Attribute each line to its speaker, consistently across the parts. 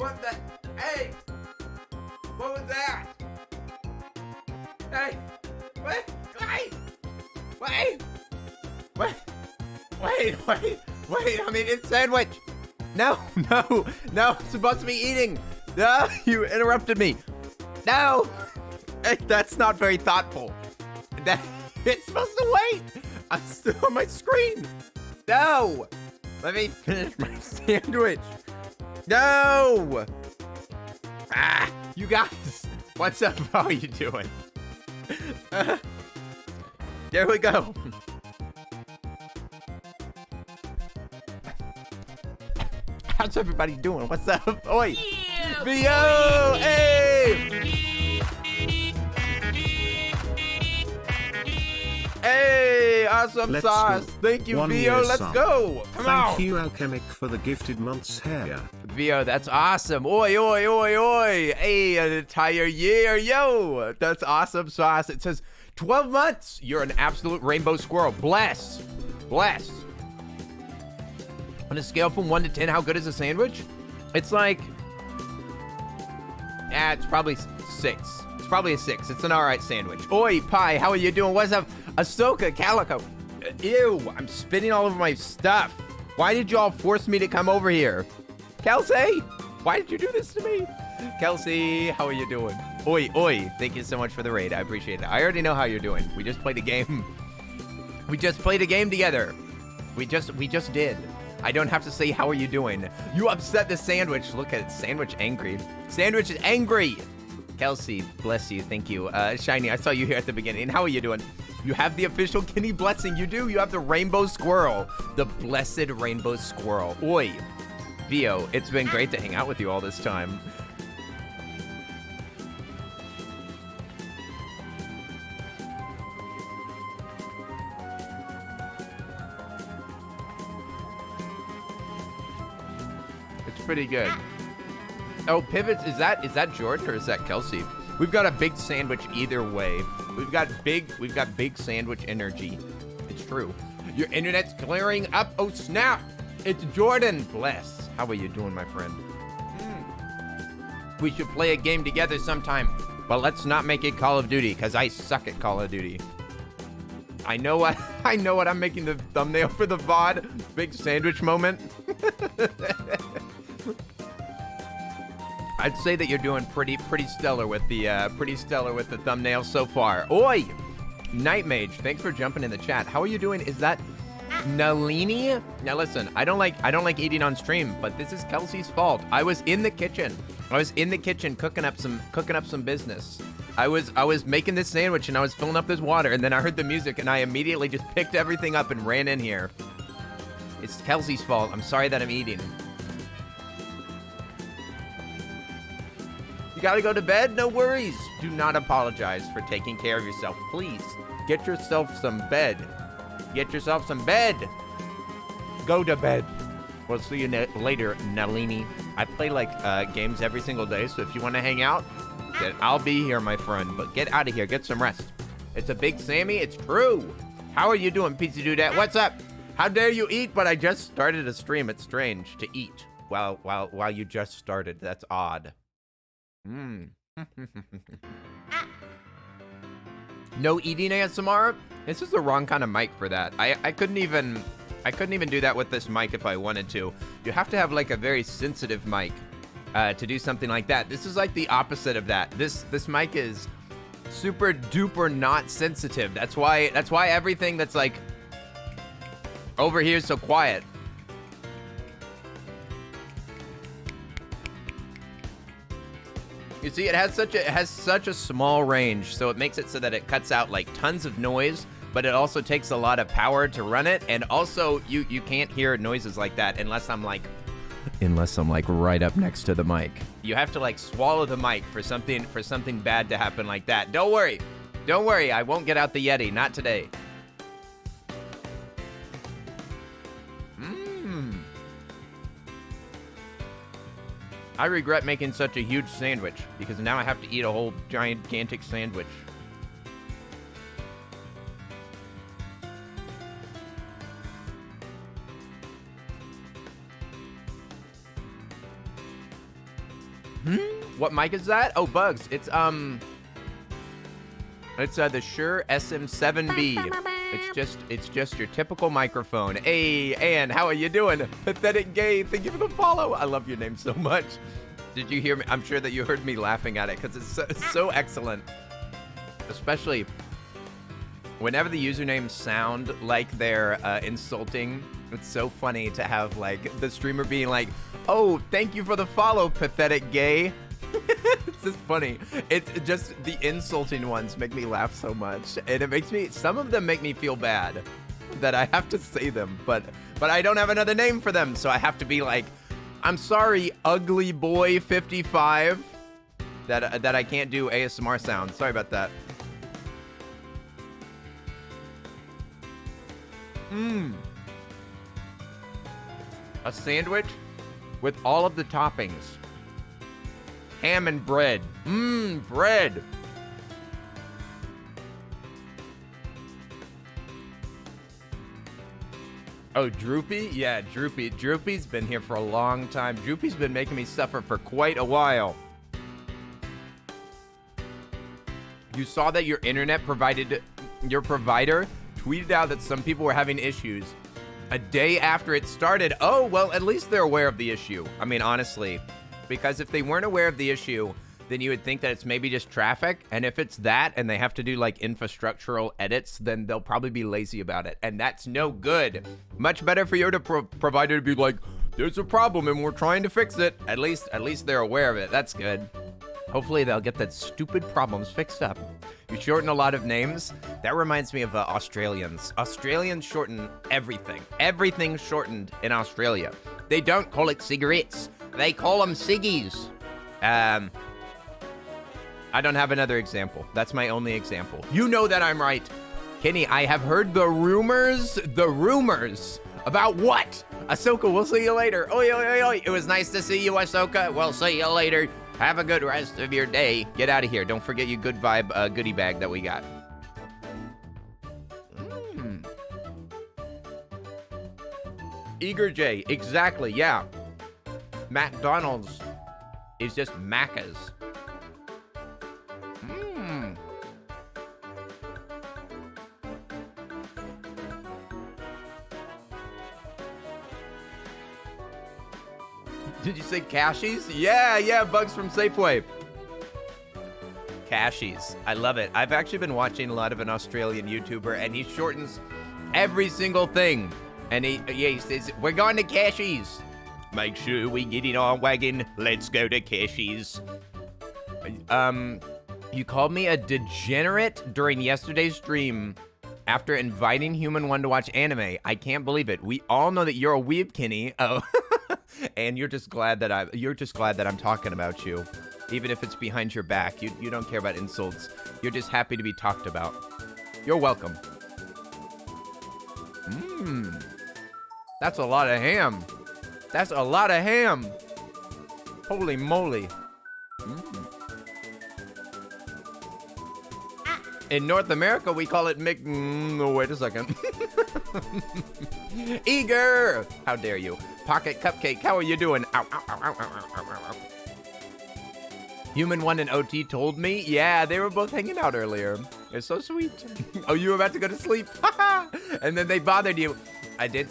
Speaker 1: What the? Hey! What was that? Hey! Wait! Wait! Wait! Wait! Wait! I'm eating a sandwich! No! I'm supposed to be eating! No! You interrupted me! No! Hey, that's not very thoughtful. It's supposed to wait! I'm still on my screen! No! Let me finish my sandwich! No! Ah! You guys! What's up? How are you doing? There we go. How's everybody doing? What's up? Oi!
Speaker 2: Yeah,
Speaker 1: VO! Hey! Hey! Awesome
Speaker 3: Let's
Speaker 1: sauce!
Speaker 3: go.
Speaker 1: Thank you,
Speaker 3: 1
Speaker 1: VO!
Speaker 3: year
Speaker 1: Let's
Speaker 3: sub.
Speaker 1: go! Come on!
Speaker 3: Thank you, Alchemic, for the gifted month's hair.
Speaker 1: VO, that's awesome. Oi, oi, oi, oi. Hey, an entire year. Yo, that's awesome sauce. It says 12 months. You're an absolute rainbow squirrel. Bless. Bless. On a scale from 1 to 10, how good is a sandwich? It's like, it's probably 6. It's probably a 6. It's an all right sandwich. Oi, Pie, how are you doing? What's up? Ahsoka, Calico. Ew, I'm spitting all over my stuff. Why did y'all force me to come over here? Kelsey, why did you do this to me? Kelsey, how are you doing? Oi, oi, thank you so much for the raid. I appreciate it. I already know how you're doing. We just played a game. We just played a game together. We just did. I don't have to say how are you doing. You upset the sandwich. Look at it, sandwich angry. Sandwich is angry. Kelsey, bless you, thank you. Shiny, I saw you here at the beginning. How are you doing? You have the official Kenny blessing. You do. You have the rainbow squirrel. The blessed rainbow squirrel. Oi. VO, it's been great to hang out with you all this time. It's pretty good. Oh, pivots, is that Jordan or is that Kelsey? We've got a big sandwich either way. We've got big sandwich energy. It's true. Your internet's clearing up. Oh snap! It's Jordan. Bless. How are you doing, my friend? We should play a game together sometime, but let's not make it Call of Duty, because I suck at Call of Duty. I know what I'm making the thumbnail for the VOD. Big sandwich moment. I'd say that you're doing pretty stellar with the thumbnail so far. Oi! Night Mage, thanks for jumping in the chat. How are you doing? Is that Nalini? Now listen, I don't like eating on stream, but this is Kelsey's fault. I was in the kitchen cooking up some business. I was making this sandwich and I was filling up this water, and then I heard the music and I immediately just picked everything up and ran in here. It's Kelsey's fault. I'm sorry that I'm eating. You gotta go to bed? No worries. Do not apologize for taking care of yourself. Please, get yourself some bed. Get yourself some bed. Go to bed. We'll see you later, Nalini. I play like games every single day, so if you want to hang out, then I'll be here, my friend. But get out of here. Get some rest. It's a big Sammy. It's true. How are you doing, Pizza Dudette? What's up? How dare you eat? But I just started a stream. It's strange to eat while you just started. That's odd. No eating ASMR? This is the wrong kind of mic for that. I couldn't even do that with this mic if I wanted to. You have to have like a very sensitive mic to do something like that. This is like the opposite of that. This mic is super duper not sensitive. That's why everything that's like over here is so quiet. You see, it has such a small range, so it makes it so that it cuts out like tons of noise, but it also takes a lot of power to run it, and also you can't hear noises like that unless I'm like right up next to the mic. You have to like swallow the mic for something bad to happen like that. Don't worry, I won't get out the Yeti, not today. I regret making such a huge sandwich because now I have to eat a whole gigantic sandwich. What mic is that? Oh, Bugs. It's the Shure SM7B. It's just your typical microphone. Hey, Ann, how are you doing? Pathetic Gay, thank you for the follow. I love your name so much. Did you hear me? I'm sure that you heard me laughing at it because it's so excellent. Especially whenever the usernames sound like they're insulting. It's so funny to have like the streamer being like, "Oh, thank you for the follow, pathetic gay." It's just funny. It's just the insulting ones make me laugh so much, and it makes me. Some of them make me feel bad that I have to say them, but I don't have another name for them, so I have to be like, "I'm sorry, ugly boy 55." That I can't do ASMR sounds. Sorry about that. A sandwich with all of the toppings. Ham and bread. Bread. Oh, Droopy? Yeah, Droopy. Droopy's been here for a long time. Droopy's been making me suffer for quite a while. You saw that your provider tweeted out that some people were having issues a day after it started. Oh, well, at least they're aware of the issue. I mean, honestly, because if they weren't aware of the issue, then you would think that it's maybe just traffic. And if it's that and they have to do like infrastructural edits, then they'll probably be lazy about it. And that's no good. Much better for your provider to be like, there's a problem and we're trying to fix it. At least they're aware of it. That's good. Hopefully they'll get that stupid problems fixed up. You shorten a lot of names. That reminds me of Australians. Australians shorten everything. Everything's shortened in Australia. They don't call it cigarettes. They call them ciggies. I don't have another example. That's my only example. You know that I'm right. Kenny, I have heard the rumors. The rumors. About what? Ahsoka, we'll see you later. Oi, oi, oi, oi. It was nice to see you, Ahsoka. We'll see you later. Have a good rest of your day. Get out of here. Don't forget your good vibe goodie bag that we got. Eager J. Exactly, yeah. McDonald's is just Macca's. Did you say cashies? Yeah, Bugs from Safeway. Cashies. I love it. I've actually been watching a lot of an Australian YouTuber, and he shortens every single thing. And he says, we're going to cashies. Make sure we get in our wagon. Let's go to cashies. You called me a degenerate during yesterday's stream after inviting Human One to watch anime. I can't believe it. We all know that you're a weeb, Kenny. Oh. And you're just glad that I'm talking about you, even if it's behind your back. You don't care about insults. You're just happy to be talked about. You're welcome. That's a lot of ham. That's a lot of ham. Holy moly. In North America, we call it oh, wait a second. Eager! How dare you? Pocket Cupcake, how are you doing? Ow, ow, ow, ow, ow, ow, ow. Human One and OT told me. Yeah, they were both hanging out earlier. They're so sweet. Oh, you were about to go to sleep? And then they bothered you. I did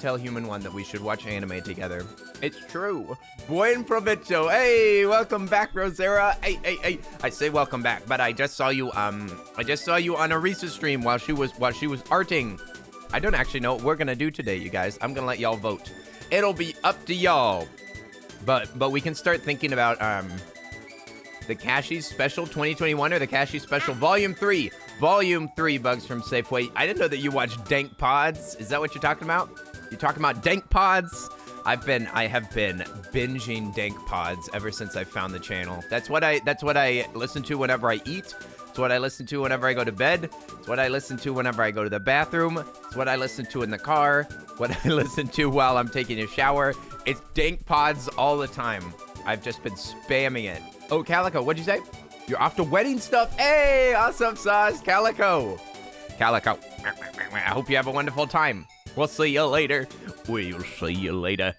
Speaker 1: tell Human One that we should watch anime together. It's true. Buen provecho. Hey, welcome back, Rosera. Hey. I say welcome back, but I just saw you on a Risa stream while she was arting. I don't actually know what we're gonna do today, you guys. I'm gonna let y'all vote. It'll be up to y'all. But we can start thinking about the Cashies Special 2021 or the Cashies Special Volume 3. Volume 3, Bugs from Safeway. I didn't know that you watched Dank Pods. Is that what you're talking about? You're talking about Dank Pods? I have been binging Dank Pods ever since I found the channel. That's what I listen to whenever I eat. It's what I listen to whenever I go to bed. It's what I listen to whenever I go to the bathroom. It's what I listen to in the car. What I listen to while I'm taking a shower. It's Dank Pods all the time. I've just been spamming it. Oh, Calico, what'd you say? You're off to wedding stuff. Hey, awesome sauce, Calico. Calico, I hope you have a wonderful time. We'll see you later. We'll see you later.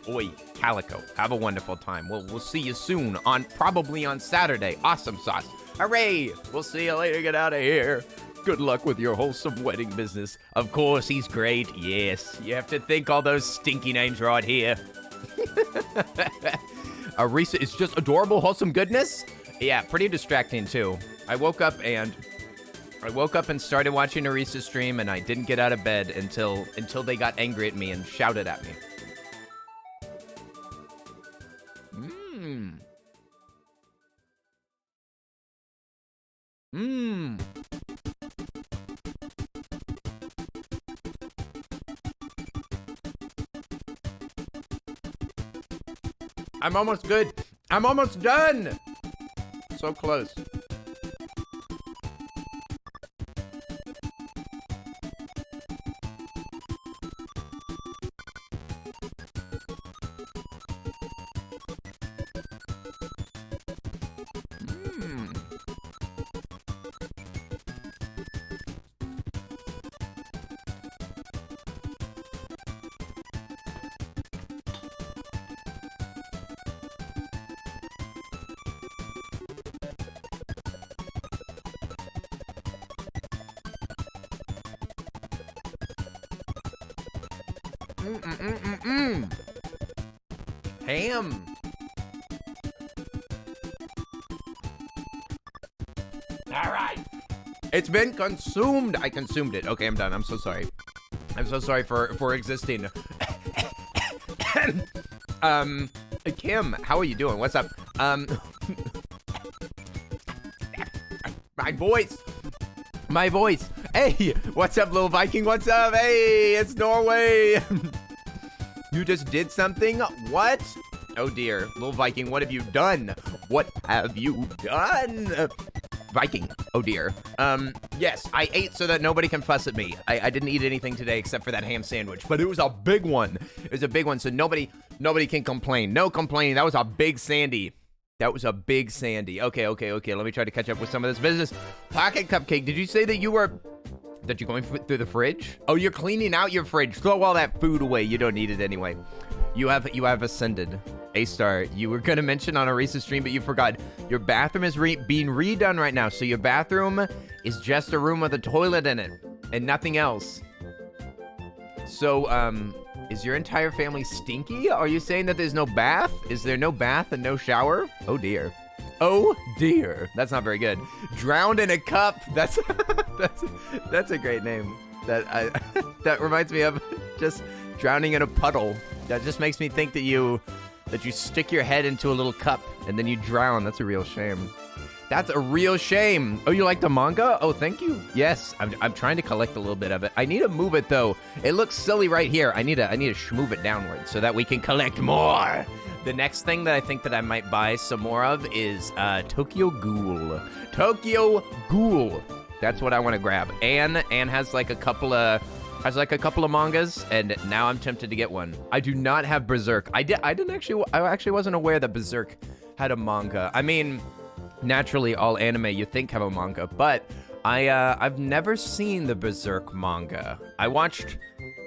Speaker 1: Oi. Calico. Have a wonderful time. We'll see you soon probably on Saturday. Awesome sauce. Hooray! We'll see you later. Get out of here. Good luck with your wholesome wedding business. Of course, he's great. Yes, you have to think all those stinky names right here. Arisa is just adorable, wholesome goodness. Yeah, pretty distracting too. I woke up and started watching Arisa's stream, and I didn't get out of bed until they got angry at me and shouted at me. I'm almost good. I'm almost done. So close. Ham. All right. It's been consumed. I consumed it. Okay, I'm done. I'm so sorry. I'm so sorry for existing. Kim, how are you doing? What's up? My voice. My voice. Hey, what's up, little Viking? What's up? Hey, it's Norway. You just did something? What? Oh dear, little Viking, what have you done? What have you done? Viking, oh dear. Yes, I ate so that nobody can fuss at me. I didn't eat anything today except for that ham sandwich, but it was a big one. It was a big one, so nobody can complain. No complaining. That was a big Sandy. That was a big Sandy. Okay. Let me try to catch up with some of this business. Pocket Cupcake, did you say that you're going through the fridge? Oh, you're cleaning out your fridge. Throw all that food away. You don't need it anyway. You have ascended. A-Star, you were going to mention on a recent stream, but you forgot. Your bathroom is being redone right now. So your bathroom is just a room with a toilet in it and nothing else. So, is your entire family stinky? Are you saying that there's no bath? Is there no bath and no shower? Oh dear. Oh dear. That's not very good. Drowned in a cup. That's a great name. That reminds me of just drowning in a puddle. That just makes me think that you stick your head into a little cup and then you drown. That's a real shame. That's a real shame. Oh, you like the manga? Oh, thank you. Yes, I'm trying to collect a little bit of it. I need to move it though. It looks silly right here. I need to move it downward so that we can collect more. The next thing that I think that I might buy some more of is Tokyo Ghoul. Tokyo Ghoul. That's what I want to grab. Anne has like a couple of mangas, and now I'm tempted to get one. I do not have Berserk. I actually wasn't aware that Berserk had a manga. I mean, naturally, all anime you think have a manga, but I've never seen the Berserk manga. I watched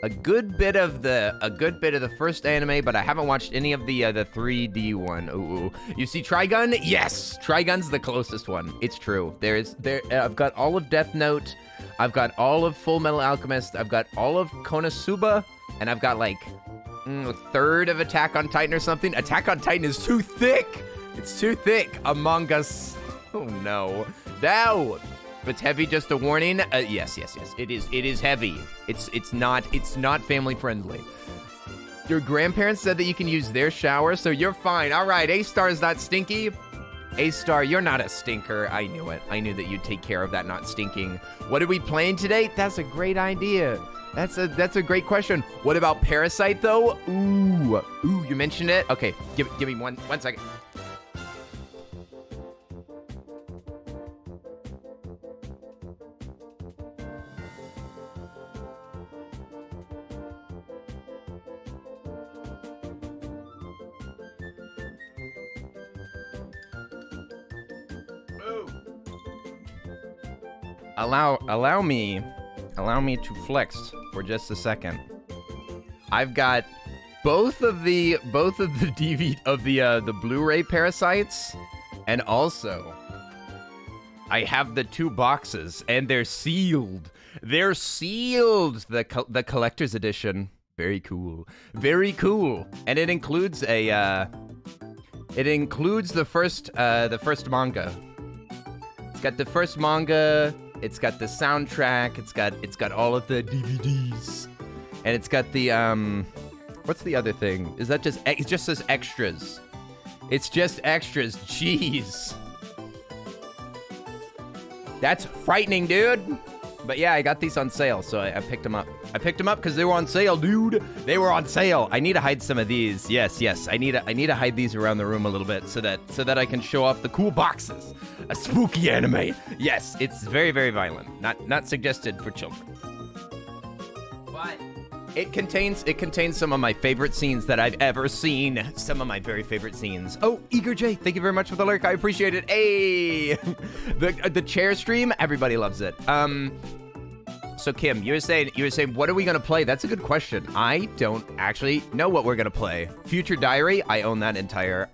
Speaker 1: a good bit of the first anime, but I haven't watched any of the 3D one. Ooh. You see Trigun? Yes, Trigun's the closest one. It's true. I've got all of Death Note. I've got all of Full Metal Alchemist. I've got all of Konosuba, and I've got like a third of Attack on Titan or something. Attack on Titan is too thick. It's too thick. Among Us. Oh no. No. If it's heavy, just a warning. Yes. It is heavy. It's not family friendly. Your grandparents said that you can use their shower, so you're fine. All right, A-Star is not stinky. A-Star, you're not a stinker. I knew it. I knew that you'd take care of that not stinking. What are we playing today? That's a great idea. That's a great question. What about Parasite though? Ooh, you mentioned it. Okay, give me one second. Allow me to flex for just a second. I've got both of the the Blu-ray Parasites, and also I have the 2 boxes, and they're sealed. They're sealed. The collector's edition. Very cool. Very cool. And it includes the first manga. It's got the first manga. It's got the soundtrack. It's got all of the DVDs, and it's got the what's the other thing? Is that just it just says extras? It's just extras. Jeez, that's frightening, dude. But yeah, I got these on sale, so I picked them up. I picked them up because they were on sale, dude. They were on sale. I need to hide some of these. Yes. I need to hide these around the room a little bit so that I can show off the cool boxes. A spooky anime. Yes, it's very, very violent. Not suggested for children. But it contains some of my favorite scenes that I've ever seen. Some of my very favorite scenes. Oh, Eager J, thank you very much for the lurk. I appreciate it. Hey, the chair stream. Everybody loves it. So Kim, you were saying, what are we gonna play? That's a good question. I don't actually know what we're gonna play. Future Diary, I own that entire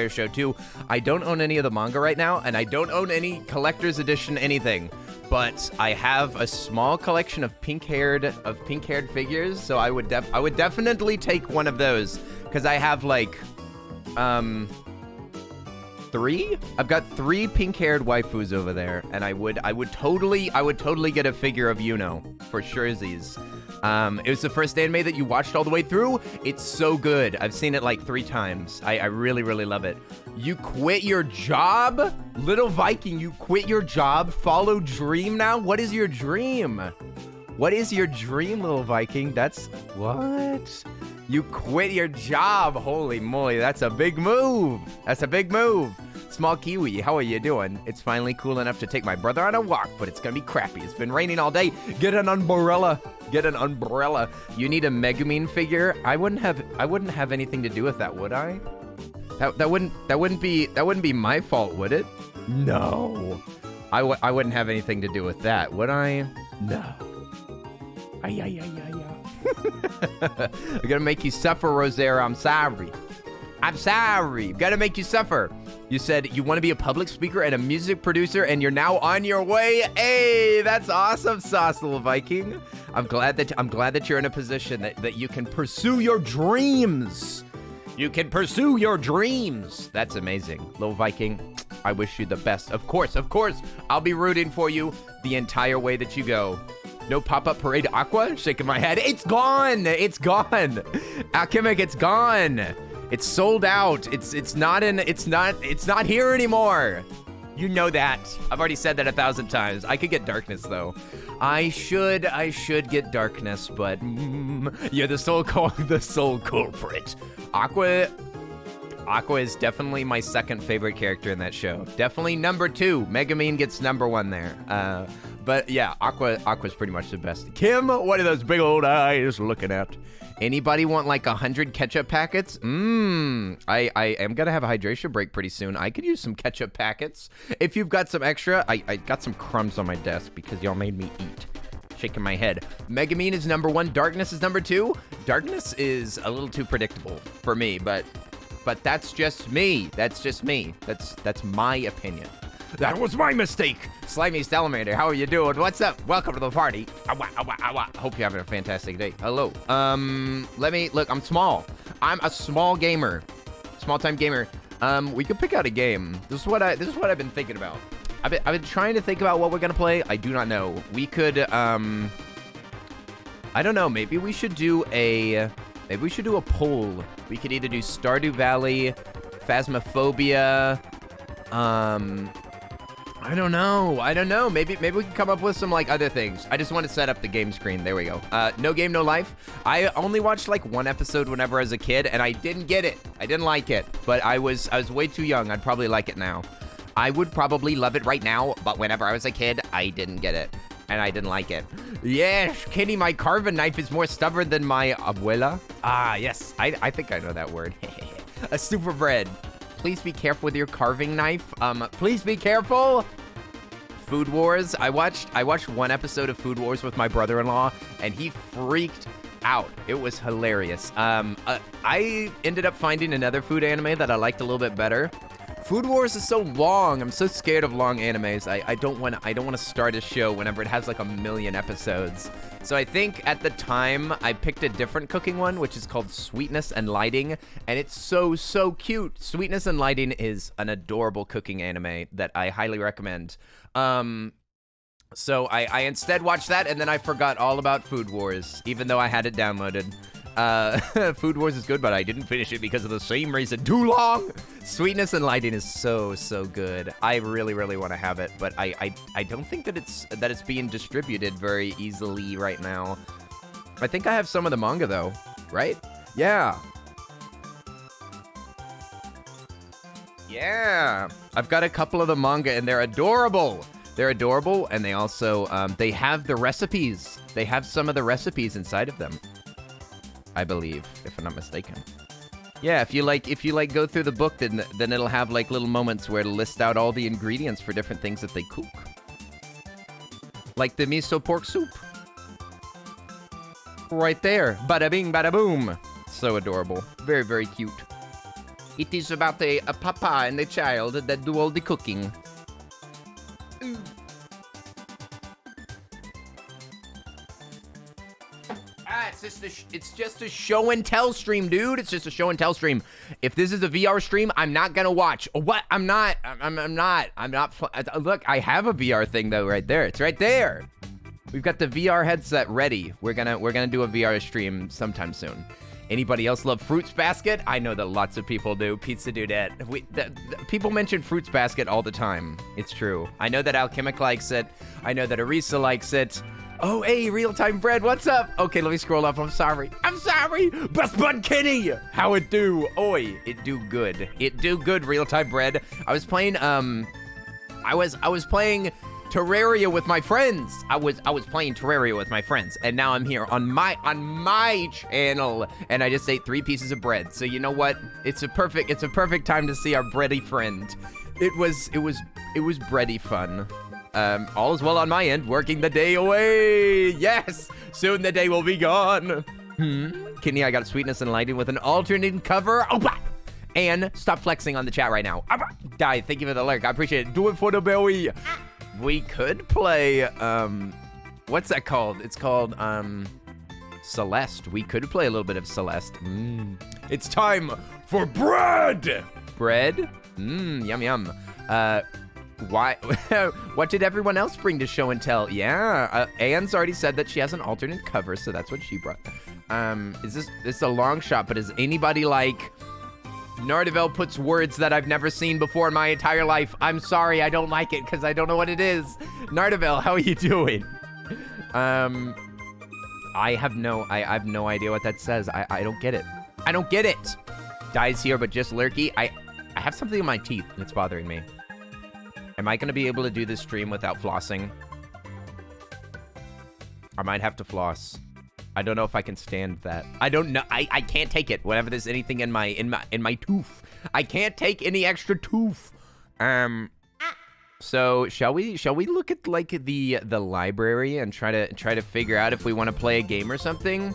Speaker 1: show too. I don't own any of the manga right now, and I don't own any collector's edition anything. But I have a small collection of pink-haired figures, so I would definitely take one of those, because I have like 3? I've got 3 pink-haired waifus over there, and I would totally get a figure of Yuno for surezies. It was the first anime that you watched all the way through. It's so good. I've seen it like 3 times. I really, really love it. You quit your job? Little Viking, you quit your job? Follow dream now? What is your dream? What is your dream, Little Viking? That's what? You quit your job. Holy moly, that's a big move. That's a big move. Small Kiwi, how are you doing? It's finally cool enough to take my brother on a walk, but it's gonna be crappy. It's been raining all day. Get an umbrella. Get an umbrella. You need a Megumin figure. I wouldn't have anything to do with that, would I? That wouldn't be my fault, would it? No. I wouldn't have anything to do with that, would I? No. I'm gonna make you suffer, Rosera. I'm sorry. Gotta make you suffer. You said you want to be a public speaker and a music producer, and you're now on your way. Hey, that's awesome, Sauce Little Viking. I'm glad that you're in a position that you can pursue your dreams. You can pursue your dreams. That's amazing, Little Viking. I wish you the best. Of course. I'll be rooting for you the entire way that you go. No pop-up parade Aqua? Shaking my head. It's gone. Alchemic, it's gone. It's sold out. It's not here anymore. You know that. I've already said that 1,000 times. I could get darkness though. I should get darkness, but you're the sole culprit. Aqua is definitely my second favorite character in that show. Definitely number 2. Megumin gets number 1 there. But yeah, Aqua's pretty much the best. Kim, what are those big old eyes looking at? Anybody want like 100 ketchup packets? I am gonna have a hydration break pretty soon. I could use some ketchup packets. If you've got some extra, I got some crumbs on my desk because y'all made me eat. Shaking my head. Megumin is number 1. Darkness is number 2. Darkness is a little too predictable for me, but that's just me. That's my opinion. That was my mistake. Slimy Salamander, how are you doing? What's up? Welcome to the party. Hope you're having a fantastic day. Hello. Look, I'm small. I'm a small gamer. Small-time gamer. We could pick out a game. This is what I've been thinking about. I've been trying to think about what we're gonna play. I do not know. We could I don't know, maybe we should do a poll. We could either do Stardew Valley, Phasmophobia, I don't know. Maybe we can come up with some like other things. I just want to set up the game screen. There we go. No Game, No Life. I only watched like 1 episode whenever I was a kid, and I didn't get it. I didn't like it, but I was way too young. I'd probably like it now. I would probably love it right now, but whenever I was a kid, I didn't get it, and I didn't like it. Yes, Kenny, my carving knife is more stubborn than my abuela. Ah, yes. I think I know that word. A super bread. Please be careful with your carving knife. Please be careful. Food Wars. I watched 1 episode of Food Wars with my brother-in-law, and he freaked out. It was hilarious. I ended up finding another food anime that I liked a little bit better. Food Wars is so long. I'm so scared of long animes. I don't want to start a show whenever it has like 1,000,000 episodes. So I think at the time I picked a different cooking one, which is called Sweetness and Lighting, and it's so cute. Sweetness and Lighting is an adorable cooking anime that I highly recommend. So I instead watched that, and then I forgot all about Food Wars, even though I had it downloaded. Food Wars is good, but I didn't finish it because of the same reason. Too long! Sweetness and Lighting is so good. I really want to have it, but I don't think that it's being distributed very easily right now. I think I have some of the manga, though, right? Yeah. Yeah. I've got a couple of the manga, and they're adorable. They're adorable, and they also, they have the recipes. They have some of the recipes inside of them, I believe, if I'm not mistaken. Yeah, if you like go through the book, then it'll have like little moments where it'll list out all the ingredients for different things that they cook. Like the miso pork soup. Right there. Bada bing, bada boom. So adorable. Very cute. It is about a papa and a child that do all the cooking. It's just a show and tell stream, dude. It's just a show and tell stream. If this is a VR stream, I'm not gonna watch. What? I'm not. Look, I have a VR thing though right there. It's right there. We've got the VR headset ready. We're gonna do a VR stream sometime soon. Anybody else love Fruits Basket? I know that lots of people do. Pizza Dudette. People mention Fruits Basket all the time. It's true. I know that Alchemic likes it. I know that Arisa likes it. Oh, hey, Real-Time Bread, what's up? Okay, let me scroll up. I'm sorry. Best Bud Kenny. How it do? Oi, it do good. It do good, Real-Time Bread. I was playing, I was playing Terraria with my friends. I was playing Terraria with my friends, and now I'm here on my channel, and I just ate 3 pieces of bread. So you know what? It's a perfect time to see our bready friend. It was bready fun. All is well on my end, working the day away. Yes, soon the day will be gone. Kenny, I got Sweetness and Lighting with an alternate cover. Oh, bah! And stop flexing on the chat right now. Die, thank you for the lurk. I appreciate it. Do it for the belly. We could play, what's that called? It's called, Celeste. We could play a little bit of Celeste. It's time for bread. Bread? Yum. Why? What did everyone else bring to show and tell? Yeah, Anne's already said that she has an alternate cover, so that's what she brought. This is a long shot, but is anybody like Nardavel puts words that I've never seen before in my entire life? I'm sorry, I don't like it because I don't know what it is. Nardavel, how are you doing? I have no idea what that says. I don't get it. I don't get it. Dies here, but just lurky. I have something in my teeth and it's bothering me. Am I going to be able to do this stream without flossing? I might have to floss. I don't know if I can stand that. I don't know. I can't take it whenever there's anything in my tooth. I can't take any extra tooth. So shall we look at like the library and try to figure out if we want to play a game or something?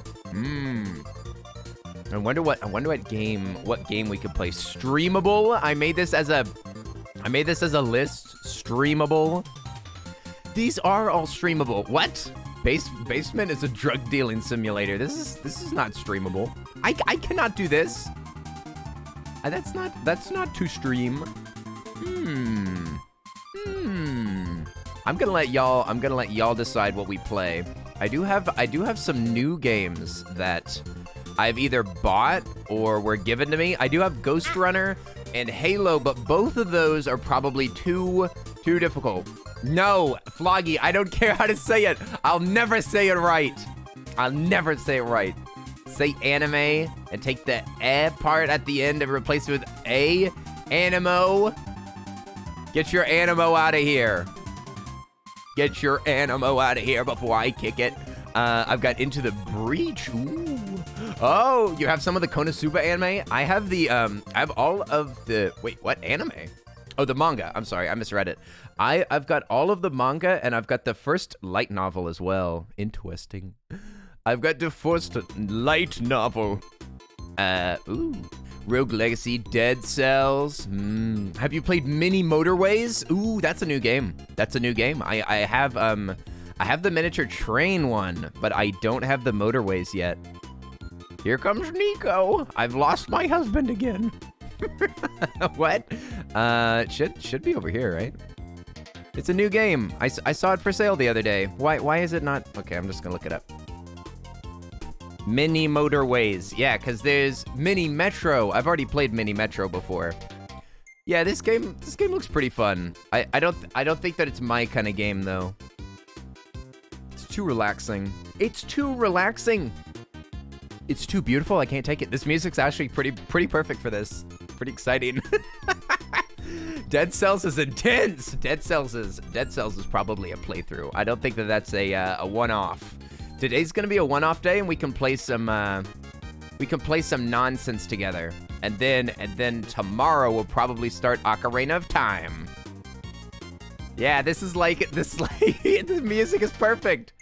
Speaker 1: I wonder what game we could play. Streamable. I made this as a list. Streamable. These are all streamable. What? Basement is a drug dealing simulator. This is not streamable. I cannot do this. That's not to stream. I'm gonna let y'all decide what we play. I do have some new games that I've either bought or were given to me. I do have Ghost Runner and Halo, but both of those are probably too difficult. No, Floggy, I don't care how to say it. I'll never say it right. I'll never say it right. Say anime and take the part at the end and replace it with a animo. Get your animo out of here. Get your animo out of here before I kick it. I've got Into the Breach. Ooh. Oh, you have some of the Konosuba anime? I have the, I have all of the, wait, what anime? Oh, the manga. I'm sorry, I misread it. I've got all of the manga, and I've got the first light novel as well. Interesting. I've got the first light novel. Ooh. Rogue Legacy, Dead Cells. Have you played Mini Motorways? Ooh, that's a new game. That's a new game. I have the miniature train one, but I don't have the Motorways yet. Here comes Nico. I've lost my husband again. What? Should be over here, right? It's a new game. I saw it for sale the other day. Why is it not? Okay, I'm just gonna look it up. Mini Motorways. Yeah, because there's Mini Metro. I've already played Mini Metro before. Yeah, this game looks pretty fun. I don't think that it's my kind of game though. It's too relaxing. It's too relaxing. It's too beautiful. I can't take it. This music's actually pretty perfect for this. Pretty exciting. Dead Cells is intense. Dead Cells is probably a playthrough. I don't think that that's a one-off. Today's gonna be a one-off day, and we can play some nonsense together. And then tomorrow we'll probably start Ocarina of Time. Yeah, this music is perfect.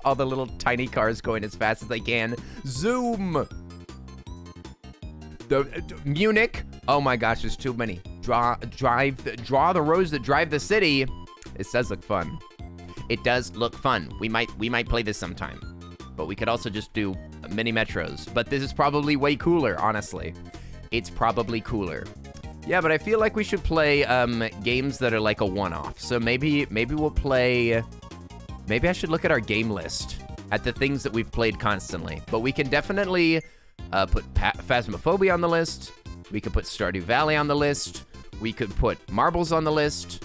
Speaker 1: All the little tiny cars going as fast as they can. Zoom. Munich. Oh my gosh, there's too many. Draw the roads that drive the city. It does look fun. It does look fun. We might play this sometime, but we could also just do mini metros. But this is probably way cooler, honestly. It's probably cooler. Yeah, but I feel like we should play games that are like a one-off. So maybe we'll play. Maybe I should look at our game list at the things that we've played constantly. But we can definitely put Phasmophobia on the list. We could put Stardew Valley on the list. We could put Marbles on the list.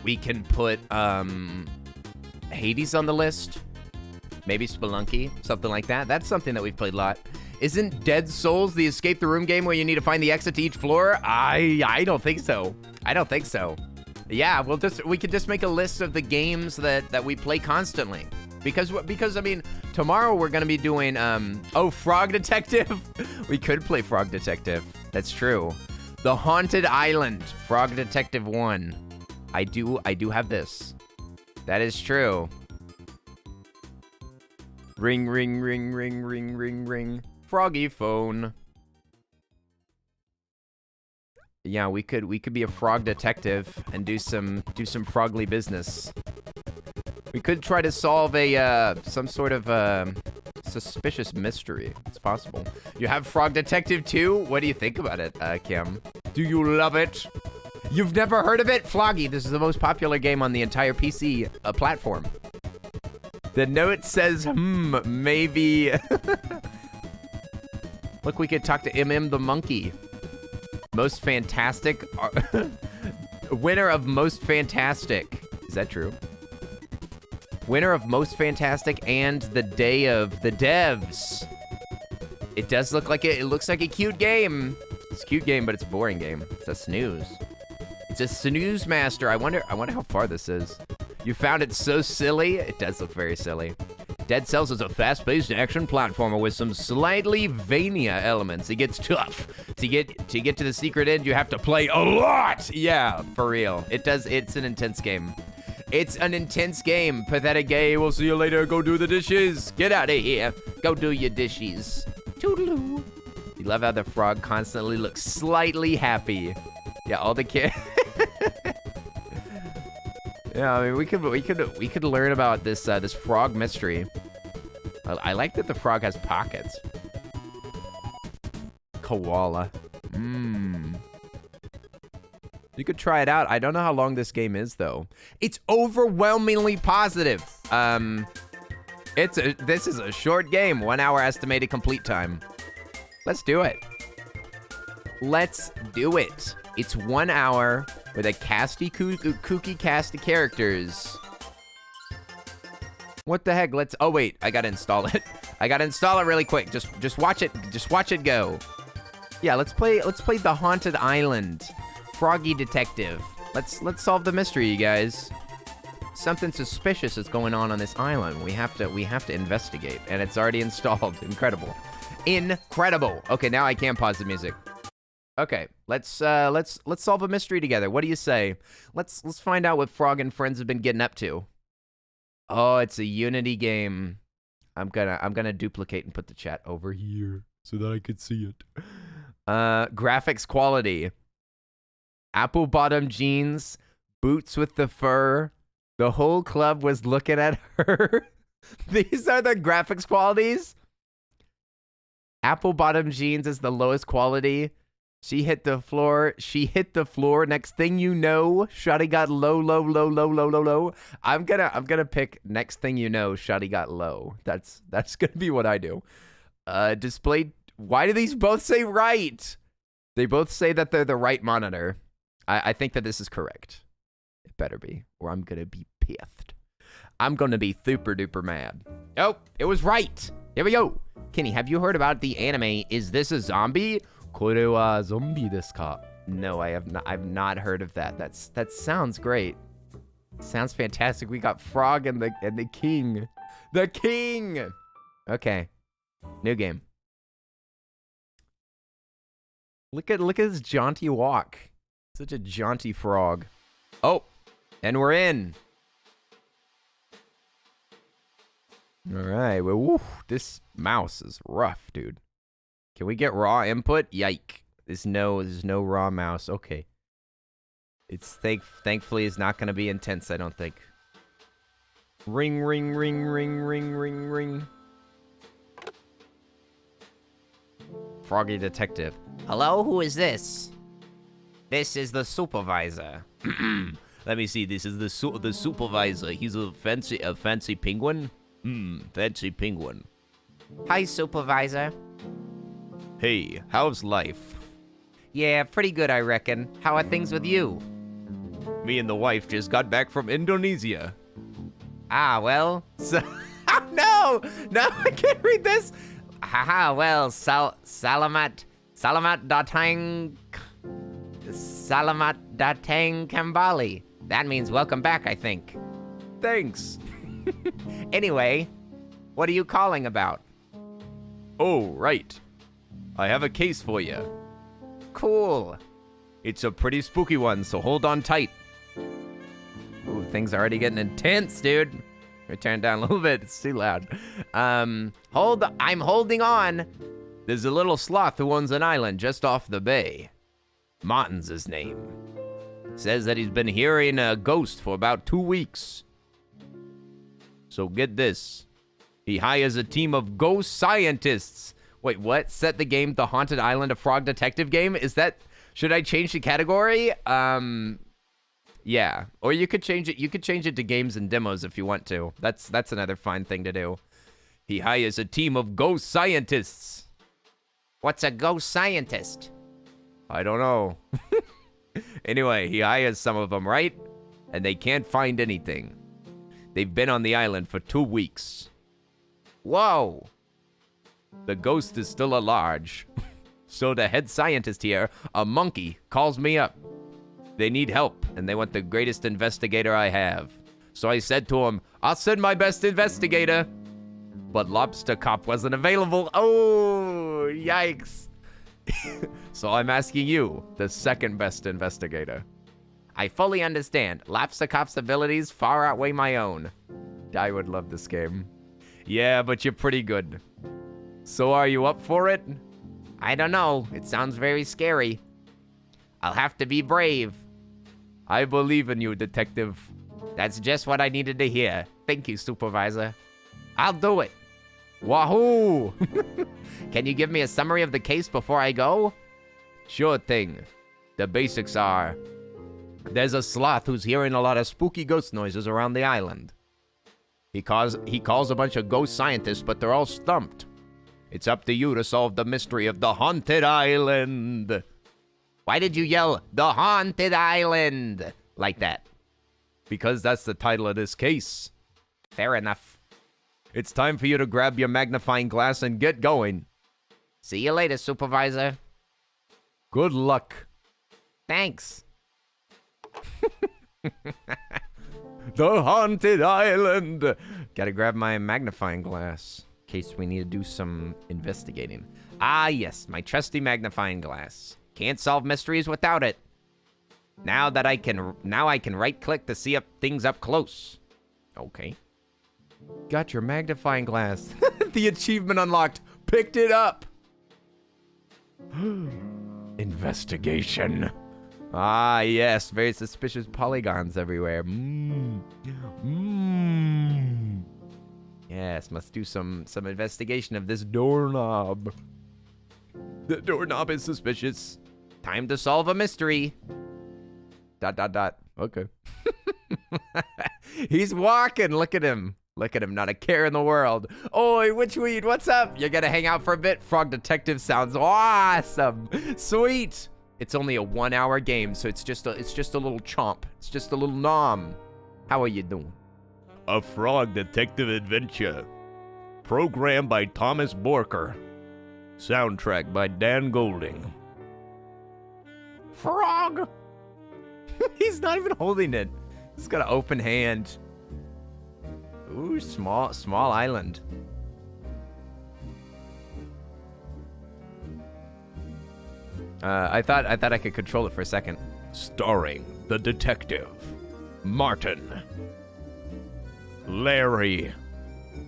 Speaker 1: We can put Hades on the list. Maybe Spelunky, something like that. That's something that we've played a lot. Isn't Dead Souls the escape the room game where you need to find the exit to each floor? I don't think so. I don't think so. Yeah, we could just make a list of the games that we play constantly. Because I mean, tomorrow we're gonna be doing Frog Detective. We could play Frog Detective. That's true. The Haunted Island, Frog Detective 1. I do have this. That is true. Ring, ring, ring, ring, ring, ring, ring. Froggy phone. Yeah, we could be a frog detective and do some frogly business. We could try to solve some sort of suspicious mystery. It's possible. You have Frog Detective 2? What do you think about it, Kim? Do you love it? You've never heard of it? Floggy, this is the most popular game on the entire PC platform. The note says, maybe. Look, we could talk to MM the monkey. Most fantastic. Winner of most fantastic. Is that true? Winner of most fantastic and the day of the devs. It does look like it looks like a cute game. It's a cute game, but it's a boring game. It's a snooze. It's a snooze master. I wonder how far this is. You found it so silly? It does look very silly. Dead Cells is a fast-paced action platformer with some slightly Vania elements. It gets tough. To get to the secret end, you have to play a lot. Yeah, for real. It does. It's an intense game. It's an intense game. Pathetic gay. We'll see you later. Go do the dishes. Get out of here. Go do your dishes. Toodaloo. You love how the frog constantly looks slightly happy. Yeah, all the kids. Yeah, I mean, we could learn about this this frog mystery. I like that the frog has pockets. Koala. You could try it out. I don't know how long this game is though. It's overwhelmingly positive. This is a short game. 1 hour estimated complete time. Let's do it. Let's do it. It's 1 hour with a kooky cast of characters. What the heck? Oh wait, I gotta install it. I gotta install it really quick. Just watch it. Just watch it go. Yeah, let's play the Haunted Island. Froggy Detective. Let's solve the mystery, you guys. Something suspicious is going on this island. We have to investigate, and it's already installed. Incredible. Incredible. Okay, now I can pause the music. Okay, let's solve a mystery together. What do you say? Let's find out what Frog and friends have been getting up to. Oh, it's a Unity game. I'm gonna duplicate and put the chat over here so that I could see it. Graphics quality. Apple bottom jeans, boots with the fur. The whole club was looking at her. These are the graphics qualities. Apple bottom jeans is the lowest quality. She hit the floor. She hit the floor. Next thing you know, Shotty got low, low, low, low, low, low, low. I'm gonna pick next thing you know, Shotty got low. That's gonna be what I do. Displayed. Why do these both say right? They both say that they're the right monitor. I think that this is correct. It better be, or I'm gonna be pissed. I'm gonna be super duper mad. Oh, it was right. Here we go. Kenny, have you heard about the anime Is This a Zombie? Kore wa zombie desu ka? No, I have not. I've not heard of that. That sounds great. Sounds fantastic. We got Frog and the King. The King. Okay. New game. Look at his jaunty walk. Such a jaunty frog. Oh, and we're in. All right. Well, woo, this mouse is rough, dude. Can we get raw input? Yike. There's no raw mouse. Okay. It's thankfully it's not gonna be intense, I don't think. Ring, ring, ring, ring, ring, ring, ring. Froggy detective. Hello, who is this? This is the supervisor. Let me see. This is the supervisor. He's a fancy penguin. Fancy penguin. Hi, supervisor. Hey, how's life? Yeah, pretty good, I reckon. How are things with you? Me and the wife just got back from Indonesia. Ah, well, so... No, I can't read this. Haha, well, salamat datang kembali. That means welcome back, I think. Thanks. Anyway, what are you calling about? Oh, right. I have a case for you. Cool. It's a pretty spooky one, so hold on tight. Ooh, things are already getting intense, dude. Let me turn it down a little bit. It's too loud. I'm holding on. There's a little sloth who owns an island just off the bay. Martin's his name. Says that he's been hearing a ghost for about 2 weeks. So get this. He hires a team of ghost scientists. Wait, what? Set the game The Haunted Island a Frog Detective game? Is that... Should I change the category? Yeah. Or you could change it. You could change it to games and demos if you want to. That's another fine thing to do. He hires a team of ghost scientists. What's a ghost scientist? I don't know. Anyway, he hires some of them, right? And they can't find anything. They've been on the island for 2 weeks. Whoa. The ghost is still at large. So the head scientist here, a monkey, calls me up. They need help, and they want the greatest investigator I have. So I said to him, I'll send my best investigator. But Lobster Cop wasn't available. Oh, yikes. So I'm asking you, the second best investigator. I fully understand. Lobster Cop's abilities far outweigh my own. I would love this game. Yeah, but you're pretty good. So are you up for it? I don't know. It sounds very scary. I'll have to be brave. I believe in you, detective. That's just what I needed to hear. Thank you, supervisor. I'll do it. Wahoo! Can you give me a summary of the case before I go? Sure thing. The basics are... There's a sloth who's hearing a lot of spooky ghost noises around the island. He calls a bunch of ghost scientists, but they're all stumped. It's up to you to solve the mystery of the haunted island. Why did you yell, the haunted island, like that? Because that's the title of this case. Fair enough. It's time for you to grab your magnifying glass and get going. See you later, supervisor. Good luck. Thanks. The haunted island. Gotta grab my magnifying glass in case we need to do some investigating. Ah, yes, my trusty magnifying glass. Can't solve mysteries without it. Now I can right-click to see things up close. Okay. Got your magnifying glass. The achievement unlocked. Picked it up. Investigation. Ah, yes. Very suspicious polygons everywhere. Yes, must do some investigation of this doorknob. The doorknob is suspicious. Time to solve a mystery. ... Okay. He's walking. Look at him. Look at him. Not a care in the world. Oi, Witchweed, what's up? You're gonna hang out for a bit? Frog Detective sounds awesome. Sweet. It's only a 1 hour game, so it's just a little chomp. It's just a little nom. How are you doing?
Speaker 2: A Frog Detective Adventure. Programmed by Thomas Borker. Soundtrack by Dan Golding.
Speaker 1: Frog. He's not even holding it. He's got an open hand. Ooh, small island. I thought I could control it for a second.
Speaker 2: Starring the detective, Martin. Larry.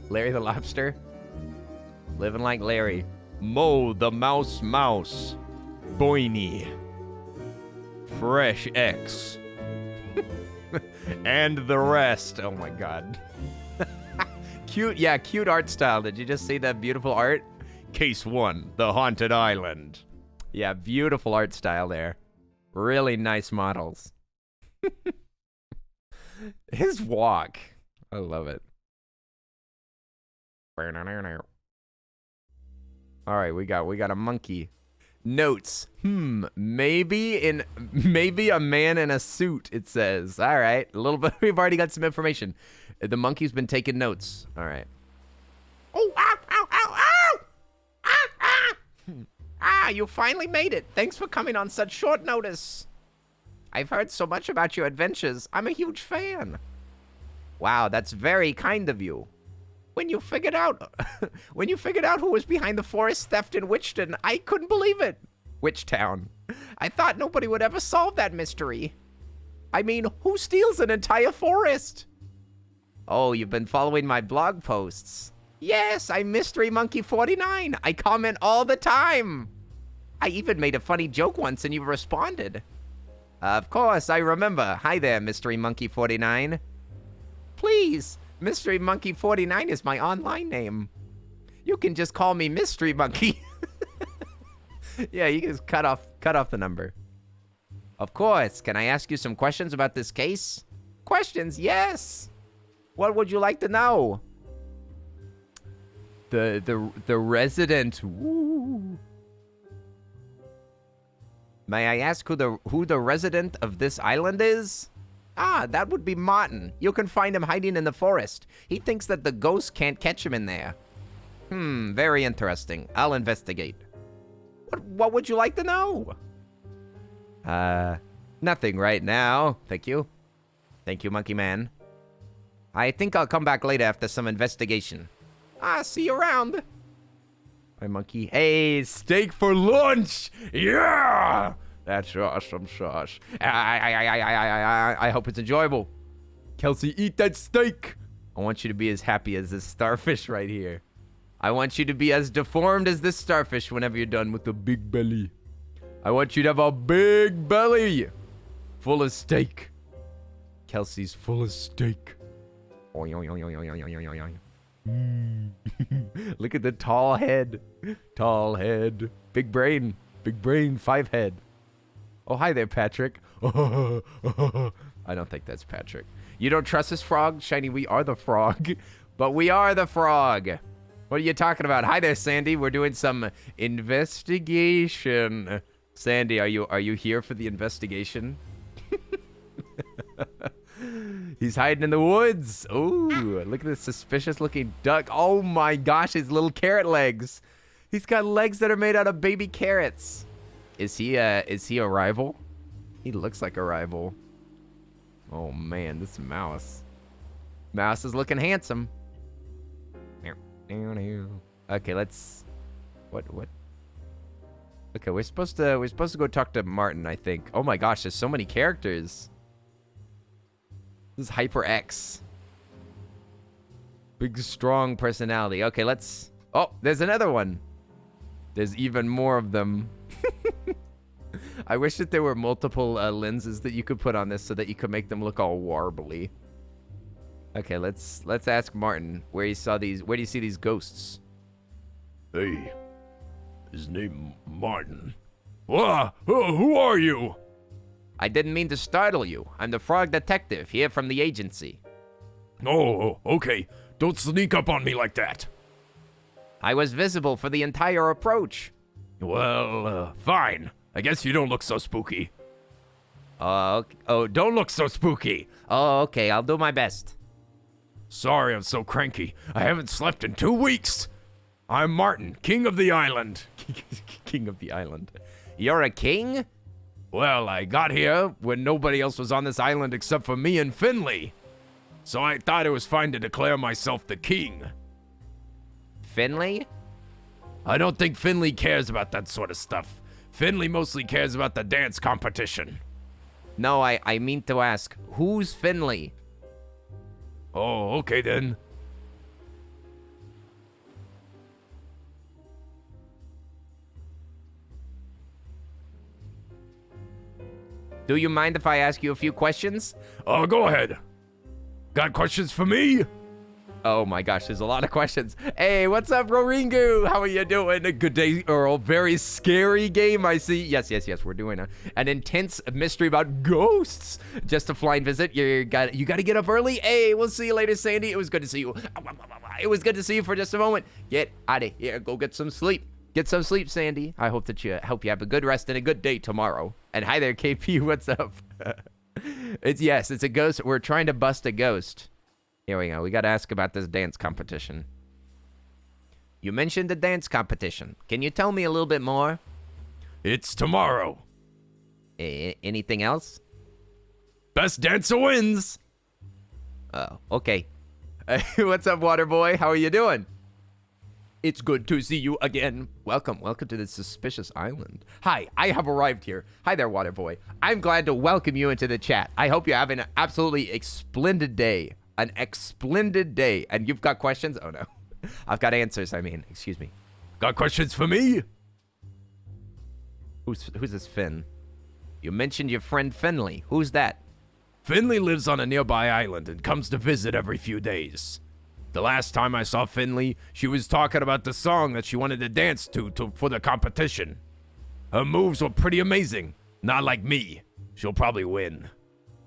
Speaker 1: Larry the lobster. Living like Larry.
Speaker 2: Mo the mouse. Boiny. Fresh X. And the rest.
Speaker 1: Oh my god. Cute art style. Did you just see that beautiful art?
Speaker 2: Case 1, The Haunted Island.
Speaker 1: Yeah, beautiful art style there. Really nice models. His walk. I love it. All right, we got a monkey. Notes. Maybe a man in a suit, it says. All right, a little bit. We've already got some information. The monkey's been taking notes. All right. Oh, ow, ow, ow, ow! Ah, you finally made it. Thanks for coming on such short notice. I've heard so much about your adventures. I'm a huge fan. Wow, that's very kind of you. When you figured out who was behind the forest theft in Witchton, I couldn't believe it. Witchtown. I thought nobody would ever solve that mystery. I mean, who steals an entire forest? Oh, you've been following my blog posts. Yes, I'm Mystery Monkey 49. I comment all the time. I even made a funny joke once and you responded. Of course, I remember. Hi there, Mystery Monkey 49. Please, Mystery Monkey 49 is my online name. You can just call me Mystery Monkey. Yeah, you can just cut off the number. Of course. Can I ask you some questions about this case? Questions? Yes. What would you like to know? The resident. Woo. May I ask who the resident of this island is? Ah, that would be Martin. You can find him hiding in the forest. He thinks that the ghost can't catch him in there. Very interesting. I'll investigate. What would you like to know? Nothing right now. Thank you. Thank you, Monkey Man. I think I'll come back later after some investigation. See you around. Bye, monkey. Hey, steak for lunch! Yeah! That's awesome sauce. I hope it's enjoyable. Kelsey, eat that steak! I want you to be as happy as this starfish right here. I want you to be as deformed as this starfish whenever you're done with the big belly. I want you to have a big belly! Full of steak. Kelsey's full of steak. Look at the tall head. Tall head. Big brain. Big brain. 5 head. Oh, hi there, Patrick. I don't think that's Patrick. You don't trust this frog? Shiny, we are the frog. But we are the frog. What are you talking about? Hi there, Sandy. We're doing some investigation. Sandy, are you here for the investigation? He's hiding in the woods. Ooh, look at this suspicious looking duck. Oh my gosh, his little carrot legs. He's got legs that are made out of baby carrots. Is he a rival? He looks like a rival. Oh man, this mouse. Mouse is looking handsome. Okay, let's what? Okay, we're supposed to go talk to Martin, I think. Oh my gosh, there's so many characters. This is Hyper X. Big, strong personality. Okay, let's... Oh, there's another one. There's even more of them. I wish that there were multiple lenses that you could put on this so that you could make them look all warbly. Okay, let's ask Martin where he saw these. Where do you see these ghosts?
Speaker 2: Hey, his name Martin. Who are you?
Speaker 1: I didn't mean to startle you. I'm the frog detective here from the agency.
Speaker 2: Oh, okay. Don't sneak up on me like that.
Speaker 1: I was visible for the entire approach.
Speaker 2: Well, fine. I guess you don't look so spooky.
Speaker 1: Oh,
Speaker 2: Don't look so spooky.
Speaker 1: oh, okay. I'll do my best.
Speaker 2: Sorry I'm so cranky. I haven't slept in 2 weeks. I'm Martin, king of the island.
Speaker 1: King of the island. You're a king?
Speaker 2: Well, I got here when nobody else was on this island except for me and Finley. So I thought it was fine to declare myself the king.
Speaker 1: Finley?
Speaker 2: I don't think Finley cares about that sort of stuff. Finley mostly cares about the dance competition.
Speaker 1: No, I mean to ask, who's Finley?
Speaker 2: Oh, okay then.
Speaker 1: Do you mind if I ask you a few questions?
Speaker 2: Oh, go ahead. Got questions for me?
Speaker 1: Oh my gosh, there's a lot of questions. Hey, what's up, Roringu? How are you doing? A good day, Earl. Very scary game, I see. Yes, we're doing an intense mystery about ghosts. Just a flying visit. You got to get up early. Hey, we'll see you later, Sandy. It was good to see you. It was good to see you for just a moment. Get out of here. Go get some sleep. Get some sleep, Sandy. I hope you have a good rest and a good day tomorrow. And hi there, KP. What's up? It's a ghost. We're trying to bust a ghost. Here we go. We got to ask about this dance competition. You mentioned the dance competition. Can you tell me a little bit more?
Speaker 2: It's tomorrow.
Speaker 1: Anything else?
Speaker 2: Best dancer wins.
Speaker 1: Oh, okay. What's up, Waterboy? How are you doing? It's good to see you again. Welcome to this suspicious island. Hi, I have arrived here. Hi there, Waterboy. I'm glad to welcome you into the chat. I hope you're having an absolutely splendid day. An splendid day. And you've got questions? Oh, no. I've got answers, excuse me.
Speaker 2: Got questions for me?
Speaker 1: Who's this Finn? You mentioned your friend Finley. Who's that?
Speaker 2: Finley lives on a nearby island and comes to visit every few days. The last time I saw Finley, she was talking about the song that she wanted to dance to for the competition. Her moves were pretty amazing. Not like me. She'll probably win.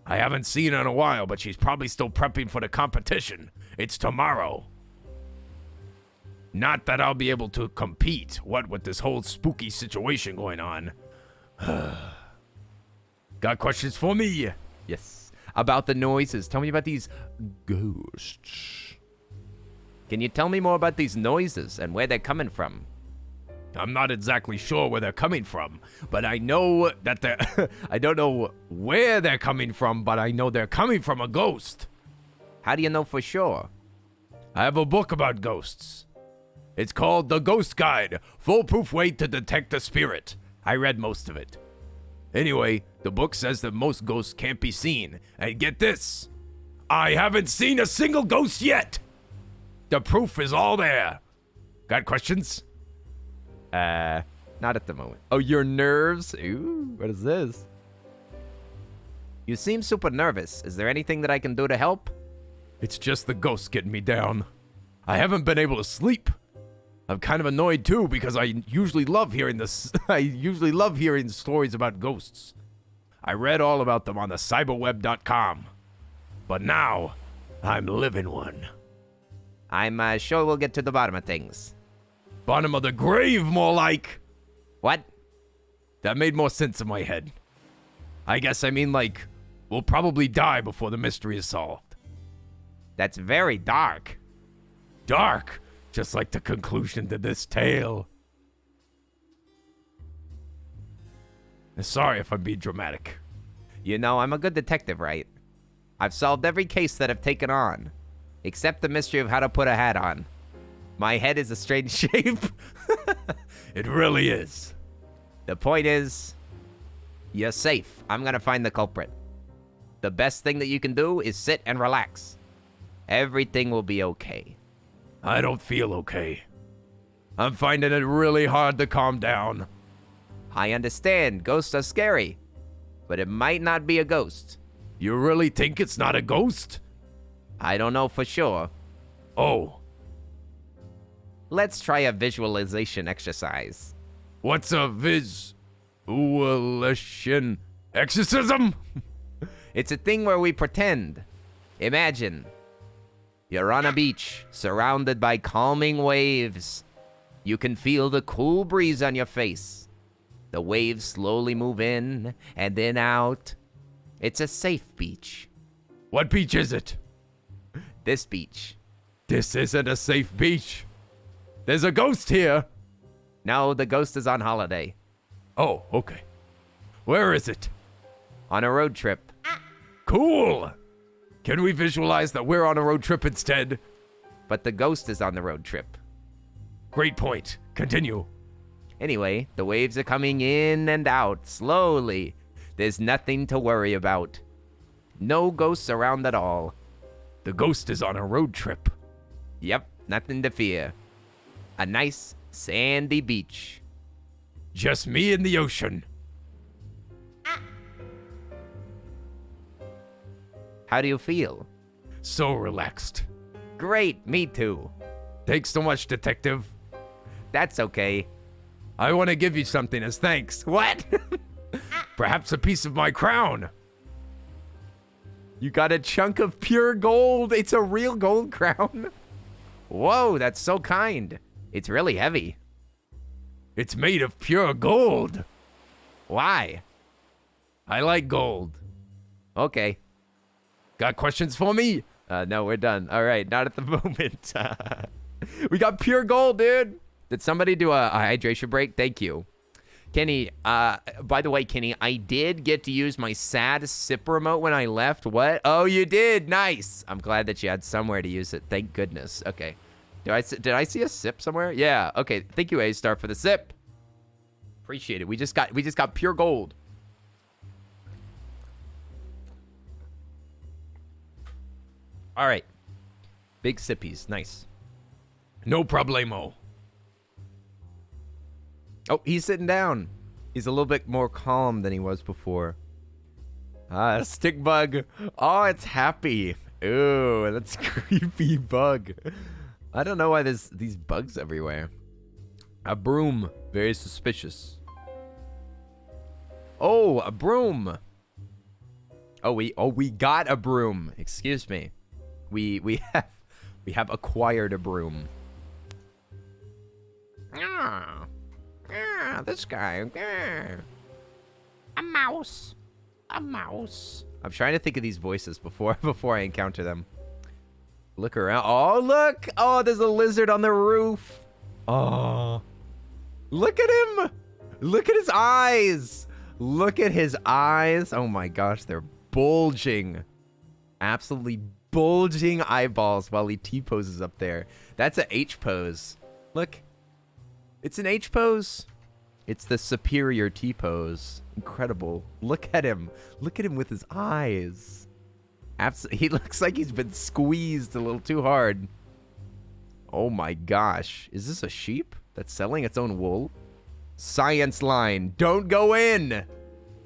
Speaker 2: I haven't seen her in a while, but she's probably still prepping for the competition. It's tomorrow. Not that I'll be able to compete, what with this whole spooky situation going on. Got questions for me?
Speaker 1: Yes. About the noises. Tell me about these ghosts. Can you tell me more about these noises and where they're coming from?
Speaker 2: I'm not exactly sure where they're coming from, but I know that they're... I don't know where they're coming from, but I know they're coming from a ghost.
Speaker 1: How do you know for sure?
Speaker 2: I have a book about ghosts. It's called The Ghost Guide, Foolproof Way to Detect a Spirit. I read most of it. Anyway, the book says that most ghosts can't be seen. And get this, I haven't seen a single ghost yet. The proof is all there. Got questions?
Speaker 1: Not at the moment. Oh, your nerves? Ooh, what is this? You seem super nervous. Is there anything that I can do to help?
Speaker 2: It's just the ghosts getting me down. I haven't been able to sleep. I'm kind of annoyed too because I usually love hearing this. I usually love hearing stories about ghosts. I read all about them on the cyberweb.com. But now, I'm living one.
Speaker 1: I'm sure we'll get to the bottom of things.
Speaker 2: Bottom of the grave, more like.
Speaker 1: What?
Speaker 2: That made more sense in my head. I guess I mean like, we'll probably die before the mystery is solved.
Speaker 1: That's very dark.
Speaker 2: Dark? Just like the conclusion to this tale. Sorry if I'm being dramatic.
Speaker 1: You know, I'm a good detective, right? I've solved every case that I've taken on. Except the mystery of how to put a hat on. My head is a strange shape.
Speaker 2: It really is.
Speaker 1: The point is, you're safe. I'm gonna find the culprit. The best thing that you can do is sit and relax. Everything will be okay.
Speaker 2: I don't feel okay. I'm finding it really hard to calm down.
Speaker 1: I understand. Ghosts are scary. But it might not be a ghost.
Speaker 2: You really think it's not a ghost?
Speaker 1: I don't know for sure.
Speaker 2: Oh,
Speaker 1: Let's try a visualization exercise.
Speaker 2: what's a visualization exorcism?
Speaker 1: It's a thing where we pretend. Imagine. You're on a beach, surrounded by calming waves. You can feel the cool breeze on your face. The waves slowly move in and then out. It's a safe beach.
Speaker 2: What beach is it?
Speaker 1: This beach.
Speaker 2: This isn't a safe beach. There's a ghost here.
Speaker 1: No, the ghost is on holiday.
Speaker 2: Oh, okay. Where is it?
Speaker 1: On a road trip.
Speaker 2: Cool. Can we visualize that we're on a road trip instead?
Speaker 1: But the ghost is on the road trip.
Speaker 2: Great point. Continue.
Speaker 1: Anyway, the waves are coming in and out slowly. There's nothing to worry about. No ghosts around at all.
Speaker 2: The ghost is on a road trip.
Speaker 1: Yep, nothing to fear. A nice sandy beach.
Speaker 2: Just me and the ocean.
Speaker 1: How do you feel?
Speaker 2: So relaxed.
Speaker 1: Great, me too.
Speaker 2: Thanks so much, detective.
Speaker 1: That's okay.
Speaker 2: I want to give you something as thanks.
Speaker 1: What?
Speaker 2: Perhaps a piece of my crown.
Speaker 1: You got a chunk of pure gold. It's a real gold crown. Whoa, that's so kind. It's really heavy.
Speaker 2: It's made of pure gold.
Speaker 1: Why?
Speaker 2: I like gold.
Speaker 1: Okay.
Speaker 2: Got questions for me?
Speaker 1: No, we're done. All right, not at the moment. We got pure gold, dude. Did somebody do a hydration break? Thank you. Kenny, by the way, Kenny, I did get to use my sad sip remote when I left. What? Oh, you did? Nice. I'm glad that you had somewhere to use it. Thank goodness. Okay. Did I see a sip somewhere? Yeah. Okay. Thank you, A-Star, for the sip. Appreciate it. We just got pure gold. All right. Big sippies. Nice.
Speaker 2: No problemo.
Speaker 1: Oh, he's sitting down. He's a little bit more calm than he was before. Stick bug. Oh, it's happy. Ooh, that's a creepy bug. I don't know why there's these bugs everywhere. A broom. Very suspicious. Oh, a broom. Oh, we got a broom. Excuse me. We have acquired a broom. This guy. A mouse. A mouse. I'm trying to think of these voices before I encounter them. Look around. Oh, look. Oh, there's a lizard on the roof. Oh. Look at him. Look at his eyes. Look at his eyes. Oh my gosh, they're bulging. Absolutely bulging eyeballs while he T-poses up there. That's a H pose. Look. It's an H pose. It's the superior T-pose. Incredible. Look at him. Look at him with his eyes. He looks like he's been squeezed a little too hard. Oh my gosh. Is this a sheep that's selling its own wool? Science line. Don't go in.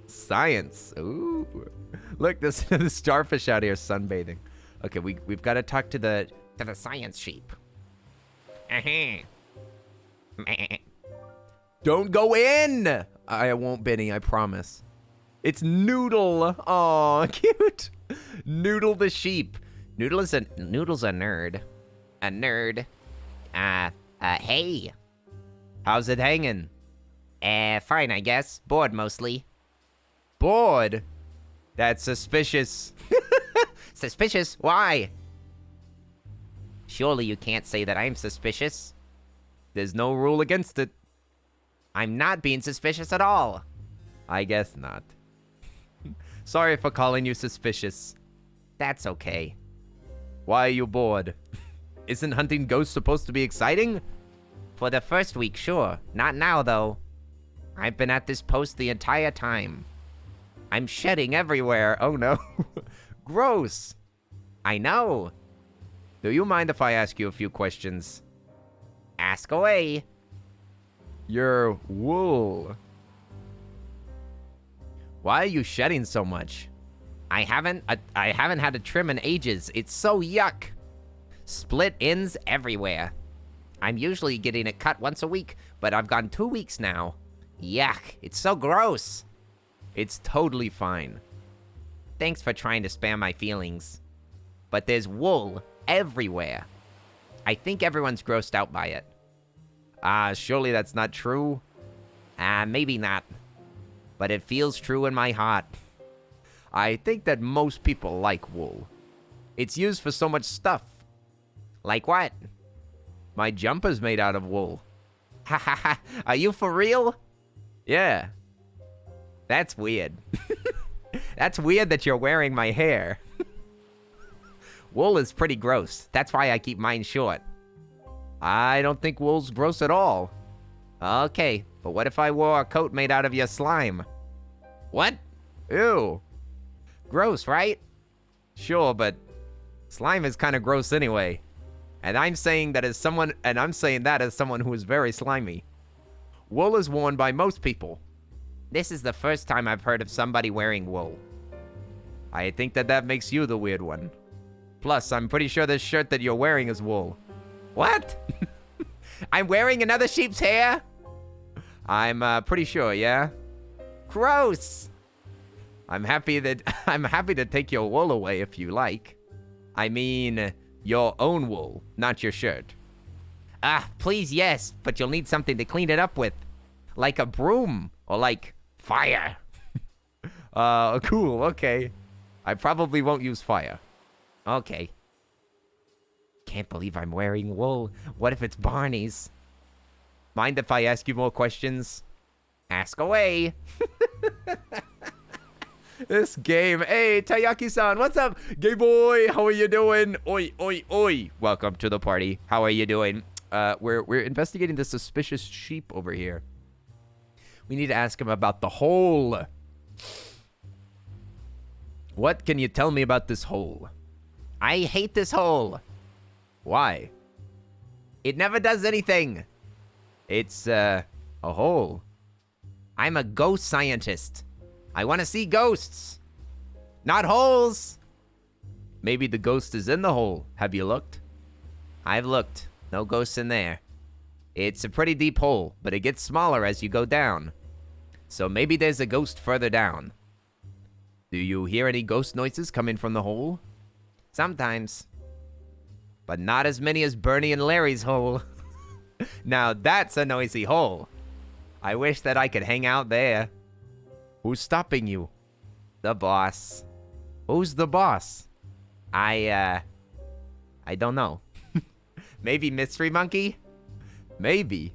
Speaker 1: Science. Ooh. Look, this starfish out here sunbathing. Okay, we've got to talk to the science sheep. Don't go in. I won't, Benny. I promise. It's Noodle. Aw, cute. Noodle the sheep. Noodle's a nerd. A nerd. Hey. How's it hanging? Fine, I guess. Bored mostly. Bored? That's suspicious. Suspicious? Why? Surely you can't say that I'm suspicious. There's no rule against it. I'm not being suspicious at all. I guess not. Sorry for calling you suspicious. That's okay. Why are you bored? Isn't hunting ghosts supposed to be exciting? For the first week, sure. Not now, though. I've been at this post the entire time. I'm shedding everywhere. Oh, no. Gross. I know. Do you mind if I ask you a few questions? Ask away. Your wool. Why are you shedding so much? I haven't had a trim in ages. It's so yuck. Split ends everywhere. I'm usually getting it cut once a week, but I've gone 2 weeks now. Yuck, it's so gross. It's totally fine. Thanks for trying to spare my feelings. But there's wool everywhere. I think everyone's grossed out by it. Surely that's not true? Maybe not. But it feels true in my heart. I think that most people like wool. It's used for so much stuff. Like what? My jumper's made out of wool. Ha ha ha, are you for real? Yeah. That's weird. That's weird that you're wearing my hair. Wool is pretty gross. That's why I keep mine short. I don't think wool's gross at all. Okay, but what if I wore a coat made out of your slime? What? Ew. Gross, right? Sure, but slime is kind of gross anyway. And I'm saying that as someone who is very slimy. Wool is worn by most people. This is the first time I've heard of somebody wearing wool. I think that makes you the weird one. Plus, I'm pretty sure this shirt that you're wearing is wool. What? I'm wearing another sheep's hair? I'm pretty sure, yeah? Gross! I'm happy to take your wool away if you like. I mean, your own wool, not your shirt. Please, yes, but you'll need something to clean it up with. Like a broom, or like fire. Cool, okay. I probably won't use fire. Okay. Can't believe I'm wearing wool. What if it's Barney's? Mind if I ask you more questions? Ask away. This game. Hey, Tayaki-san, what's up? Gay boy, how are you doing? Oi, oi, oi. Welcome to the party. How are you doing? We're investigating the suspicious sheep over here. We need to ask him about the hole. What can you tell me about this hole? I hate this hole. Why? It never does anything. It's, a hole. I'm a ghost scientist. I want to see ghosts. Not holes. Maybe the ghost is in the hole. Have you looked? I've looked. No ghosts in there. It's a pretty deep hole, but it gets smaller as you go down. So maybe there's a ghost further down. Do you hear any ghost noises coming from the hole? Sometimes. But not as many as Bernie and Larry's hole. Now that's a noisy hole. I wish that I could hang out there. Who's stopping you? The boss. Who's the boss? I don't know. Maybe Mystery Monkey? Maybe.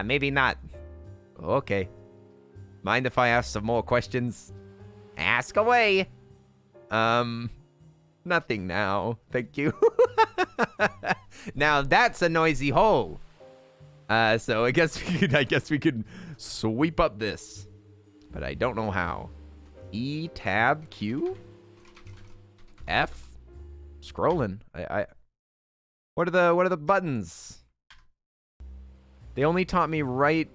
Speaker 1: Maybe not. Okay. Mind if I ask some more questions? Ask away. Nothing now. Thank you. Now that's a noisy hole. So I guess we could sweep up this. But I don't know how. E, tab, Q? F? Scrolling. What are the buttons? They only taught me right.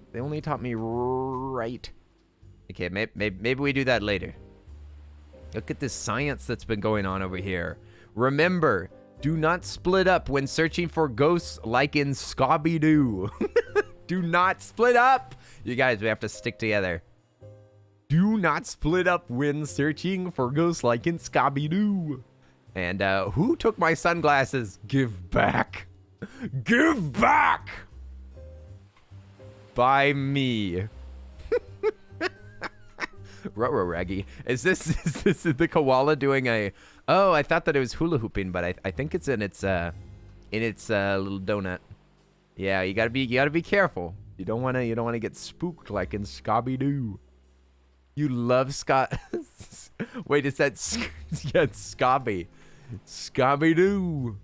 Speaker 1: Okay, maybe we do that later. Look at this science that's been going on over here. Remember, do not split up when searching for ghosts like in Scooby-Doo. Do not split up. You guys, we have to stick together. Do not split up when searching for ghosts like in Scooby-Doo. And who took my sunglasses? Give back. Give back. By me. Ruh-roh Raggy. Is this the koala doing a... Oh, I thought that it was hula hooping, but I think it's in its little donut. Yeah, you gotta be careful. You don't wanna get spooked like in Scooby-Doo. You love Wait, is that yeah, it's Scobby. Scooby-Doo.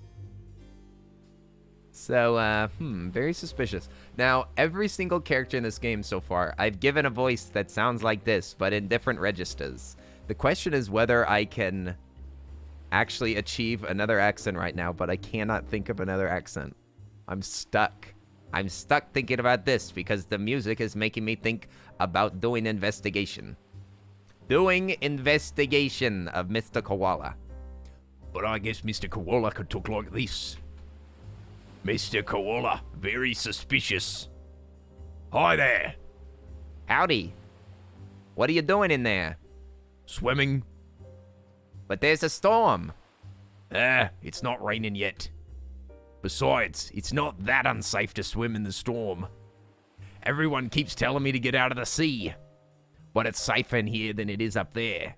Speaker 1: So, very suspicious. Now, every single character in this game so far, I've given a voice that sounds like this, but in different registers. The question is whether I can actually achieve another accent right now, but I cannot think of another accent. I'm stuck. I'm stuck thinking about this because the music is making me think about doing investigation. Doing investigation of Mr. Koala.
Speaker 2: But I guess Mr. Koala could talk like this. Mr. Koala, very suspicious. Hi there.
Speaker 1: Howdy. What are you doing in there?
Speaker 2: Swimming?
Speaker 1: But there's a storm.
Speaker 2: It's not raining yet. Besides, it's not that unsafe to swim in the storm. Everyone keeps telling me to get out of the sea. But it's safer in here than it is up there.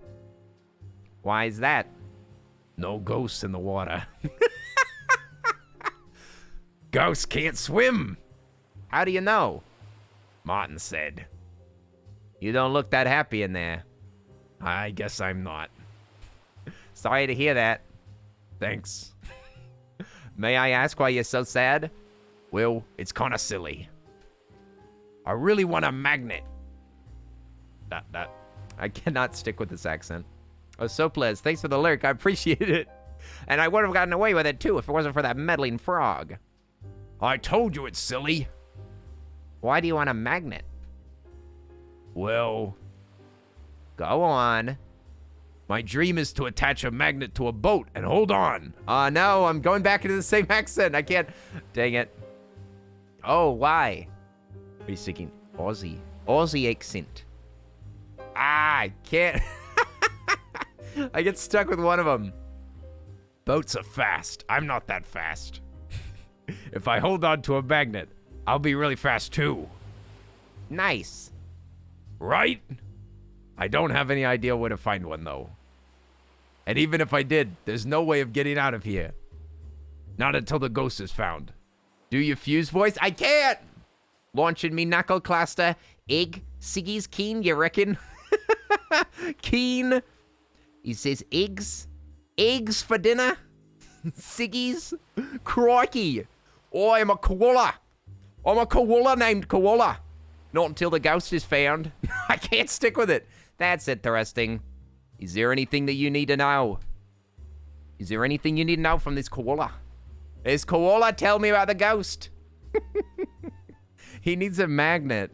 Speaker 1: Why is that?
Speaker 2: No ghosts in the water. Ghosts can't swim.
Speaker 1: How do you know?
Speaker 2: Martin said.
Speaker 1: You don't look that happy in there.
Speaker 2: I guess I'm not.
Speaker 1: Sorry to hear that.
Speaker 2: Thanks.
Speaker 1: May I ask why you're so sad?
Speaker 2: Well, it's kind of silly. I really want a magnet.
Speaker 1: I cannot stick with this accent. Oh, Soples, thanks for the lyric. I appreciate it. And I would have gotten away with it, too, if it wasn't for that meddling frog.
Speaker 2: I told you it's silly.
Speaker 1: Why do you want a magnet?
Speaker 2: Well,
Speaker 1: go on.
Speaker 2: My dream is to attach a magnet to a boat and hold on.
Speaker 1: No, I'm going back into the same accent. I can't. Dang it. Oh, why? Are you speaking Aussie? Aussie accent. I can't. I get stuck with one of them.
Speaker 2: Boats are fast. I'm not that fast. If I hold on to a magnet, I'll be really fast too.
Speaker 1: Nice.
Speaker 2: Right? I don't have any idea where to find one though. And even if I did, there's no way of getting out of here. Not until the ghost is found.
Speaker 1: Do you fuse voice? I can't! Launching me knuckle cluster. Egg. Siggy's keen, you reckon? Keen. He says eggs. Eggs for dinner. Siggy's. Crikey. Oh, I'm a koala. I'm a koala named Koala. Not until the ghost is found. I can't stick with it. That's interesting. Is there anything that you need to know? Is there anything you need to know from this koala? Is koala tell me about the ghost? He needs a magnet.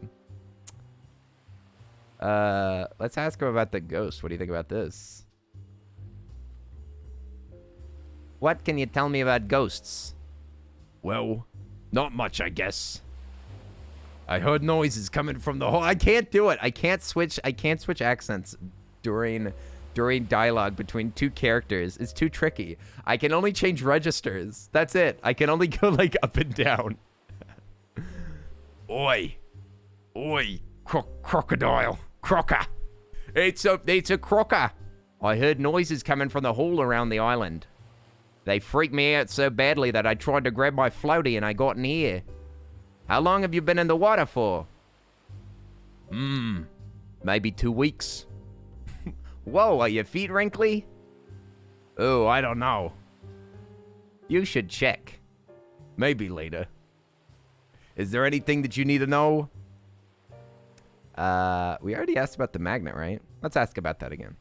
Speaker 1: Let's ask him about the ghost. What do you think about this? What can you tell me about ghosts?
Speaker 2: Well, not much, I guess. I heard noises coming from the hole.
Speaker 1: I can't do it. I can't switch accents during dialogue between two characters. It's too tricky. I can only change registers. That's it. I can only go like up and down.
Speaker 2: Oi. Oi. Crocodile. Crocker.
Speaker 1: It's a crocker. I heard noises coming from the hole around the island. They freaked me out so badly that I tried to grab my floaty and I got in here. How long have you been in the water for? Maybe 2 weeks. Whoa, are your feet wrinkly?
Speaker 2: Oh, I don't know.
Speaker 1: You should check.
Speaker 2: Maybe later. Is there anything that you need to know?
Speaker 1: We already asked about the magnet, right? Let's ask about that again.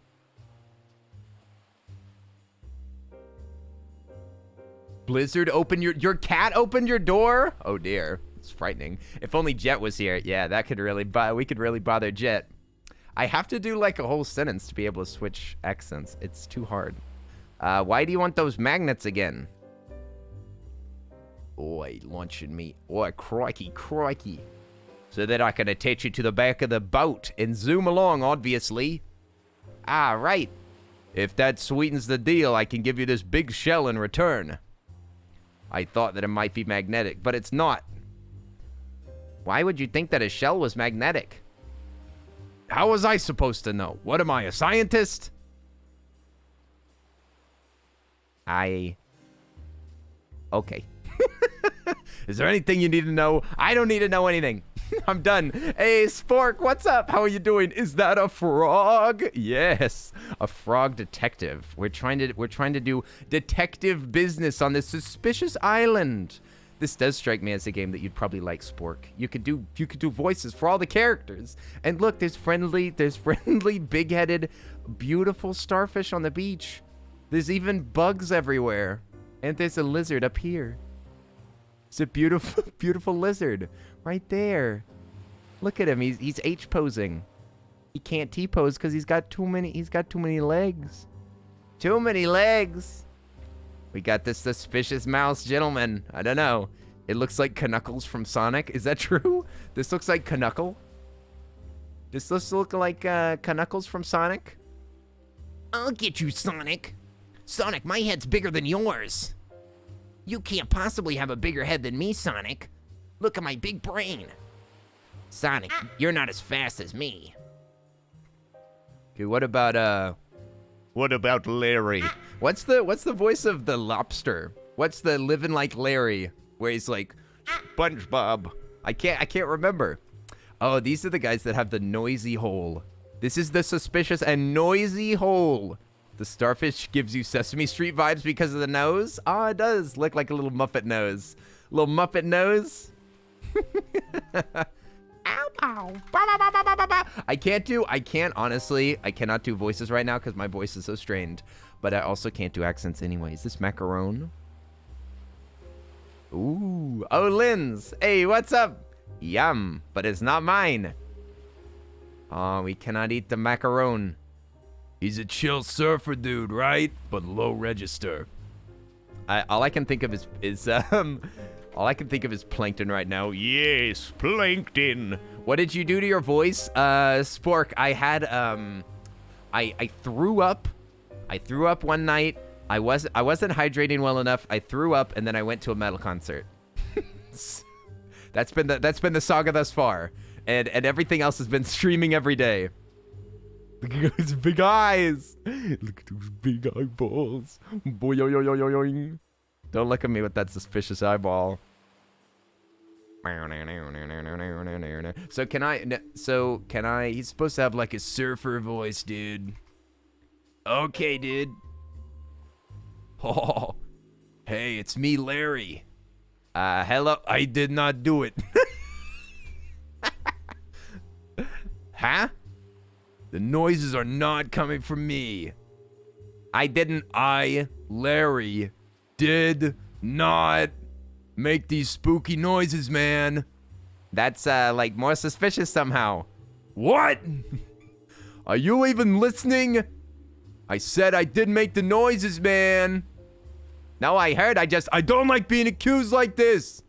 Speaker 1: Blizzard, open your cat opened your door? Oh dear, it's frightening. If only Jet was here. Yeah, that could really we could really bother Jet. I have to do like a whole sentence to be able to switch accents. It's too hard. Why do you want those magnets again? Oi, launching me. Oi, crikey, crikey. So that I can attach you to the back of the boat and zoom along, obviously. Ah, right. If that sweetens the deal, I can give you this big shell in return. I thought that it might be magnetic, but it's not. Why would you think that a shell was magnetic?
Speaker 2: How was I supposed to know? What am I, a scientist?
Speaker 1: Okay.
Speaker 2: Is there anything you need to know?
Speaker 1: I don't need to know anything. I'm done. Hey, Spork, what's up? How are you doing? Is that a frog? Yes, a frog detective. We're trying to do detective business on this suspicious island. This does strike me as a game that you'd probably like, Spork. You could do voices for all the characters. And look, there's friendly, big-headed, beautiful starfish on the beach. There's even bugs everywhere. And there's a lizard up here. It's a beautiful, beautiful lizard right there. Look at him. He's H posing. He can't T pose because he's got too many legs. Too many legs. We got this suspicious mouse gentleman. I don't know. It looks like Knuckles from Sonic. Is that true? This looks like Knuckle. This looks like Knuckles from Sonic.
Speaker 4: I'll get you, Sonic. Sonic, my head's bigger than yours. You can't possibly have a bigger head than me, Sonic. Look at my big brain. Sonic, you're not as fast as me.
Speaker 1: Okay, what about Larry? What's the voice of the lobster? What's the living like Larry where he's like SpongeBob? I can't remember. Oh, these are the guys that have the noisy hole. This is the suspicious and noisy hole. The starfish gives you Sesame Street vibes because of the nose. Ah, it does look like a little Muppet nose. Little Muppet nose. Ow, ow. Ba, ba, ba, ba, ba, ba. I cannot do voices right now because my voice is so strained. But I also can't do accents anyway. Is this macaron? Ooh. Oh, Linz. Hey, what's up? Yum, but it's not mine. Oh, we cannot eat the macaron.
Speaker 2: He's a chill surfer dude, right? But low register.
Speaker 1: All I can think of is plankton right now. Yes, plankton. What did you do to your voice? Spork, I had I threw up. I threw up one night. I wasn't hydrating well enough. I threw up and then I went to a metal concert. That's been the saga thus far. And everything else has been streaming every day. Look at those big eyes. Look at those big eyeballs. Boing. Don't look at me with that suspicious eyeball. So can I? He's supposed to have like a surfer voice, dude. Okay, dude.
Speaker 2: Oh, hey, it's me, Larry.
Speaker 1: Hello.
Speaker 2: I did not do it.
Speaker 1: Huh?
Speaker 2: The noises are not coming from me.
Speaker 1: I,
Speaker 2: Larry, did not make these spooky noises, man.
Speaker 1: That's like more suspicious somehow.
Speaker 2: What? Are you even listening? I said I did make the noises, man.
Speaker 1: No, I heard. I
Speaker 2: don't like being accused like this.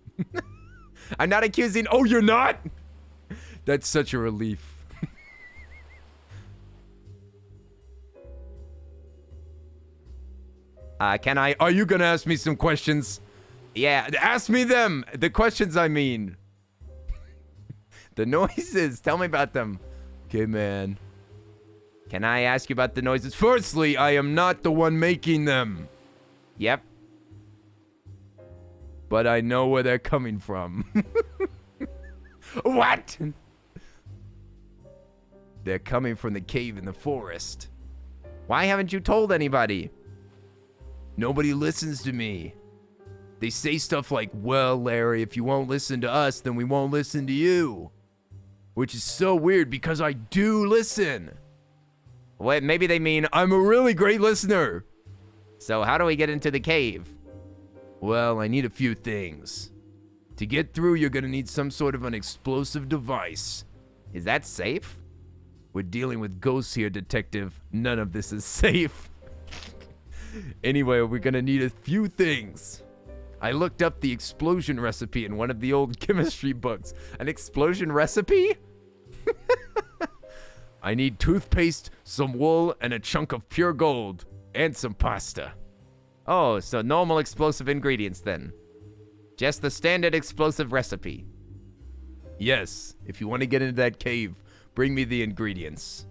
Speaker 1: I'm not accusing.
Speaker 2: Oh, you're not? That's such a relief.
Speaker 1: Are you gonna ask me some questions?
Speaker 2: Yeah, ask me them. The questions, I mean.
Speaker 1: The noises. Tell me about them.
Speaker 2: Okay, man.
Speaker 1: Can I ask you about the noises?
Speaker 2: Firstly, I am not the one making them.
Speaker 1: Yep.
Speaker 2: But I know where they're coming from.
Speaker 1: What?
Speaker 2: They're coming from the cave in the forest.
Speaker 1: Why haven't you told anybody?
Speaker 2: Nobody listens to me. They say stuff like, well, Larry, if you won't listen to us, then we won't listen to you. Which is so weird because I do listen.
Speaker 1: Wait, maybe they mean,
Speaker 2: I'm a really great listener.
Speaker 1: So how do we get into the cave?
Speaker 2: Well, I need a few things. To get through, you're gonna need some sort of an explosive device.
Speaker 1: Is that safe?
Speaker 2: We're dealing with ghosts here, detective. None of this is safe. Anyway, we're gonna need a few things. I looked up the explosion recipe in one of the old chemistry books.
Speaker 1: An explosion recipe?
Speaker 2: I need toothpaste, some wool, and a chunk of pure gold. And some pasta.
Speaker 1: Oh, so normal explosive ingredients then. Just the standard explosive recipe.
Speaker 2: Yes, if you want to get into that cave, bring me the ingredients.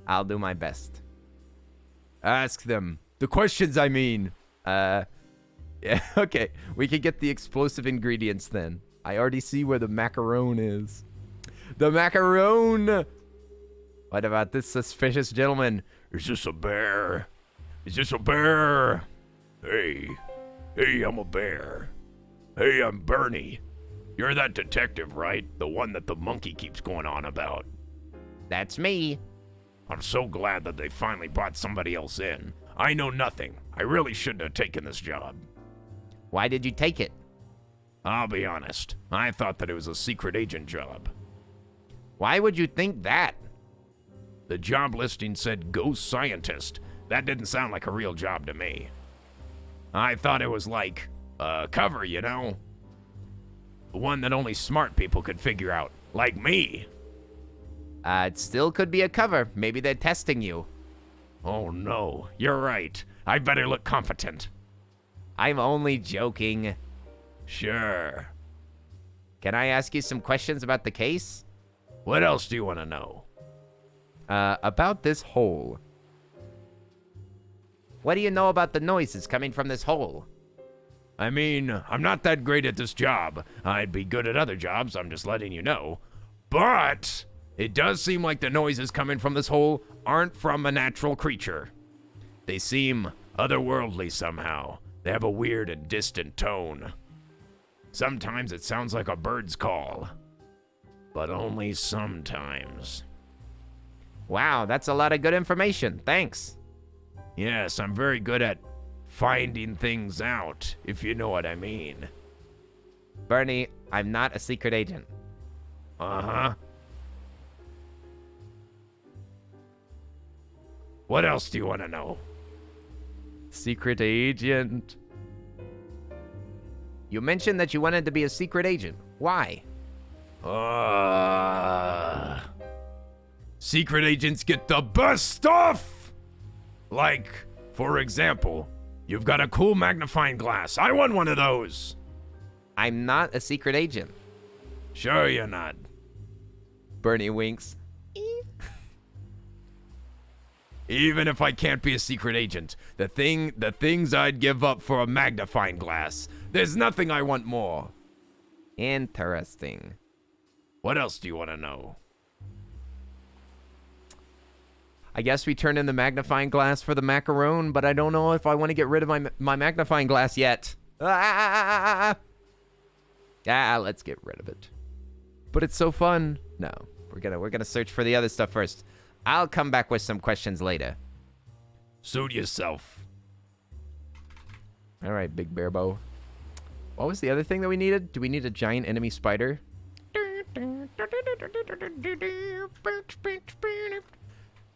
Speaker 1: I'll do my best.
Speaker 2: Ask them. The questions, I mean.
Speaker 1: Yeah, okay. We can get the explosive ingredients then. I already see where the macaron is. The macaron! What about this suspicious gentleman?
Speaker 2: Is this a bear? Is this a bear? Hey, I'm a bear. Hey, I'm Bernie. You're that detective, right? The one that the monkey keeps going on about.
Speaker 1: That's me.
Speaker 2: I'm so glad that they finally brought somebody else in. I know nothing. I really shouldn't have taken this job.
Speaker 1: Why did you take it?
Speaker 2: I'll be honest. I thought that it was a secret agent job.
Speaker 1: Why would you think that?
Speaker 2: The job listing said ghost scientist. That didn't sound like a real job to me. I thought it was like a cover, you know? One that only smart people could figure out, like me.
Speaker 1: It still could be a cover. Maybe they're testing you.
Speaker 2: Oh no, you're right. I better look competent.
Speaker 1: I'm only joking.
Speaker 2: Sure.
Speaker 1: Can I ask you some questions about the case?
Speaker 2: What else do you want to know?
Speaker 1: About this hole. What do you know about the noises coming from this hole?
Speaker 2: I mean, I'm not that great at this job. I'd be good at other jobs, I'm just letting you know. But it does seem like the noises coming from this hole aren't from a natural creature. They seem otherworldly somehow. They have a weird and distant tone. Sometimes it sounds like a bird's call. But only sometimes.
Speaker 1: Wow, that's a lot of good information. Thanks.
Speaker 2: Yes, I'm very good at finding things out, if you know what I mean.
Speaker 1: Bernie, I'm not a secret agent.
Speaker 2: Uh-huh. What else do you want to know?
Speaker 1: Secret agent. You mentioned that you wanted to be a secret agent. Why?
Speaker 2: Secret agents get the best stuff! Like, for example, you've got a cool magnifying glass. I want one of those.
Speaker 1: I'm not a secret agent.
Speaker 2: Sure you're not.
Speaker 1: Bernie winks.
Speaker 2: Even if I can't be a secret agent, the things I'd give up for a magnifying glass. There's nothing I want more.
Speaker 1: Interesting.
Speaker 2: What else do you want to know?
Speaker 1: I guess we turn in the magnifying glass for the macaron, but I don't know if I want to get rid of my magnifying glass yet. Let's get rid of it. But it's so fun. No, we're gonna search for the other stuff first. I'll come back with some questions later.
Speaker 2: Suit yourself.
Speaker 1: All right, Big Bear Bow. What was the other thing that we needed? Do we need a giant enemy spider?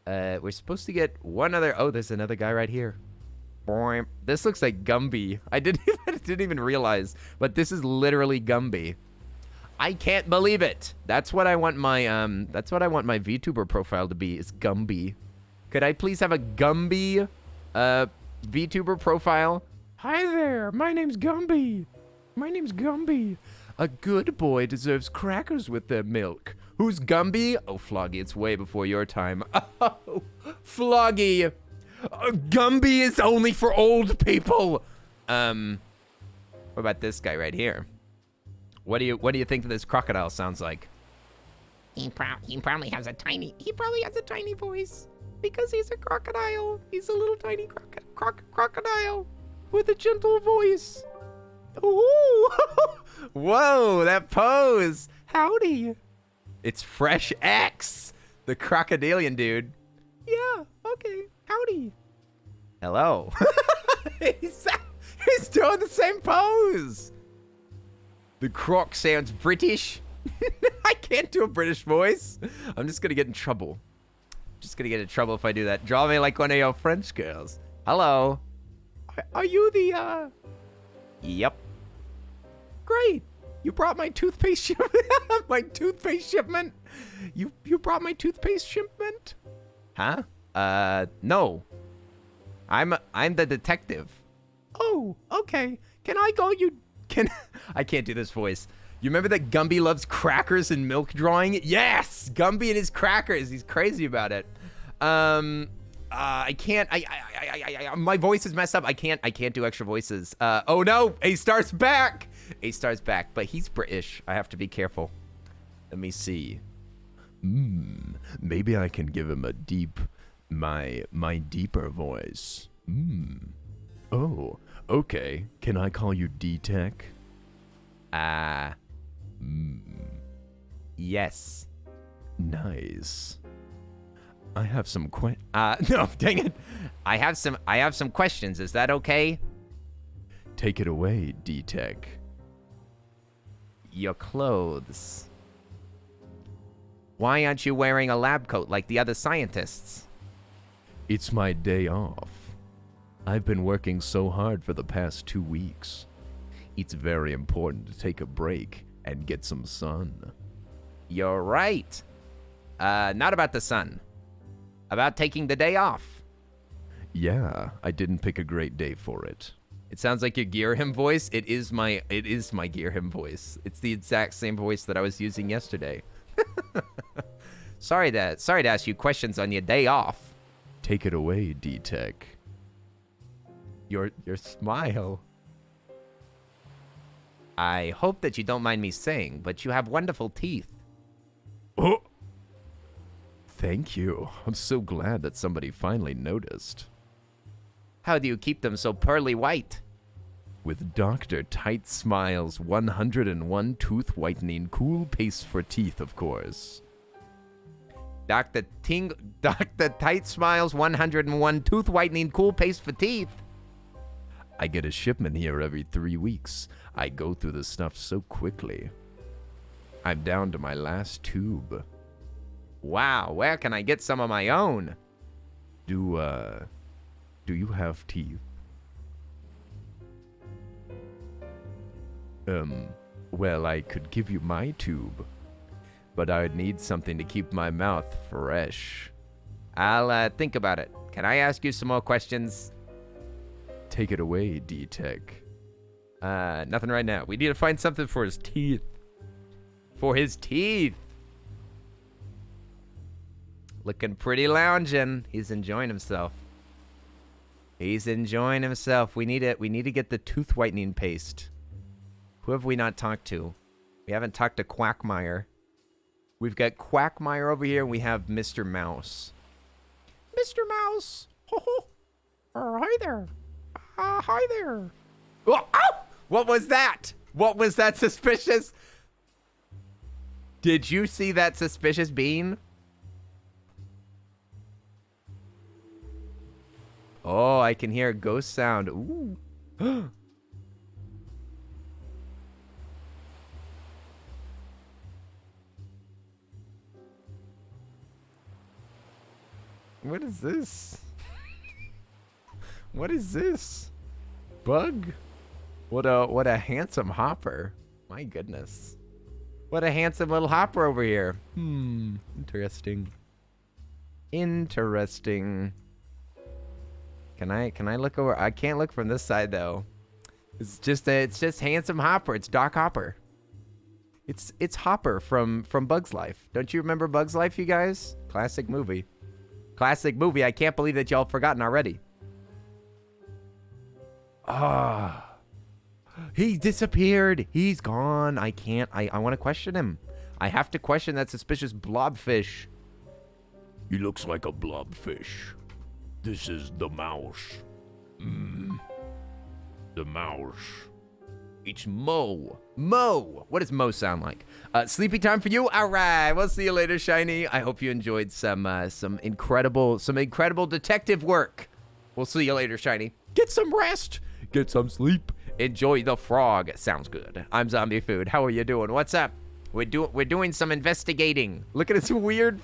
Speaker 1: We're supposed to get one other. Oh, there's another guy right here. Boing. This looks like Gumby. I didn't even realize, but this is literally Gumby. I can't believe it. That's what I want my VTuber profile to be, is Gumby. Could I please have a Gumby VTuber profile? Hi there, my name's Gumby. My name's Gumby. A good boy deserves crackers with their milk. Who's Gumby? Oh, Floggy, it's way before your time. Oh, Floggy. Gumby is only for old people. What about this guy right here? What do you think that this crocodile sounds like?
Speaker 4: He probably has a tiny voice
Speaker 1: Because he's a crocodile. He's a little tiny crocodile with a gentle voice. Ooh. Whoa, that pose. Howdy. It's Fresh X, the crocodilian dude. Yeah, okay. Howdy. Hello. He's doing the same pose. The croc sounds British. I can't do a British voice. I'm just going to get in trouble. Just going to get in trouble if I do that. Draw me like one of your French girls. Hello. Are you the, Yep. Great. You brought my toothpaste shipment. My toothpaste shipment. You brought my toothpaste shipment? Huh? No. I'm the detective. Oh, okay. Can I call you? I can't do this voice. You remember that Gumby loves crackers and milk drawing? Yes, Gumby and his crackers. He's crazy about it. I can't. My voice is messed up. I can't do extra voices. Oh no, A-Star's back. A-Star's back, but he's British. I have to be careful. Let me see. Maybe I can give him a my deeper voice. Oh, okay. Can I call you D-Tech? Yes. Nice.
Speaker 2: I have some
Speaker 1: No, dang it. I have some questions. Is that okay?
Speaker 2: Take it away, D-Tech.
Speaker 1: Your clothes. Why aren't you wearing a lab coat like the other scientists?
Speaker 2: It's my day off. I've been working so hard for the past 2 weeks. It's very important to take a break and get some sun.
Speaker 1: You're right. Not about the sun. About taking the day off.
Speaker 2: Yeah, I didn't pick a great day for it.
Speaker 1: It sounds like your Gear Him voice. It is my Gear Him voice. It's the exact same voice that I was using yesterday. Sorry to ask you questions on your day off.
Speaker 2: Take it away, D-Tech.
Speaker 1: Your smile. I hope that you don't mind me saying, but you have wonderful teeth.
Speaker 2: Oh! Thank you. I'm so glad that somebody finally noticed.
Speaker 1: How do you keep them so pearly white?
Speaker 2: With Dr. Tight Smile's 101 Tooth Whitening Cool Paste for Teeth, of course.
Speaker 1: Dr. Tight Smile's 101 Tooth Whitening Cool Paste for Teeth.
Speaker 2: I get a shipment here every 3 weeks. I go through the stuff so quickly. I'm down to my last tube.
Speaker 1: Wow, where can I get some of my own?
Speaker 2: Do you have teeth? Well, I could give you my tube, but I'd need something to keep my mouth fresh.
Speaker 1: I'll think about it. Can I ask you some more questions?
Speaker 2: Take it away, D-Tech.
Speaker 1: Nothing right now. We need to find something for his teeth. For his teeth. Looking pretty lounging. He's enjoying himself. He's enjoying himself. We need it. We need to get the tooth whitening paste. Who have we not talked to? We haven't talked to Quackmire. We've got Quackmire over here, and we have Mr. Mouse. Mr. Mouse. Ho ho. Hi there. Hi there. Oh, ow! What was that? What was that suspicious? Did you see that suspicious bean? Oh, I can hear a ghost sound. Ooh. What is this? What is this? Bug? What a handsome hopper. My goodness. What a handsome little hopper over here. Interesting. Interesting. Can I look over? I can't look from this side though. It's just handsome Hopper. It's Doc Hopper. It's Hopper from Bug's Life. Don't you remember Bug's Life, you guys? Classic movie. Classic movie. I can't believe that y'all have forgotten already. Ah. He disappeared. He's gone. I can't. I want to question him. I have to question that suspicious blobfish.
Speaker 2: He looks like a blobfish. This is the mouse. The mouse.
Speaker 1: It's Mo. Mo. What does Mo sound like? Sleepy time for you? All right. We'll see you later, Shiny. I hope you enjoyed some incredible detective work. We'll see you later, Shiny. Get some rest. Get some sleep. Enjoy the frog. Sounds good. I'm Zombie Food. How are you doing? What's up? We're doing some investigating. Look at his weird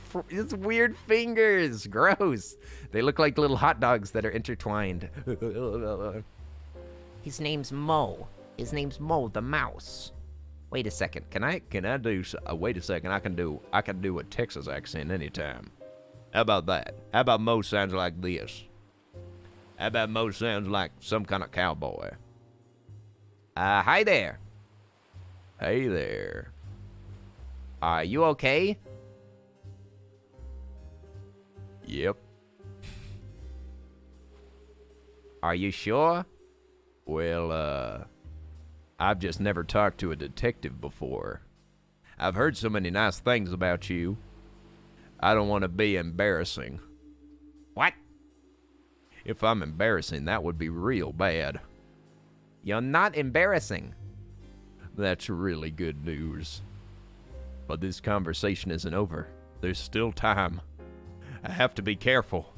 Speaker 1: fingers. Gross. They look like little hot dogs that are intertwined.
Speaker 4: His name's Mo. His name's Mo the mouse.
Speaker 1: Wait a second. Can I do? Wait a second. I can do a Texas accent anytime. How about that? How about Mo sounds like this? How about Mo sounds like some kind of cowboy? Hi there. Hey there. Are you okay? Yep. Are you sure? Well, I've just never talked to a detective before. I've heard so many nice things about you. I don't want to be embarrassing. What? If I'm embarrassing, that would be real bad. You're not embarrassing. That's really good news. But this conversation isn't over. There's still time.
Speaker 2: I have to be careful.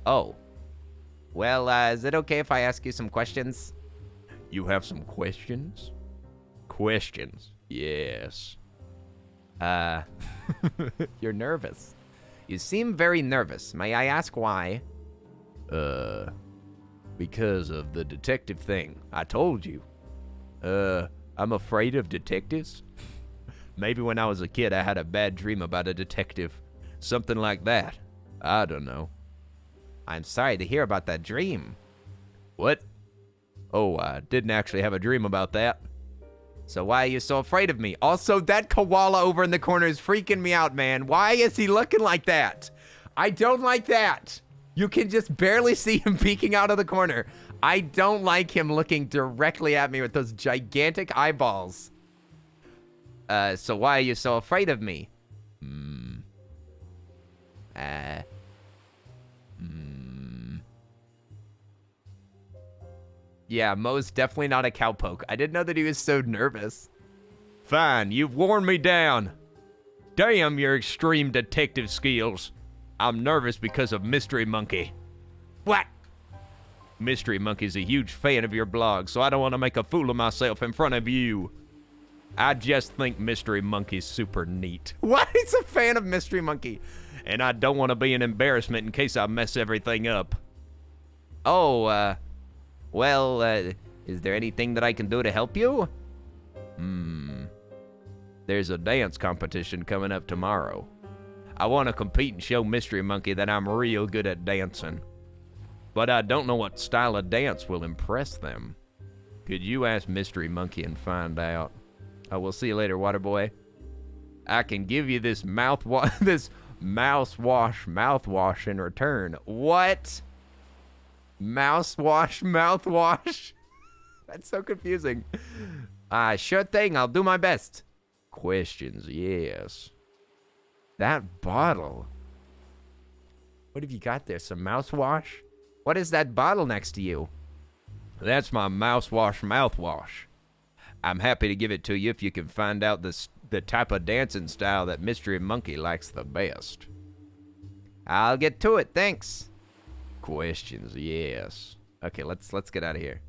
Speaker 1: Oh. Well, is it okay if I ask you some questions?
Speaker 2: You have some questions? Questions, yes.
Speaker 1: You're nervous. You seem very nervous. May I ask why?
Speaker 2: Because of the detective thing. I told you. I'm afraid of detectives. Maybe when I was a kid I had a bad dream about a detective. Something like that. I don't know.
Speaker 1: I'm sorry to hear about that dream.
Speaker 2: What? Oh, I didn't actually have a dream about that.
Speaker 1: So why are you so afraid of me? Also, that koala over in the corner is freaking me out, man. Why is he looking like that? I don't like that. You can just barely see him peeking out of the corner. I don't like him looking directly at me with those gigantic eyeballs. So why are you so afraid of me? Yeah, Mo's definitely not a cowpoke. I didn't know that he was so nervous.
Speaker 2: Fine, you've worn me down. Damn your extreme detective skills. I'm nervous because of Mystery Monkey.
Speaker 1: What?
Speaker 2: Mystery Monkey's a huge fan of your blog, so I don't want to make a fool of myself in front of you. I just think Mystery Monkey's super neat.
Speaker 1: What? He's a fan of Mystery Monkey.
Speaker 2: And I don't want to be an embarrassment in case I mess everything up.
Speaker 1: Oh, well, is there anything that I can do to help you?
Speaker 2: There's a dance competition coming up tomorrow. I want to compete and show Mystery Monkey that I'm real good at dancing. But I don't know what style of dance will impress them. Could you ask Mystery Monkey and find out?
Speaker 1: Oh, we'll see you later, Waterboy.
Speaker 2: I can give you this this mouthwash in return.
Speaker 1: What? Mouthwash? That's so confusing. Sure thing, I'll do my best.
Speaker 2: Questions, yes.
Speaker 1: That bottle. What have you got there? Some mouthwash? What is that bottle next to you?
Speaker 2: That's my mouthwash. I'm happy to give it to you if you can find out the type of dancing style that Mystery Monkey likes the best.
Speaker 1: I'll get to it, thanks.
Speaker 2: Questions, yes.
Speaker 1: Okay, let's get out of here.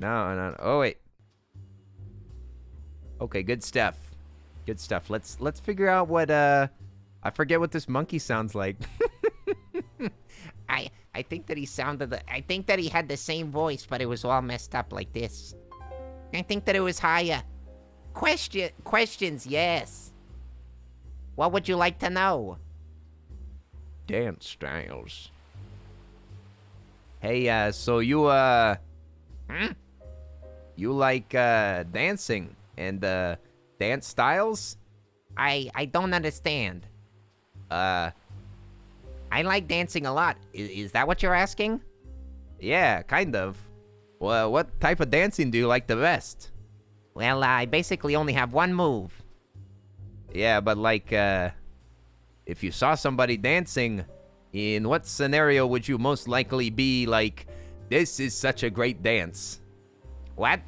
Speaker 1: No. Oh wait. Okay, good stuff. Good stuff. Let's figure out what I forget what this monkey sounds like.
Speaker 4: I think that I think that he had the same voice, but it was all messed up like this. I think that it was higher. Questions, yes. What would you like to know?
Speaker 2: Dance styles.
Speaker 1: Hey, so you you like dancing and dance styles?
Speaker 4: I don't understand. I like dancing a lot. Is that what you're asking?
Speaker 1: Yeah, kind of. Well, what type of dancing do you like the best?
Speaker 4: Well, I basically only have one move.
Speaker 1: Yeah, but like, if you saw somebody dancing, in what scenario would you most likely be like, this is such a great dance?
Speaker 4: What?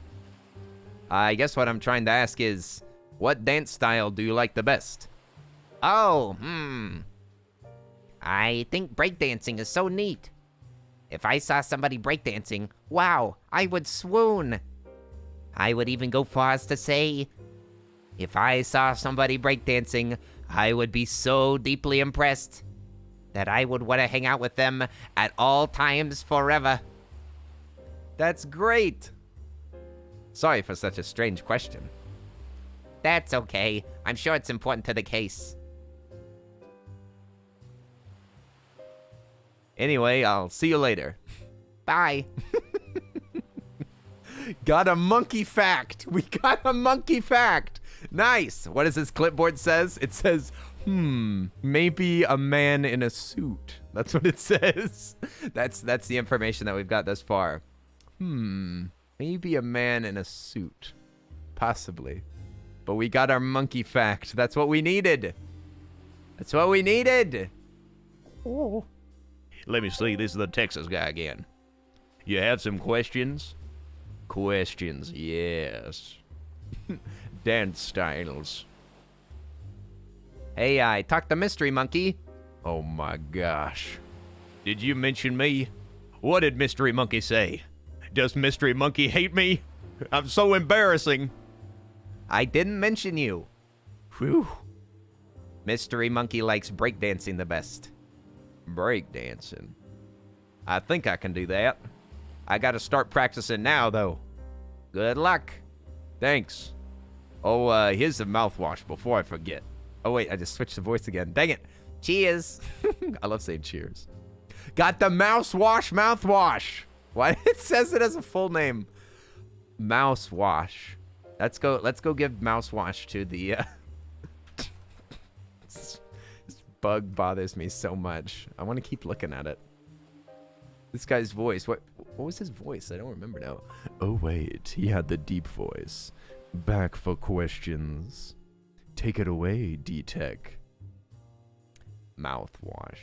Speaker 1: I guess what I'm trying to ask is, what dance style do you like the best?
Speaker 4: Oh, I think breakdancing is so neat. If I saw somebody breakdancing, wow, I would swoon. I would even go far as to say, if I saw somebody breakdancing, I would be so deeply impressed that I would want to hang out with them at all times forever.
Speaker 1: That's great. Sorry for such a strange question.
Speaker 4: That's okay. I'm sure it's important to the case.
Speaker 1: Anyway, I'll see you later.
Speaker 4: Bye.
Speaker 1: Got a monkey fact. We got a monkey fact. Nice. What does this clipboard says? It says, maybe a man in a suit. That's what it says. That's the information that we've got thus far. Maybe a man in a suit. Possibly. But we got our monkey fact. That's what we needed. That's what we needed.
Speaker 2: Oh. Let me see. This is the Texas guy again. You have some questions? Questions, yes.
Speaker 1: Dance styles. Hey, I talked to Mystery Monkey.
Speaker 2: Oh my gosh. Did you mention me? What did Mystery Monkey say? Does Mystery Monkey hate me? I'm so embarrassing.
Speaker 1: I didn't mention you.
Speaker 2: Whew.
Speaker 1: Mystery Monkey likes breakdancing the best.
Speaker 2: Breakdancing.
Speaker 1: I think I can do that. I gotta start practicing now, though. Good luck.
Speaker 2: Thanks. Oh, here's the mouthwash before I forget.
Speaker 1: Oh, wait, I just switched the voice again. Dang it. Cheers.
Speaker 2: I love saying cheers.
Speaker 1: Got the mouthwash. Why? It says it as a full name. Mousewash. Let's go give mousewash to the, This bug bothers me so much. I want to keep looking at it. This guy's voice. What was his voice? I don't remember now.
Speaker 2: Oh, wait. He had the deep voice. Back for questions. Take it away, D-Tech.
Speaker 1: Mouthwash.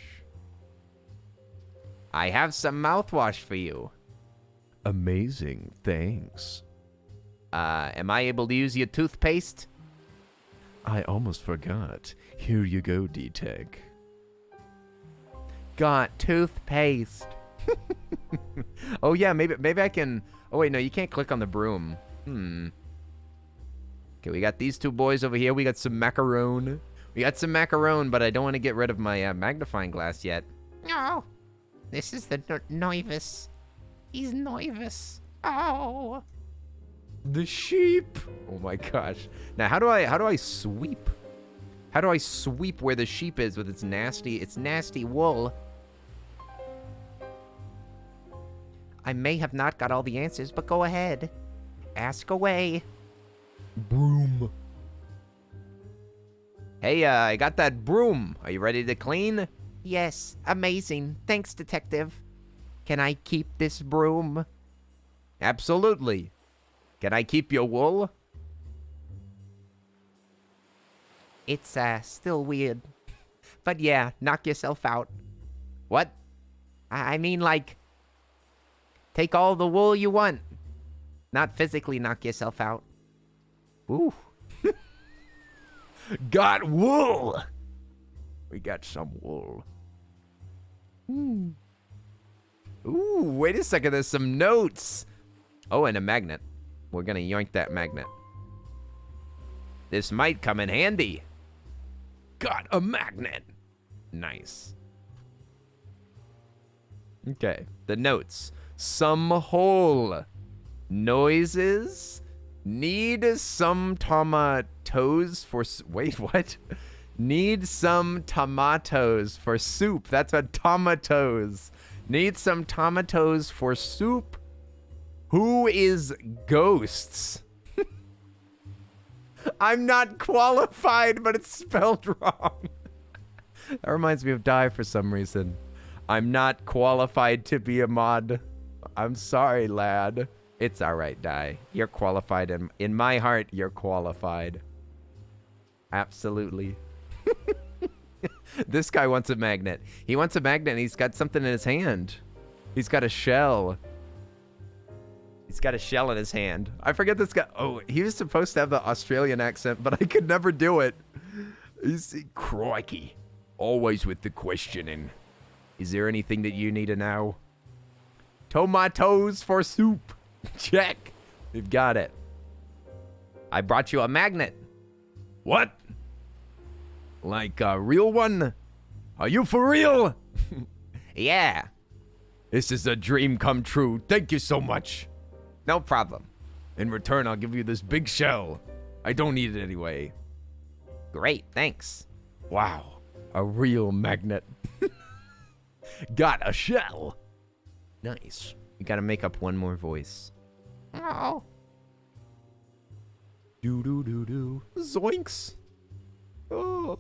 Speaker 1: I have some mouthwash for you.
Speaker 2: Amazing. Thanks.
Speaker 1: Am I able to use your toothpaste?
Speaker 2: I almost forgot. Here you go, D-Tech.
Speaker 1: Got toothpaste. Oh yeah, maybe I can. Oh wait, no, you can't click on the broom. Okay, we got these two boys over here. We got some macaron. But I don't want to get rid of my magnifying glass yet.
Speaker 4: Oh, this is the Noivus. He's Noivus. Oh.
Speaker 1: The sheep. Oh my gosh. Now how do I sweep? How do I sweep where the sheep is with its nasty wool? I may have not got all the answers, but go ahead. Ask away.
Speaker 2: Broom.
Speaker 1: Hey, I got that broom. Are you ready to clean?
Speaker 4: Yes, amazing. Thanks, detective. Can I keep this broom?
Speaker 1: Absolutely. Can I keep your wool?
Speaker 4: It's still weird. But yeah, knock yourself out.
Speaker 1: What?
Speaker 4: I mean, like, take all the wool you want. Not physically knock yourself out.
Speaker 1: Ooh.
Speaker 2: Got wool. We got some wool.
Speaker 1: Ooh, wait a second. There's some notes. Oh, and a magnet. We're gonna yoink that magnet. This might come in handy.
Speaker 2: Got a magnet.
Speaker 1: Nice. Okay, the notes. Some hole. Noises. Need some tomatoes for... Wait, what? Need some tomatoes for soup. That's what tomatoes. Need some tomatoes for soup. Who is ghosts? I'm not qualified, but it's spelled wrong. That reminds me of Die for some reason. I'm not qualified to be a mod. I'm sorry, lad. It's all right, Die. You're qualified. In my heart, you're qualified. Absolutely. This guy wants a magnet. He wants a magnet, and he's got something in his hand. He's got a shell. He's got a shell in his hand. I forget this guy. Oh, he was supposed to have the Australian accent, but I could never do it.
Speaker 2: Crikey. Always with the questioning.
Speaker 1: Is there anything that you need to know? Tomatoes for soup. Check. We've got it. I brought you a magnet.
Speaker 2: What?
Speaker 1: Like a real one?
Speaker 2: Are you for real?
Speaker 1: Yeah.
Speaker 2: This is a dream come true. Thank you so much.
Speaker 1: No problem.
Speaker 2: In return, I'll give you this big shell. I don't need it anyway.
Speaker 1: Great, thanks.
Speaker 2: Wow. A real magnet. Got a shell.
Speaker 1: Nice. You gotta make up one more voice.
Speaker 4: Oh.
Speaker 1: Do. Zoinks. Oh.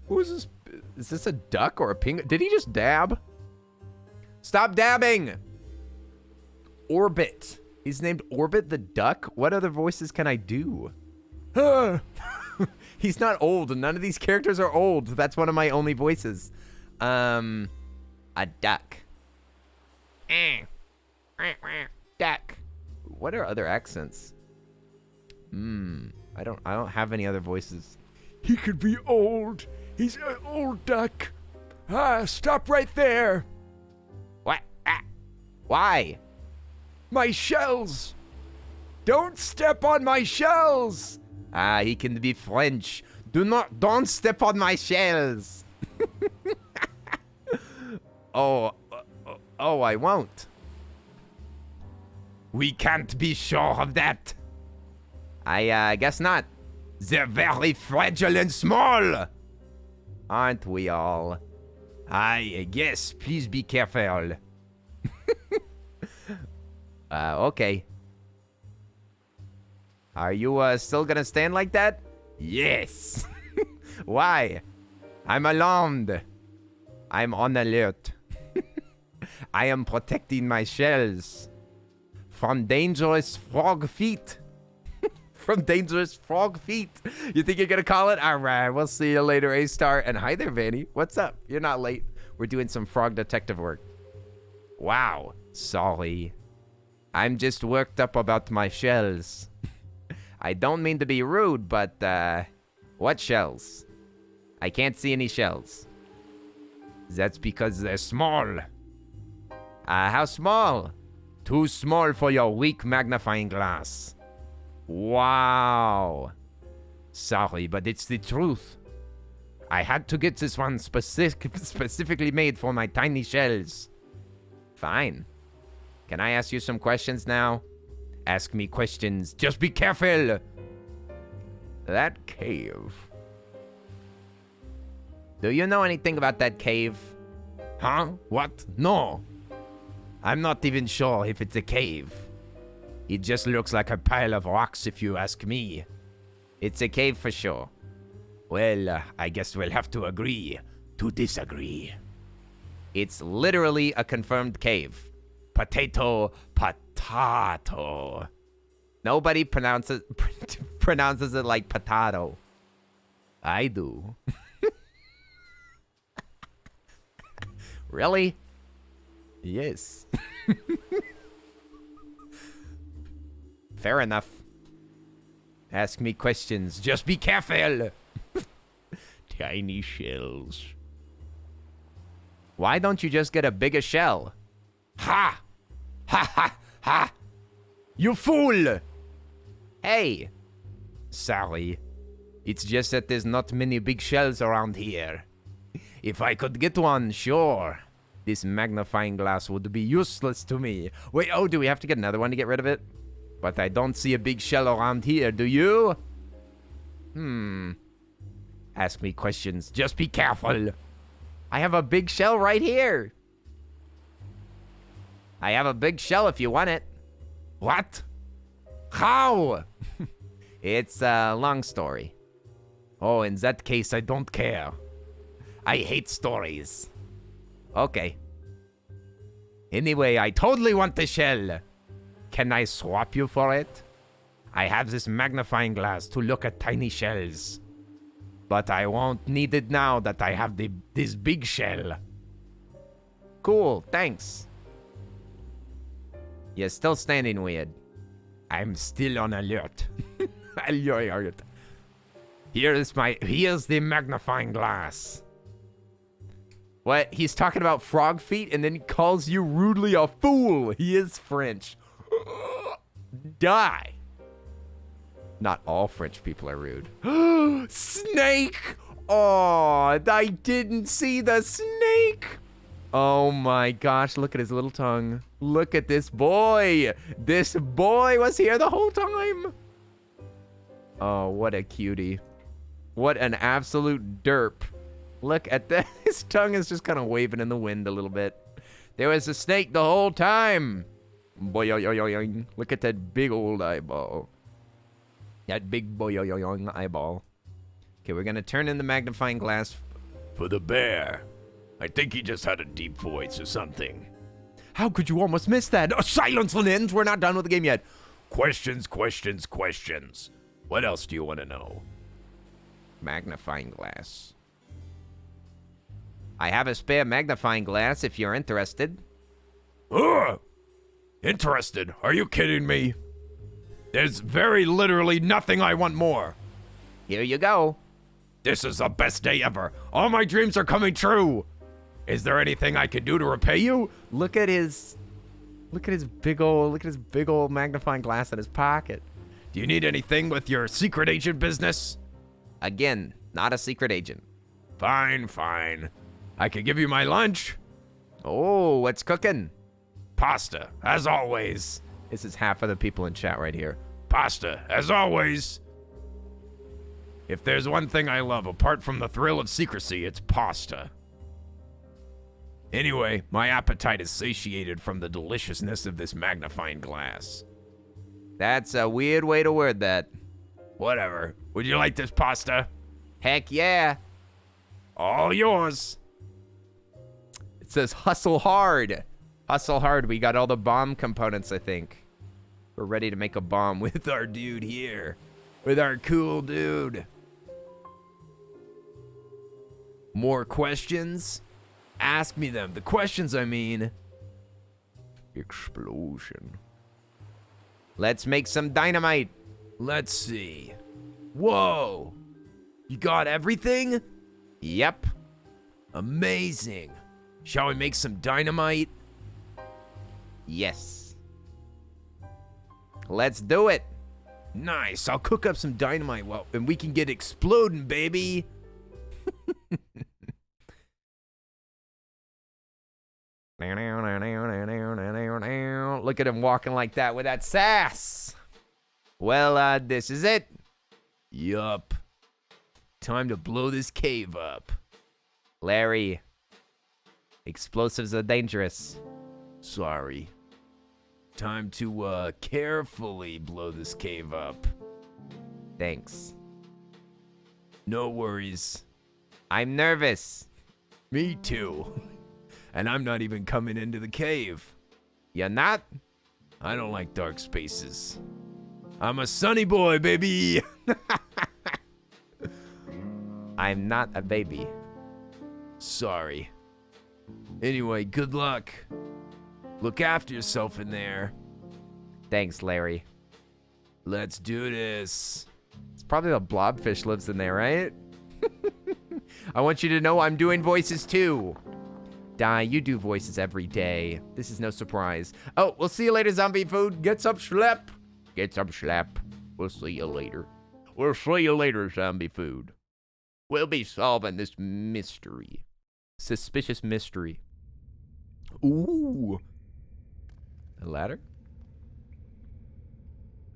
Speaker 1: Who is this? Is this a duck or a penguin? Did he just dab? Stop dabbing. Orbit. He's named Orbit the duck? What other voices can I do? He's not old. None of these characters are old. That's one of my only voices. A duck.
Speaker 4: Duck.
Speaker 1: What are other accents? I don't have any other voices.
Speaker 2: He could be old. He's an old duck. Stop right there.
Speaker 1: What? Ah. Why?
Speaker 2: My shells. Don't step on my shells.
Speaker 1: He can be French. Don't step on my shells. Oh, I won't.
Speaker 2: We can't be sure of that.
Speaker 1: I guess not.
Speaker 2: They're very fragile and small.
Speaker 1: Aren't we all?
Speaker 2: I guess. Please be careful.
Speaker 1: Okay. Are you still gonna stand like that?
Speaker 2: Yes.
Speaker 1: Why? I'm alarmed. I'm on alert. I am protecting my shells from dangerous frog feet. From dangerous frog feet. You think you're gonna call it? All right, we'll see you later, A-Star. And hi there, Vanny. What's up? You're not late. We're doing some frog detective work. Wow. Sorry. I'm just worked up about my shells. I don't mean to be rude, but, what shells? I can't see any shells.
Speaker 2: That's because they're small.
Speaker 1: How small?
Speaker 2: Too small for your weak magnifying glass.
Speaker 1: Wow.
Speaker 2: Sorry, but it's the truth. I had to get this one specifically made for my tiny shells.
Speaker 1: Fine. Can I ask you some questions now?
Speaker 2: Ask me questions. Just be careful.
Speaker 1: That cave. Do you know anything about that cave?
Speaker 2: Huh? What? No. I'm not even sure if it's a cave. It just looks like a pile of rocks if you ask me.
Speaker 1: It's a cave for sure.
Speaker 2: Well, I guess we'll have to agree to disagree.
Speaker 1: It's literally a confirmed cave.
Speaker 2: Potato.
Speaker 1: Nobody pronounces it like potato.
Speaker 2: I do.
Speaker 1: Really?
Speaker 2: Yes.
Speaker 1: Fair enough.
Speaker 2: Ask me questions. Just be careful. Tiny shells.
Speaker 1: Why don't you just get a bigger shell?
Speaker 2: Ha! Ha ha ha! You fool!
Speaker 1: Hey!
Speaker 2: Sorry. It's just that there's not many big shells around here. If I could get one, sure. This magnifying glass would be useless to me.
Speaker 1: Wait, oh, do we have to get another one to get rid of it?
Speaker 2: But I don't see a big shell around here, do you? Ask me questions. Just be careful.
Speaker 1: I have a big shell right here. I have a big shell if you want it.
Speaker 2: What? How?
Speaker 1: It's a long story.
Speaker 2: Oh, in that case, I don't care. I hate stories.
Speaker 1: Okay.
Speaker 2: Anyway, I totally want the shell. Can I swap you for it? I have this magnifying glass to look at tiny shells. But I won't need it now that I have this big shell.
Speaker 1: Cool, thanks. You're still standing weird.
Speaker 2: I'm still on alert. Alert. Here's the magnifying glass.
Speaker 1: What? He's talking about frog feet and then he calls you rudely a fool. He is French. Die. Not all French people are rude. Snake! Oh, I didn't see the snake. Oh my gosh, look at his little tongue. Look at this boy. This boy was here the whole time. Oh, what a cutie. What an absolute derp. Look at that. His tongue is just kind of waving in the wind a little bit. There was a snake the whole time. Boy, look at that big old eyeball. That big boy eyeball. Okay, we're going to turn in the magnifying glass.
Speaker 2: For the bear. I think he just had a deep voice or something.
Speaker 1: How could you almost miss that? Oh, silence, Linz. We're not done with the game yet.
Speaker 2: Questions. What else do you want to know?
Speaker 1: Magnifying glass. I have a spare magnifying glass if you're interested.
Speaker 2: Ugh! Interested? Are you kidding me? There's very literally nothing I want more.
Speaker 1: Here you go.
Speaker 2: This is the best day ever. All my dreams are coming true. Is there anything I can do to repay you?
Speaker 1: Look at his big old magnifying glass in his pocket.
Speaker 2: Do you need anything with your secret agent business?
Speaker 1: Again, not a secret agent.
Speaker 2: Fine, fine. I could give you my lunch.
Speaker 1: Oh, what's cooking?
Speaker 2: Pasta, as always.
Speaker 1: This is half of the people in chat right here.
Speaker 2: Pasta, as always. If there's one thing I love apart from the thrill of secrecy, it's pasta. Anyway, my appetite is satiated from the deliciousness of this magnifying glass.
Speaker 1: That's a weird way to word that.
Speaker 2: Whatever. Would you like this pasta?
Speaker 1: Heck yeah.
Speaker 2: All yours.
Speaker 1: It says hustle hard. Hustle hard. We got all the bomb components, I think. We're ready to make a bomb with our dude here. With our cool dude.
Speaker 2: More questions? Ask me them. The questions, I mean. Explosion.
Speaker 1: Let's make some dynamite.
Speaker 2: Let's see. Whoa. You got everything?
Speaker 1: Yep.
Speaker 2: Amazing. Shall we make some dynamite?
Speaker 1: Yes. Let's do it.
Speaker 2: Nice. I'll cook up some dynamite and we can get exploding, baby.
Speaker 1: Look at him walking like that with that sass. Well, this is it.
Speaker 2: Yup. Time to blow this cave up.
Speaker 1: Larry, explosives are dangerous.
Speaker 2: Sorry. Time to, carefully blow this cave up.
Speaker 1: Thanks.
Speaker 2: No worries.
Speaker 1: I'm nervous.
Speaker 2: Me too. And I'm not even coming into the cave.
Speaker 1: You're not?
Speaker 2: I don't like dark spaces. I'm a sunny boy, baby.
Speaker 1: I'm not a baby.
Speaker 2: Sorry. Anyway, good luck. Look after yourself in there.
Speaker 1: Thanks, Larry.
Speaker 2: Let's do this.
Speaker 1: It's probably the blobfish lives in there, right? I want you to know I'm doing voices too. Die, you do voices every day. This is no surprise. Oh, we'll see you later, zombie food. Get some schlep. Get some schlep. We'll see you later. We'll see you later, zombie food. We'll be solving this mystery. Suspicious mystery. Ooh. A ladder?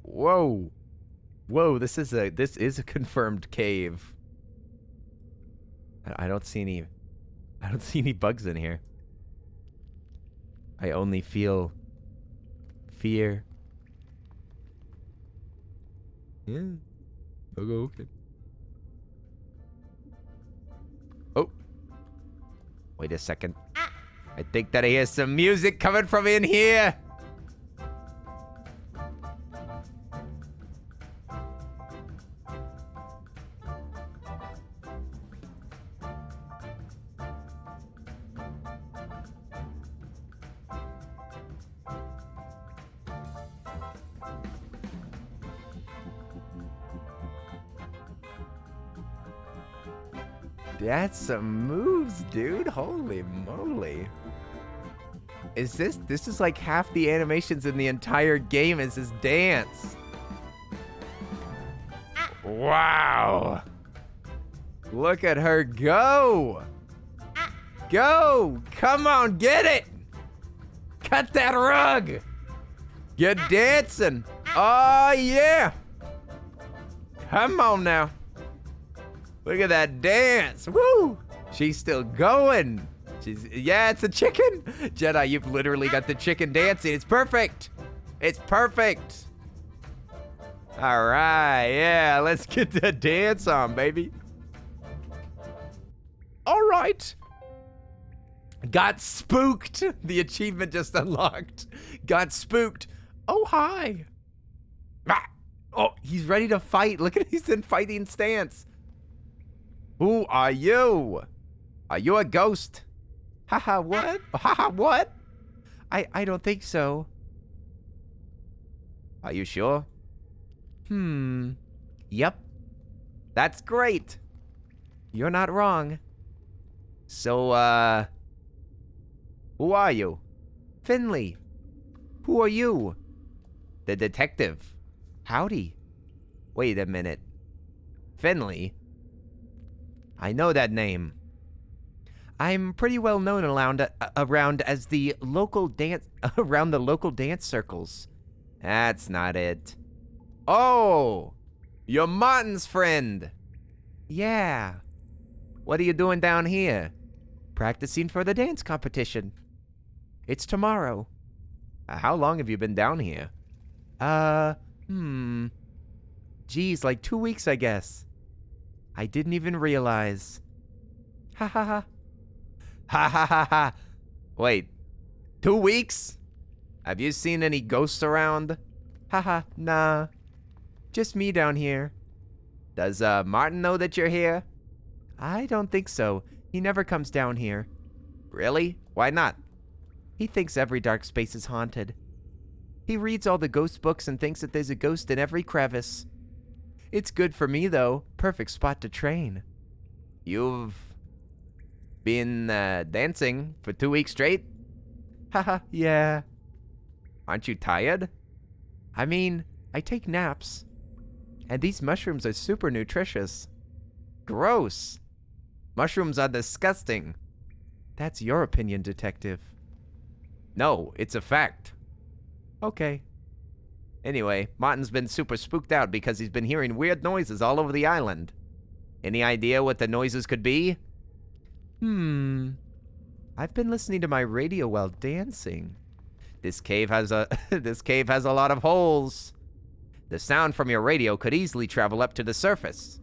Speaker 1: Whoa. Whoa, this is a confirmed cave. I don't see any bugs in here. I only feel fear. Yeah. Okay. Oh. Wait a second. I think that I hear some music coming from in here. That's some moves, dude. Holy moly. This is like half the animations in the entire game is this dance. Wow. Look at her go. Go. Come on, get it. Cut that rug. Get dancing. Oh, yeah. Come on now. Look at that dance. Woo! She's still going. Yeah, it's a chicken. Jedi, you've literally got the chicken dancing. It's perfect. It's perfect. All right. Yeah, let's get the dance on, baby. All right. Got spooked. The achievement just unlocked. Got spooked. Oh, hi. Ah. Oh, he's ready to fight. Look at he's in fighting stance. Who are you? Are you a ghost? Haha, what? Haha, what? I don't think so. Are you sure? Yep. That's great. You're not wrong. So, Who are you?
Speaker 4: Finley.
Speaker 1: Who are you?
Speaker 4: The detective.
Speaker 1: Howdy. Wait a minute. Finley? I know that name. I'm pretty well known around as the local dance around the local dance circles. That's not it. Oh, you're Martin's friend. Yeah. What are you doing down here? Practicing for the dance competition. It's tomorrow. How long have you been down here? Geez, like 2 weeks, I guess. I didn't even realize. Ha ha ha. Ha ha ha ha. Wait, 2 weeks? Have you seen any ghosts around? Haha, nah. Just me down here. Does, Martin know that you're here? I don't think so. He never comes down here. Really? Why not? He thinks every dark space is haunted. He reads all the ghost books and thinks that there's a ghost in every crevice. It's good for me, though. Perfect spot to train. You've been, dancing for 2 weeks straight? Haha, yeah. Aren't you tired? I mean, I take naps. And these mushrooms are super nutritious. Gross. Mushrooms are disgusting. That's your opinion, detective. No, it's a fact. Okay. Anyway, Martin's been super spooked out because he's been hearing weird noises all over the island. Any idea what the noises could be? I've been listening to my radio while dancing. This cave has a lot of holes. The sound from your radio could easily travel up to the surface.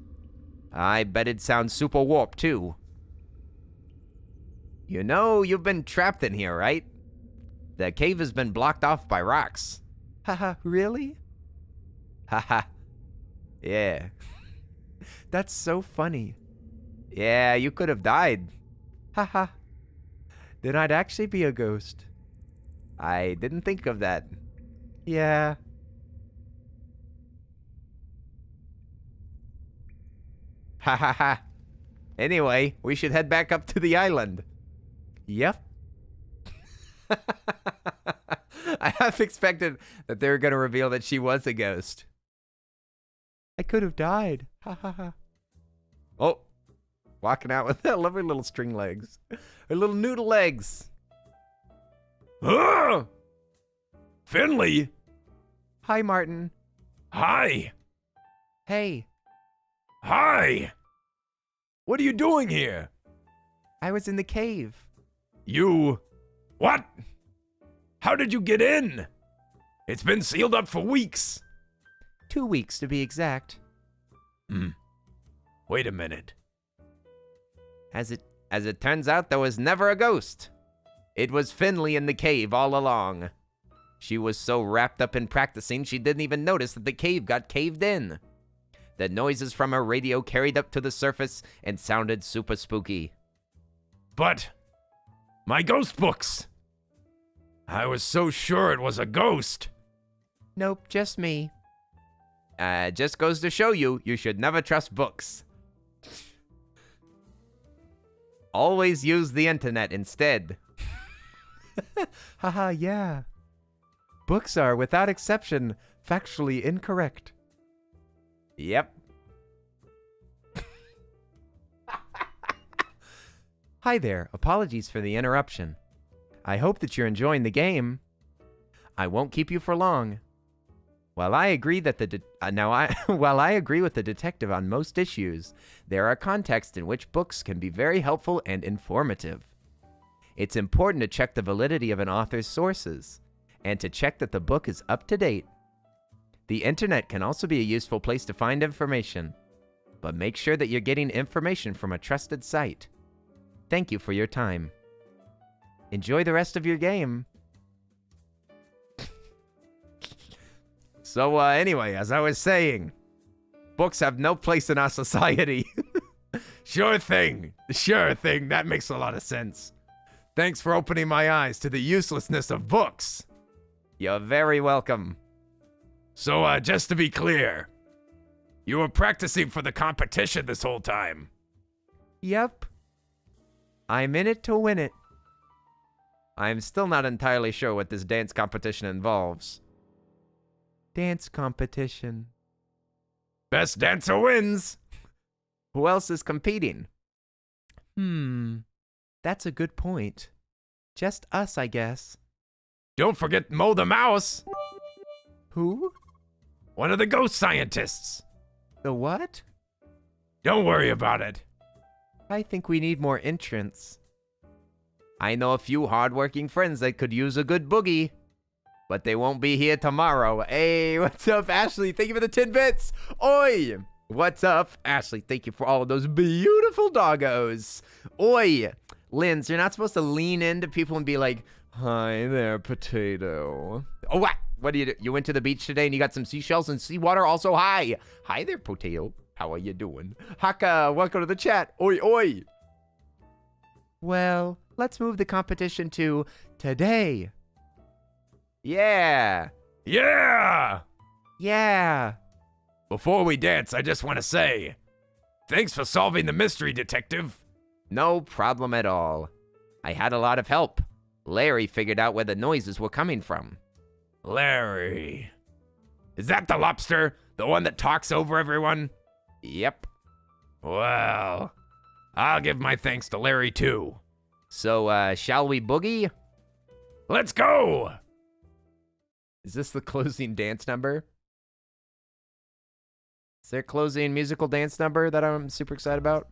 Speaker 1: I bet it sounds super warped too. You know, you've been trapped in here, right? The cave has been blocked off by rocks. Haha, really? Haha. Yeah. That's so funny. Yeah, you could have died. Haha. Then I'd actually be a ghost. I didn't think of that. Yeah. Ha ha ha. Anyway, we should head back up to the island. Yep. I half expected that they were going to reveal that she was a ghost. I could have died. Ha ha ha. Oh, walking out with her lovely little string legs. Her little noodle legs.
Speaker 2: Ah! Finley?
Speaker 1: Hi, Martin.
Speaker 2: Hi.
Speaker 1: Hey,
Speaker 2: Hi. What are you doing here?
Speaker 1: I was in the cave.
Speaker 2: You... What? How did you get in? It's been sealed up for weeks.
Speaker 1: 2 weeks to be exact.
Speaker 2: Wait a minute.
Speaker 1: As it turns out, there was never a ghost. It was Finley in the cave all along. She was so wrapped up in practicing, she didn't even notice that the cave got caved in. The noises from her radio carried up to the surface and sounded super spooky.
Speaker 2: But... my ghost books! I was so sure it was a ghost.
Speaker 1: Nope, just me. Just goes to show you, you should never trust books. Always use the internet instead. Haha, yeah. Books are, without exception, factually incorrect. Yep. Hi there, apologies for the interruption. I hope that you're enjoying the game. I won't keep you for long. While I agree that while I agree with the detective on most issues, there are contexts in which books can be very helpful and informative. It's important to check the validity of an author's sources and to check that the book is up to date. The internet can also be a useful place to find information, but make sure that you're getting information from a trusted site. Thank you for your time. Enjoy the rest of your game. So, anyway, as I was saying, books have no place in our society.
Speaker 2: Sure thing. That makes a lot of sense. Thanks for opening my eyes to the uselessness of books.
Speaker 1: You're very welcome.
Speaker 2: So, just to be clear, you were practicing for the competition this whole time.
Speaker 1: Yep. I'm in it to win it. I'm still not entirely sure what this dance competition involves. Dance competition.
Speaker 2: Best dancer wins.
Speaker 1: Who else is competing? That's a good point. Just us, I guess.
Speaker 2: Don't forget Mo the Mouse,
Speaker 1: Who?
Speaker 2: one of the ghost scientists.
Speaker 1: The what?
Speaker 2: Don't worry about it.
Speaker 1: I think we need more entrants. I know a few hardworking friends that could use a good boogie, but they won't be here tomorrow. Hey, what's up, Ashley? Thank you for the 10 bits. Oi! What's up, Ashley? Thank you for all of those beautiful doggos. Oi! Linz, you're not supposed to lean into people and be like, hi there, potato. Oh, what? What do you do? You went to the beach today and you got some seashells and seawater also? Hi. Hi there, potato. How are you doing? Haka, welcome to the chat. Oi, oi. Well, let's move the competition to today. Yeah.
Speaker 2: Yeah!
Speaker 1: Yeah.
Speaker 2: Before we dance, I just want to say, thanks for solving the mystery, detective.
Speaker 1: No problem at all. I had a lot of help. Larry figured out where the noises were coming from.
Speaker 2: Larry. Is that the lobster? The one that talks over everyone?
Speaker 1: Yep.
Speaker 2: Well, I'll give my thanks to Larry too.
Speaker 1: So, shall we boogie?
Speaker 2: Let's go!
Speaker 1: Is this the closing dance number? Is there a closing musical dance number that I'm super excited about?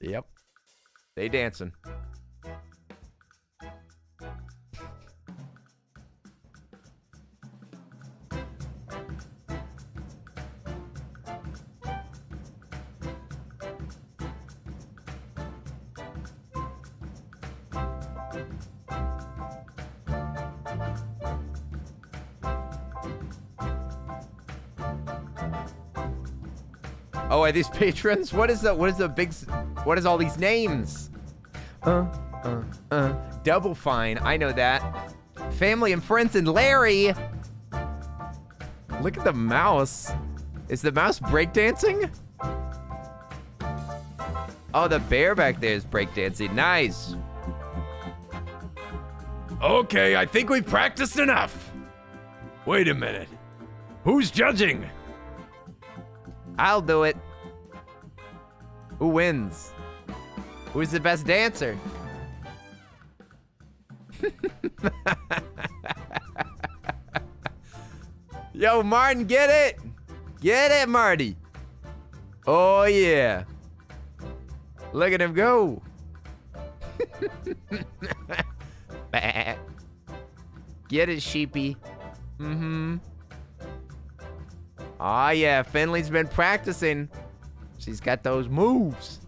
Speaker 1: Yep. They dancing. Oh, are these patrons? What is all these names? Double Fine, I know that. Family and Friends and Larry. Look at the mouse. Is the mouse breakdancing? Oh, the bear back there is breakdancing. Nice.
Speaker 2: Okay, I think we've practiced enough. Wait a minute. Who's judging?
Speaker 1: I'll do it. Who wins? Who's the best dancer? Yo, Martin, get it! Get it, Marty! Oh, yeah. Look at him go. Get it, sheepy. Mm-hmm. Oh, yeah, Finley's been practicing. She's got those moves.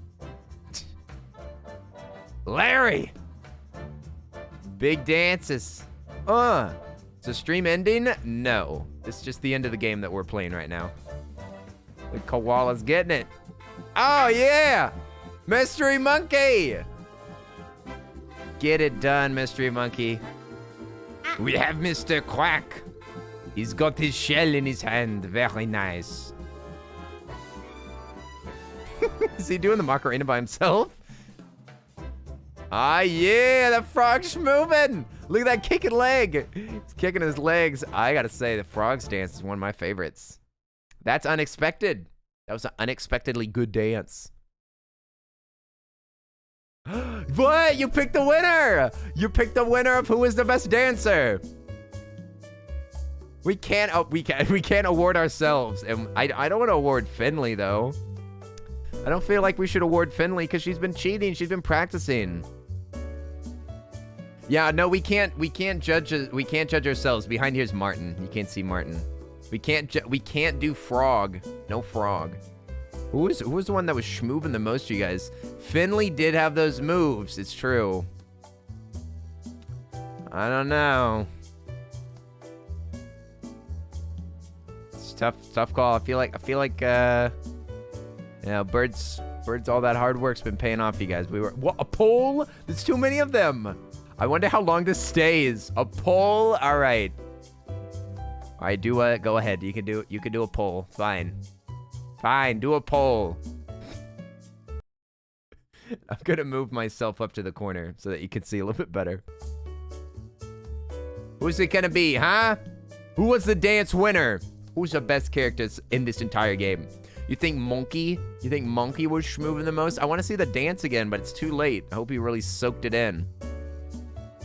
Speaker 1: Larry! Big dances. Is the stream ending? No. It's just the end of the game that we're playing right now. The koala's getting it. Oh, yeah! Mystery Monkey! Get it done, Mystery Monkey. We have Mr. Quack. He's got his shell in his hand. Very nice. Is he doing the Macarena by himself? Ah, yeah, the frog's moving. Look at that kicking leg. He's kicking his legs. I gotta say, the frog's dance is one of my favorites. That's unexpected. That was an unexpectedly good dance. What? You picked the winner. You picked the winner of who is the best dancer. We can't award ourselves, and I don't want to award Finley though. I don't feel like we should award Finley because she's been cheating. She's been practicing. Yeah, no, we can't judge ourselves. Behind here's Martin. You can't see Martin. We can't do frog. No frog. Who was the one that was schmooving the most, you guys? Finley did have those moves. It's true. I don't know. It's tough call. I feel like birds, all that hard work's been paying off, you guys. What, a poll? There's too many of them. I wonder how long this stays. A poll? All right. All right, go ahead. You can do a poll. Fine, do a poll. I'm gonna move myself up to the corner so that you can see a little bit better. Who's it gonna be, huh? Who was the dance winner? Who's the best characters in this entire game? You think Monkey? You think Monkey was schmoovin' the most? I want to see the dance again, but it's too late. I hope you really soaked it in.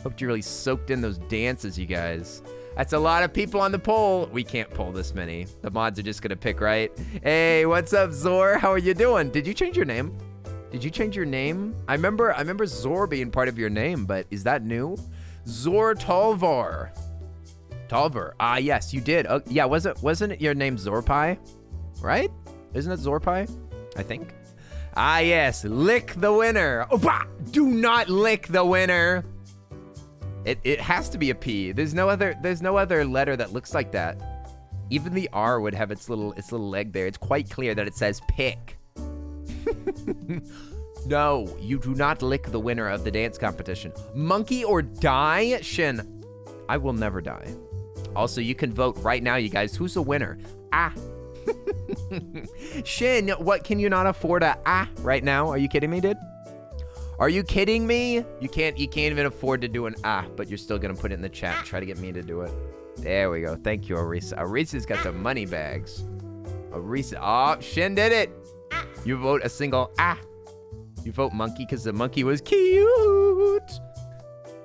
Speaker 1: Hope you really soaked in those dances, you guys. That's a lot of people on the poll. We can't poll this many. The mods are just gonna pick, right? Hey, what's up, Zor? How are you doing? Did you change your name? Did you change your name? I remember Zor being part of your name, but is that new? Zor Talvar. Talvar. Ah, yes, you did. Yeah, wasn't it your name Zorpai? Right? Isn't it Zorpai? I think. Ah, yes. Lick the winner. Opa! Do not lick the winner. It has to be a P. There's no other letter that looks like that. Even the R would have its little leg there. It's quite clear that it says pick. No, you do not lick the winner of the dance competition. Monkey or die? Shin, I will never die. Also, you can vote right now, you guys. Who's the winner? Ah. Shin, what, can you not afford a right now? Are you kidding me, dude? Are you kidding me? You can't even afford to do an but you're still gonna put it in the chat. Try to get me to do it. There we go. Thank you, Arisa. Arisa's got the money bags. Arisa, oh, Shin did it. You vote a single You vote monkey because the monkey was cute.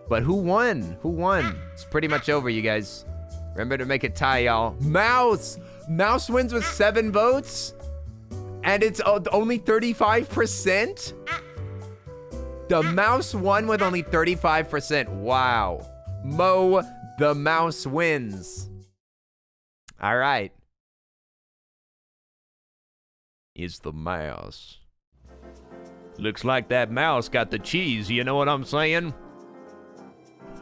Speaker 1: But who won? Who won? It's pretty much over, you guys. Remember to make it tie, y'all. Mouse! Mouse wins with 7 votes? And it's only 35%? The mouse won with only 35%. Wow. Mo, the mouse wins. All right. Is the mouse. Looks like that mouse got the cheese, you know what I'm saying?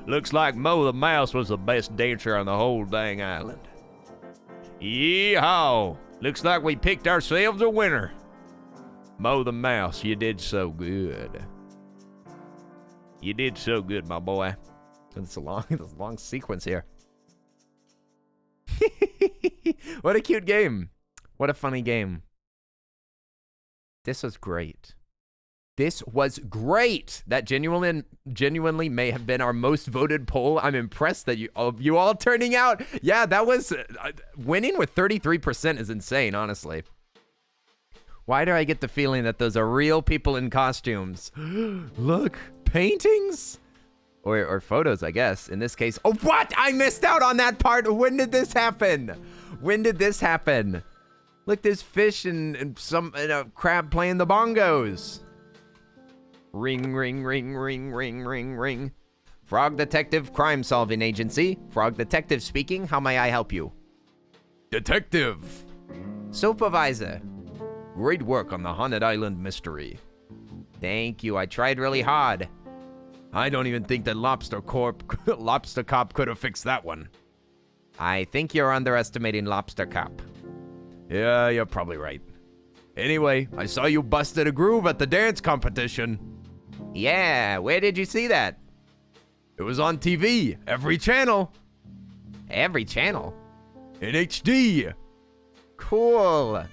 Speaker 1: Looks like Mo the mouse was the best dancer on the whole dang island. Yeehaw! Looks like we picked ourselves a winner. Mo the mouse, you did so good. You did so good, my boy. It's a long sequence here. What a cute game. What a funny game. This was great. This was great. That genuinely may have been our most voted poll. I'm impressed that you all turning out. Yeah, that was winning with 33% is insane, honestly. Why do I get the feeling that those are real people in costumes? Look, paintings or photos, I guess. In this case, oh, what? I missed out on that part. When did this happen? When did this happen? Look, there's fish and a crab playing the bongos. Ring, ring, ring, ring, ring, ring, ring. Frog Detective Crime Solving Agency. Frog Detective speaking. How may I help you?
Speaker 2: Detective.
Speaker 1: Supervisor.
Speaker 2: Great work on the Haunted Island mystery.
Speaker 1: Thank you. I tried really hard.
Speaker 2: I don't even think that Lobster Cop could have fixed that one.
Speaker 1: I think you're underestimating Lobster Cop.
Speaker 2: Yeah, you're probably right. Anyway, I saw you busted a groove at the dance competition.
Speaker 1: Yeah, where did you see that?
Speaker 2: It was on TV, every channel.
Speaker 1: Every channel?
Speaker 2: In HD.
Speaker 1: Cool.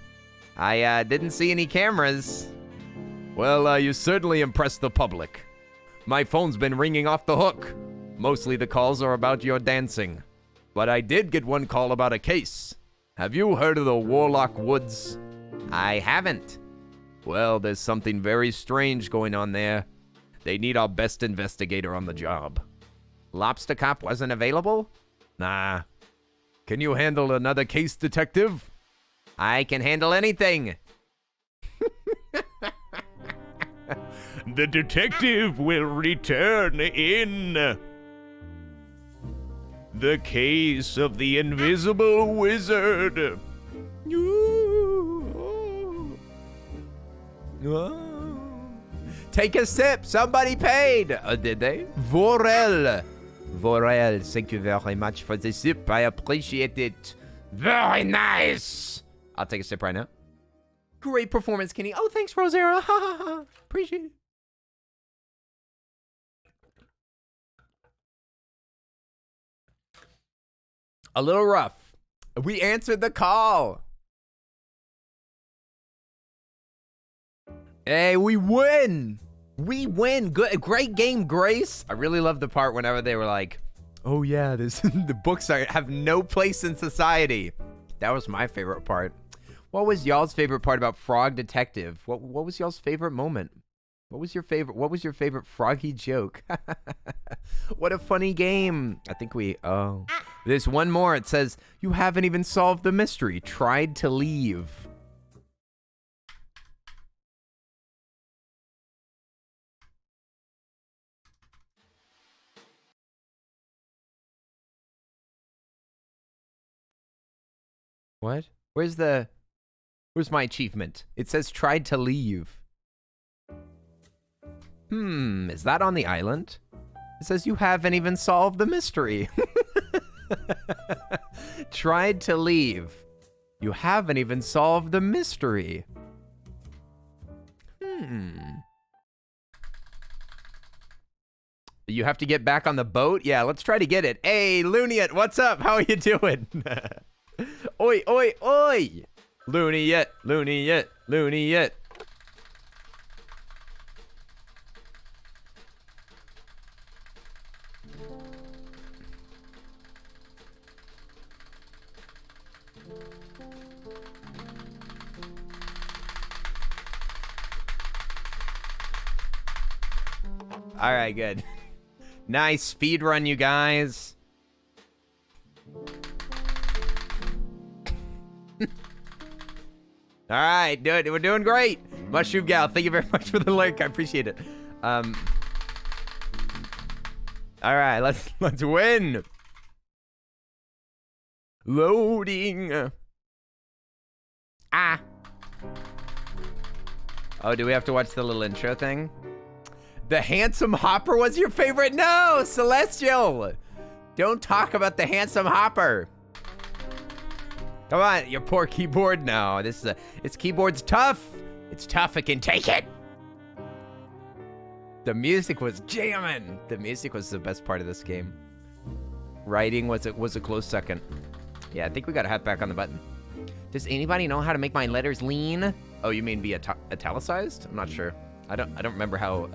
Speaker 1: I didn't see any cameras.
Speaker 2: Well, you certainly impressed the public. My phone's been ringing off the hook. Mostly the calls are about your dancing. But I did get one call about a case. Have you heard of the Warlock Woods?
Speaker 1: I haven't.
Speaker 2: Well, there's something very strange going on there. They need our best investigator on the job.
Speaker 1: Lobster Cop wasn't available?
Speaker 2: Nah. Can you handle another case, detective?
Speaker 1: I can handle anything.
Speaker 2: The detective will return in. The case of the invisible wizard.
Speaker 1: Take a sip. Somebody paid. Did they? Vorel. Vorel, thank you very much for the sip. I appreciate it. Very nice. I'll take a sip right now. Great performance, Kenny. Oh, thanks, Rosera. Ha ha ha. Appreciate it. A little rough. We answered the call. Hey, we win. We win. Good, great game, Grace. I really love the part whenever they were like, "Oh yeah, this the books have no place in society." That was my favorite part. What was y'all's favorite part about Frog Detective? What was y'all's favorite moment? What was your favorite Froggy joke? What a funny game. I think there's one more. It says, "You haven't even solved the mystery. Tried to leave." What? Where's my achievement? It says tried to leave. Is that on the island? It says you haven't even solved the mystery. Tried to leave. You haven't even solved the mystery. You have to get back on the boat? Yeah, let's try to get it. Hey, Looniet, what's up? How are you doing? Oi, oi, oi! Looniet, Looniet, Looniet. All right, good. Nice speed run, you guys. All right, dude, we're doing great. Mushroom Gal, thank you very much for the link. I appreciate it. All right, let's win. Loading. Ah. Oh, do we have to watch the little intro thing? The handsome hopper was your favorite? No, Celestial. Don't talk about the handsome hopper. Come on, your poor keyboard. No, its keyboard's tough. It's tough, it can take it. The music was jamming. The music was the best part of this game. Writing was a close second. Yeah, I think we gotta hop back on the button. Does anybody know how to make my letters lean? Oh, you mean be italicized? I'm not sure. I don't remember how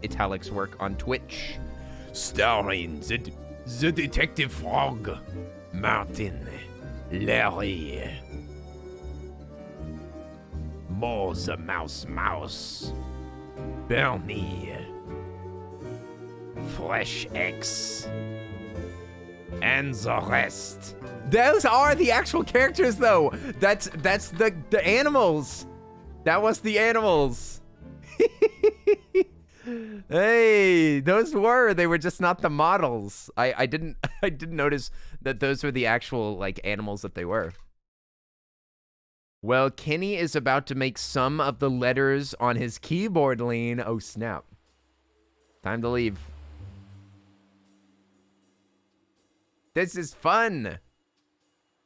Speaker 1: italics work on Twitch.
Speaker 2: Starring the Detective Frog, Martin, Larry, Mo the Mouse, Bernie, Fresh X, and the rest.
Speaker 1: Those are the actual characters, though. That's the animals. That was the animals. Hey, they were just not the models. I didn't notice that those were the actual like animals that they were. Well, Kenny is about to make some of the letters on his keyboard lean. Oh snap. Time to leave. This is fun.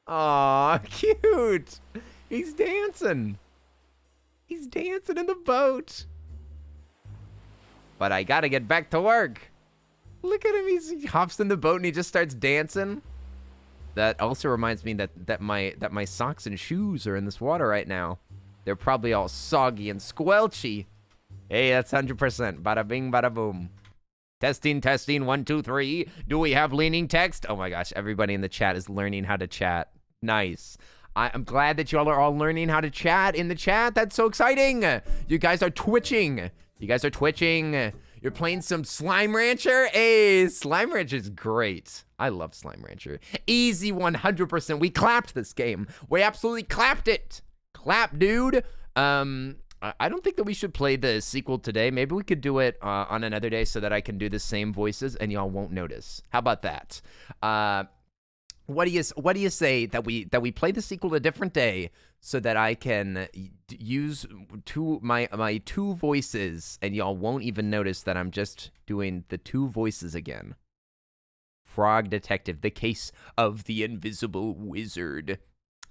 Speaker 1: Aw, cute. He's dancing. He's dancing in the boat. But I gotta get back to work. Look at him, he hops in the boat and he just starts dancing. That also reminds me that my socks and shoes are in this water right now. They're probably all soggy and squelchy. Hey, that's 100%. Bada bing, bada boom. Testing, 1, 2, 3. Do we have leaning text? Oh my gosh, everybody in the chat is learning how to chat. Nice. I'm glad that y'all are all learning how to chat in the chat. That's so exciting. You guys are twitching. You're playing some Slime Rancher. Hey, Slime Rancher is great. I love Slime Rancher. Easy 100%. We clapped this game. We absolutely clapped it. Clap, dude. I don't think that we should play the sequel today. Maybe we could do it on another day so that I can do the same voices and y'all won't notice. How about that? What do you say that we play the sequel a different day so that I can use my two voices and y'all won't even notice that I'm just doing the two voices again. Frog Detective, the case of the invisible wizard.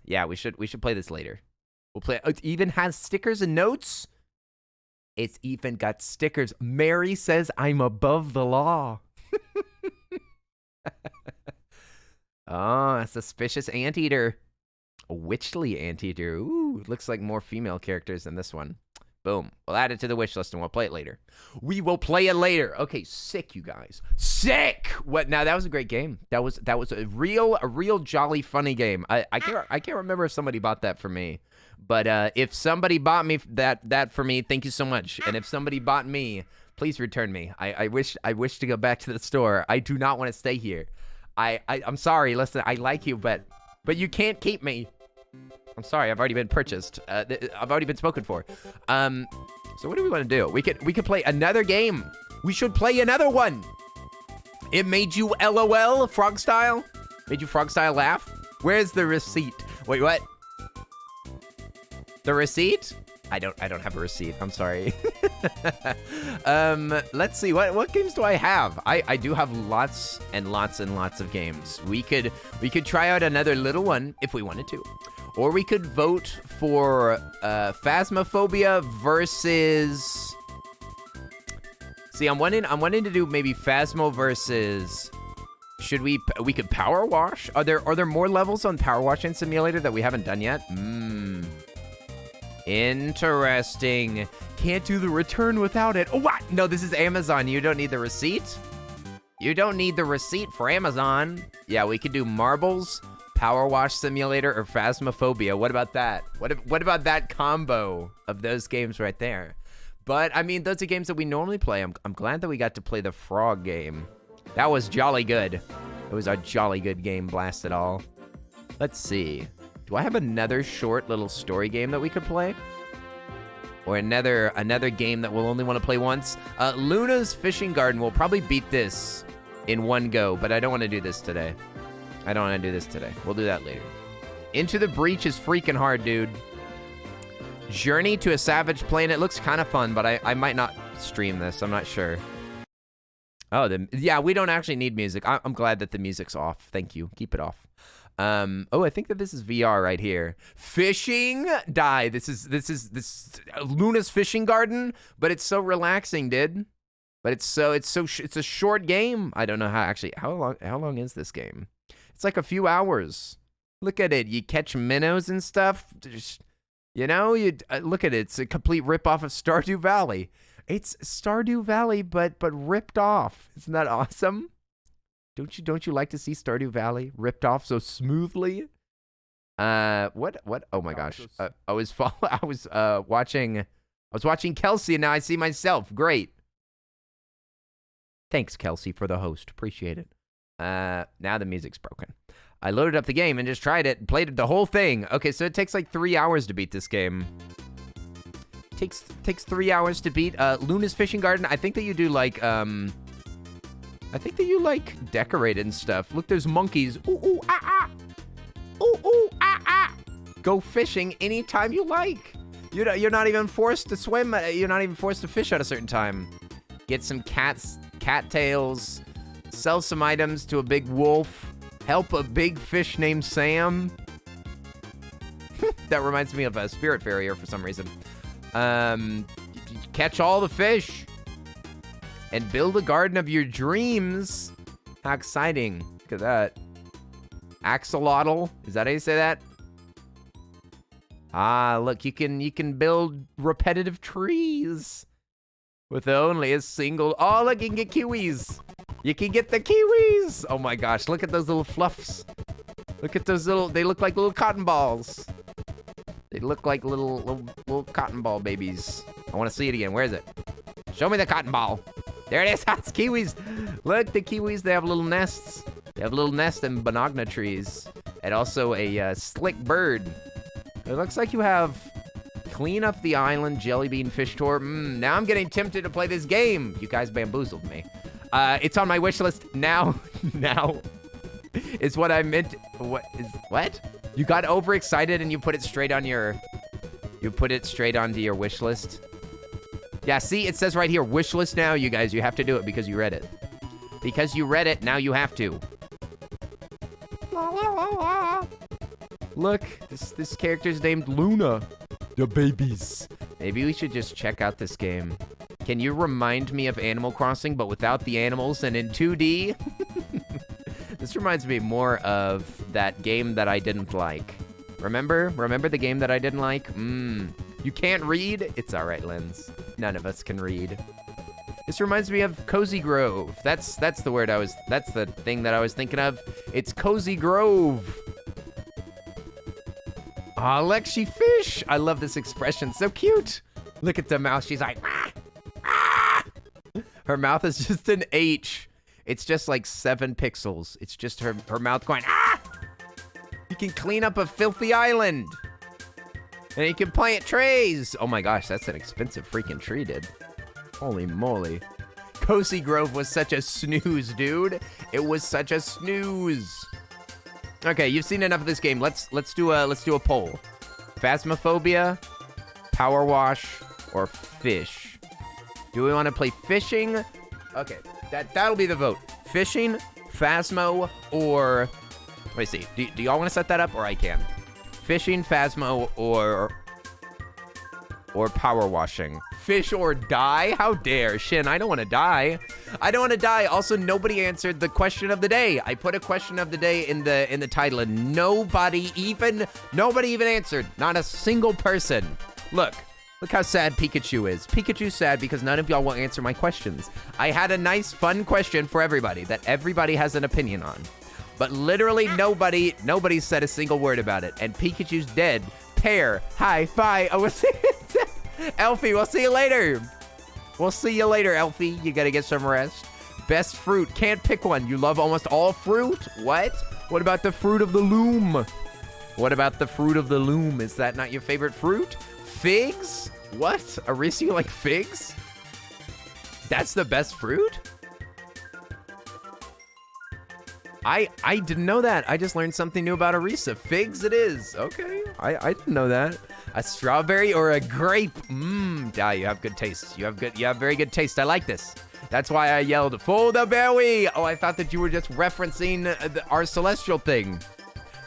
Speaker 1: Yeah, we should play this later. We'll play. It even has stickers and notes. It's even got stickers. Mary says I'm above the law. Oh, a suspicious anteater. A witchly anteater. Ooh, looks like more female characters than this one. Boom. We'll add it to the wish list and we'll play it later. We will play it later. Okay, sick, you guys. Sick. What? Now that was a great game. That was a real jolly funny game. I can't remember if somebody bought that for me, but if somebody bought me that for me, thank you so much. And if somebody bought me, please return me. I wish to go back to the store. I do not want to stay here. I'm sorry. Listen, I like you, but you can't keep me. I'm sorry, I've already been purchased. I've already been spoken for. So what do we want to do? We could play another game. We should play another one. It made you LOL, frog style? Made you frog style laugh? Where's the receipt? Wait, what? The receipt? I don't have a receipt. I'm sorry. Let's see. What games do I have? I do have lots and lots and lots of games. We could try out another little one if we wanted to. Or we could vote for Phasmophobia versus... See, I'm wanting to do maybe Phasmo versus... Should we could Power Wash? Are there more levels on Power Washing Simulator that we haven't done yet? Interesting. Can't do the return without it. Oh, what? No, this is Amazon. You don't need the receipt? You don't need the receipt for Amazon. Yeah, we could do Marbles, Power Wash Simulator, or Phasmophobia. What about that? What about that combo of those games right there? But, I mean, those are games that we normally play. I'm glad that we got to play the frog game. That was jolly good. It was a jolly good game, blast it all. Let's see. Do I have another short little story game that we could play? Or another game that we'll only want to play once? Luna's Fishing Garden will probably beat this in one go, but I don't want to do this today. We'll do that later. Into the Breach is freaking hard, dude. Journey to a Savage Planet looks kind of fun, but I might not stream this. I'm not sure. Oh, yeah, we don't actually need music. I'm glad that the music's off. Thank you. Keep it off. Oh, I think that this is VR right here. Fishing die. This is Luna's Fishing Garden, but it's so relaxing, dude. But it's a short game. I don't know how long is this game? It's like a few hours. Look at it. You catch minnows and stuff. Just, you know, look at it. It's a complete ripoff of Stardew Valley. It's Stardew Valley, but ripped off. Isn't that awesome? Don't you like to see Stardew Valley ripped off so smoothly? What? Oh my gosh. I was watching Kelsey and now I see myself. Great. Thanks, Kelsey, for the host. Appreciate it. Now the music's broken. I loaded up the game and just tried it and played the whole thing. Okay, so it takes like 3 hours to beat this game. Takes 3 hours to beat Luna's Fishing Garden. I think that you do like I think that you like decorate and stuff. Look, there's monkeys. Ooh, ooh, ah, ah. Ooh, ooh, ah, ah. Go fishing anytime you like. You're not even forced to swim. You're not even forced to fish at a certain time. Get some cat tails. Sell some items to a big wolf. Help a big fish named Sam. That reminds me of a Spirit Farrier for some reason. Catch all the fish. And build a garden of your dreams. How exciting. Look at that. Axolotl. Is that how you say that? Ah, look, you can build repetitive trees. With only a single... Oh, look, you can get kiwis. You can get the kiwis. Oh my gosh, look at those little fluffs. Look at those little... They look like little cotton balls. They look like little cotton ball babies. I want to see it again. Where is it? Show me the cotton ball. There it is. It's kiwis. Look, the kiwis, they have little nests. They have little nests in banana trees. And also a slick bird. It looks like you have clean up the island, jelly bean fish tour. Now I'm getting tempted to play this game. You guys bamboozled me. It's on my wish list now. Now is what I meant. What? You got overexcited and you put it straight on your... You put it straight onto your wish list. Yeah, see, it says right here, wish list now, you guys. You have to do it because you read it. Because you read it, now you have to. Look, this character's named Luna. The babies. Maybe we should just check out this game. Can you remind me of Animal Crossing, but without the animals and in 2D? This reminds me more of that game that I didn't like. Remember the game that I didn't like? You can't read? It's all right, Lens. None of us can read. This reminds me of Cozy Grove. That's the word that's the thing that I was thinking of. It's Cozy Grove. Aw, Lexi Fish. I love this expression. So cute. Look at the mouth. She's like, ah, ah. Her mouth is just an H. It's just like 7 pixels. It's just her mouth going, ah. You can clean up a filthy island. And you can plant trees. Oh my gosh, that's an expensive freaking tree, dude. Holy moly. Cozy Grove was such a snooze, dude. It was such a snooze. Okay, you've seen enough of this game. Let's do a poll. Phasmophobia, Power Wash, or Fish? Do we want to play fishing? Okay, that'll be the vote. Fishing, Phasmo, or let me see. Do y'all want to set that up, or I can? Fishing, Phasmo, or power washing. Fish or die? How dare. Shin, I don't want to die. I don't want to die. Also, nobody answered the question of the day. I put a question of the day in the title, and nobody even answered. Not a single person. Look how sad Pikachu is. Pikachu's sad because none of y'all will answer my questions. I had a nice, fun question for everybody that everybody has an opinion on. But literally nobody said a single word about it. And Pikachu's dead. Pear. Hi. Bye. Oh, we'll see Elfie, we'll see you later. We'll see you later, Elfie. You gotta get some rest. Best fruit. Can't pick one. You love almost all fruit? What? What about the fruit of the loom? What about the fruit of the loom? Is that not your favorite fruit? Figs? What? Arisa, you like figs? That's the best fruit? I didn't know that. I just learned something new about Arisa. Figs it is. Okay. I didn't know that. A strawberry or a grape? Yeah, you have good taste. You have very good taste. I like this. That's why I yelled, for the berry. Oh, I thought that you were just referencing our celestial thing.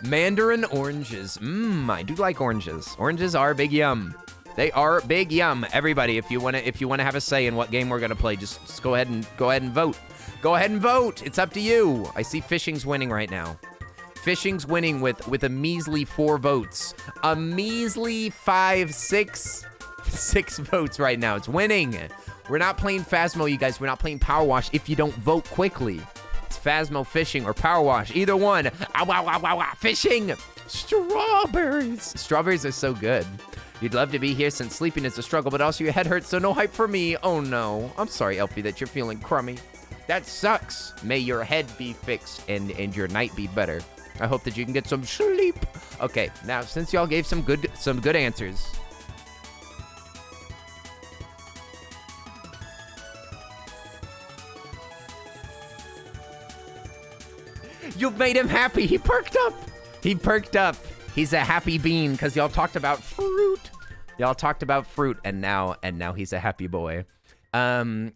Speaker 1: Mandarin oranges. I do like oranges. Oranges are big yum. They are big yum. Everybody, if you wanna have a say in what game we're gonna play, just go ahead and vote. Go ahead and vote. It's up to you. I see fishing's winning right now. Fishing's winning with a measly 4 votes. A measly 6 votes right now. It's winning. We're not playing Phasmo, you guys. We're not playing Power Wash if you don't vote quickly. It's Phasmo, fishing, or Power Wash. Either one. Fishing. Strawberries. Strawberries are so good. You'd love to be here since sleeping is a struggle, but also your head hurts, so no hype for me. Oh no. I'm sorry, Elfie, that you're feeling crummy. That sucks. May your head be fixed and your night be better. I hope that you can get some sleep. Okay, now since y'all gave some good answers. You've made him happy. He perked up. He perked up. He's a happy bean because y'all talked about fruit. Y'all talked about fruit, and now he's a happy boy.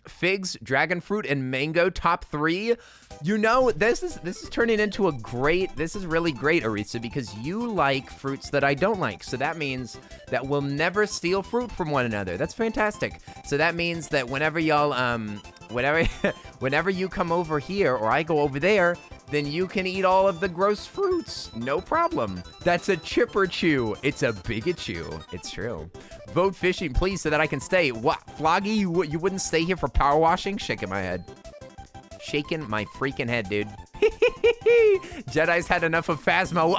Speaker 1: Figs, dragon fruit, and mango, top 3. You know, this is turning into this is really great, Arisa, because you like fruits that I don't like. So that means that we'll never steal fruit from one another. That's fantastic. So that means that whenever y'all, whenever you come over here or I go over there, then you can eat all of the gross fruits. No problem. That's a chipper chew. It's a bigachew. It's true. Vote fishing, please, so that I can stay. What? Floggy, you wouldn't stay here for power washing? Shaking my head. Shaking my freaking head, dude. Jedi's had enough of Phasmo.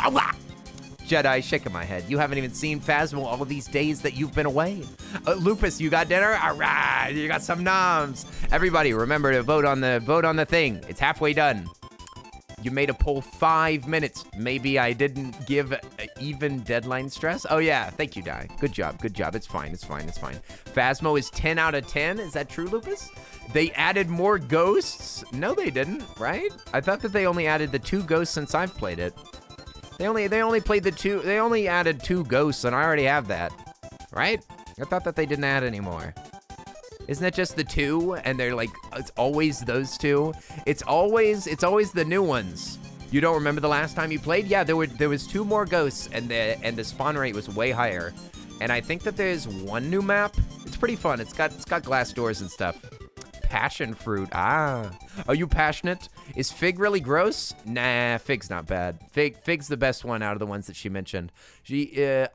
Speaker 1: Jedi, shaking my head. You haven't even seen Phasmo all of these days that you've been away. Lupus, you got dinner? All right, you got some noms. Everybody, remember to vote on the thing. It's halfway done. You made a poll 5 minutes. Maybe I didn't give even deadline stress. Oh yeah, thank you, Di. Good job. It's fine. Phasmo is 10 out of 10. Is that true, Lupus? They added more ghosts? No, they didn't, right? I thought that they only added the 2 ghosts since I've played it. They only played the 2. They only added 2 ghosts, and I already have that, right? I thought that they didn't add any more. Isn't it just the 2? And they're like, it's always those 2. It's always the new ones. You don't remember the last time you played? Yeah, there was 2 more ghosts, and the spawn rate was way higher. And I think that there's 1 new map. It's pretty fun. It's got glass doors and stuff. Passion fruit. Ah. Are you passionate? Is fig really gross? Nah, fig's not bad. Fig's the best one out of the ones that she mentioned. I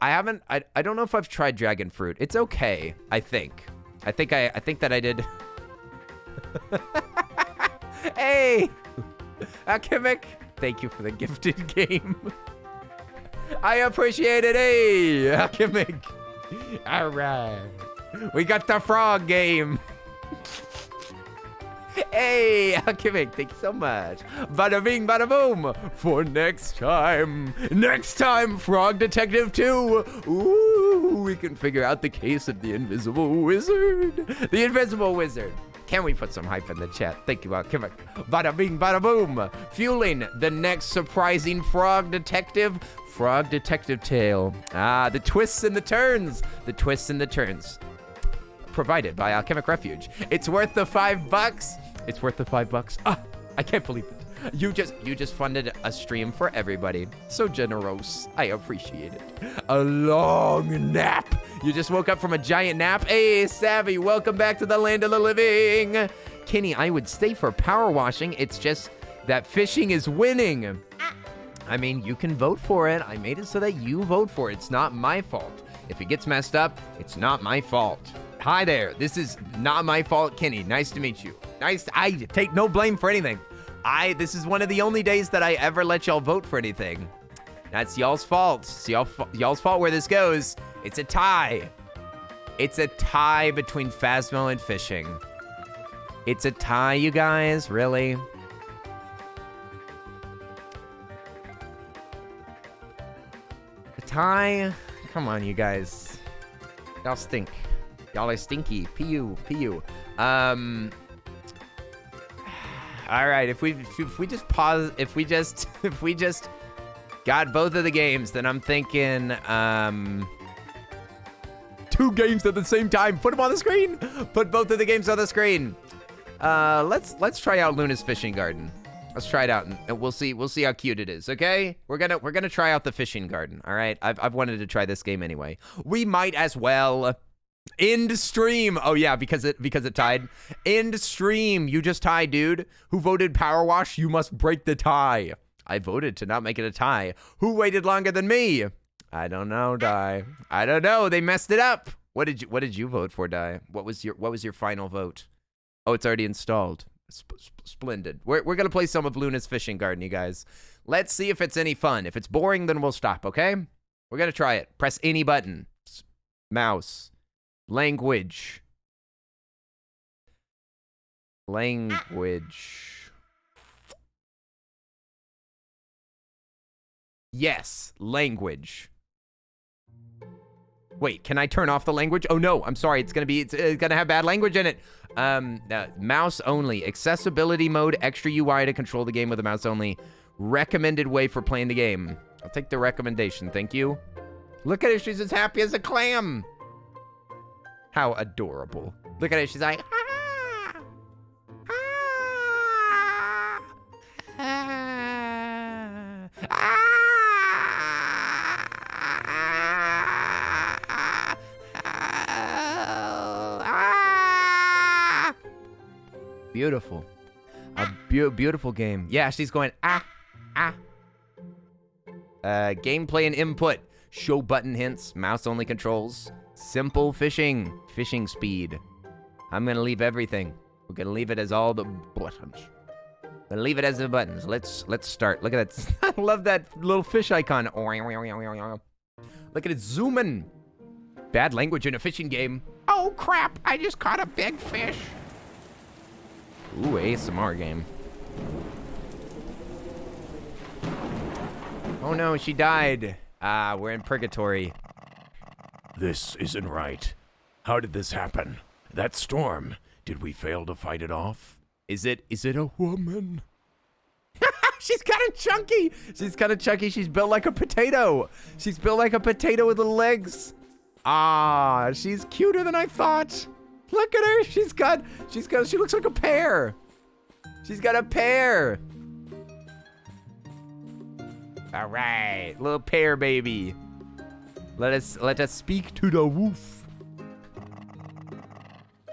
Speaker 1: don't know if I've tried dragon fruit. It's okay, I think. I think that I did. Hey! Akimic, thank you for the gifted game. I appreciate it. Hey, Akimic. All right. We got the frog game. Hey, Akimic, thank you so much. Bada bing, bada boom. For next time. Next time, Frog Detective 2. Ooh, we can figure out the case of the invisible wizard. The invisible wizard. Can we put some hype in the chat? Thank you, Akimic. Bada bing, bada boom. Fueling the next surprising Frog Detective tale. Ah, the twists and the turns. The twists and the turns. Provided by Alchemic Refuge. It's worth the $5. It's worth the $5. Ah, I can't believe it. You just funded a stream for everybody. So generous. I appreciate it. A long nap. You just woke up from a giant nap. Hey, Savvy, welcome back to the land of the living. Kenny, I would stay for power washing. It's just that fishing is winning. I mean, you can vote for it. I made it so that you vote for it. It's not my fault. If it gets messed up, it's not my fault. Hi there. This is not my fault, Kenny. Nice to meet you. I take no blame for anything. This is one of the only days that I ever let y'all vote for anything. That's y'all's fault. It's y'all's fault where this goes. It's a tie. It's a tie between Phasmo and fishing. It's a tie, you guys. Really? A tie? Come on, you guys. Y'all stink. Y'all are stinky. P.U. All right, if we just pause, if we just got both of the games, then I'm thinking 2 games at the same time. Put them on the screen. Put both of the games on the screen. Let's try out Luna's Fishing Garden. Let's try it out, and we'll see how cute it is. Okay, we're gonna try out the Fishing Garden. All right, I've wanted to try this game anyway. We might as well. End stream. Oh yeah, because it tied. End stream. You just tied, dude. Who voted power wash? You must break the tie. I voted to not make it a tie. Who waited longer than me? I don't know, Die. I don't know. They messed it up. What did you vote for, Die? What was your final vote? Oh, it's already installed. Splendid. We're gonna play some of Luna's Fishing Garden, you guys. Let's see if it's any fun. If it's boring, then we'll stop. Okay? We're gonna try it. Press any button. Mouse. Language. Yes, language. Wait, can I turn off the language? Oh no, I'm sorry. It's gonna have bad language in it. Mouse only. Accessibility mode. Extra UI to control the game with a mouse only. Recommended way for playing the game. I'll take the recommendation. Thank you. Look at her. She's as happy as a clam. How adorable. Look at her. She's like, ah, ah, ah, ah. Beautiful. A beautiful game. Yeah, she's going, ah, ah. Gameplay and input. Show button hints. Mouse only controls. Simple fishing. Fishing speed. I'm gonna leave everything. We're gonna leave it as all the buttons. I'm gonna leave it as the buttons. Let's start. Look at that. I love that little fish icon. Look at it zooming. Bad language in a fishing game. Oh crap, I just caught a big fish. Ooh, ASMR game. Oh no, she died. Ah, we're in purgatory.
Speaker 2: This isn't right. How did this happen? That storm. Did we fail to fight it off?
Speaker 1: Is it a woman? She's kind of chunky. She's built like a potato. She's built like a potato with little legs. Ah, she's cuter than I thought. Look at her. She looks like a pear. She's got a pear. All right, little pear baby. Let us speak to the wolf.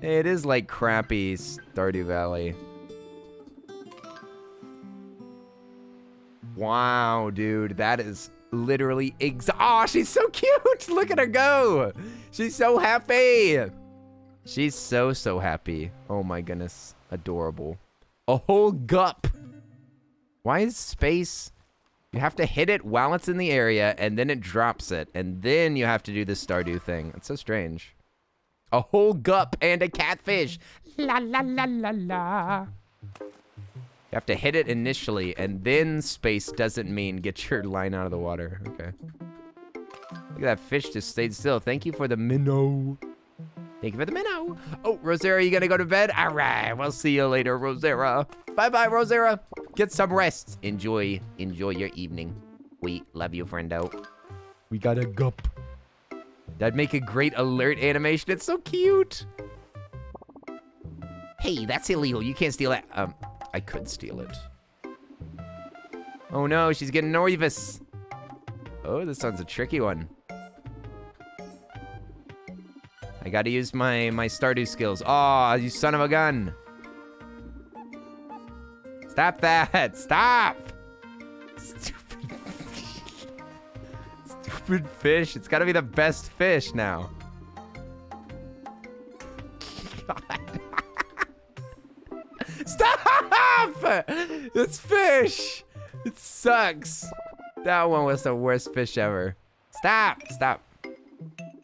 Speaker 1: It is like crappy Stardew Valley. Wow, dude, that is literally oh, she's so cute. Look at her go. She's so happy. She's so happy. Oh my goodness, adorable. A whole gup. Why is space? You have to hit it while it's in the area, and then it drops it, and then you have to do this Stardew thing. It's so strange. A whole gup and a catfish. La la la la la. You have to hit it initially, and then space doesn't mean get your line out of the water. Okay. Look at that fish just stayed still. Thank you for the minnow. Thank you for the minnow. Oh, Rosera, you gonna go to bed? All right, we'll see you later, Rosera. Bye-bye, Rosera. Get some rest. Enjoy your evening. We love you, friendo. We got a gup. That'd make a great alert animation. It's so cute.
Speaker 4: Hey, that's illegal. You can't steal that.
Speaker 1: I could steal it. Oh no, she's getting nervous. Oh, this one's a tricky one. I gotta use my Stardew skills. Oh, you son of a gun. Stop that. Stop. Stupid fish. It's gotta be the best fish now. Stop! It's fish. It sucks. That one was the worst fish ever. Stop. Stop.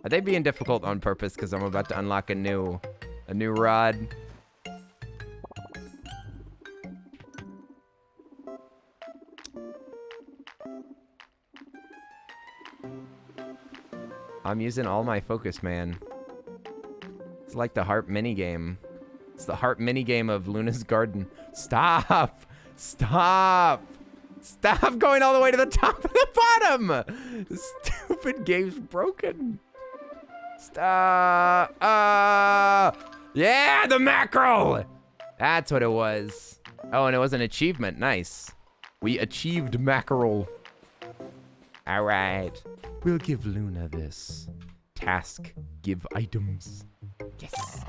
Speaker 1: Are they being difficult on purpose because I'm about to unlock a new rod? I'm using all my focus, man. It's like the heart minigame. It's the heart minigame of Luna's garden. Stop! Stop! Stop going all the way to the top and the bottom! This stupid game's broken. Stop! Yeah, the mackerel! That's what it was. Oh, and it was an achievement. Nice. We achieved mackerel. All right. We'll give Luna this. Task, give items. Yes.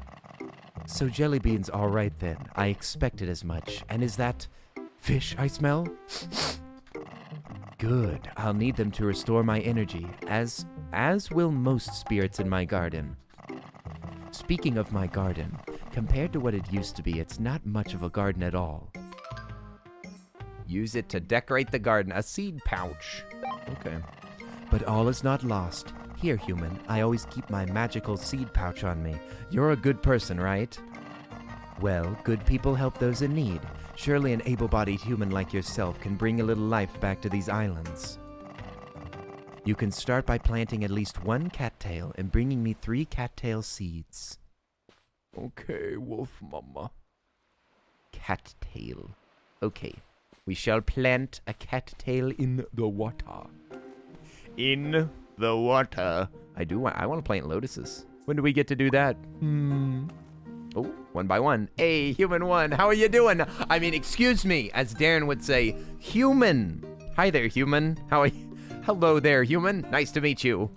Speaker 1: So jelly beans, all right then. I expected as much. And is that fish I smell? Good. I'll need them to restore my energy, as will most spirits in my garden. Speaking of my garden, compared to what it used to be, it's not much of a garden at all. Use it to decorate the garden. A seed pouch. Okay. But all is not lost. Here, human, I always keep my magical seed pouch on me. You're a good person, right? Well, good people help those in need. Surely an able-bodied human like yourself can bring a little life back to these islands. You can start by planting at least one cattail and bringing me 3 cattail seeds. Okay, wolf mama. Cattail. Okay, we shall plant a cattail in the water. In the water. I want to plant lotuses. When do we get to do that? Oh, 1 by 1. Hey, human 1, how are you doing? I mean, excuse me, as Darren would say, human. Hi there, human. How are you? Hello there, human. Nice to meet you.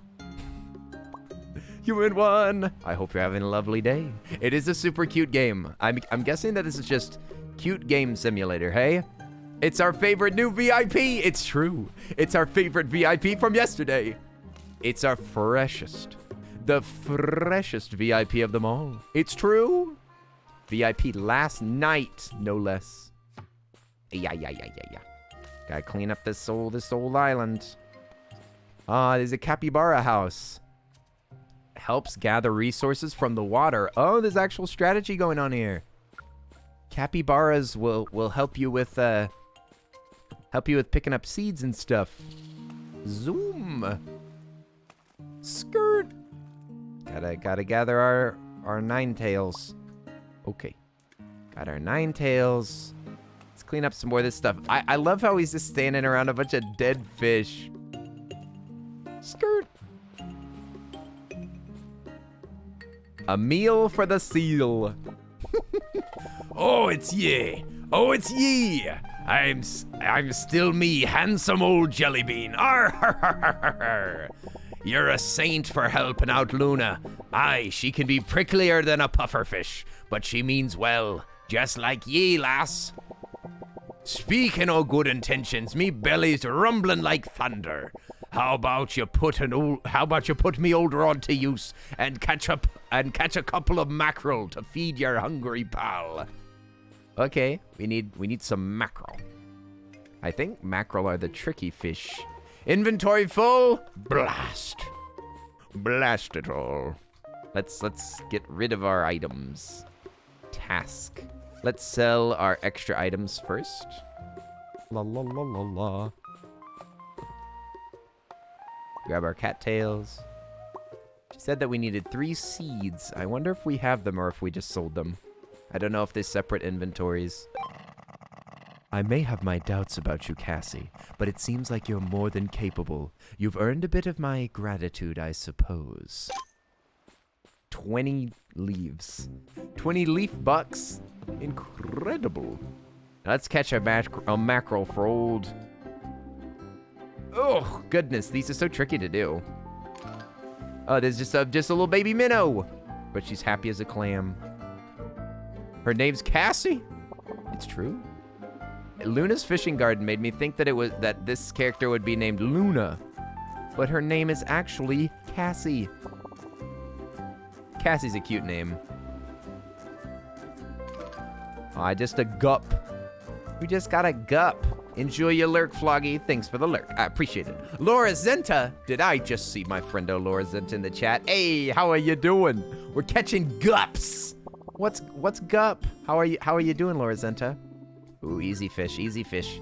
Speaker 1: Human 1. I hope you're having a lovely day. It is a super cute game. I'm guessing that this is just cute game simulator, hey? It's our favorite new VIP. It's true. It's our favorite VIP from yesterday. It's our freshest. The freshest VIP of them all. It's true. VIP last night, no less. Yeah. Gotta clean up this old island. There's a capybara house. Helps gather resources from the water. Oh, there's actual strategy going on here. Capybaras will help you with picking up seeds and stuff. Zoom. Skirt. Gotta gather our 9 tails. Okay. Got our 9 tails. Let's clean up some more of this stuff. I love how he's just standing around a bunch of dead fish. Skirt. A meal for the seal.
Speaker 2: Oh, it's ye. Oh, it's ye. I'm still me, handsome old jelly bean. Arr, har, har, har, har, har. You're a saint for helping out Luna. Aye, she can be pricklier than a pufferfish, but she means well, just like ye, lass. Speaking of good intentions, me belly's rumbling like thunder. How about you put me old rod to use and catch a couple of mackerel to feed your hungry pal?
Speaker 1: Okay, we need some mackerel. I think mackerel are the tricky fish. Inventory full. Blast. Blast it all. Let's get rid of our items. Task. Let's sell our extra items first. La la la la la. Grab our cattails. She said that we needed 3 seeds. I wonder if we have them or if we just sold them. I don't know if there's separate inventories. I may have my doubts about you, Cassie, but it seems like you're more than capable. You've earned a bit of my gratitude, I suppose. 20 leaves. 20 leaf bucks. Incredible. Let's catch a mackerel for old... Oh, goodness. These are so tricky to do. Oh, there's just a little baby minnow. But she's happy as a clam. Her name's Cassie? It's true. Luna's fishing garden made me think that this character would be named Luna. But her name is actually Cassie. Cassie's a cute name. Aw, just a gup. We just got a gup. Enjoy your lurk, Floggy. Thanks for the lurk. I appreciate it. Laura Zenta. Did I just see my friendo Laura Zenta in the chat? Hey, how are you doing? We're catching gups. What's gup? How are you doing, Laura Zenta? Ooh, easy fish, easy fish.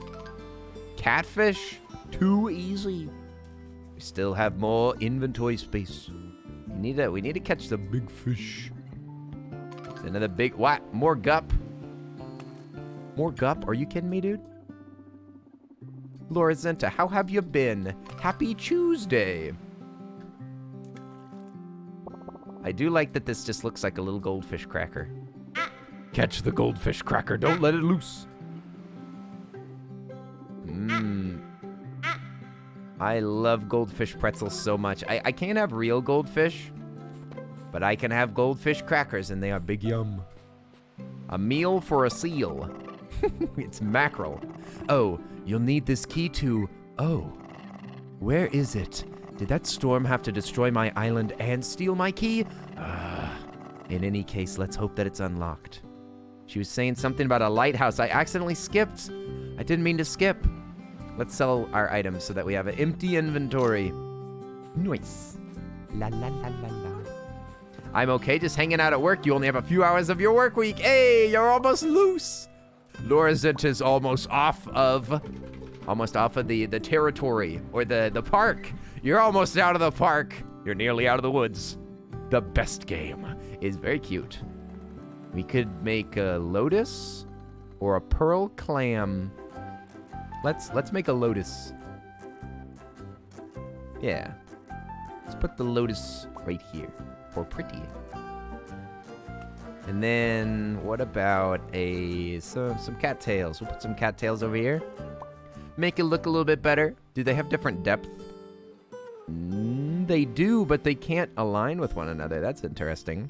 Speaker 1: Catfish? Too easy. We still have more inventory space. We need to catch the big fish. It's another big what? More gup? More gup? Are you kidding me, dude? Laura Zenta, how have you been? Happy Tuesday. I do like that this just looks like a little goldfish cracker.
Speaker 2: Catch the goldfish cracker, don't let it loose.
Speaker 1: I love goldfish pretzels so much. I can't have real goldfish, but I can have goldfish crackers, and they are big yum. A meal for a seal. It's mackerel. Oh, you'll need this key to... Oh, where is it? Did that storm have to destroy my island and steal my key? In any case, let's hope that it's unlocked. She was saying something about a lighthouse. I accidentally skipped. I didn't mean to skip. Let's sell our items so that we have an empty inventory. Nice. La la la la la. I'm okay just hanging out at work. You only have a few hours of your work week. Hey, you're almost loose. Laura Zenta's almost off of the territory or the park. You're almost out of the park. You're nearly out of the woods. The best game is very cute. We could make a lotus or a pearl clam. Let's make a lotus. Yeah. Let's put the lotus right here for pretty. And then what about some cattails? We'll put some cattails over here. Make it look a little bit better. Do they have different depth? They do, but they can't align with one another. That's interesting.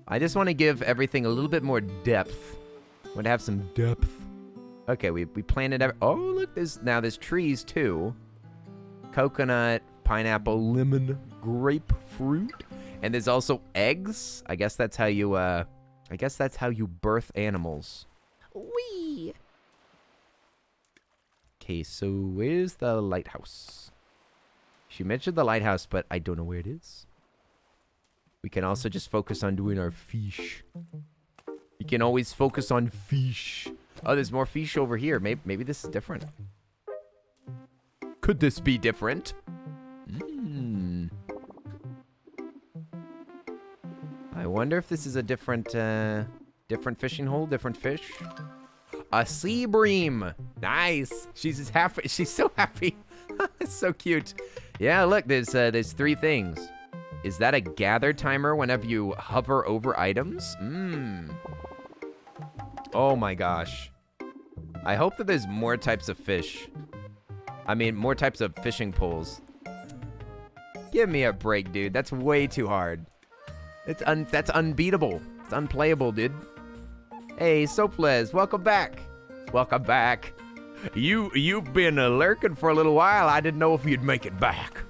Speaker 1: I just want to give everything a little bit more depth. I want to have some depth. Okay, we planted oh, look, there's trees too. Coconut, pineapple, lemon, grapefruit. And there's also eggs. I guess that's how you birth animals. Whee! Okay, so where's the lighthouse? She mentioned the lighthouse, but I don't know where it is. We can also just focus on doing our fish. We can always focus on fish. Oh, there's more fish over here. Maybe this is different. Could this be different? I wonder if this is a different fishing hole, different fish. A sea bream. Nice. She's happy. She's so happy. It's so cute. Yeah, look, there's 3 things. Is that a gather timer whenever you hover over items? Oh my gosh. I hope that there's more types of fish. I mean, more types of fishing poles. Give me a break, dude. That's way too hard. That's unbeatable. It's unplayable, dude. Hey, Soples, welcome back. Welcome back. You've been lurking for a little while. I didn't know if you'd make it back.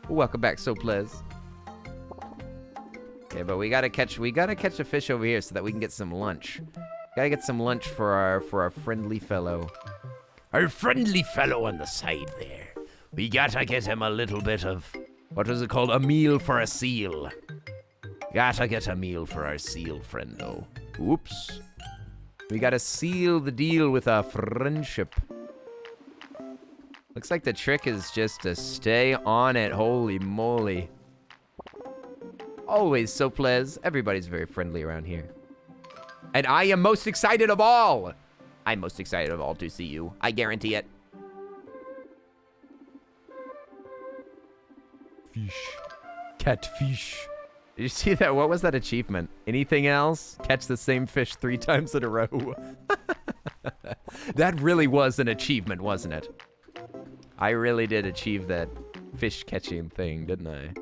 Speaker 1: Welcome back, Soples. Okay, but we gotta catch a fish over here so that we can get some lunch. Gotta get some lunch for our friendly fellow.
Speaker 2: Our friendly fellow on the side there. We gotta get him a little bit of, what was it called? A meal for a seal. Gotta get a meal for our seal friendo.
Speaker 1: Oops. We gotta seal the deal with our friendship. Looks like the trick is just to stay on it. Holy moly. Always so pleasant. Everybody's very friendly around here. And I am most excited of all. I'm most excited of all to see you. I guarantee it.
Speaker 2: Fish. Catfish.
Speaker 1: Did you see that? What was that achievement? Anything else? Catch the same fish 3 times in a row. That really was an achievement, wasn't it? I really did achieve that fish catching thing, didn't I?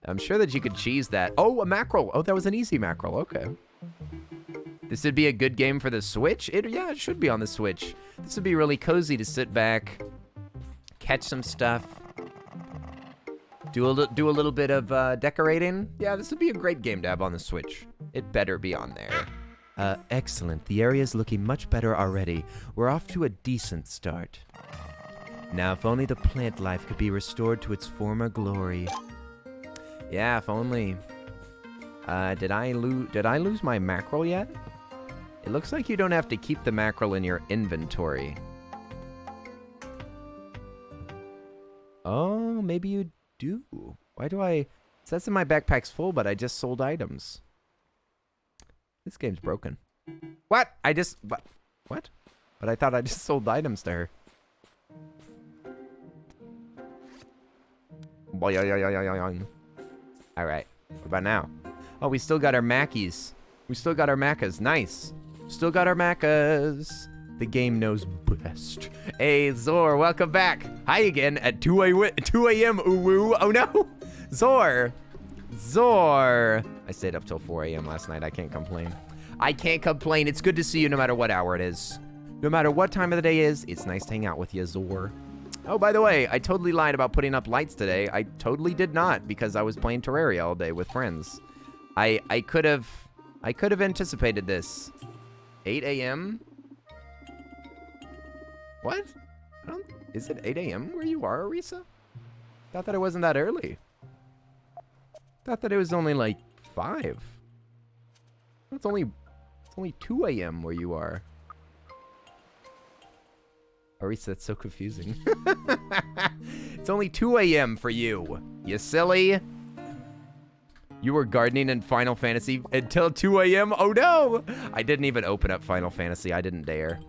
Speaker 1: I'm sure that you could cheese that. Oh, a mackerel. Oh, that was an easy mackerel. Okay. This would be a good game for the Switch. Yeah, it should be on the Switch. This would be really cozy to sit back, catch some stuff, do a little bit of decorating. Yeah, this would be a great game to have on the Switch. It better be on there. Excellent. The area's looking much better already. We're off to a decent start. Now, if only the plant life could be restored to its former glory. Yeah, if only. Did I lose my mackerel yet? It looks like you don't have to keep the mackerel in your inventory. Oh, maybe you do. Why do I... It says in my backpack's full, but I just sold items. This game's broken. What? What? But I thought I just sold items to her. Alright. What about now? Oh, we still got our Mackies. We still got our Maccas. Nice. Still got our Maccas. The game knows best. Hey, Zor, welcome back. Hi again at 2 a.m. Ooh, oh no. Zor. I stayed up till 4 a.m. last night. I can't complain. I can't complain. It's good to see you no matter what hour it is. No matter what time of the day is, it's nice to hang out with you, Zor. Oh, by the way, I totally lied about putting up lights today. I totally did not because I was playing Terraria all day with friends. I could have anticipated this. 8 a.m.? What? Is it 8 a.m. where you are, Arisa? Thought that it wasn't that early. Thought that it was only like 5. It's only 2 a.m. where you are. Arisa, that's so confusing. It's only 2 a.m. for you. You silly. You were gardening in Final Fantasy until 2 a.m.? Oh no! I didn't even open up Final Fantasy. I didn't dare.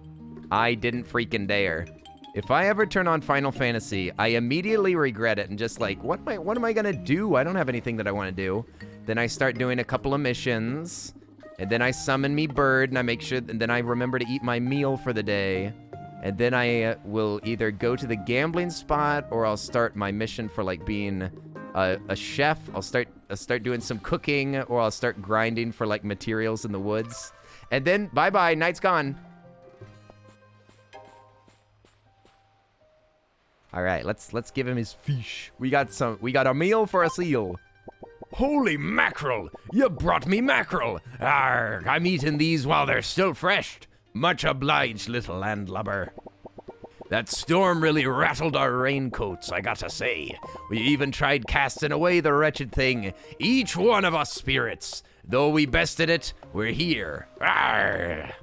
Speaker 1: I didn't freaking dare. If I ever turn on Final Fantasy, I immediately regret it and just like, what am I gonna do? I don't have anything that I want to do. Then I start doing a couple of missions, and then I summon me bird, and I make sure, and then I remember to eat my meal for the day. And then I will either go to the gambling spot or I'll start my mission for like being a chef. I'll start doing some cooking, or I'll start grinding for like materials in the woods. And then bye-bye, night's gone. All right, let's give him his fish. We got a meal for a seal.
Speaker 2: Holy mackerel! You brought me mackerel! Arrgh, I'm eating these while they're still fresh. Much obliged, little landlubber. That storm really rattled our raincoats, I gotta say. We even tried casting away the wretched thing. Each one of us spirits. Though we bested it, we're here. Arrgh.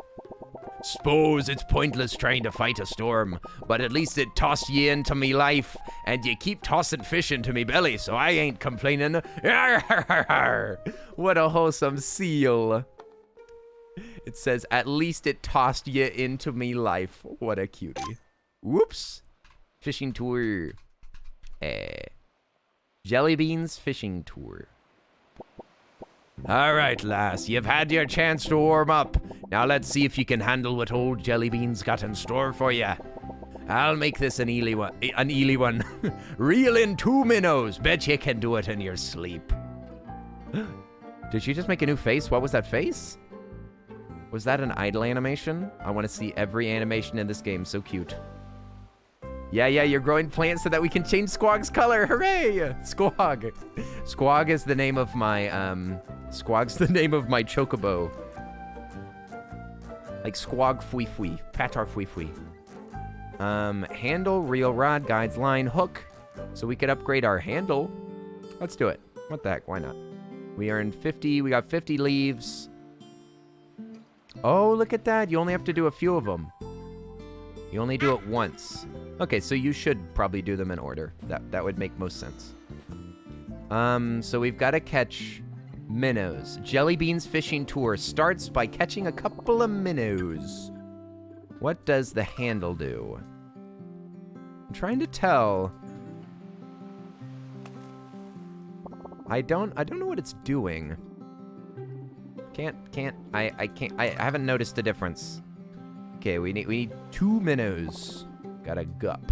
Speaker 2: S'pose it's pointless trying to fight a storm, but at least it tossed ye into me life, and ye keep tossing fish into me belly, so I ain't complaining. Arrgh.
Speaker 1: What a wholesome seal. It says, at least it tossed you into me life. What a cutie. Whoops. Fishing tour. Jelly beans fishing tour.
Speaker 2: All right, lass, you've had your chance to warm up. Now let's see if you can handle what old Jelly Beans got in store for you. I'll make this an eely one. Reel in 2 minnows. Bet you can do it in your sleep.
Speaker 1: Did she just make a new face? What was that face? Was that an idle animation? I want to see every animation in this game. So cute. Yeah, you're growing plants so that we can change Squog's color. Hooray! Squog. Squog is the name of my, Squog's the name of my chocobo. Like Squog Fui Fui. Patar Fui Fui. Handle, reel, rod, guides, line, hook. So we could upgrade our handle. Let's do it. What the heck? Why not? We earned 50. We got 50 leaves. Oh, look at that. You only have to do a few of them. You only do it once. Okay, so you should probably do them in order. That would make most sense. So we've got to catch minnows. Jelly Beans fishing tour starts by catching a couple of minnows. What does the handle do? I'm trying to tell. I don't know what it's doing. I haven't noticed a difference. Okay, we need 2 minnows. Got a gup.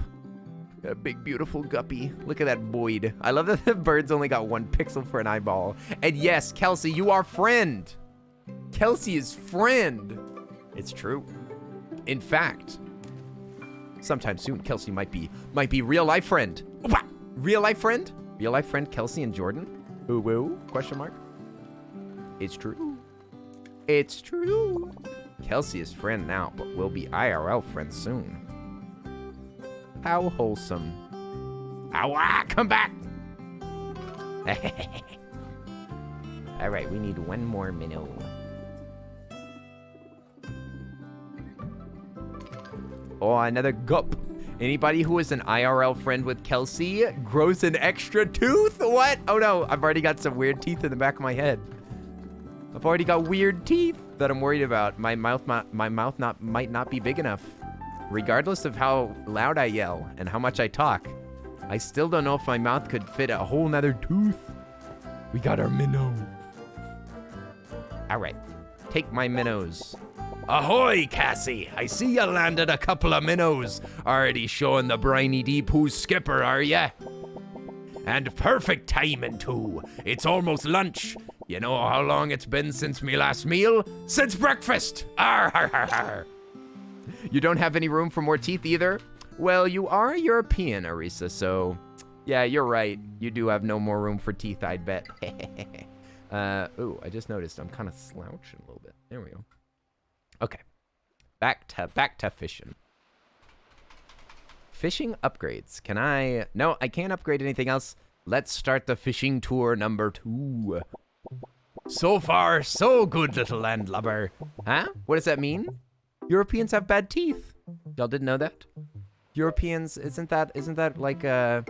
Speaker 1: Got a big, beautiful guppy. Look at that Boyd. I love that the bird's only got 1 pixel for an eyeball. And yes, Kelsey, you are friend. Kelsey is friend. It's true. In fact, sometime soon, Kelsey might be real life friend. Real life friend? Real life friend Kelsey and Jordan? Ooh, woo? Question mark? It's true. It's true. Kelsey is friend now, but we'll be IRL friends soon. How wholesome. Ow, come back! All right, we need 1 more minnow. Oh, another gup. Anybody who is an IRL friend with Kelsey grows an extra tooth? What? Oh no, I've already got some weird teeth in the back of my head. I've already got weird teeth that I'm worried about. My mouth might not be big enough. Regardless of how loud I yell and how much I talk, I still don't know if my mouth could fit a whole nother tooth. We got our minnow. All right, take my minnows.
Speaker 2: Ahoy, Cassie! I see you landed a couple of minnows. Already showing the briny deep who's skipper, are ya? And perfect timing, too. It's almost lunch. You know how long it's been since me last meal? Since breakfast! Arr, har, har, har.
Speaker 1: You don't have any room for more teeth either? Well, you are European, Arisa, so... Yeah, you're right. You do have no more room for teeth, I'd bet. Ooh, I just noticed I'm kind of slouching a little bit. There we go. Okay. Back to fishing. Fishing upgrades. Can I... No, I can't upgrade anything else. Let's start the fishing tour number 2.
Speaker 2: So far, so good, little landlubber.
Speaker 1: Huh? What does that mean? Europeans have bad teeth. Y'all didn't know that? Europeans, isn't that like a...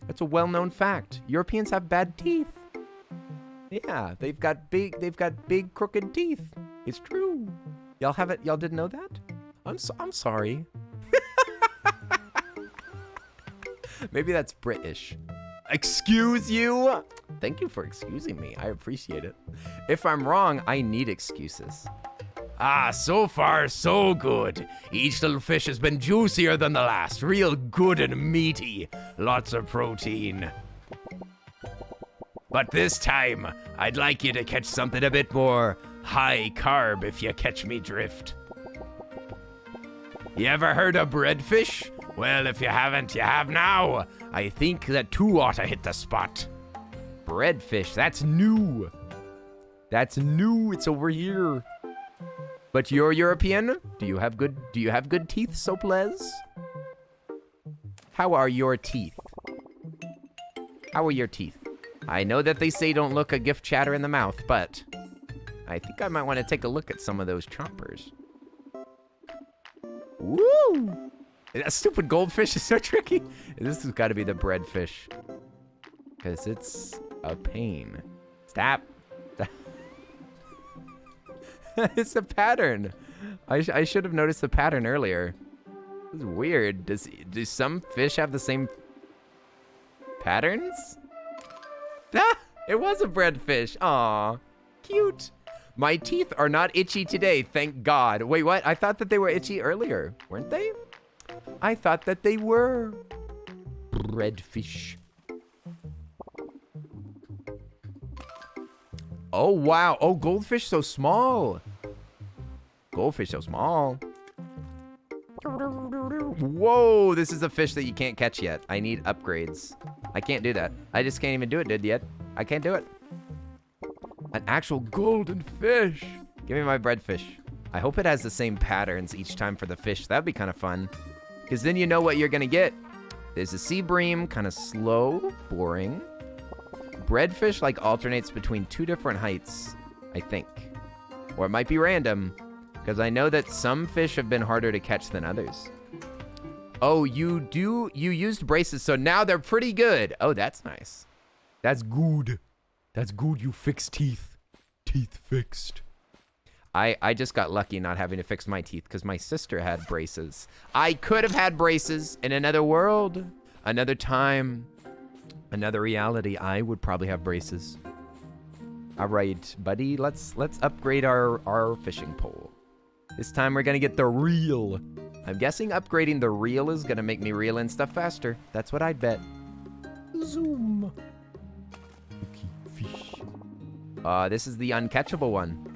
Speaker 1: That's a well-known fact. Europeans have bad teeth. Yeah, they've got big crooked teeth. It's true. Y'all didn't know that? I'm sorry. Maybe that's British. Excuse you? Thank you for excusing me. I appreciate it. If I'm wrong, I need excuses.
Speaker 2: Ah, so far, so good. Each little fish has been juicier than the last. Real good and meaty. Lots of protein. But this time, I'd like you to catch something a bit more high carb, if you catch me drift. You ever heard of breadfish? Well, if you haven't, you have now. I think that 2 ought to hit the spot.
Speaker 1: Breadfish, that's new. That's new, it's over here. But you're European? Do you have good teeth, Soples? How are your teeth? How are your teeth? I know that they say don't look a gift chatter in the mouth, but I think I might want to take a look at some of those chompers. Woo! That stupid goldfish is so tricky. This has got to be the breadfish. Because it's a pain. Stop. It's a pattern. I should have noticed the pattern earlier. It's weird. Do some fish have the same patterns? Ah, it was a breadfish. Aw, cute. My teeth are not itchy today, thank God. Wait, what? I thought that they were itchy earlier, weren't they? I thought that they were. Breadfish. Oh, wow. Oh, goldfish so small. Goldfish so small. Whoa, this is a fish that you can't catch yet. I need upgrades. I can't do that. I just can't even do it, dude, yet. I can't do it. An actual golden fish. Give me my breadfish. I hope it has the same patterns each time for the fish. That'd be kind of fun. Because then you know what you're going to get. There's a sea bream, kind of slow, boring. Breadfish like alternates between 2 different heights, I think. Or it might be random. Because I know that some fish have been harder to catch than others. Oh, you used braces, so now they're pretty good. Oh, that's nice. That's good. That's good, you fixed teeth. Teeth fixed. I just got lucky not having to fix my teeth because my sister had braces. I could have had braces in another world, another time, another reality. I would probably have braces. All right, buddy, let's upgrade our fishing pole. This time we're gonna get the reel. I'm guessing upgrading the reel is gonna make me reel in stuff faster. That's what I'd bet. Zoom. Okay, fish. This is the uncatchable one.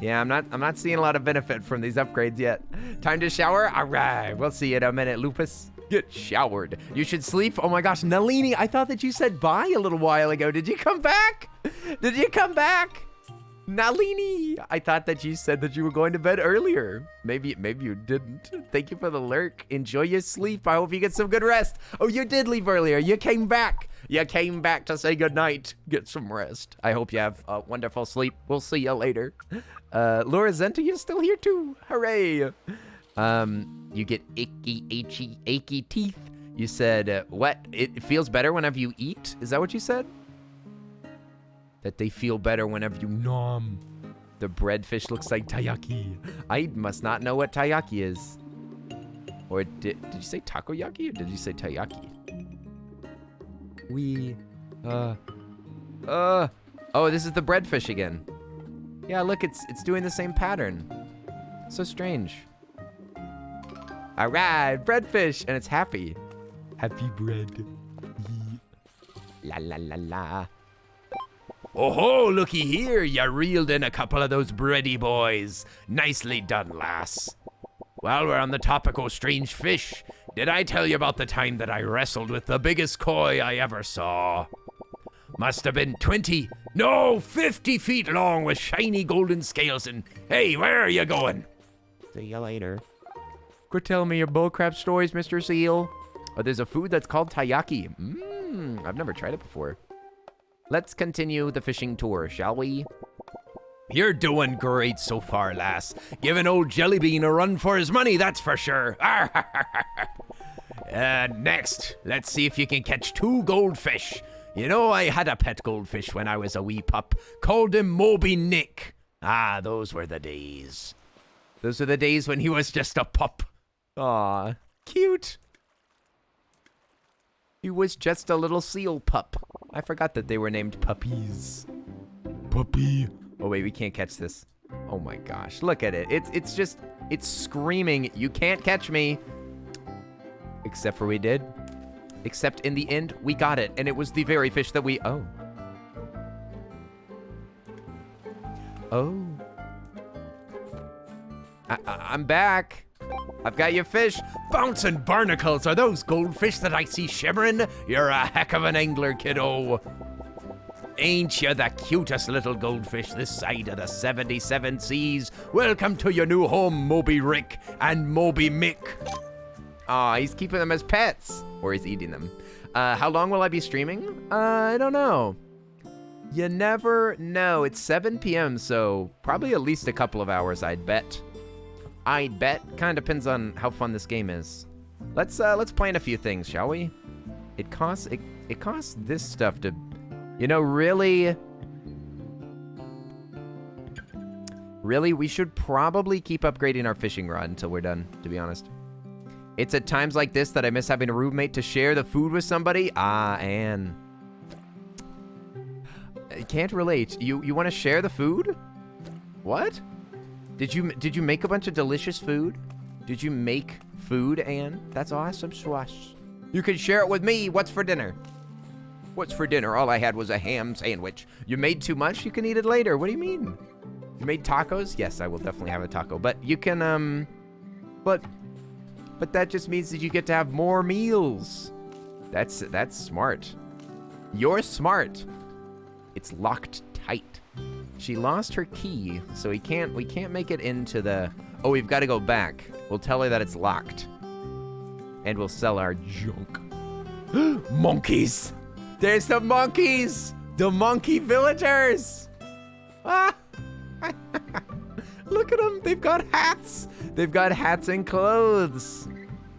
Speaker 1: Yeah, I'm not seeing a lot of benefit from these upgrades yet. Time to shower? All right, we'll see you in a minute, Lupus. Get showered. You should sleep. Oh my gosh, Nalini, I thought that you said bye a little while ago. Did you come back? Did you come back? Nalini, I thought that you said that you were going to bed earlier. Maybe you didn't. Thank you for the lurk. Enjoy your sleep. I hope you get some good rest. Oh, you did leave earlier. You came back. You came back to say goodnight. Get some rest. I hope you have a wonderful sleep. We'll see you later. Laura Zenta, you're still here too. Hooray. You get achy teeth. You said, what? It feels better whenever you eat? Is that what you said? That they feel better whenever you nom. The breadfish looks like taiyaki. I must not know what taiyaki is. Or did you say takoyaki or did you say taiyaki? Oh, this is the breadfish again. Yeah, look, it's doing the same pattern. So strange. All right, breadfish, and it's happy. Happy bread. La la la la.
Speaker 2: Oh ho, looky here, you reeled in a couple of those bready boys. Nicely done, lass. While we're on the topic of strange fish, did I tell you about the time that I wrestled with the biggest koi I ever saw? Must have been 20, no, 50 feet long with shiny golden scales and, hey, where are you going?
Speaker 1: See you later. Quit telling me your bullcrap stories, Mr. Seal. Oh, there's a food that's called taiyaki. I've never tried it before. Let's continue the fishing tour, shall we?
Speaker 2: You're doing great so far, lass. Giving old Jellybean a run for his money, that's for sure. Next, let's see if you can catch 2 goldfish. You know, I had a pet goldfish when I was a wee pup. Called him Moby Nick. Ah, those were the days.
Speaker 1: Those are the days when he was just a pup. Aw, cute. He was just a little seal pup. I forgot that they were named puppies. Puppy. Oh wait, we can't catch this. Oh my gosh, look at it. It's screaming, you can't catch me. Except for we did. Except in the end, we got it. And it was the very fish that we, oh. I'm back. I've got your fish.
Speaker 2: Bouncing barnacles, are those goldfish that I see shimmering? You're a heck of an angler, kiddo. Ain't you the cutest little goldfish this side of the 77 seas? Welcome to your new home, Moby Rick and Moby Mick.
Speaker 1: Aw, he's keeping them as pets. Or he's eating them. How long will I be streaming? I don't know. You never know. It's 7 p.m., so probably at least a couple of hours, I'd bet. Kind of depends on how fun this game is. Let's plan a few things, shall we? It costs this stuff to, you know, really, we should probably keep upgrading our fishing rod until we're done, to be honest. It's at times like this that I miss having a roommate to share the food with somebody. Ah, Anne. I can't relate. You want to share the food? What? Did you make a bunch of delicious food? Did you make food, Anne? That's awesome sauce. You can share it with me. What's for dinner? What's for dinner? All I had was a ham sandwich. You made too much? You can eat it later. What do you mean? You made tacos? Yes, I will definitely have a taco. But you can, but that just means that you get to have more meals. That's smart. You're smart. It's locked tight. She lost her key, so we can't make it into the... Oh, we've got to go back. We'll tell her that it's locked. And we'll sell our junk. Monkeys! There's the monkeys! The monkey villagers! Ah! Look at them. They've got hats. They've got hats and clothes.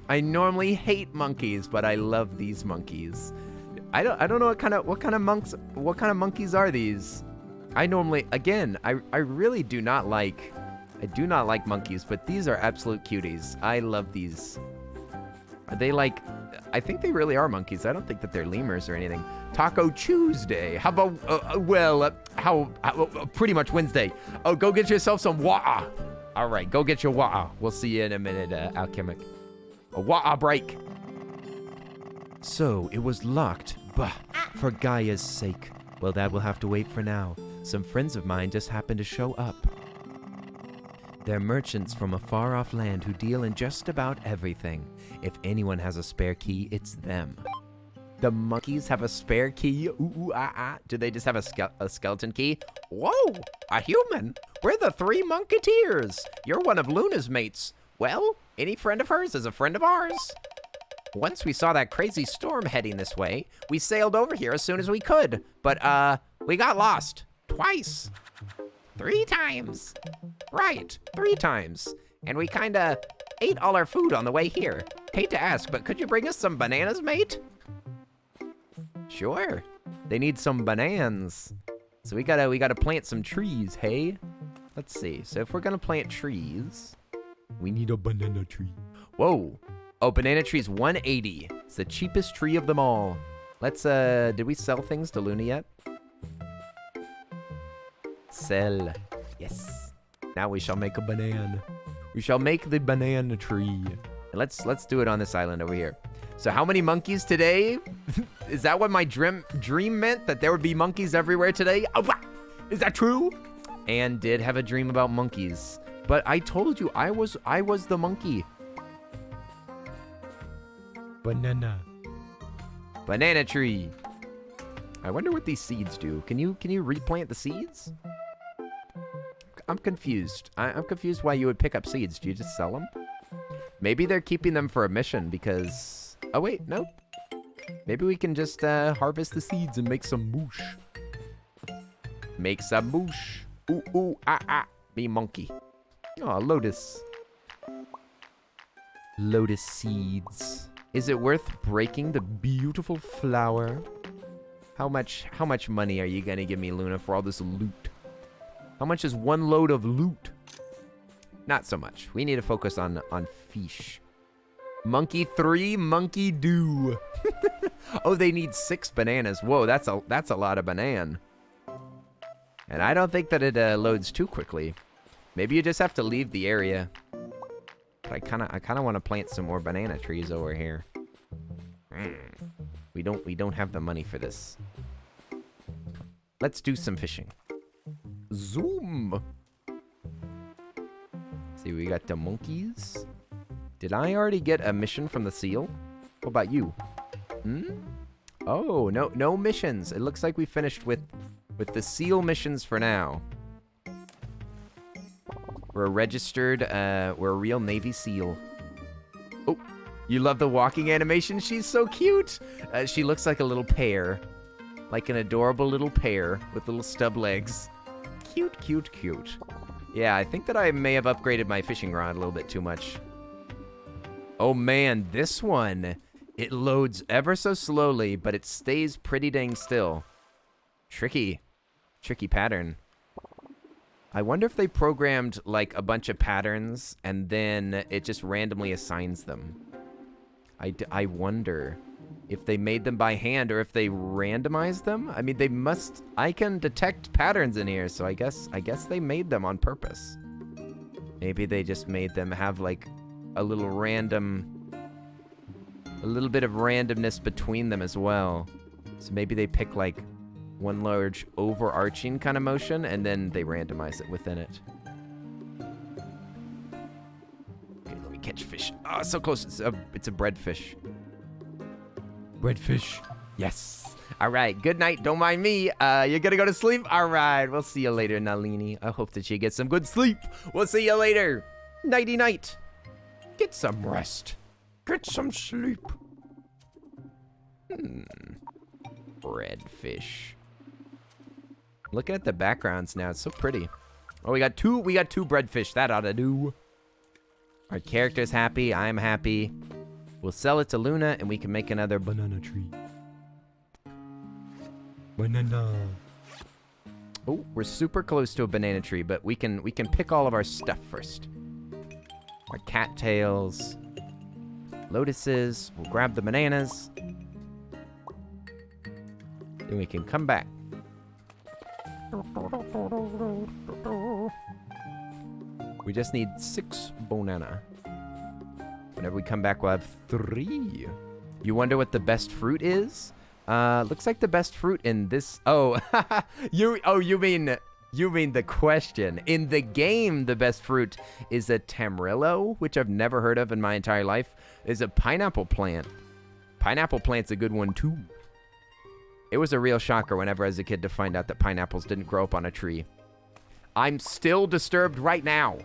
Speaker 1: I normally hate monkeys, but I love these monkeys. I don't know what kind of monkeys are these? I normally, again, I really do not like monkeys, but these are absolute cuties. I love these. Are they like, I think they really are monkeys. I don't think that they're lemurs or anything. Taco Tuesday. How about, pretty much Wednesday. Oh, go get yourself some wa'a. All right, go get your wa'a. We'll see you in a minute, Alchemic. A wa'a break. So, it was locked. Bah, for Gaia's sake. Well, that will have to wait for now. Some friends of mine just happened to show up. They're merchants from a far-off land who deal in just about everything. If anyone has a spare key, it's them. The monkeys have a spare key? Ooh, ah, ah. Do they just have a skeleton key? Whoa, a human? We're the Three Musketeers. You're one of Luna's mates. Well, any friend of hers is a friend of ours. Once we saw that crazy storm heading this way, we sailed over here as soon as we could. But, we got lost. Twice. 3 times. Right, 3 times. And we kinda ate all our food on the way here. Hate to ask, but could you bring us some bananas, mate? Sure. They need some bananas. So we gotta plant some trees, hey? Let's see. So if we're gonna plant trees, we need a banana tree. Whoa. Oh, banana tree's 180. It's the cheapest tree of them all. Let's, did we sell things to Luna yet? Sell. Yes. Now we shall make a banana. We shall make the banana tree. Let's do it on this island over here. So how many monkeys today? Is that what my dream meant? That there would be monkeys everywhere today? Oh, is that true? Anne did have a dream about monkeys. But I told you I was the monkey. Banana. Banana tree. I wonder what these seeds do. Can you replant the seeds? I'm confused. I'm confused why you would pick up seeds. Do you just sell them? Maybe they're keeping them for a mission because... Oh, wait, nope. Maybe we can just harvest the seeds and make some moosh. Make some moosh. Ooh, ooh, ah, ah. Me monkey. Oh, lotus. Lotus seeds. Is it worth breaking the beautiful flower? How much money are you gonna give me, Luna, for all this loot? How much is 1 load of loot? Not so much. We need to focus on fish. Monkey 3, monkey do. Oh, they need 6 bananas. Whoa, that's a lot of banana. And I don't think that it loads too quickly. Maybe you just have to leave the area. But I kind of want to plant some more banana trees over here. We don't have the money for this. Let's do some fishing. Zoom. See, we got the monkeys. Did I already get a mission from the seal? What about you? Oh, no missions. It looks like we finished with the seal missions for now. We're registered, we're a real Navy SEAL. Oh, you love the walking animation? She's so cute. She looks like a little pear. Like an adorable little pear with little stub legs. Cute, cute, cute. Yeah, I think that I may have upgraded my fishing rod a little bit too much. Oh man, this one, it loads ever so slowly, but it stays pretty dang still. Tricky pattern. I wonder if they programmed like a bunch of patterns and then it just randomly assigns them. I wonder if they made them by hand or if they randomized them. I mean, they must. I can detect patterns in here, so I guess they made them on purpose. Maybe they just made them have like a little bit of randomness between them as well. So maybe they pick like one large overarching kind of motion and then they randomize it within it. Okay, let me catch fish. Oh, so close. It's a breadfish. Breadfish. Yes. All right. Good night. Don't mind me. You're going to go to sleep? All right. We'll see you later, Nalini. I hope that you get some good sleep. We'll see you later. Nighty night. Get some rest. Get some sleep. Breadfish. Looking at the backgrounds now, it's so pretty. Oh, we got two breadfish. That ought to do. Our character's happy. I'm happy. We'll sell it to Luna, and we can make another banana tree. Banana. Oh, we're super close to a banana tree, but we can pick all of our stuff first. Our cattails, lotuses. We'll grab the bananas. Then we can come back. We just need 6 banana. Whenever we come back, we'll have 3. You wonder what the best fruit is? Looks like the best fruit in this. Oh, you mean the question. In the game, the best fruit is a tamarillo, which I've never heard of in my entire life. Is a pineapple plant. Pineapple plant's a good one too. It was a real shocker whenever I was a kid to find out that pineapples didn't grow up on a tree. I'm still disturbed right now.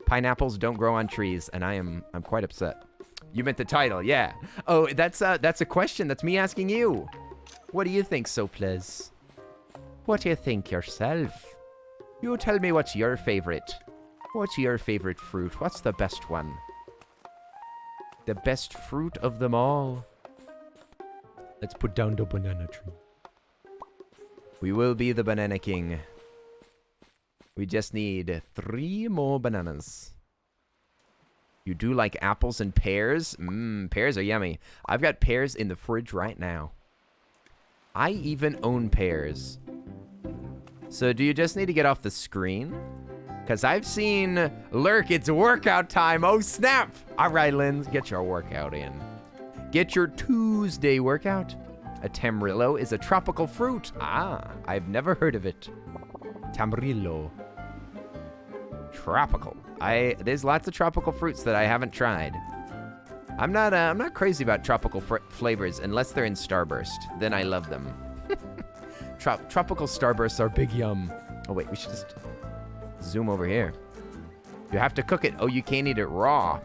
Speaker 1: Pineapples don't grow on trees, and I'm quite upset. You meant the title, yeah. Oh, that's a question. That's me asking you. What do you think, Soples? What do you think yourself? You tell me what's your favorite. What's your favorite fruit? What's the best one? The best fruit of them all. Let's put down the banana tree. We will be the banana king. We just need 3 more bananas. You do like apples and pears? Pears are yummy. I've got pears in the fridge right now. I even own pears. So do you just need to get off the screen? Because I've seen Lurk, it's workout time. Oh, snap. All right, Lynn, get your workout in. Get your Tuesday workout. A tamarillo is a tropical fruit. Ah, I've never heard of it. Tamarillo. Tropical. There's lots of tropical fruits that I haven't tried. I'm not crazy about tropical flavors unless they're in Starburst. Then I love them. Tropical Starbursts are big yum. Oh wait, we should just zoom over here. You have to cook it. Oh, you can't eat it raw.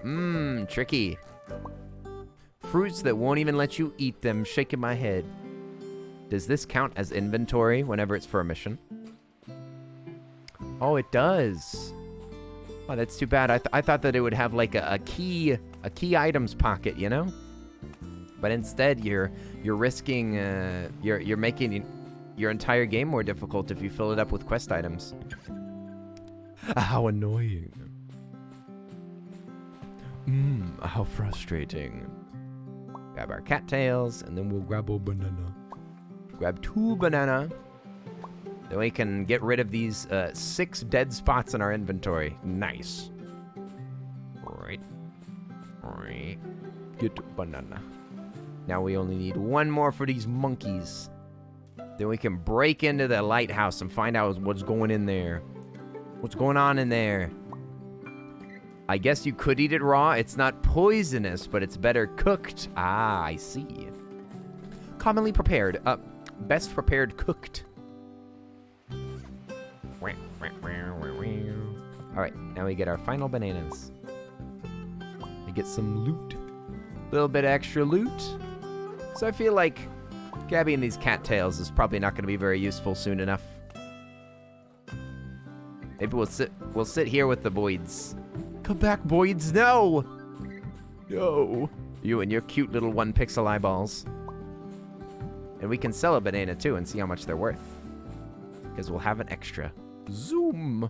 Speaker 1: Tricky. Fruits that won't even let you eat them. Shaking my head. Does this count as inventory whenever it's for a mission? Oh, it does. Oh, that's too bad. I thought that it would have like a key items pocket, you know? But instead, you're risking you're making your entire game more difficult if you fill it up with quest items. How annoying. How frustrating. Grab our cattails, and then we'll grab a banana. Grab 2 banana. Then we can get rid of these 6 dead spots in our inventory. Nice. Right. Get banana. Now we only need 1 more for these monkeys. Then we can break into the lighthouse and find out what's going in there. What's going on in there? I guess you could eat it raw. It's not poisonous, but it's better cooked. Ah, I see. Commonly prepared. Best prepared cooked. Alright, now we get our final bananas. We get some loot. A little bit of extra loot. So I feel like grabbing these cattails is probably not going to be very useful soon enough. Maybe we'll sit here with the Voids. Come back, Voids, no! No. You and your cute little 1 pixel eyeballs. And we can sell a banana too and see how much they're worth. Because we'll have an extra. Zoom!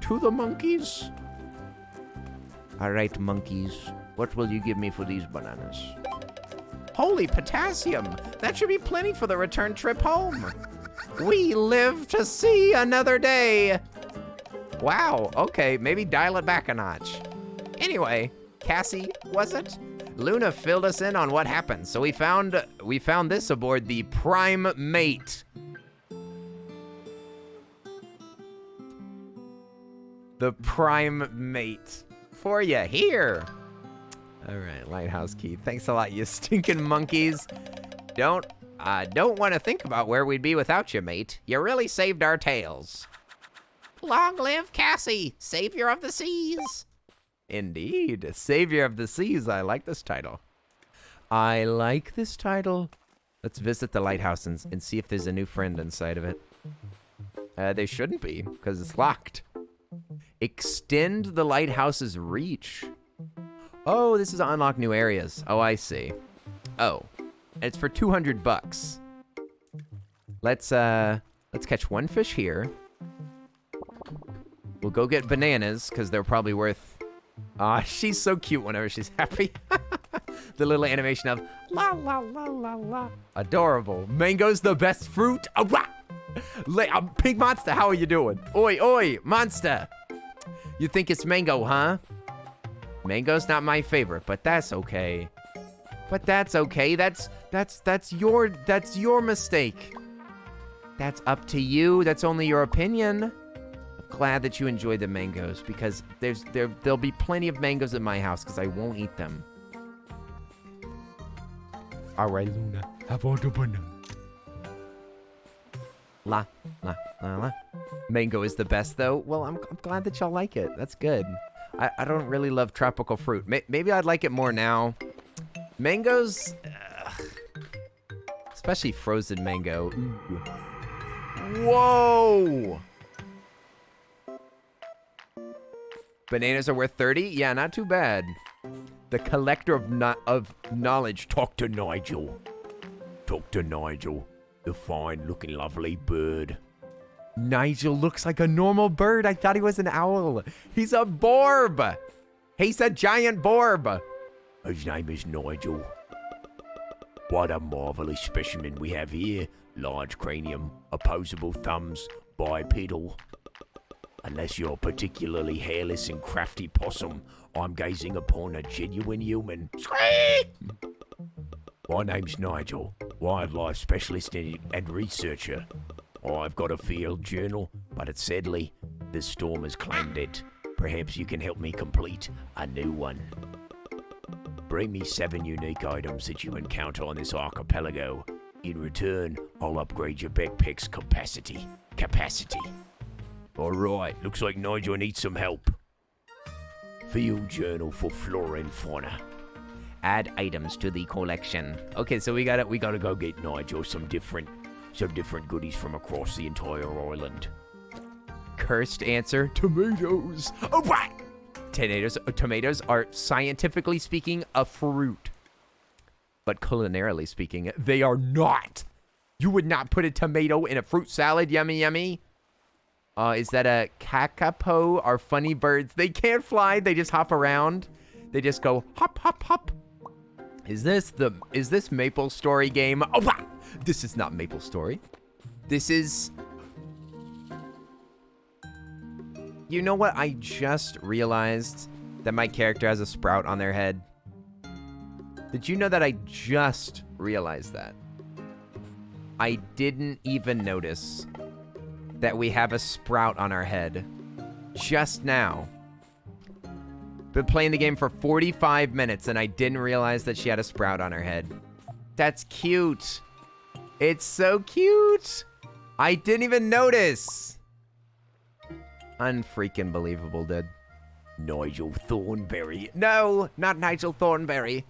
Speaker 1: To the monkeys. Alright, monkeys. What will you give me for these bananas? Holy potassium! That should be plenty for the return trip home. We live to see another day. Wow, okay, maybe dial it back a notch. Anyway, Cassie, was it? Luna filled us in on what happened, so we found this aboard the Prime Mate. The Prime Mate. For you here. All right, lighthouse key. Thanks a lot, you stinking monkeys. Don't want to think about where we'd be without you, mate. You really saved our tails.
Speaker 4: Long live Cassie, savior of the seas.
Speaker 1: Indeed, Savior of the Seas. I like this title. I like this title. Let's visit the lighthouse and see if there's a new friend inside of it. There shouldn't be, because it's locked. Extend the lighthouse's reach. Oh, this is unlock new areas. Oh, I see. Oh, and it's for $200. Let's catch one fish here. We'll go get bananas, because they're probably worth... she's so cute whenever she's happy. The little animation of la la la la la. Adorable. Mango's the best fruit. Oh, rah! Pink Monster, how are you doing? Oi, oi, Monster. You think it's mango, huh? Mango's not my favorite, but that's okay. But that's okay. That's your mistake. That's up to you. That's only your opinion. Glad that you enjoy the mangoes, because there'll be plenty of mangoes at my house, because I won't eat them. All right, Luna, have all the banana. La, la, la, la. Mango is the best, though. Well, I'm glad that y'all like it. That's good. I don't really love tropical fruit. Maybe I'd like it more now. Mangoes, especially frozen mango. Ooh. Whoa! Bananas are worth 30? Yeah, not too bad. The collector of knowledge.
Speaker 2: Talk to Nigel. Talk to Nigel, the fine-looking, lovely bird.
Speaker 1: Nigel looks like a normal bird. I thought he was an owl. He's a borb. He's a giant borb.
Speaker 2: His name is Nigel. What a marvelous specimen we have here. Large cranium, opposable thumbs, bipedal. Unless you're particularly hairless and crafty possum, I'm gazing upon a genuine human. My name's Nigel, wildlife specialist and researcher. I've got a field journal, but sadly, this storm has claimed it. Perhaps you can help me complete a new one. Bring me 7 unique items that you encounter on this archipelago. In return, I'll upgrade your backpack's capacity. Alright, looks like Nigel needs some help. Field journal for flora and fauna.
Speaker 1: Add items to the collection. Okay, so we gotta
Speaker 2: go get Nigel some different goodies from across the entire island.
Speaker 1: Cursed answer, tomatoes. Oh, what? Tomatoes are, scientifically speaking, a fruit. But culinarily speaking, they are not. You would not put a tomato in a fruit salad. Yummy, yummy. Is that a kakapo? Are funny birds. They can't fly. They just hop around. They just go hop, hop, hop. Is this Maple Story game? Oh, wow. This is not Maple Story. This is... You know what? I just realized that my character has a sprout on their head. Did you know that? I just realized that. I didn't even notice that we have a sprout on our head. Just now. Been playing the game for 45 minutes and I didn't realize that she had a sprout on her head. That's cute. It's so cute. I didn't even notice. Unfreaking believable, dude.
Speaker 2: Nigel Thornberry.
Speaker 1: No, not Nigel Thornberry.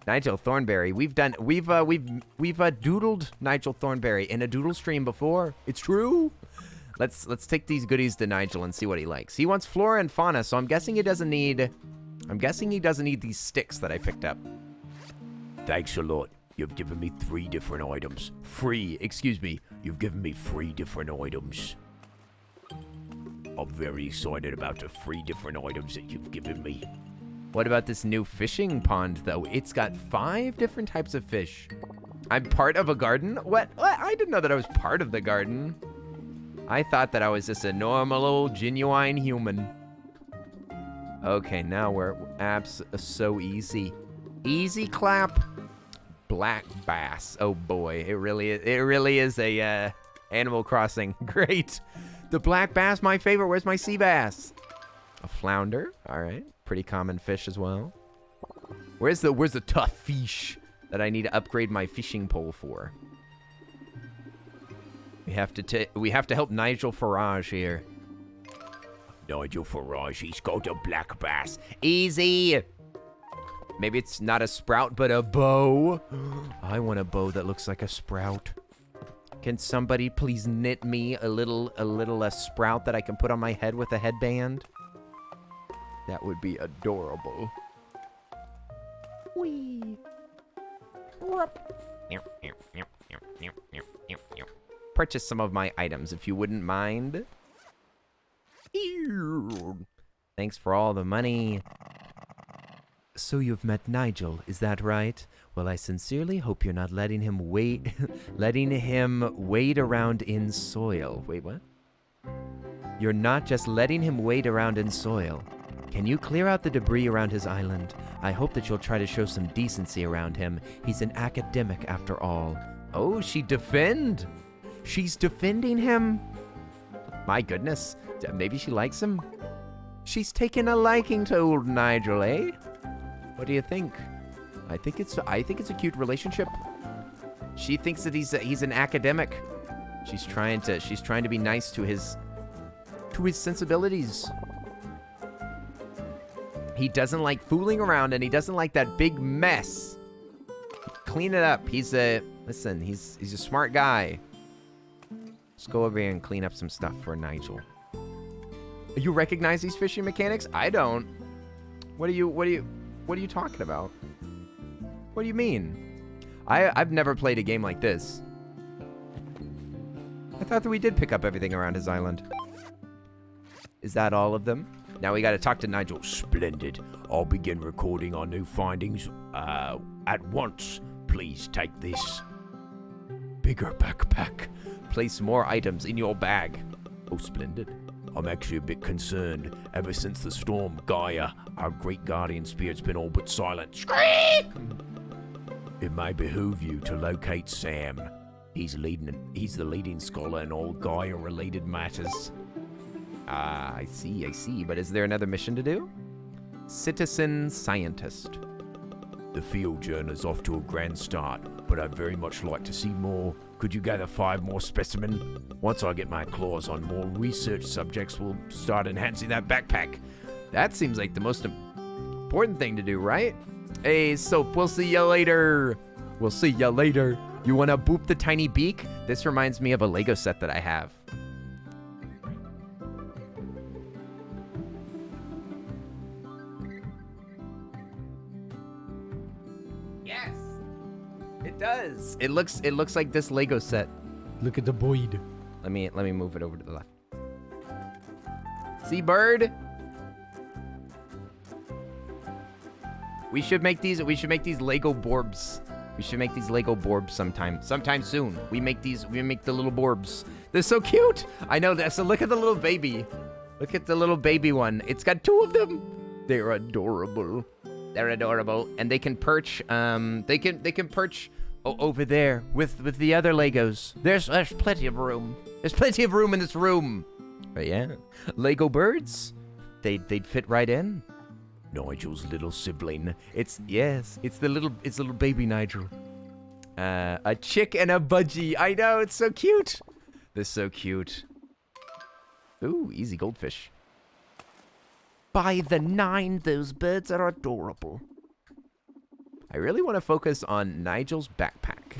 Speaker 1: Nigel Thornberry. We've doodled Nigel Thornberry in a doodle stream before. It's true. Let's take these goodies to Nigel and see what he likes. He wants flora and fauna, so I'm guessing he doesn't need these sticks that I picked up.
Speaker 2: Thanks a lot. You've given me 3 different items.
Speaker 1: Excuse me.
Speaker 2: You've given me 3 different items. I'm very excited about the 3 different items that you've given me.
Speaker 1: What about this new fishing pond, though? It's got 5 different types of fish. I'm part of a garden? What? I didn't know that I was part of the garden. I thought that I was just a normal old genuine human. Okay, now we're so easy. Easy clap. Black bass. Oh boy, it really is a Animal Crossing. Great. The black bass, my favorite. Where's my sea bass? A flounder. All right, pretty common fish as well. Where's the tough fish that I need to upgrade my fishing pole for? We have to help Nigel Farage here.
Speaker 2: Nigel Farage, he's got a black bass.
Speaker 1: Easy. Maybe it's not a sprout, but a bow. I want a bow that looks like a sprout. Can somebody please knit me a little sprout that I can put on my head with a headband? That would be adorable. Whee. Purchase some of my items if you wouldn't mind. Thanks for all the money. So you've met Nigel, is that right? Well, I sincerely hope you're not letting him wade around in soil. Wait, what? You're not just letting him wade around in soil. Can you clear out the debris around his island? I hope that you'll try to show some decency around him. He's an academic after all. Oh, she's defending him. My goodness, maybe she likes him. She's taken a liking to old Nigel, eh? What do you think? I think it's a cute relationship. She thinks that he's an academic. She's trying to be nice to his sensibilities. He doesn't like fooling around, and he doesn't like that big mess. Clean it up. He's a smart guy. Let's go over here and clean up some stuff for Nigel. You recognize these fishing mechanics? I don't. What are you talking about? What do you mean? I've never played a game like this. I thought that we did pick up everything around his island. Is that all of them? Now we gotta talk to Nigel.
Speaker 2: Splendid. I'll begin recording our new findings at once. Please take this. Bigger backpack.
Speaker 1: Place more items in your bag.
Speaker 2: Oh, splendid. I'm actually a bit concerned. Ever since the storm, Gaia, our great guardian spirit's been all but silent. Scream! It may behoove you to locate Sam. He's the leading scholar in all Gaia-related matters.
Speaker 1: Ah, I see. But is there another mission to do? Citizen scientist.
Speaker 2: The field journey's off to a grand start, but I'd very much like to see more. Could you gather 5 more specimens? Once I get my claws on more research subjects, we'll start enhancing that backpack.
Speaker 1: That seems like the most important thing to do, right? Hey, Soap, we'll see ya later. We'll see ya later. You wanna boop the tiny beak? This reminds me of a Lego set that I have. Yes, it does. It looks like this Lego set.
Speaker 2: Look at the Boyd.
Speaker 1: Let me move it over to the left. See, bird? We should make these Lego borbs. We should make these Lego borbs sometime soon. We make the little borbs. They're so cute. I know that. So look at the little baby. Look at the little baby one. It's got 2 of them. They're adorable. They're adorable, and they can perch. They can perch over there with the other Legos. There's plenty of room. There's plenty of room in this room. But yeah, Lego birds. They'd fit right in.
Speaker 2: Nigel's little sibling.
Speaker 1: It's the little baby Nigel. A chick and a budgie. I know, it's so cute. They're so cute. Ooh, easy goldfish. By the 9, those birds are adorable. I really want to focus on Nigel's backpack.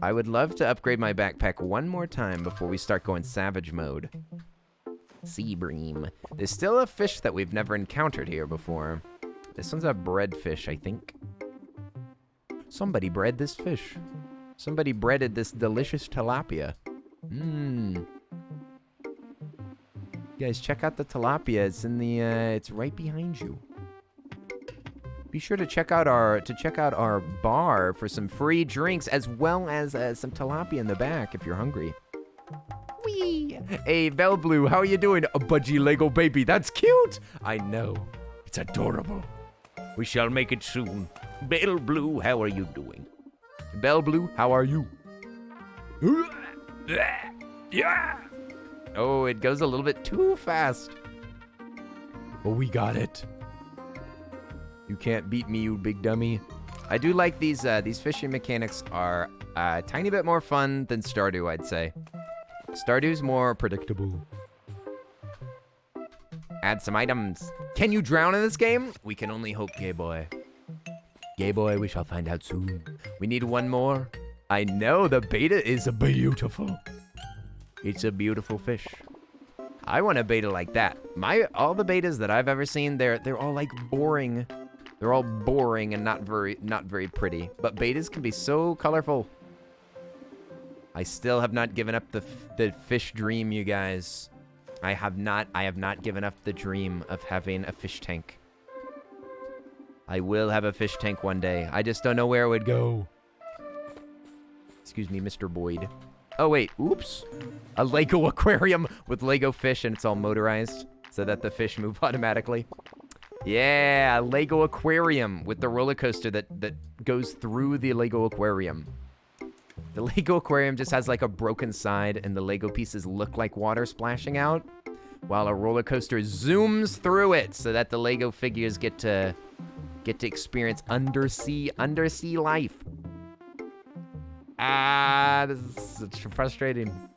Speaker 1: I would love to upgrade my backpack one more time before we start going savage mode. Sea bream. There's still a fish that we've never encountered here before. This one's a breadfish, I think. Somebody bred this fish. Somebody breaded this delicious tilapia. You guys, check out the tilapia. It's in the it's right behind you. Be sure to check out our bar for some free drinks as well as some tilapia in the back if you're hungry. Whee! Hey, Bell Blue, how are you doing? A budgie Lego baby. That's cute. I know. It's adorable.
Speaker 2: We shall make it soon. Bell Blue, how are you doing?
Speaker 1: Bell Blue, how are you?
Speaker 2: Yeah.
Speaker 1: Oh, it goes a little bit too fast. Oh, we got it. You can't beat me, you big dummy. I do like these fishing mechanics are a tiny bit more fun than Stardew, I'd say. Stardew's more predictable. Add some items. Can you drown in this game? We can only hope, gay boy. Gay boy, we shall find out soon. We need one more. I know, the beta is beautiful. It's a beautiful fish. I want a beta like that. All the betas that I've ever seen, they're all like boring. They're all boring and not very pretty. But betas can be so colorful. I still have not given up the fish dream, you guys. I have not given up the dream of having a fish tank. I will have a fish tank one day. I just don't know where it would go. Excuse me, Mr. Boyd. Oh, wait. Oops. A Lego aquarium with Lego fish, and it's all motorized so that the fish move automatically. Yeah, a Lego aquarium with the roller coaster that goes through the Lego aquarium. The Lego aquarium just has like a broken side, and the Lego pieces look like water splashing out, while a roller coaster zooms through it so that the Lego figures get to experience undersea life. Ah, this is frustrating.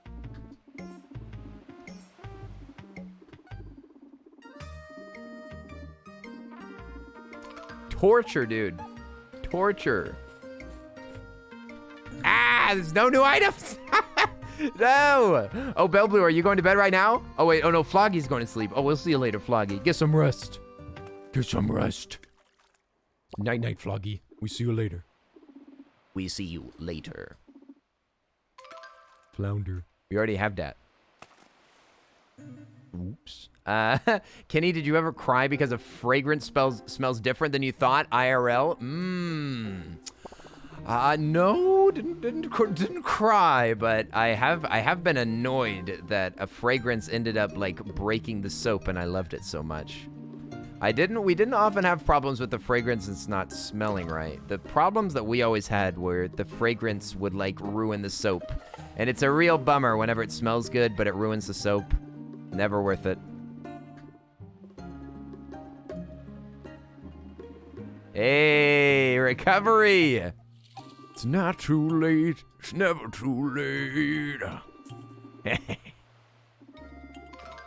Speaker 1: Torture, dude. Torture. Ah, there's no new items. No. Oh, Bell Blue, are you going to bed right now? Oh, wait. Oh, no, Floggy's going to sleep. Oh, we'll see you later, Floggy. Get some rest.
Speaker 2: Get some rest. Night-night, Floggy. We see you later.
Speaker 4: We see you later.
Speaker 2: Flounder.
Speaker 1: We already have that. Oops. Kenny, did you ever cry because a fragrance smells different than you thought? IRL? No, didn't cry, but I have been annoyed that a fragrance ended up like breaking the soap, and I loved it so much. We didn't often have problems with the fragrance it's not smelling right. The problems that we always had were the fragrance would like ruin the soap. And it's a real bummer whenever it smells good, but it ruins the soap. Never worth it. Hey, recovery!
Speaker 2: It's not too late. It's never too late.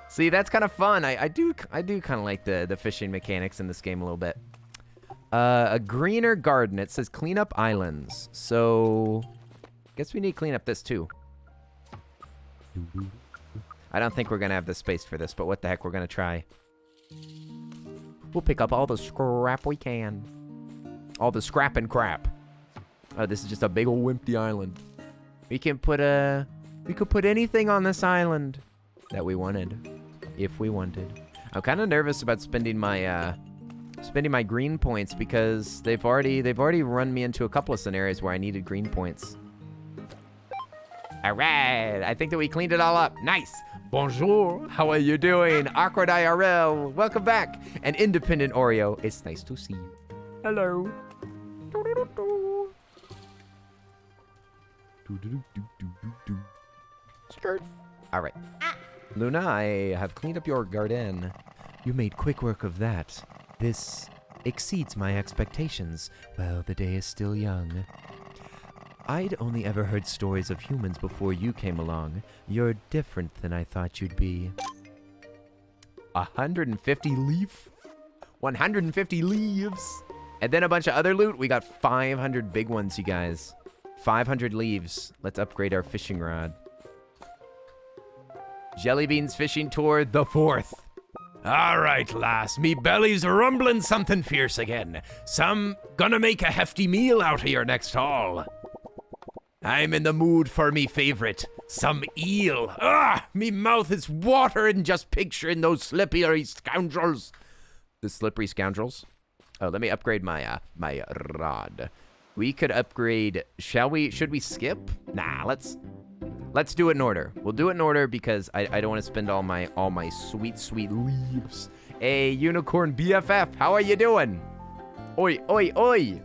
Speaker 1: See, that's kind of fun. I do kind of like the fishing mechanics in this game a little bit. A greener garden. It says clean up islands. So, guess we need to clean up this too. I don't think we're going to have the space for this, but what the heck, we're going to try. We'll pick up all the scrap we can. All the scrap and crap. Oh, this is just a big old empty island. We could put anything on this island that we wanted. If we wanted. I'm kind of nervous about spending my green points because they've already run me into a couple of scenarios where I needed green points. All right, I think that we cleaned it all up. Nice. Bonjour. How are you doing? Awkward IRL. Welcome back. And Independent Oreo. It's nice to see you. Hello. Skirt. All right. Luna, I have cleaned up your garden. You made quick work of that. This exceeds my expectations. Well, the day is still young. I'd only ever heard stories of humans before you came along. You're different than I thought you'd be. 150 leaf? 150 leaves. And then a bunch of other loot. We got 500 big ones, you guys. 500 leaves. Let's upgrade our fishing rod. Jellybeans fishing tour the 4th.
Speaker 2: All right, lass, me belly's rumbling something fierce again. Some gonna make a hefty meal out of your next haul. I'm in the mood for me favorite, some eel. Me mouth is watering just picturing those slippery scoundrels.
Speaker 1: The slippery scoundrels? Oh, let me upgrade my my rod. We could upgrade. Should we skip? Nah, let's let's do it in order. We'll do it in order because I don't want to spend all my sweet leaves. Hey, Unicorn BFF, how are you doing? Oi, oi, oi.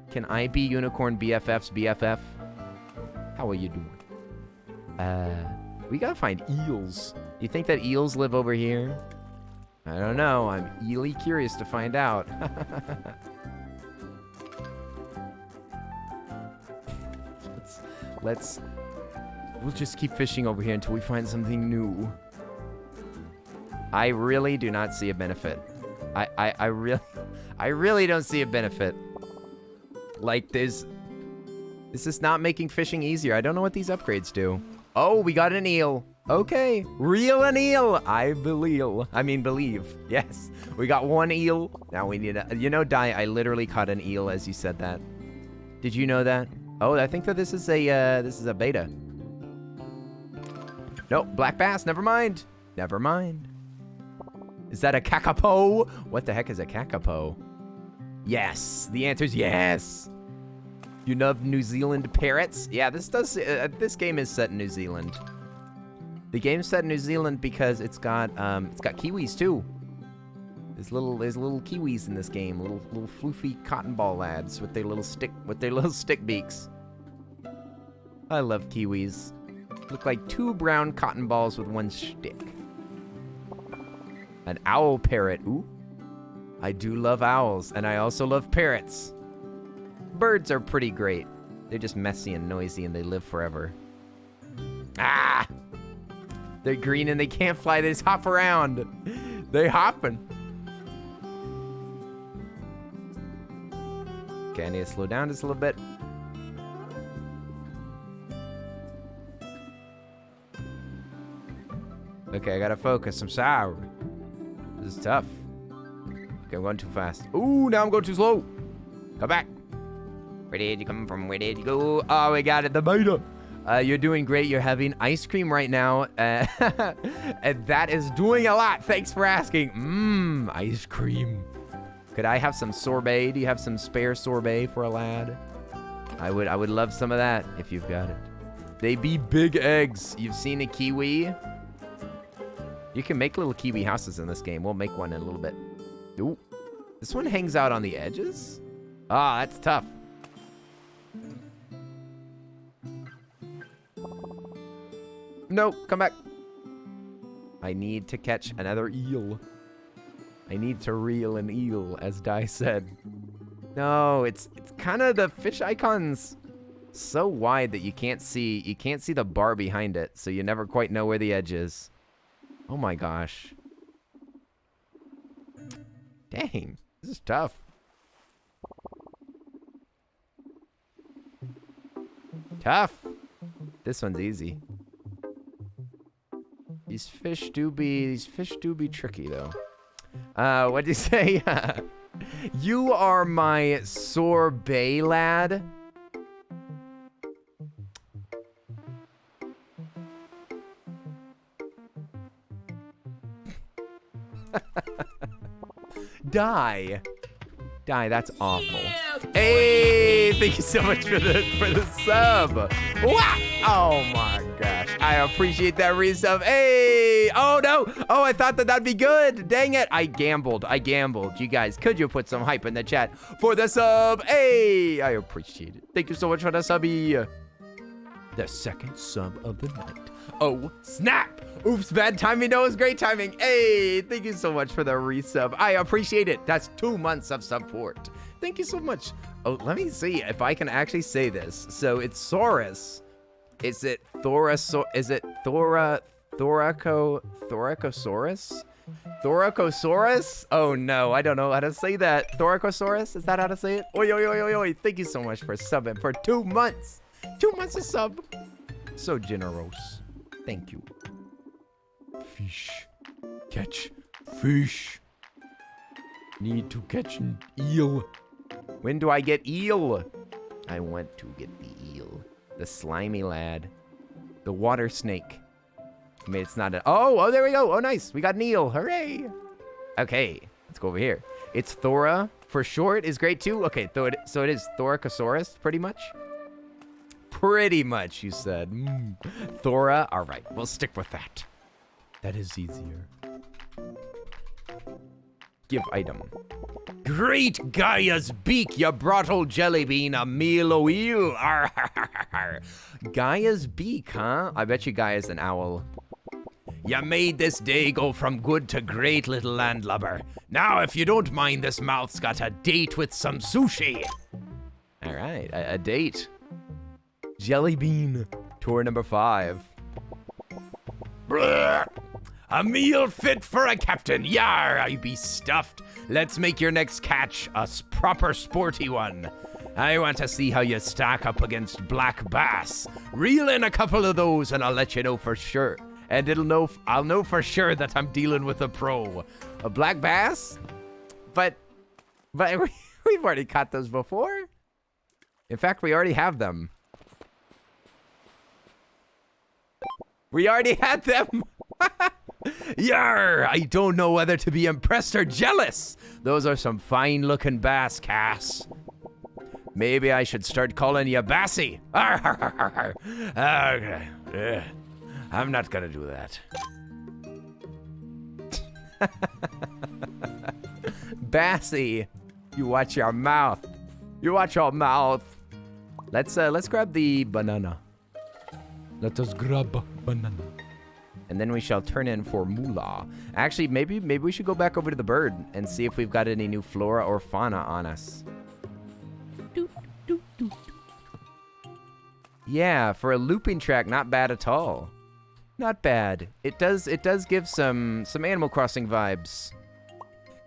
Speaker 1: Can I be Unicorn BFF's BFF? How are you doing? We gotta find eels. You think that eels live over here? I don't know. I'm really curious to find out. We'll just keep fishing over here until we find something new. I really do not see a benefit. I really don't see a benefit. Like, this is not making fishing easier. I don't know what these upgrades do. Oh, we got an eel. Okay, reel an eel. I believe. Yes, we got one eel. Now we need a, you know, Di, I literally caught an eel as you said that. Did you know that? Oh, I think that this is a beta. Nope, black bass, never mind. Never mind. Is that a kakapo? What the heck is a kakapo? Yes, the answer is yes. You love New Zealand parrots? Yeah, this game is set in New Zealand. The game's set in New Zealand because it's got kiwis too. There's little kiwis in this game, little floofy cotton ball lads with their little stick beaks. I love kiwis. Look like two brown cotton balls with one stick. An owl parrot. Ooh. I do love owls, and I also love parrots. Birds are pretty great. They're just messy and noisy, and they live forever. Ah! They're green and they can't fly. They just hop around. They hopping. Okay, I need to slow down just a little bit. Okay, I gotta focus. I'm sorry. This is tough. Okay, I'm going too fast. Ooh, now I'm going too slow. Come back. Where did you come from? Where did you go? Oh, we got it. The beta. You're doing great. You're having ice cream right now. And that is doing a lot. Thanks for asking. Ice cream. Could I have some sorbet? Do you have some spare sorbet for a lad? I would love some of that if you've got it. They be big eggs. You've seen a kiwi? You can make little kiwi houses in this game. We'll make one in a little bit. Ooh. This one hangs out on the edges? Ah, that's tough. No, come back. I need to catch another eel. I need to reel an eel, as Di said. No, it's kind of the fish icon's so wide that you can't see the bar behind it, so you never quite know where the edge is. Oh my gosh. Dang, this is tough. Tough. This one's easy. These fish do be tricky though. What'd you say? You are my sorbet lad. Die, that's awful. Hey, thank you so much for the sub. Wow! Oh my gosh, I appreciate that resub. Hey, oh no, oh I thought that'd be good. Dang it, I gambled. You guys, could you put some hype in the chat for the sub? Hey, I appreciate it. Thank you so much for the subby. The second sub of the night. Oh snap! Oops, bad timing. No, it was great timing. Hey, thank you so much for the resub. I appreciate it. That's 2 months of support. Thank you so much. Oh, let me see if I can actually say this. So it's Saurus. Is it Thorasaurus? Is it Thoracosaurus? Thoracosaurus? Oh no, I don't know how to say that. Thoracosaurus? Is that how to say it? Oi, oi, oi, oi, oi. Thank you so much for subbing for 2 months. 2 months of sub. So generous. Thank you. Fish. Catch fish. Need to catch an eel. When do I get eel? I want to get the eel. The slimy lad. The water snake. I mean, it's not a... Oh, there we go. Oh, nice. We got an eel. Hooray. Okay, let's go over here. It's Thora for short is great too. Okay, so it is Thoracosaurus pretty much. Pretty much, you said. Thora? All right, we'll stick with that. That is easier. Give item. Great Gaia's beak, you brought old Jellybean a meal o' eel. Gaia's beak, huh? I bet you Gaia's an owl. You made this day go from good to great, little landlubber. Now, if you don't mind, this mouth's got a date with some sushi. All right, a date. Jellybean, tour number 5. Brrr. A meal fit for a captain. Yar, I be stuffed. Let's make your next catch a proper sporty one. I want to see how you stack up against black bass. Reel in a couple of those and I'll let you know for sure. And I'll know for sure that I'm dealing with a pro. A black bass? But we've already caught those before. In fact, we already have them. We already had them. Yar! I don't know whether to be impressed or jealous. Those are some fine-looking bass, Cass. Maybe I should start calling you Bassy. Okay. I'm not gonna do that. Bassy, you watch your mouth. You watch your mouth. Let's grab the banana. Let us grab banana. And then we shall turn in for moolah. Actually, maybe we should go back over to the bird and see if we've got any new flora or fauna on us. Yeah, for a looping track, not bad at all. Not bad. It does give some Animal Crossing vibes.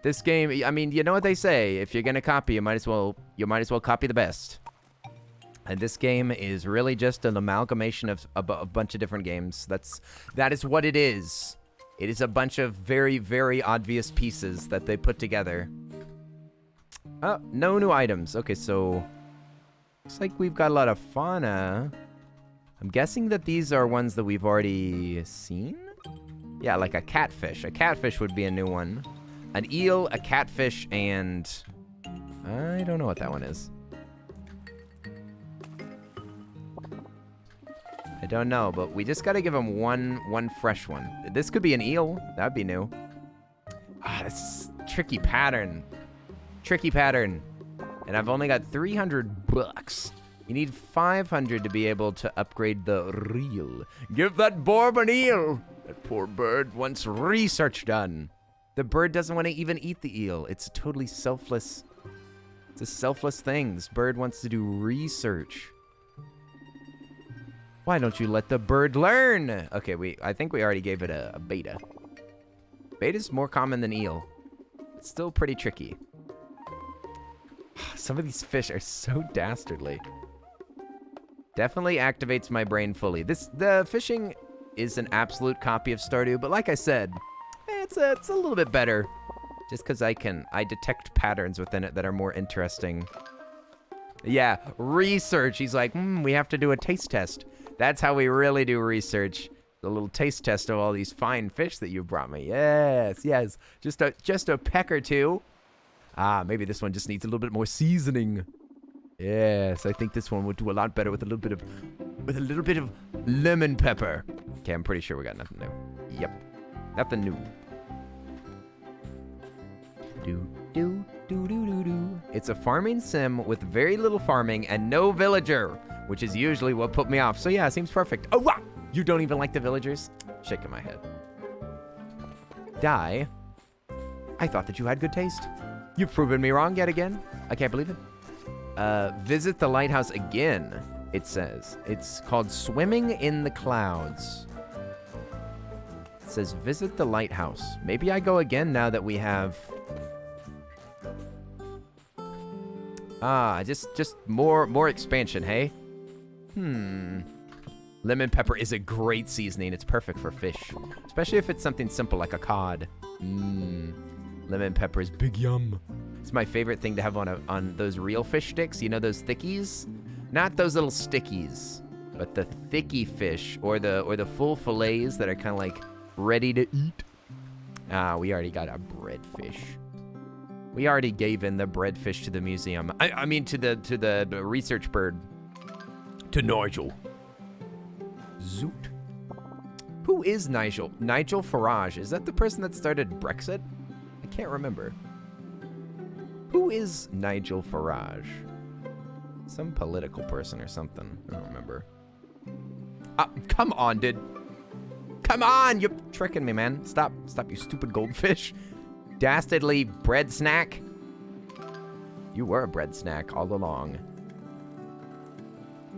Speaker 1: This game, I mean, you know what they say, if you're gonna copy, you might as well copy the best. And this game is really just an amalgamation of a bunch of different games. That is what it is. It is a bunch of very, very obvious pieces that they put together. Oh, no new items. Okay, so looks like we've got a lot of fauna. I'm guessing that these are ones that we've already seen? Yeah, like a catfish. A catfish would be a new one. An eel, a catfish, and I don't know what that one is. I don't know, but we just gotta give him one fresh one. This could be an eel. That'd be new. Ah, this tricky pattern. Tricky pattern. And I've only got 300 bucks. You need 500 to be able to upgrade the reel. Give that Borb an eel. That poor bird wants research done. The bird doesn't want to even eat the eel. It's totally selfless. It's a selfless thing. This bird wants to do research. Why don't you let the bird learn? Okay, I think we already gave it a beta. Beta's more common than eel. It's still pretty tricky. Some of these fish are so dastardly. Definitely activates my brain fully. The fishing is an absolute copy of Stardew, but like I said, it's a little bit better. Just because I detect patterns within it that are more interesting. Yeah, research. He's like, we have to do a taste test. That's how we really do research. The little taste test of all these fine fish that you brought me. Yes, yes. Just a peck or two. Ah, maybe this one just needs a little bit more seasoning. Yes, I think this one would do a lot better with a little bit of lemon pepper. Okay, I'm pretty sure we got nothing new. Yep, nothing new. It's a farming sim with very little farming and no villager, which is usually what put me off. So yeah, it seems perfect. Oh wow, you don't even like the villagers? Shaking my head. Die. I thought that you had good taste. You've proven me wrong yet again. I can't believe it. Visit the lighthouse again, it says. It's called Swimming in the Clouds. It says visit the lighthouse. Maybe I go again now that we have... just more expansion, hey? Lemon pepper is a great seasoning. It's perfect for fish. Especially if it's something simple like a cod. Lemon pepper is big yum. It's my favorite thing to have on those real fish sticks. You know those thickies? Not those little stickies, but the thicky fish or the full fillets that are kind of like ready to eat. Ah, we already got a breadfish. We already gave in the breadfish to the museum. I mean to the research bird.
Speaker 2: to Nigel.
Speaker 1: Zoot. Who is Nigel? Nigel Farage. Is that the person that started Brexit? I can't remember. Who is Nigel Farage? Some political person or something. I don't remember. Come on, dude. Come on! You're tricking me, man. Stop. Stop, you stupid goldfish. Dastardly bread snack. You were a bread snack all along.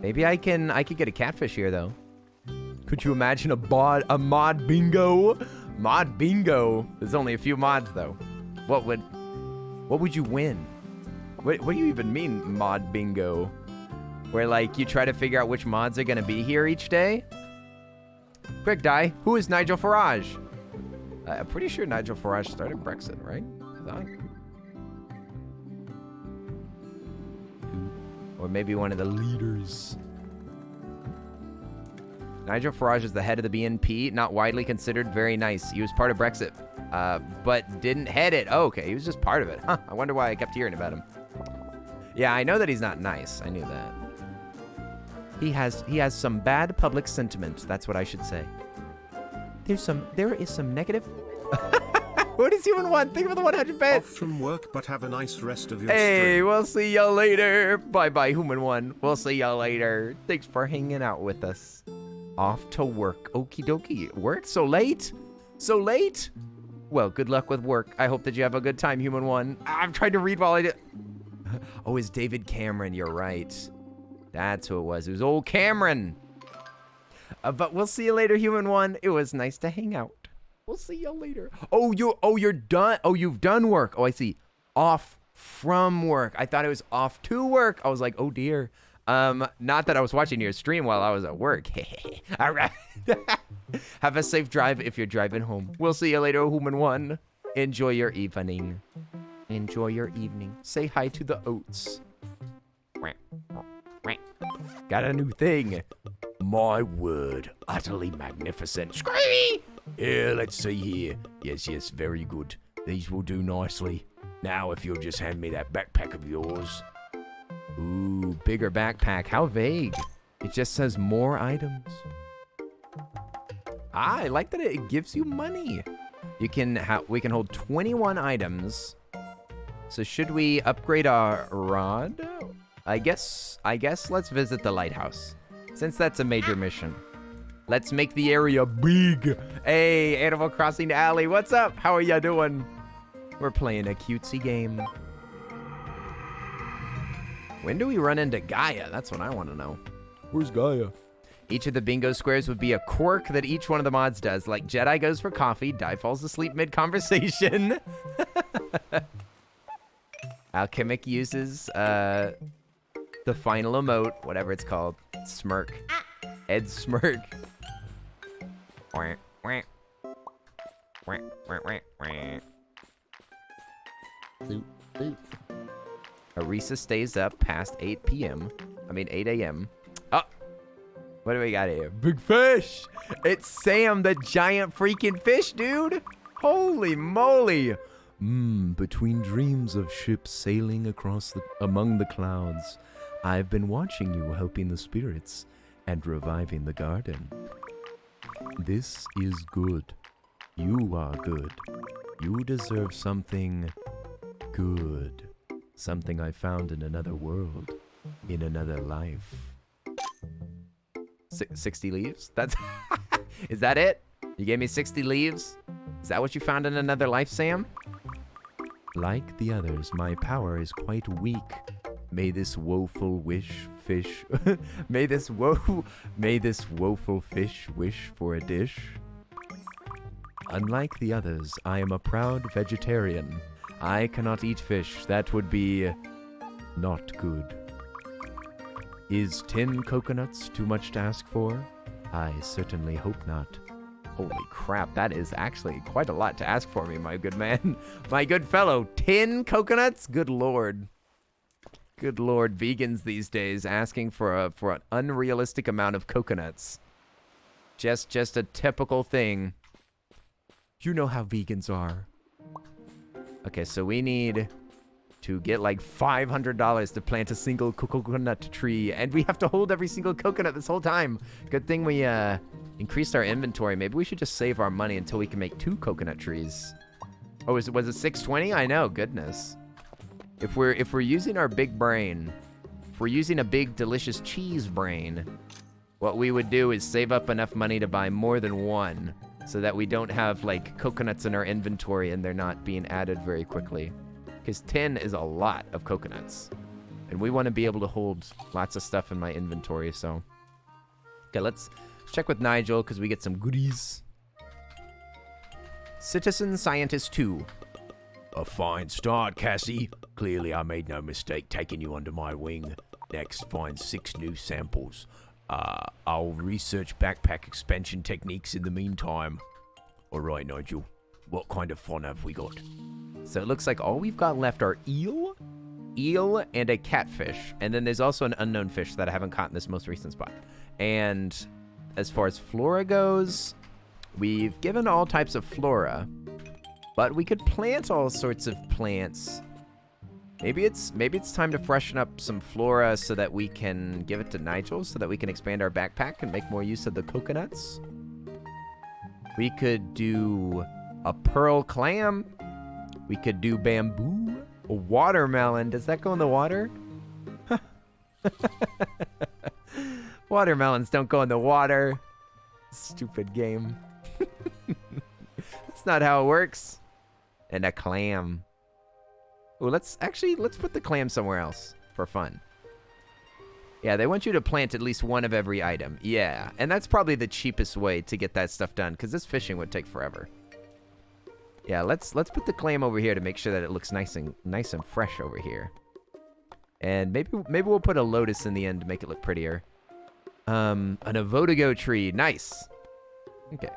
Speaker 1: Maybe I could get a catfish here, though. Could you imagine a mod bingo? Mod bingo. There's only a few mods, though. What would you win? What do you even mean, mod bingo? Where, like, you try to figure out which mods are going to be here each day? Quick, Die. Who is Nigel Farage? I'm pretty sure Nigel Farage started Brexit, right? I thought. Or maybe one of the leaders. Nigel Farage is the head of the BNP, not widely considered very nice. He was part of Brexit, but didn't head it. Oh, okay, he was just part of it. Huh, I wonder why I kept hearing about him. Yeah, I know that he's not nice. I knew that. He has some bad public sentiment. That's what I should say. There is some negative. What does Human One? Think of the 100 bits.
Speaker 3: Off from work, but have a nice rest of your
Speaker 1: Hey,
Speaker 3: stream.
Speaker 1: we'll see y'all later. Bye-bye, Human One. We'll see y'all later. Thanks for hanging out with us. Off to work. Okie dokie. Work? So late? So late? Well, good luck with work. I hope that you have a good time, Human One. I'm trying to read while I do. Oh, it's David Cameron. You're right. That's who it was. It was old Cameron. But we'll see you later, Human One. It was nice to hang out. We'll see y'all later. Oh, you're done. Oh, you've done work. Oh, I see. Off from work. I thought it was off to work. I was like, oh dear. Not that I was watching your stream while I was at work. All right. Have a safe drive if you're driving home. We'll see you later, Human One. Enjoy your evening. Enjoy your evening. Say hi to the oats. Got a new thing.
Speaker 2: My word, utterly magnificent. Screamy! Yeah, let's see here. Yes, very good. These will do nicely. Now, if you'll just hand me that backpack of yours.
Speaker 1: Ooh, bigger backpack. How vague. It just says more items. I like that it gives you money. We can hold 21 items. So should we upgrade our rod? I guess let's visit the lighthouse. Since that's a major mission. Let's make the area big. Hey, Animal Crossing Alley, what's up? How are ya doing? We're playing a cutesy game. When do we run into Gaia? That's what I want to know.
Speaker 2: Where's Gaia?
Speaker 1: Each of the bingo squares would be a quirk that each one of the mods does. Like Jedi goes for coffee, Die falls asleep mid-conversation. Alchemic uses the final emote, whatever it's called. Smirk. Ed Smirk. Arisa stays up past 8 a.m. Oh, what do we got here? Big fish! It's Sam, the giant freaking fish, dude! Holy moly! Between dreams of ships sailing among the clouds, I've been watching you helping the spirits and reviving the garden. This is good. You are good. You deserve something good. Something I found in another world, in another life. 60 leaves? That's... Is that it? You gave me 60 leaves? Is that what you found in another life, Sam? Like the others, my power is quite weak. May this woeful fish wish for a dish. Unlike the others, I am a proud vegetarian. I cannot eat fish. That would be not good. Is 10 coconuts too much to ask for? I certainly hope not. Holy crap, that is actually quite a lot to ask for me, my good man. My good fellow, 10 coconuts? Good lord. Good lord, vegans these days asking for an unrealistic amount of coconuts. Just a typical thing. You know how vegans are. Okay, so we need to get like $500 to plant a single coconut tree, and we have to hold every single coconut this whole time. Good thing we increased our inventory. Maybe we should just save our money until we can make 2 coconut trees. Oh, was it 620? I know, goodness. If we're using our big brain, if we're using a big delicious cheese brain, what we would do is save up enough money to buy more than 1, so that we don't have like coconuts in our inventory and they're not being added very quickly. Because 10 is a lot of coconuts. And we want to be able to hold lots of stuff in my inventory, so. Okay, let's check with Nigel, because we get some goodies. Citizen Scientist 2.
Speaker 2: A fine start, Cassie. Clearly I made no mistake taking you under my wing. Next, find 6 new samples. I'll research backpack expansion techniques in the meantime. Alright, Nigel. What kind of fun have we got?
Speaker 1: So it looks like all we've got left are eel, and a catfish. And then there's also an unknown fish that I haven't caught in this most recent spot. And as far as flora goes, we've given all types of flora, but we could plant all sorts of plants. Maybe it's time to freshen up some flora so that we can give it to Nigel, so that we can expand our backpack and make more use of the coconuts. We could do a pearl clam. We could do bamboo. A watermelon. Does that go in the water? Watermelons don't go in the water. Stupid game. That's not how it works. And a clam. Oh, let's put the clam somewhere else for fun. Yeah, they want you to plant at least 1 of every item. Yeah, and that's probably the cheapest way to get that stuff done, because this fishing would take forever. Yeah, let's put the clam over here to make sure that it looks nice and fresh over here. And maybe we'll put a lotus in the end to make it look prettier. An avocago tree, nice. Okay.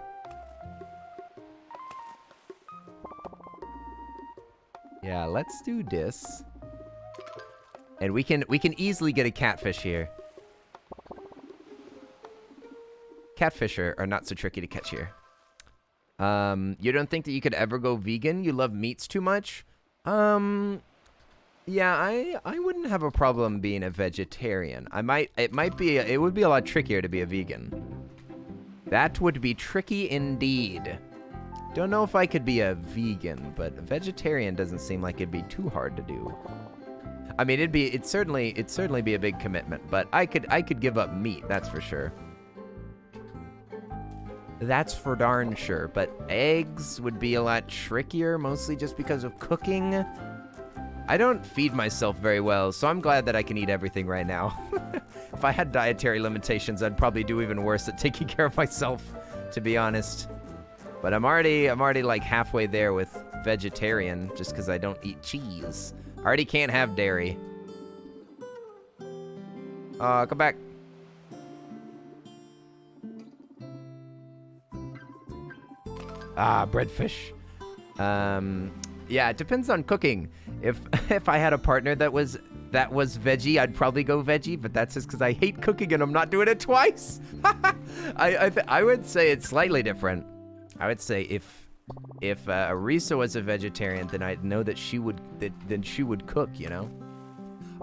Speaker 1: Yeah, let's do this. And we can easily get a catfish here. Catfish are not so tricky to catch here. You don't think that you could ever go vegan? You love meats too much? Yeah, I wouldn't have a problem being a vegetarian. It would be a lot trickier to be a vegan. That would be tricky indeed. Don't know if I could be a vegan, but a vegetarian doesn't seem like it'd be too hard to do. I mean, it'd certainly be a big commitment, but I could give up meat, that's for sure. That's for darn sure, but eggs would be a lot trickier, mostly just because of cooking. I don't feed myself very well, so I'm glad that I can eat everything right now. If I had dietary limitations, I'd probably do even worse at taking care of myself, to be honest. But I'm already like halfway there with vegetarian, just because I don't eat cheese. I already can't have dairy. Come back. Breadfish. Yeah, it depends on cooking. If I had a partner that was veggie, I'd probably go veggie, but that's just because I hate cooking and I'm not doing it twice. I would say it's slightly different. I would say if Arisa was a vegetarian, then I'd know that she would cook, you know?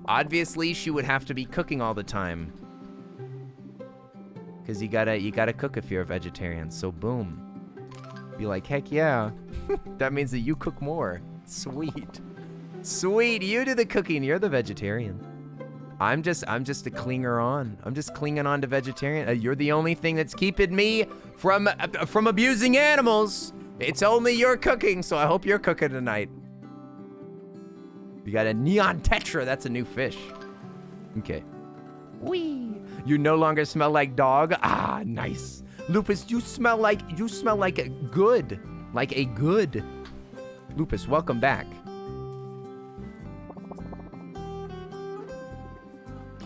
Speaker 1: Obviously, she would have to be cooking all the time. Because you gotta cook if you're a vegetarian, so boom. Be like, heck yeah. That means that you cook more. Sweet. Sweet, you do the cooking, you're the vegetarian. I'm just a clinger on. I'm just clinging on to vegetarian. You're the only thing that's keeping me from abusing animals. It's only your cooking, so I hope you're cooking tonight. You got a neon tetra, that's a new fish. Okay. Whee! You no longer smell like dog. Ah, nice. Lupus, you smell like a good. Like a good. Lupus, welcome back.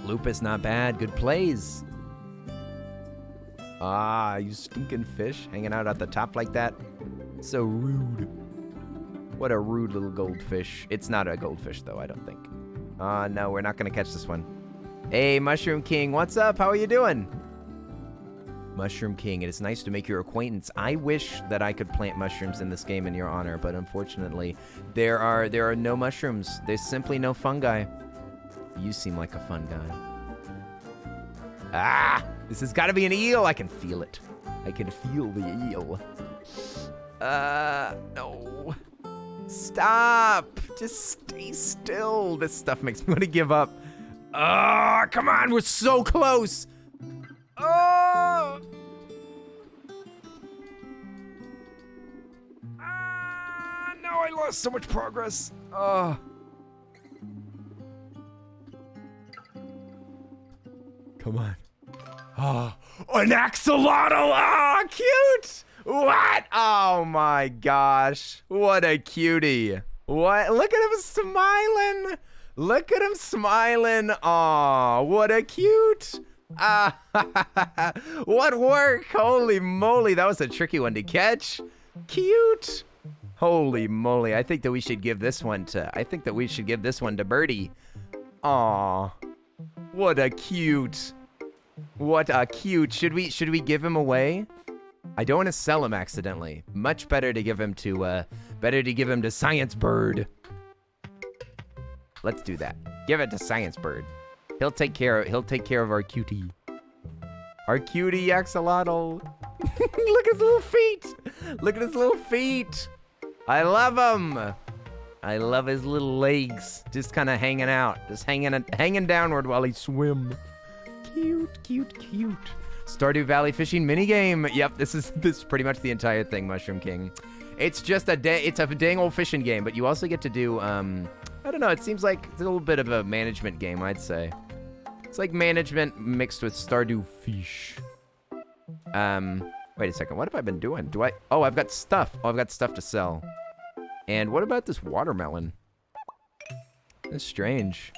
Speaker 1: Lupus, not bad. Good plays. Ah, you stinking fish hanging out at the top like that. So rude. What a rude little goldfish. It's not a goldfish, though, I don't think. No, we're not going to catch this one. Hey, Mushroom King, what's up? How are you doing? Mushroom King, it is nice to make your acquaintance. I wish that I could plant mushrooms in this game in your honor, but unfortunately, there are no mushrooms. There's simply no fungi. You seem like a fun guy. Ah! This has got to be an eel. I can feel it. I can feel the eel. No. Stop. Just stay still. This stuff makes me want to give up. Ah, come on. We're so close. Oh! Ah, no, I lost so much progress. Oh. Come on. Oh, an axolotl. Ah, cute. What? Oh my gosh. What a cutie. What? Look at him smiling. Look at him smiling. Aw, what a cute. Ah, what work. Holy moly. That was a tricky one to catch. Cute. Holy moly. I think that we should give this one to Birdie. Aw. What a cute. What a cute. Should we give him away? I don't want to sell him accidentally. Much better to give him to Science Bird. Let's do that. Give it to Science Bird. He'll take care of our cutie. Our cutie axolotl. Look at his little feet. Look at his little feet. I love him. I love his little legs. Just kind of hanging out. Just hanging downward while he swims. Cute, cute, cute. Stardew Valley fishing minigame. Yep, this is pretty much the entire thing, Mushroom King. It's just a dang old fishing game, but you also get to do, I don't know, it seems like it's a little bit of a management game, I'd say. It's like management mixed with Stardew Fish. Wait a second, what have I been doing? Oh, I've got stuff. Oh, I've got stuff to sell. And what about this watermelon? That's strange.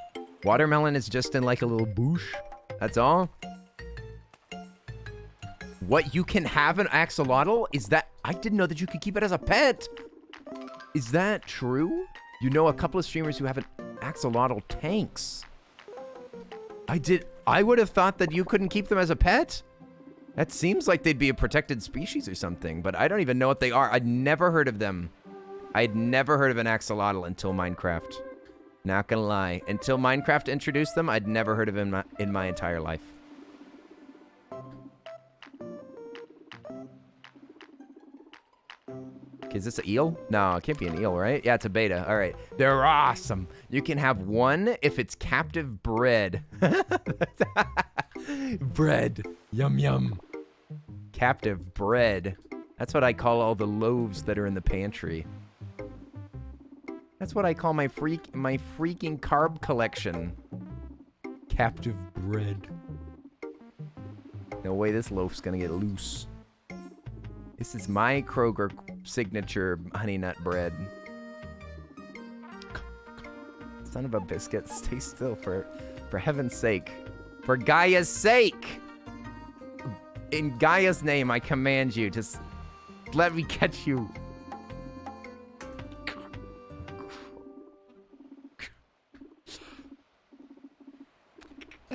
Speaker 1: Watermelon is just in like a little bush. That's all? What, you can have an axolotl? Is that, I didn't know that you could keep it as a pet. Is that true? You know a couple of streamers who have an axolotl tanks. I would have thought that you couldn't keep them as a pet. That seems like they'd be a protected species or something, but I don't even know what they are. I'd never heard of them. I'd never heard of an axolotl until Minecraft. Not gonna lie. Until Minecraft introduced them, I'd never heard of them in my entire life. Is this an eel? No, it can't be an eel, right? Yeah, it's a beta. All right. They're awesome. You can have one if it's captive bred. Bread. Yum, yum. Captive bread. That's what I call all the loaves that are in the pantry. That's what I call my freaking carb collection. Captive bread. No way this loaf's gonna get loose. This is my Kroger signature honey nut bread. Son of a biscuit, stay still for heaven's sake. For Gaia's sake! In Gaia's name, I command you, just let me catch you.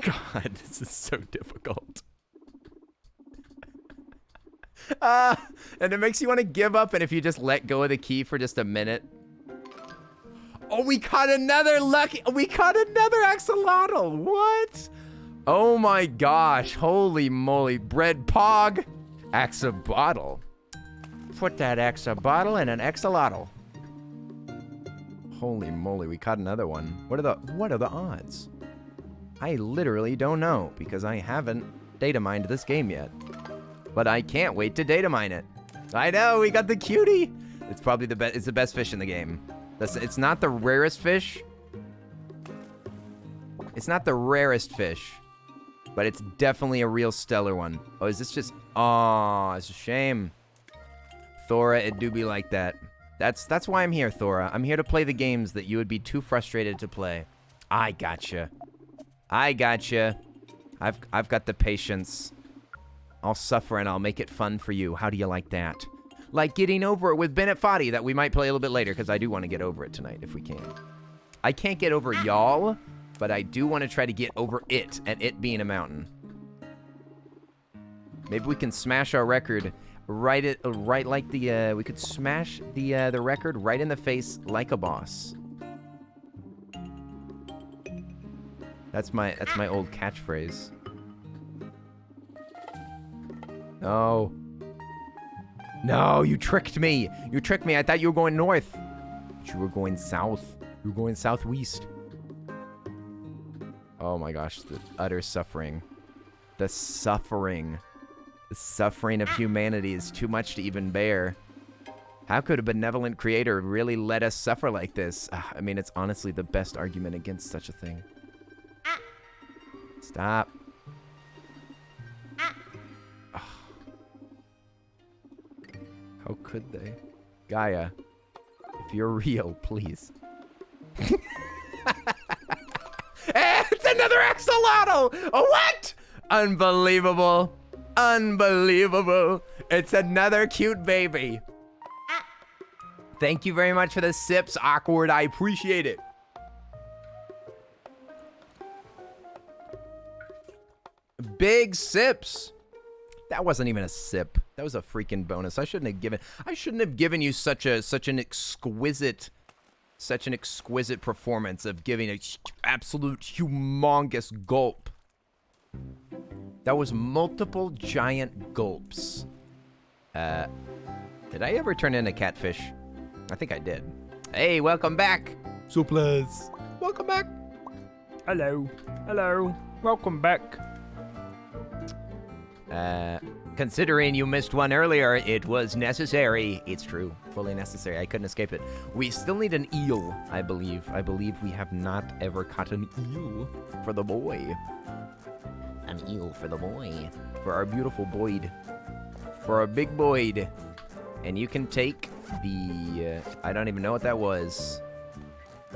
Speaker 1: God, this is so difficult. And it makes you want to give up, and if you just let go of the key for just a minute. Oh, we caught another axolotl. What? Oh my gosh, holy moly. Bread pog. Axolotl. Put that axolotl in an axolotl. Holy moly, we caught another one. What are the odds? I literally don't know, because I haven't data mined this game yet. But I can't wait to data mine it. I know, we got the cutie. It's probably the best. It's the best fish in the game. It's not the rarest fish. It's not the rarest fish, but it's definitely a real stellar one. Oh, is this just? Oh, it's a shame. Thora, it do be like that. That's why I'm here, Thora. I'm here to play the games that you would be too frustrated to play. I gotcha. I gotcha. I've got the patience. I'll suffer and I'll make it fun for you. How do you like that? Like getting over it with Bennett Foddy that we might play a little bit later, because I do want to get over it tonight if we can. I can't get over y'all, but I do want to try to get over it, and it being a mountain. Maybe we can smash our record right like the we could smash the record right in the face like a boss. That's my old catchphrase. No. No, you tricked me. You tricked me. I thought you were going north. But you were going south. You were going southwest. Oh my gosh, the utter suffering. The suffering. The suffering of humanity is too much to even bear. How could a benevolent creator really let us suffer like this? I mean, it's honestly the best argument against such a thing. Stop. How could they? Gaia, if you're real, please. It's another axolotl! Oh, what? Unbelievable. Unbelievable. It's another cute baby. Thank you very much for the sips, Awkward. I appreciate it. Big sips. That wasn't even a sip. That was a freaking bonus. I shouldn't have given you such an exquisite performance of giving an absolute humongous gulp. That was multiple giant gulps. Did I ever turn into catfish? I think I did. Hey, welcome back. Suplas. Welcome back.
Speaker 2: Hello. Hello. Welcome back.
Speaker 1: Considering you missed one earlier, it was necessary. It's true. Fully necessary. I couldn't escape it. We still need an eel, I believe. I believe we have not ever caught an eel for the boy. An eel for the boy. For our beautiful Boyd. For our big Boyd. And you can take the, I don't even know what that was.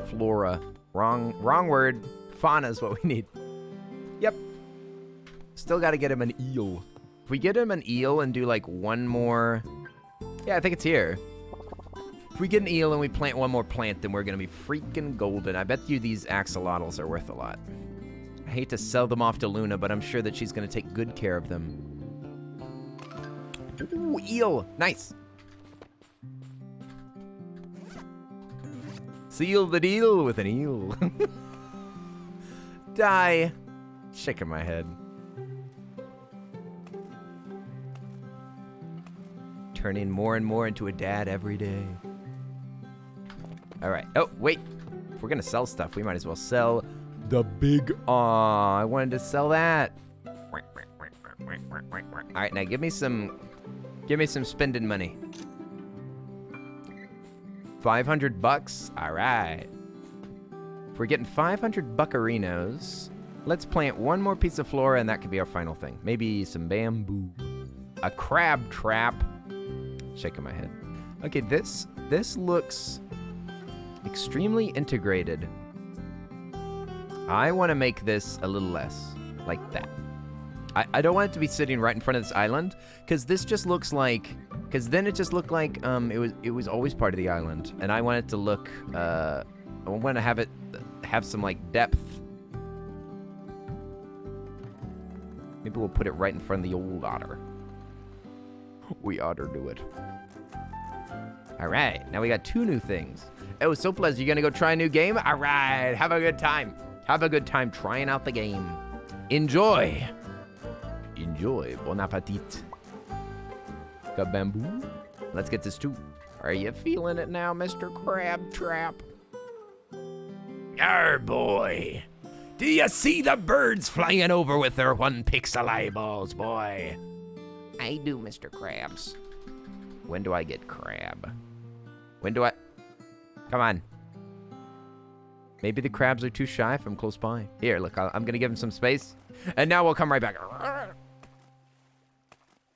Speaker 1: Flora. Wrong word. Fauna is what we need. Yep. Still got to get him an eel. If we get him an eel and do like one more... Yeah, I think it's here. If we get an eel and we plant one more plant, then we're going to be freaking golden. I bet you these axolotls are worth a lot. I hate to sell them off to Luna, but I'm sure that she's going to take good care of them. Ooh, eel. Nice. Seal the deal with an eel. Die. Shaking my head. Turning more and more into a dad every day. All right. Oh, wait. If we're going to sell stuff, we might as well sell the big... Aw, I wanted to sell that. All right, now give me some spending money. 500 bucks. All right. If we're getting 500 buccarinos, let's plant one more piece of flora, and that could be our final thing. Maybe some bamboo. A crab trap. Shaking my head. Okay, this looks extremely integrated. I want to make this a little less like that. I don't want it to be sitting right in front of this island, because this just looks like, because then it just looked like it was always part of the island, and I want it to look I want to have some like depth. Maybe we'll put it right in front of the old otter. We ought to do it. All right, now we got 2 new things. Oh, so pleasant. You gonna go try a new game? All right, have a good time. Have a good time trying out the game. Enjoy. Enjoy. Bon appetit. Got bamboo. Let's get this too. Are you feeling it now, Mr. Crab Trap?
Speaker 2: Arr, boy. Do you see the birds flying over with their 1 pixel eyeballs, boy?
Speaker 1: I do, Mr. Krabs. When do I get crab? When do I... Come on. Maybe the crabs are too shy if I'm close by. Here, look, I'm going to give him some space. And now we'll come right back.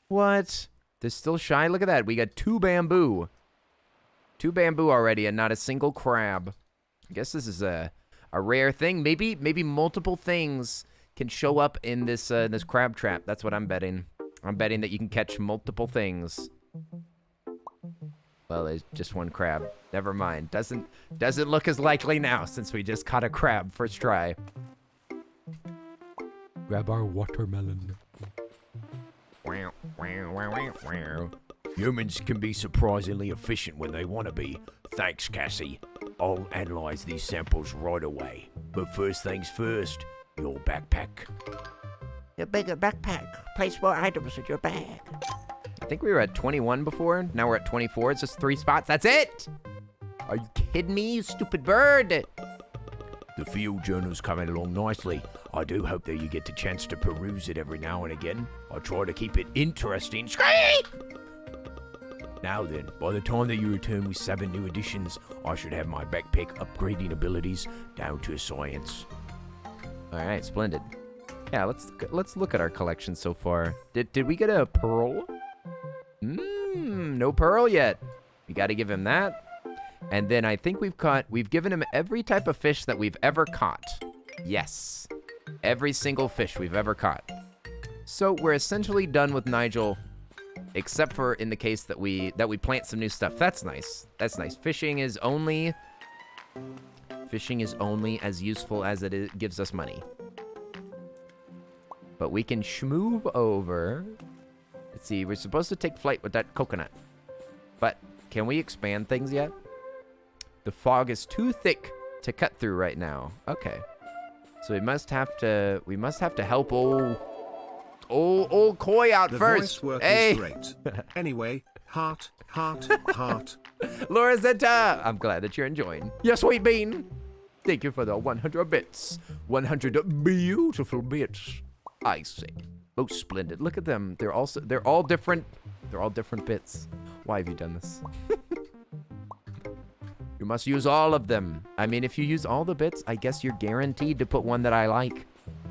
Speaker 1: What? They're still shy? Look at that. We got 2 bamboo. 2 bamboo already and not a single crab. I guess this is a rare thing. Maybe multiple things can show up in this this crab trap. That's what I'm betting. I'm betting that you can catch multiple things. Well, there's just 1 crab. Never mind. Doesn't look as likely now since we just caught a crab first try. Grab our watermelon.
Speaker 2: Humans can be surprisingly efficient when they want to be. Thanks, Cassie. I'll analyze these samples right away. But first things first, your backpack.
Speaker 4: Your bigger backpack. Place more items in your bag.
Speaker 1: I think we were at 21 before. Now we're at 24. It's just 3 spots. That's it. Are you kidding me, you stupid bird?
Speaker 2: The field journal's coming along nicely. I do hope that you get the chance to peruse it every now and again. I try to keep it interesting. Squeak! Now then, by the time that you return with 7 new additions, I should have my backpack upgrading abilities down to a science.
Speaker 1: All right, splendid. Yeah, let's look at our collection so far. Did we get a pearl? No pearl yet. We got to give him that. And then I think we've given him every type of fish that we've ever caught. Yes. Every single fish we've ever caught. So we're essentially done with Nigel, except for in the case that we plant some new stuff. That's nice. That's nice. Fishing is only as useful as it gives us money. But we can schmoove over. Let's see, we're supposed to take flight with that coconut. But can we expand things yet? The fog is too thick to cut through right now. Okay. So we must have to help old Koi out
Speaker 3: The
Speaker 1: first.
Speaker 3: voice work
Speaker 1: Hey.
Speaker 3: is great. Anyway, heart.
Speaker 1: Lorazetta, I'm glad that you're enjoying. Yes, sweet bean. Thank you for the 100 bits. 100 beautiful bits. I say. Most splendid. Look at them. They're all different. They're all different bits. Why have you done this? You must use all of them. I mean, if you use all the bits, I guess you're guaranteed to put one that I like.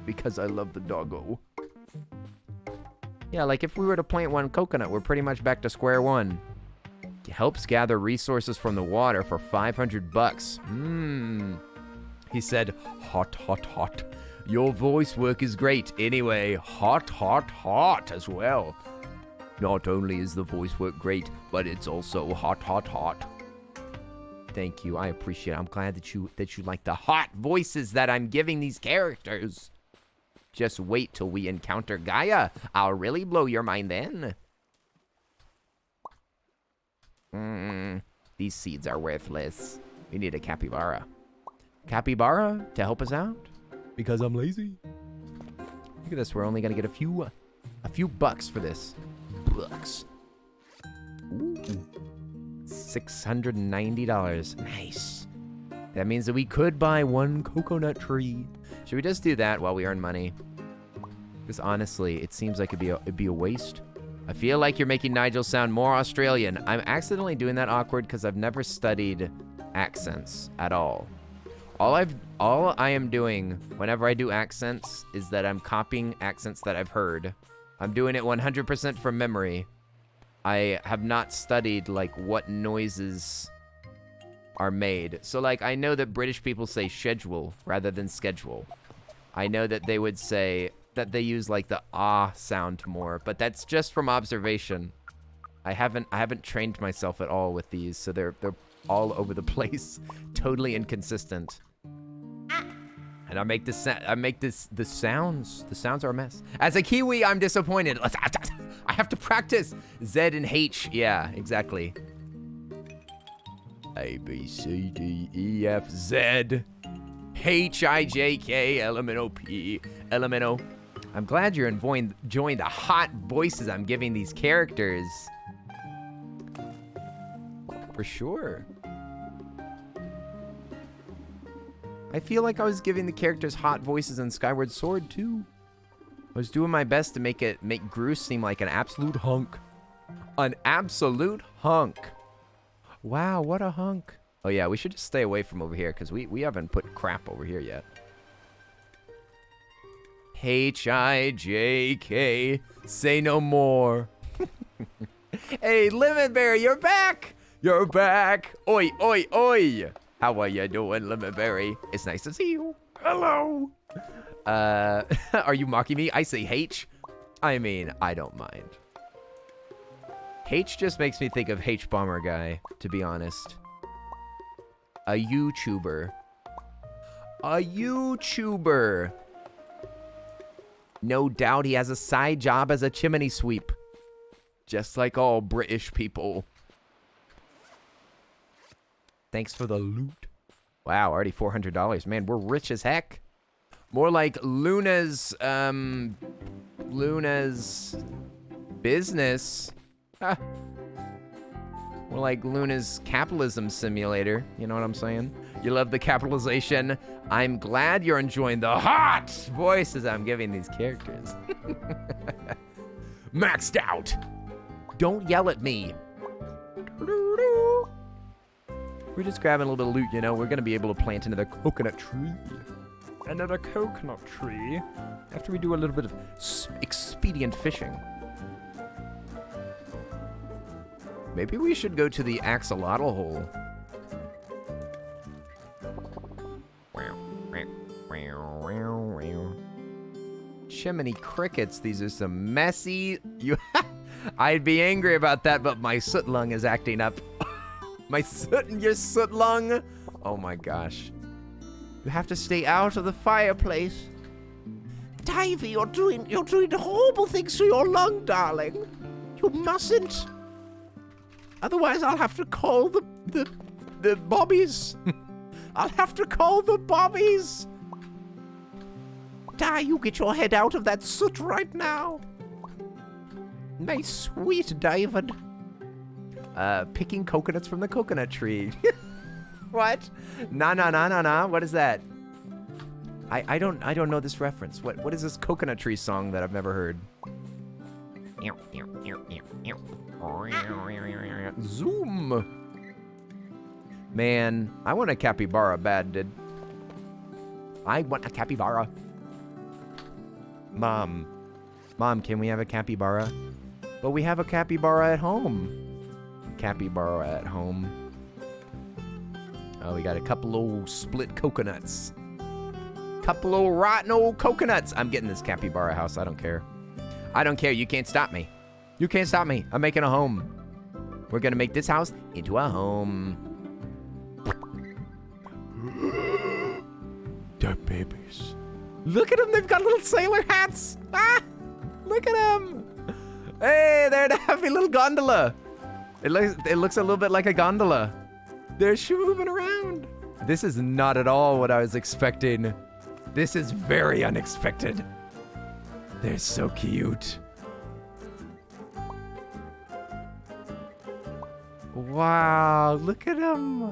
Speaker 1: Because I love the doggo. Yeah, like if we were to plant one coconut, we're pretty much back to square one. It helps gather resources from the water for 500 bucks. He said, hot, hot, hot. Your voice work is great. Anyway, hot, hot, hot as well. Not only is the voice work great, but it's also hot, hot, hot. Thank you. I appreciate it. I'm glad that you like the hot voices that I'm giving these characters. Just wait till we encounter Gaia. I'll really blow your mind then. These seeds are worthless. We need a capybara. Capybara to help us out? Because I'm lazy. Look at this. We're only gonna get a few bucks for this. Bucks. Ooh. $690. Nice. That means that we could buy one coconut tree. Should we just do that while we earn money? Because honestly, it seems like it'd be a waste. I feel like you're making Nigel sound more Australian. I'm accidentally doing that awkward because I've never studied accents at all. All I am doing whenever I do accents is that I'm copying accents that I've heard. I'm doing it 100% from memory. I have not studied like what noises are made. So like I know that British people say schedule rather than schedule. I know that they would say that they use like the ah sound more, but that's just from observation. I haven't trained myself at all with these, so they're all over the place, totally inconsistent. And I make the sounds. The sounds are a mess. As a Kiwi, I'm disappointed. I have to practice. Z and H. Yeah, exactly. A, B, C, D, E, F, Z, H, I, J, K, L, M, N, O, P, L, M, N, O. I'm glad you're enjoying the hot voices I'm giving these characters. For sure. I feel like I was giving the characters hot voices in Skyward Sword too. I was doing my best to make Groose seem like an absolute hunk. An absolute hunk. Wow, what a hunk. Oh yeah, we should just stay away from over here because we haven't put crap over here yet. H-I-J-K, say no more. Hey, Lemonberry, you're back! You're back! Oi, oi, oi! How are you doing, Lemonberry? It's nice to see you. Hello! Are you mocking me? I say H. I mean, I don't mind. H just makes me think of H-Bomber guy, to be honest. A YouTuber. A YouTuber. No doubt he has a side job as a chimney sweep. Just like all British people. Thanks for the loot. Wow, already $400. Man, we're rich as heck. More like Luna's business. Ah. More like Luna's capitalism simulator. You know what I'm saying? You love the capitalization. I'm glad you're enjoying the hot voices I'm giving these characters. Maxed out. Don't yell at me. We're just grabbing a little bit of loot, you know. We're going to be able to plant another coconut tree. Another coconut tree. After we do a little bit of expedient fishing. Maybe we should go to the axolotl hole. Chimney crickets. These are some messy... I'd be angry about that, but my soot lung is acting up. Your soot lung? Oh my gosh. You have to stay out of the fireplace.
Speaker 4: Divey, you're doing horrible things to your lung, darling. You mustn't. Otherwise, I'll have to call the bobbies. I'll have to call the bobbies. Di, you get your head out of that soot right now. My sweet David.
Speaker 1: Picking coconuts from the coconut tree. What? Nah. What is that? I don't know this reference. What is this coconut tree song that I've never heard? Zoom. Man, I want a capybara bad, dude. I want a capybara. Mom, can we have a capybara? But we have a capybara at home. Capybara at home. Oh, we got a couple old split coconuts. Couple old rotten old coconuts. I'm getting this capybara house. I don't care. You can't stop me. You can't stop me. I'm making a home. We're going to make this house into a home. They're babies. Look at them. They've got little sailor hats. Ah, look at them. Hey, they're in a happy little gondola. It looks a little bit like a gondola. They're moving around. This is not at all what I was expecting. This is very unexpected. They're so cute. Wow, look at them.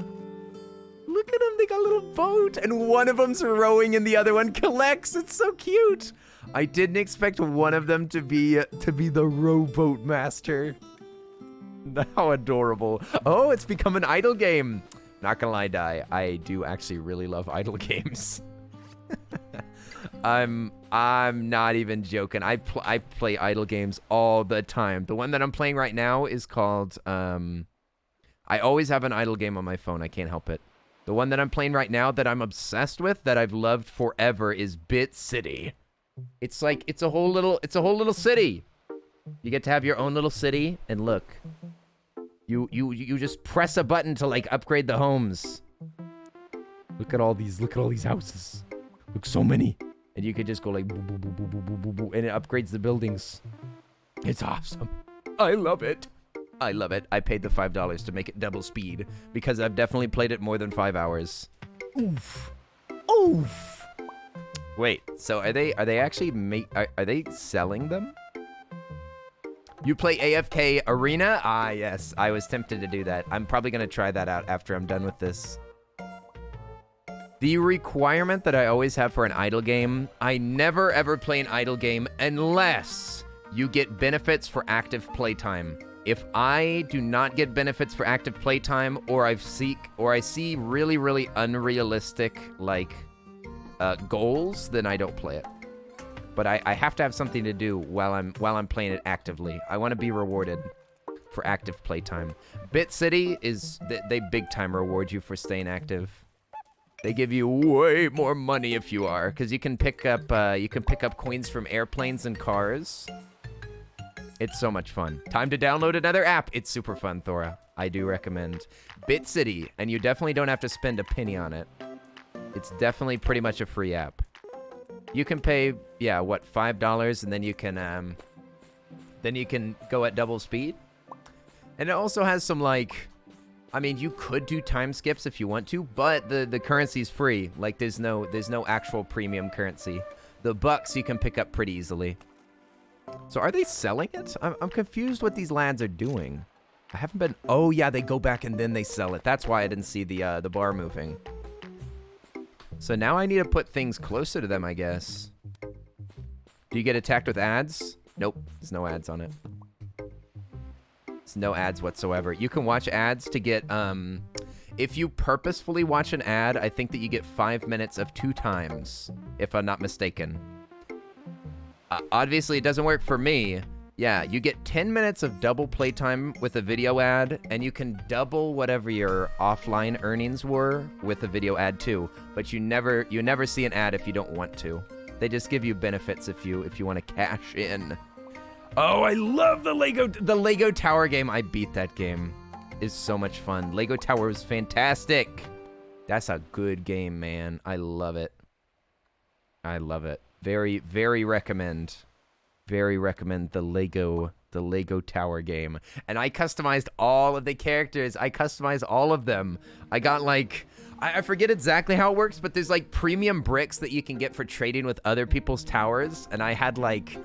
Speaker 1: Look at them, they got a little boat, and one of them's rowing and the other one collects. It's so cute. I didn't expect one of them to be the rowboat master. How adorable. Oh, it's become an idle game. Not gonna lie, Di, I do actually really love idle games. I'm not even joking. I play idle games all the time. The one that I'm playing right now is called, I always have an idle game on my phone. I can't help it. The one that I'm playing right now that I'm obsessed with, that I've loved forever, is Bit City. It's like, it's a whole little city. You get to have your own little city, and look. You just press a button to like upgrade the homes. Look at all these houses. Look, so many. And you could just go like boo, boo, boo, boo, boo, boo, boo, boo, and it upgrades the buildings. It's awesome. I love it. I love it. I paid the $5 to make it double speed because I've definitely played it more than 5 hours. Oof. Oof. Wait, so are they actually are they selling them? You play AFK Arena? Ah, yes. I was tempted to do that. I'm probably going to try that out after I'm done with this. The requirement that I always have for an idle game, I never ever play an idle game unless you get benefits for active playtime. If I do not get benefits for active playtime, or I see really, really unrealistic like goals, then I don't play it. But I have to have something to do while I'm playing it actively. I want to be rewarded for active playtime. Bit City is they big time reward you for staying active. They give you way more money if you are, because you can pick up coins from airplanes and cars. It's so much fun. Time to download another app. It's super fun, Thora. I do recommend Bit City, and you definitely don't have to spend a penny on it. It's definitely pretty much a free app. You can pay, yeah, what, $5, and then you can go at double speed. And it also has some, like, I mean, you could do time skips if you want to, but the currency's free. Like, there's no actual premium currency. The bucks you can pick up pretty easily. So are they selling it? I'm confused what these lads are doing. I haven't been... Oh, yeah, they go back and then they sell it. That's why I didn't see the bar moving. So now I need to put things closer to them, I guess. Do you get attacked with ads? Nope, there's no ads on it. There's no ads whatsoever. You can watch ads to get... If you purposefully watch an ad, I think that you get 5 minutes of 2 times, if I'm not mistaken. Obviously, it doesn't work for me. Yeah, you get 10 minutes of double playtime with a video ad, and you can double whatever your offline earnings were with a video ad too. But you never see an ad if you don't want to. They just give you benefits if you want to cash in. Oh, I love the Lego Tower game. I beat that game. It's so much fun. Lego Tower is fantastic. That's a good game, man. I love it. I love it. Very, very recommend. Very recommend the Lego Tower game. And I customized all of the characters. I customized all of them. I got like, I forget exactly how it works, but there's like premium bricks that you can get for trading with other people's towers. And I had like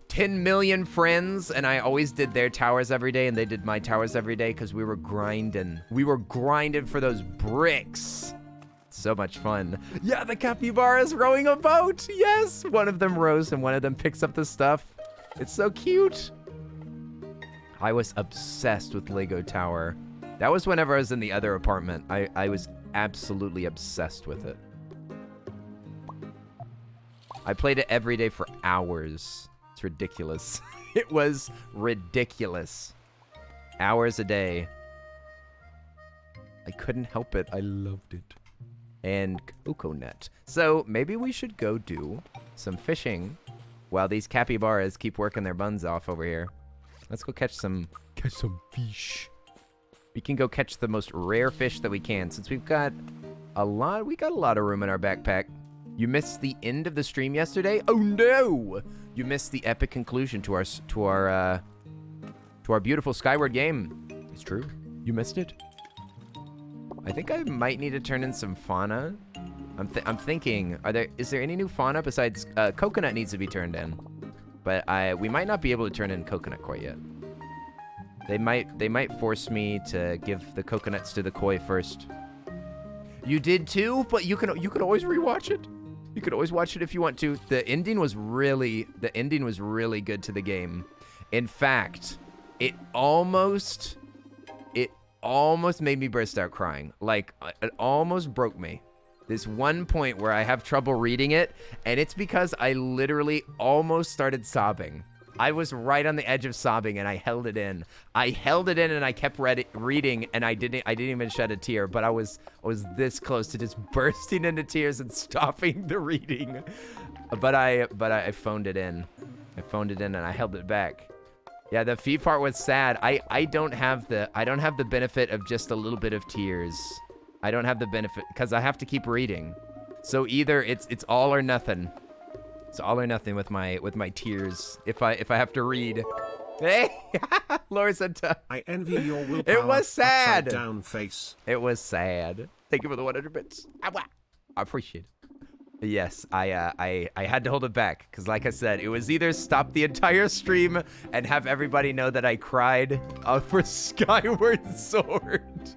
Speaker 1: 10 million friends, and I always did their towers every day, and they did my towers every day because we were grinding. We were grinding for those bricks. So much fun. Yeah, the capybara's rowing a boat. Yes, one of them rows and one of them picks up the stuff. It's so cute. I was obsessed with Lego Tower. That was whenever I was in the other apartment. I was absolutely obsessed with it. I played it every day for hours. It's ridiculous. It was ridiculous. Hours a day. I couldn't help it. I loved it. And coconut. So maybe we should go do some fishing while these capybaras keep working their buns off over here. Let's go catch some fish. We can go catch the most rare fish that we can, since we've got a lot of room in our backpack. You missed the end of the stream yesterday? Oh no! You missed the epic conclusion to our beautiful Skyward game. It's true. You missed it. I think I might need to turn in some fauna. I'm thinking, is there any new fauna besides coconut needs to be turned in? But we might not be able to turn in coconut quite yet. They might force me to give the coconuts to the koi first. You did too, but you can always rewatch it. You could always watch it if you want to. The ending was really good to the game. In fact, it almost made me burst out crying. Like, it almost broke me. There's one point where I have trouble reading it, and it's because I literally almost started sobbing. I was right on the edge of sobbing, and I held it in. And I kept reading, and I didn't even shed a tear, but I was this close to just bursting into tears and stopping the reading. But I phoned it in. I phoned it in, and I held it back. Yeah, the feed part was sad. I don't have the benefit of just a little bit of tears. I don't have the benefit because I have to keep reading. So either it's all or nothing. It's all or nothing with my tears if I have to read. Hey, Laura said
Speaker 3: I envy your willpower.
Speaker 1: It was sad.
Speaker 3: Upside down face.
Speaker 1: It was sad. Thank you for the 100 bits. I appreciate it. Yes, I had to hold it back because, like I said, it was either stop the entire stream and have everybody know that I cried for Skyward Sword.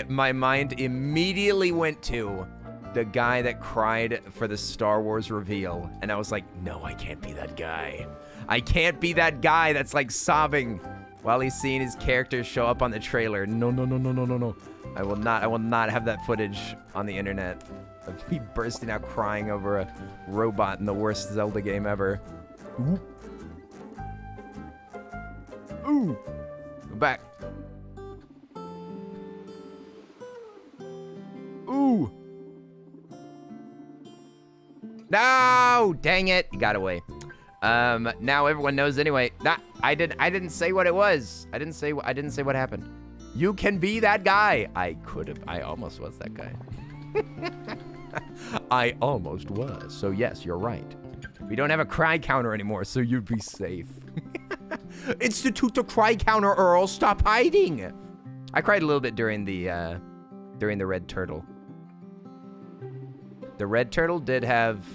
Speaker 1: My mind immediately went to the guy that cried for the Star Wars reveal, and I was like, no, I can't be that guy. I can't be that guy that's like sobbing while he's seeing his character show up on the trailer. No. I will not have that footage on the internet of me bursting out crying over a robot in the worst Zelda game ever. Ooh. Go back. Ooh. No! Dang it. You got away. Now everyone knows anyway. Nah, I didn't say what it was. I didn't say what happened. You can be that guy. I almost was that guy. I almost was. So yes, you're right. We don't have a cry counter anymore, so you'd be safe. Institute the cry counter, Earl. Stop hiding. I cried a little bit during the red turtle. The red turtle did have,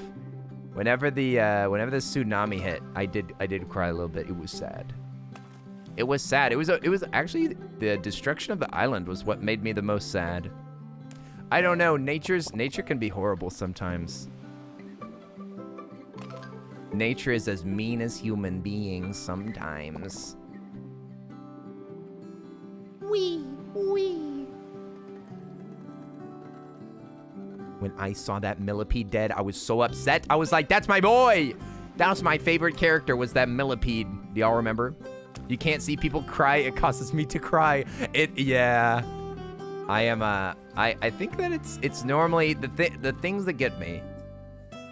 Speaker 1: whenever the tsunami hit, I did cry a little bit. It was sad. It was sad. It was actually the destruction of the island was what made me the most sad. I don't know. Nature can be horrible sometimes. Nature is as mean as human beings sometimes. Wee. When I saw that millipede dead, I was so upset. I was like, that's my boy. That was my favorite character, was that millipede. Do y'all remember? You can't see people cry. It causes me to cry. Yeah. I think that it's normally the things that get me.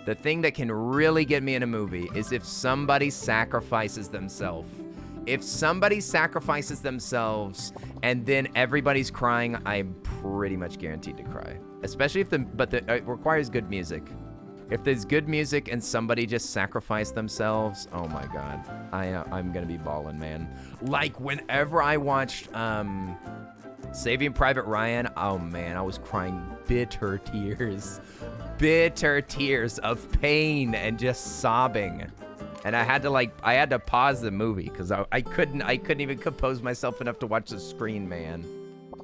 Speaker 1: The thing that can really get me in a movie is if somebody sacrifices themselves. If somebody sacrifices themselves and then everybody's crying, I'm pretty much guaranteed to cry. Especially if it requires good music. If there's good music and somebody just sacrificed themselves, oh my god, I'm gonna be bawling, man. Like whenever I watched Saving Private Ryan, oh man, I was crying bitter tears of pain and just sobbing. And I had to pause the movie because I couldn't even compose myself enough to watch the screen, man.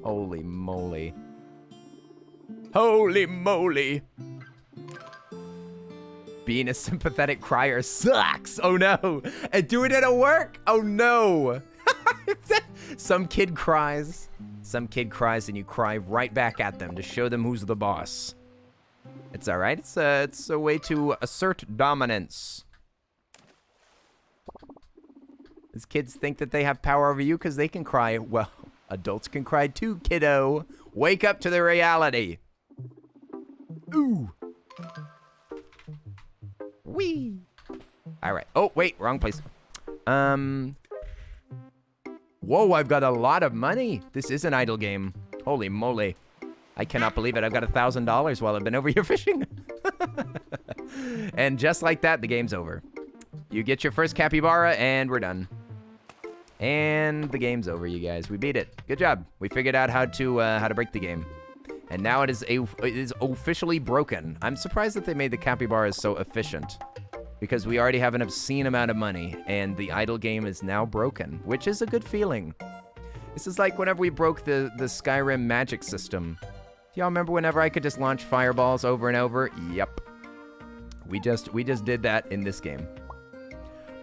Speaker 1: Holy moly. Holy moly. Being a sympathetic crier sucks. Oh no. And doing it at work. Oh no. Some kid cries and you cry right back at them to show them who's the boss. It's all right. It's a way to assert dominance. These kids think that they have power over you because they can cry. Well, adults can cry too, kiddo. Wake up to the reality. Ooh. Wee. All right. Oh, wait. Wrong place. Whoa, I've got a lot of money. This is an idle game. Holy moly. I cannot believe it. I've got $1,000 while I've been over here fishing. And just like that, the game's over. You get your first capybara, and we're done. And the game's over, you guys. We beat it. Good job. We figured out how to break the game. And now it is officially broken. I'm surprised that they made the capybaras so efficient. Because we already have an obscene amount of money, and the idle game is now broken, which is a good feeling. This is like whenever we broke the Skyrim magic system. Do y'all remember whenever I could just launch fireballs over and over? Yep. We just did that in this game.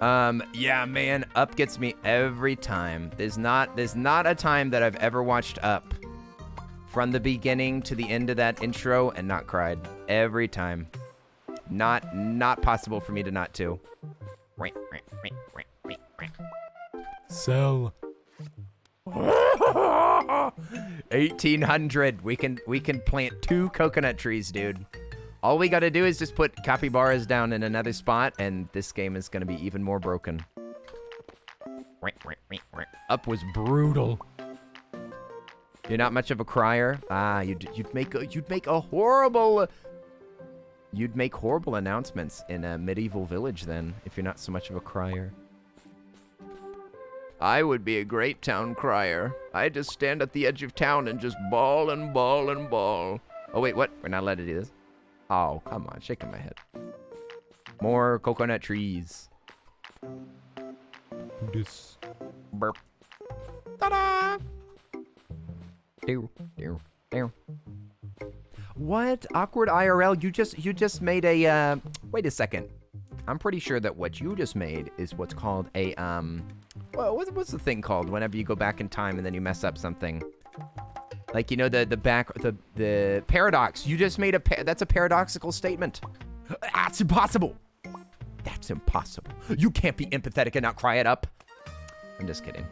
Speaker 1: Yeah, man, Up gets me every time. There's not a time that I've ever watched Up from the beginning to the end of that intro and not cried. Every time. Not possible for me to not to. Sell. 1,800. We can plant 2 coconut trees, dude. All we gotta do is just put capybaras down in another spot, and this game is gonna be even more broken. Up was brutal. You're not much of a crier. You'd make horrible announcements in a medieval village then, if you're not so much of a crier. I would be a great town crier. I'd just stand at the edge of town and just bawl and bawl and bawl. Oh wait, what? We're not allowed to do this? Oh, come on, shaking my head. More coconut trees. This. Burp. Ta-da! What? Awkward IRL? You just made a, wait a second. I'm pretty sure that what you just made is what's called a, well, what's the thing called whenever you go back in time and then you mess up something? Like, you know, the paradox. You just made that's a paradoxical statement. That's impossible. That's impossible. You can't be empathetic and not cry it up. I'm just kidding.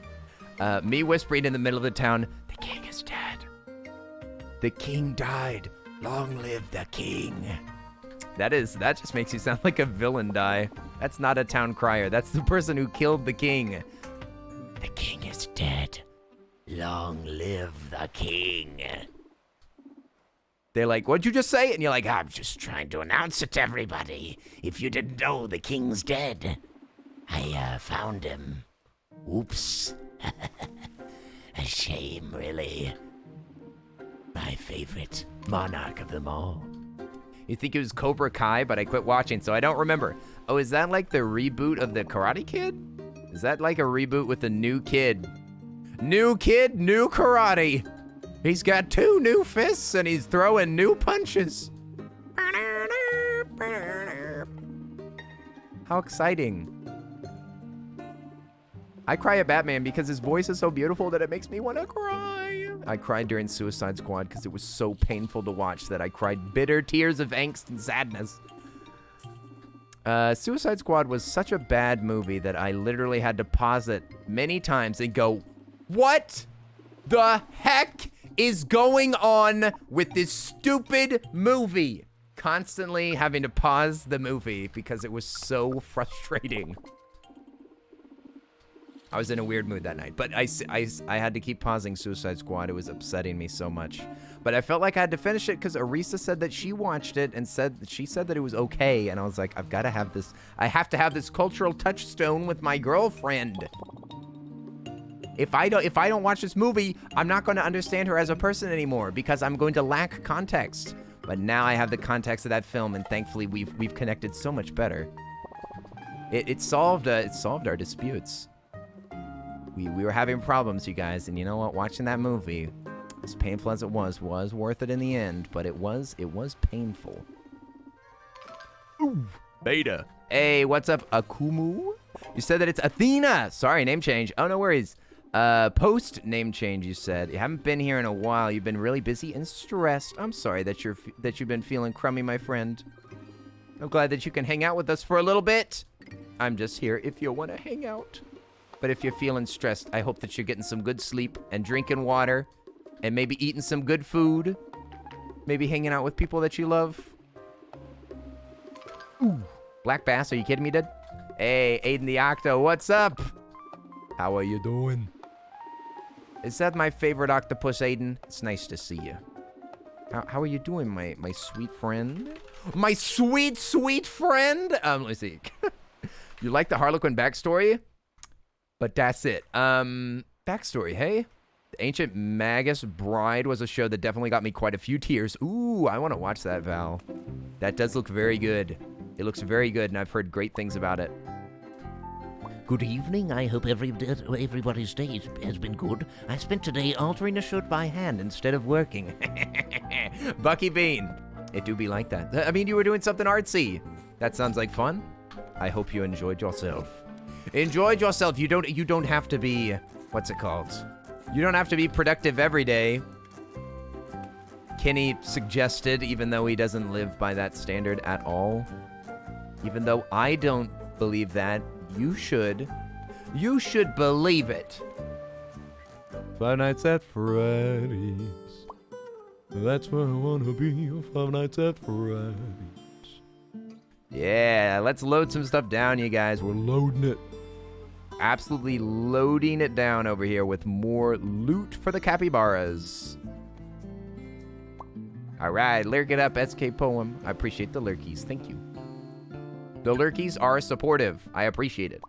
Speaker 1: Me whispering in the middle of the town, the king is dead. The king died. Long live the king. That just makes you sound like a villain die. That's not a town crier. That's the person who killed the king. The king is dead.
Speaker 4: Long live the king.
Speaker 1: They're like, what'd you just say? And you're like,
Speaker 4: I'm just trying to announce it to everybody. If you didn't know, the king's dead. I found him. Oops. A shame, really. My favorite monarch of them all.
Speaker 1: you think it was Cobra Kai, but I quit watching, so I don't remember. Oh, is that like the reboot of the Karate Kid? Is that like a reboot with a new kid? New kid, new karate. He's got 2 new fists and he's throwing new punches. How exciting. I cry at Batman because his voice is so beautiful that it makes me want to cry. I cried during Suicide Squad because it was so painful to watch that I cried bitter tears of angst and sadness. Suicide Squad was such a bad movie that I literally had to pause it many times and go, what the heck is going on with this stupid movie? Constantly having to pause the movie because it was so frustrating. I was in a weird mood that night, but I had to keep pausing Suicide Squad. It was upsetting me so much. But I felt like I had to finish it because Arisa said that she watched it and she said that it was okay. And I was like, I've got to have this. I have to have this cultural touchstone with my girlfriend. If I don't watch this movie, I'm not going to understand her as a person anymore because I'm going to lack context. But now I have the context of that film, and thankfully we've connected so much better. It solved our disputes. We were having problems, you guys, and you know what? Watching that movie, as painful as it was worth it in the end. But it was painful. Ooh, Beta. Hey, what's up, Akumu? You said that it's Athena. Sorry, name change. Oh, no worries. Post name change, you said. You haven't been here in a while. You've been really busy and stressed. I'm sorry that you've been feeling crummy, my friend. I'm glad that you can hang out with us for a little bit. I'm just here if you want to hang out. But if you're feeling stressed, I hope that you're getting some good sleep and drinking water and maybe eating some good food. Maybe hanging out with people that you love. Ooh. Black Bass, are you kidding me, dude? Hey, Aiden the Octo, what's up? How are you doing? Is that my favorite octopus, Aiden? It's nice to see you. How are you doing, my sweet friend? My sweet, sweet friend? Let me see. You like the Harlequin backstory? But that's it. Backstory, hey? The Ancient Magus Bride was a show that definitely got me quite a few tears. Ooh, I want to watch that, Val. That does look very good. It looks very good, and I've heard great things about it.
Speaker 4: Good evening. I hope everybody's day has been good. I spent today altering a shirt by hand instead of working.
Speaker 1: Bucky Bean. It do be like that. I mean, you were doing something artsy. That sounds like fun. I hope you enjoyed yourself. Enjoyed yourself. You don't have to be, what's it called? You don't have to be productive every day. Kenny suggested, even though he doesn't live by that standard at all. Even though I don't believe that, you should. You should believe it. 5 Nights at Freddy's. That's where I wanna be. 5 Nights at Freddy's. Yeah, let's load some stuff down, you guys. We're loading it. Absolutely loading it down over here with more loot for the capybaras. All right, lurk it up, SK Poem. I appreciate the lurkies. Thank you. The lurkies are supportive. I appreciate it.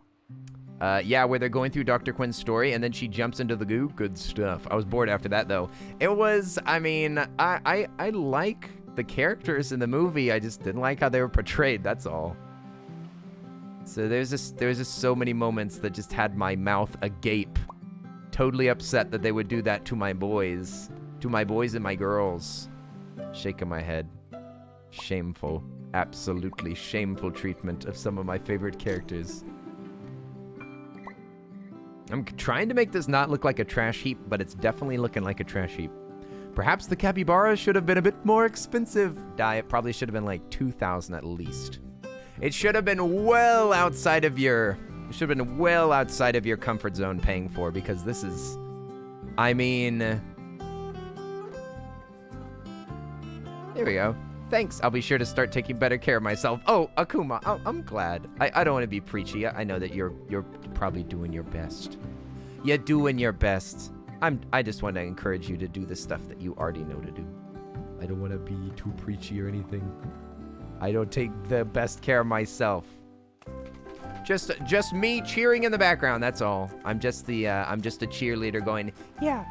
Speaker 1: Yeah, where they're going through Dr. Quinn's story and then she jumps into the goo. Good stuff. I was bored after that, though. It was, I mean, I like the characters in the movie. I just didn't like how they were portrayed. That's all. So there's just so many moments that just had my mouth agape. Totally upset that they would do that to my boys. To my boys and my girls. Shaking my head. Shameful. Absolutely shameful treatment of some of my favorite characters. I'm trying to make this not look like a trash heap, but it's definitely looking like a trash heap. Perhaps the capybara should have been a bit more expensive. It probably should have been like 2,000 at least. It should have been well outside of your comfort zone paying for, because this is, I mean, there we go. Thanks. I'll be sure to start taking better care of myself. Oh, Akuma, I'm glad. I don't want to be preachy. I know that you're probably doing your best. You're doing your best. I just want to encourage you to do the stuff that you already know to do. I don't want to be too preachy or anything. I don't take the best care of myself. Just me cheering in the background, that's all. I'm just a cheerleader going,
Speaker 2: Yeah.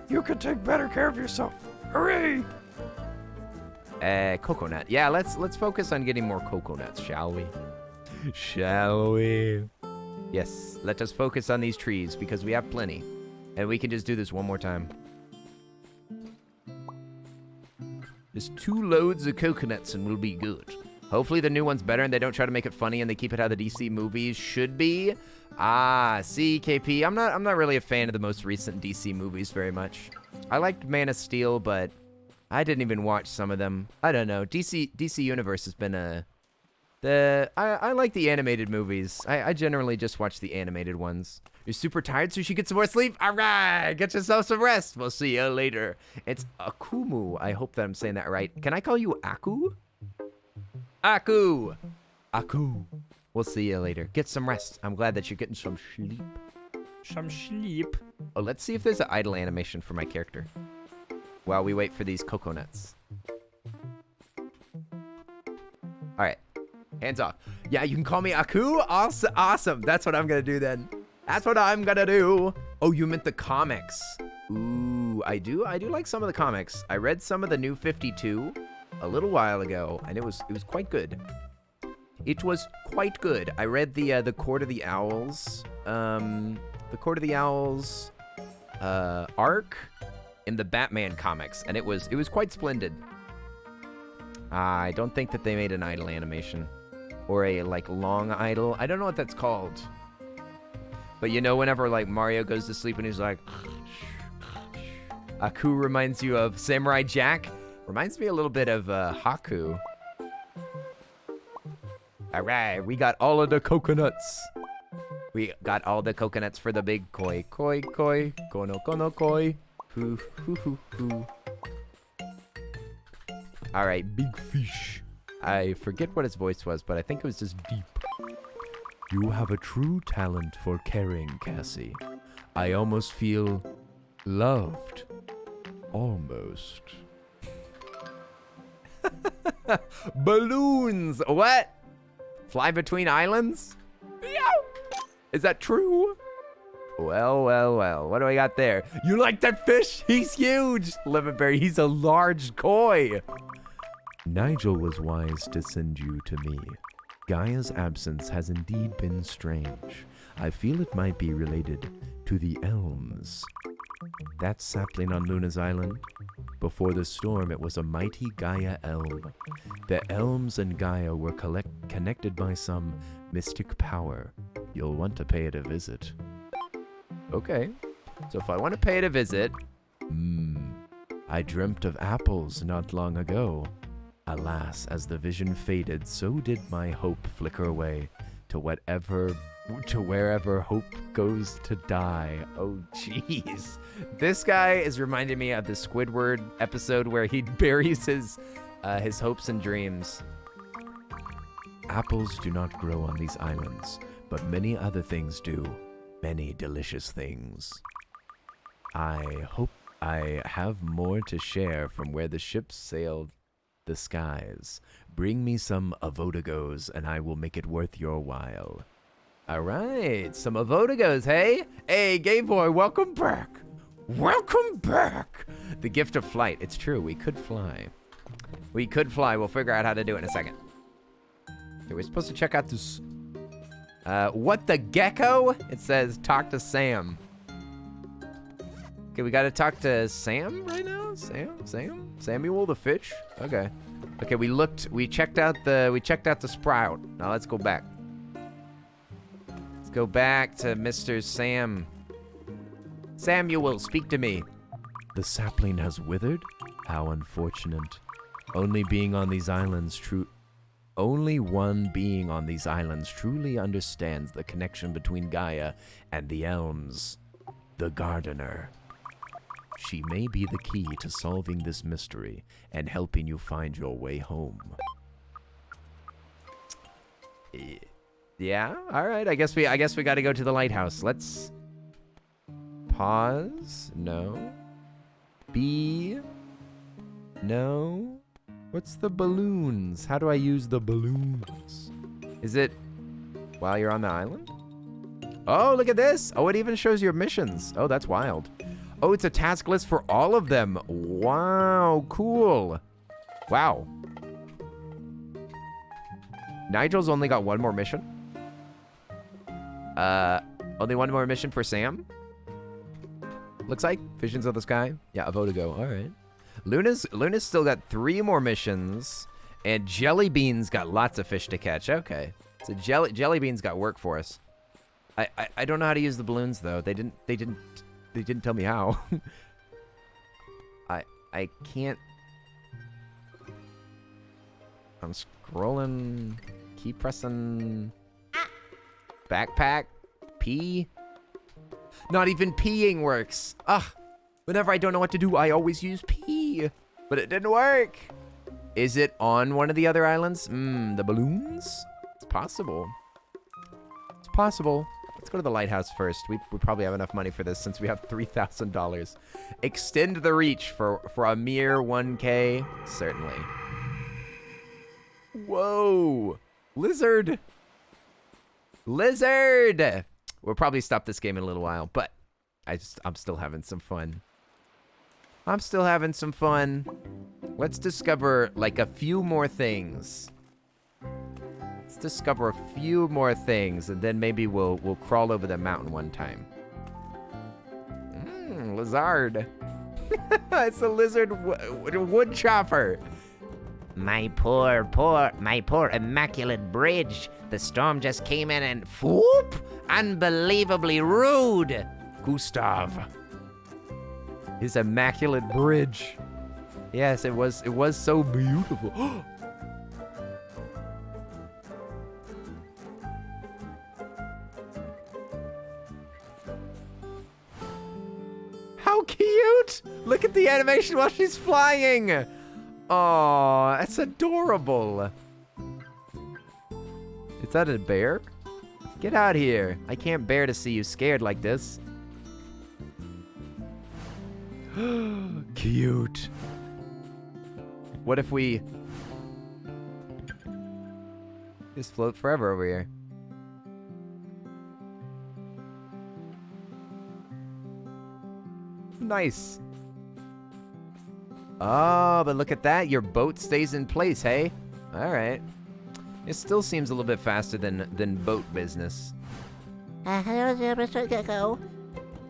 Speaker 2: You can take better care of yourself. Hooray!
Speaker 1: coconut. Yeah, let's focus on getting more coconuts, shall we? Shall we? Yes, let us focus on these trees because we have plenty. And we can just do this one more time. Just 2 loads of coconuts and we'll be good. Hopefully the new one's better and they don't try to make it funny and they keep it how the DC movies should be. Ah, see, KP, I'm not really a fan of the most recent DC movies very much. I liked Man of Steel, but I didn't even watch some of them. I don't know. DC Universe has been I like the animated movies. I generally just watch the animated ones. You're super tired, so you should get some more sleep? All right, get yourself some rest. We'll see you later. It's Akumu. I hope that I'm saying that right. Can I call you Aku? Aku. Aku. We'll see you later. Get some rest. I'm glad that you're getting some sleep. Some sleep. Oh, let's see if there's an idle animation for my character while we wait for these coconuts. All right. Hands off. Yeah, you can call me Aku. Awesome. That's what I'm going to do then. That's what I'm going to do. Oh, you meant the comics. Ooh, I do like some of the comics. I read some of the New 52 a little while ago, and it was quite good. It was quite good. I read the Court of the Owls, arc in the Batman comics, and it was quite splendid. I don't think that they made an idle animation or a long idle. I don't know what that's called. But you know, whenever Mario goes to sleep and he's like, Aku reminds you of Samurai Jack. Reminds me a little bit of Haku. All right, we got all of the coconuts. We got all the coconuts for the big koi. Koi, koi, kono, kono, koi. Hoo, hoo, hoo, hoo. All right, big fish. I forget what his voice was, but I think it was just deep.
Speaker 2: You have a true talent for caring, Cassie. I almost feel loved. Almost.
Speaker 1: Balloons. What? Fly between islands? Meow. Is that true? Well. What do I got there? You like that fish? He's huge. Liverberry, he's a large koi.
Speaker 2: Nigel was wise to send you to me. Gaia's absence has indeed been strange. I feel it might be related to the elms. That sapling on Luna's island? Before the storm, it was a mighty Gaia elm. The elms and Gaia were connected by some mystic power. You'll want to pay it a visit.
Speaker 1: Okay. So if I want to pay it a visit...
Speaker 2: I dreamt of apples not long ago. Alas, as the vision faded, so did my hope flicker away to wherever hope goes to die.
Speaker 1: Oh, jeez. This guy is reminding me of the Squidward episode where he buries his hopes and dreams.
Speaker 2: Apples do not grow on these islands, but many other things do. Many delicious things. I hope I have more to share from where the ships sailed the skies. Bring me some avodigos and I will make it worth your while.
Speaker 1: All right, some avodigos, hey? Hey, gay boy, welcome back. Welcome back. The gift of flight. It's true, we could fly. We could fly. We'll figure out how to do it in a second. Okay, we're supposed to check out this. What the gecko? It says talk to Sam. Okay, we gotta talk to Sam right now? Samuel the fish? Okay. Okay, we checked out the sprout. Now let's go back. Let's go back to Mr. Sam. Samuel, speak to me.
Speaker 2: The sapling has withered? How unfortunate. Only one being on these islands truly understands the connection between Gaia and the elms. The gardener. She may be the key to solving this mystery and helping you find your way home.
Speaker 1: Yeah, all right. I guess we got to go to the lighthouse. Pause. No. B. No. What's the balloons? How do I use the balloons? Is it while you're on the island? Oh, look at this. Oh, it even shows your missions. Oh, that's wild. Oh, it's a task list for all of them. Wow, cool. Wow. Nigel's only got one more mission. Only one more mission for Sam. Looks like Visions of the Sky. Yeah, a Votigo. All right. Luna's still got 3 more missions, and Jellybean's got lots of fish to catch. Okay, so Jellybean's got work for us. I don't know how to use the balloons though. They didn't tell me how. I can't. I'm scrolling. Keep pressing. Backpack. P. Not even peeing works. Ugh. Whenever I don't know what to do, I always use P. But it didn't work. Is it on one of the other islands? The balloons? It's possible. It's possible. Let's go to the lighthouse first. We probably have enough money for this since we have $3,000. Extend the reach for a mere 1K. Certainly. Whoa. Lizard. Lizard. We'll probably stop this game in a little while, but I'm still having some fun. I'm still having some fun. Let's discover like a few more things. Let's discover a few more things, and then maybe we'll crawl over the mountain one time. Lizard. It's a lizard wood chopper.
Speaker 4: My poor immaculate bridge. The storm just came in and whoop! Unbelievably rude.
Speaker 1: Gustav. His immaculate bridge. Yes, it was so beautiful. How cute! Look at the animation while she's flying. Oh, that's adorable. Is that a bear? Get out here. I can't bear to see you scared like this. Cute. What if we just float forever over here? Nice. Oh, but look at that. Your boat stays in place, hey? All right. It still seems a little bit faster than boat business.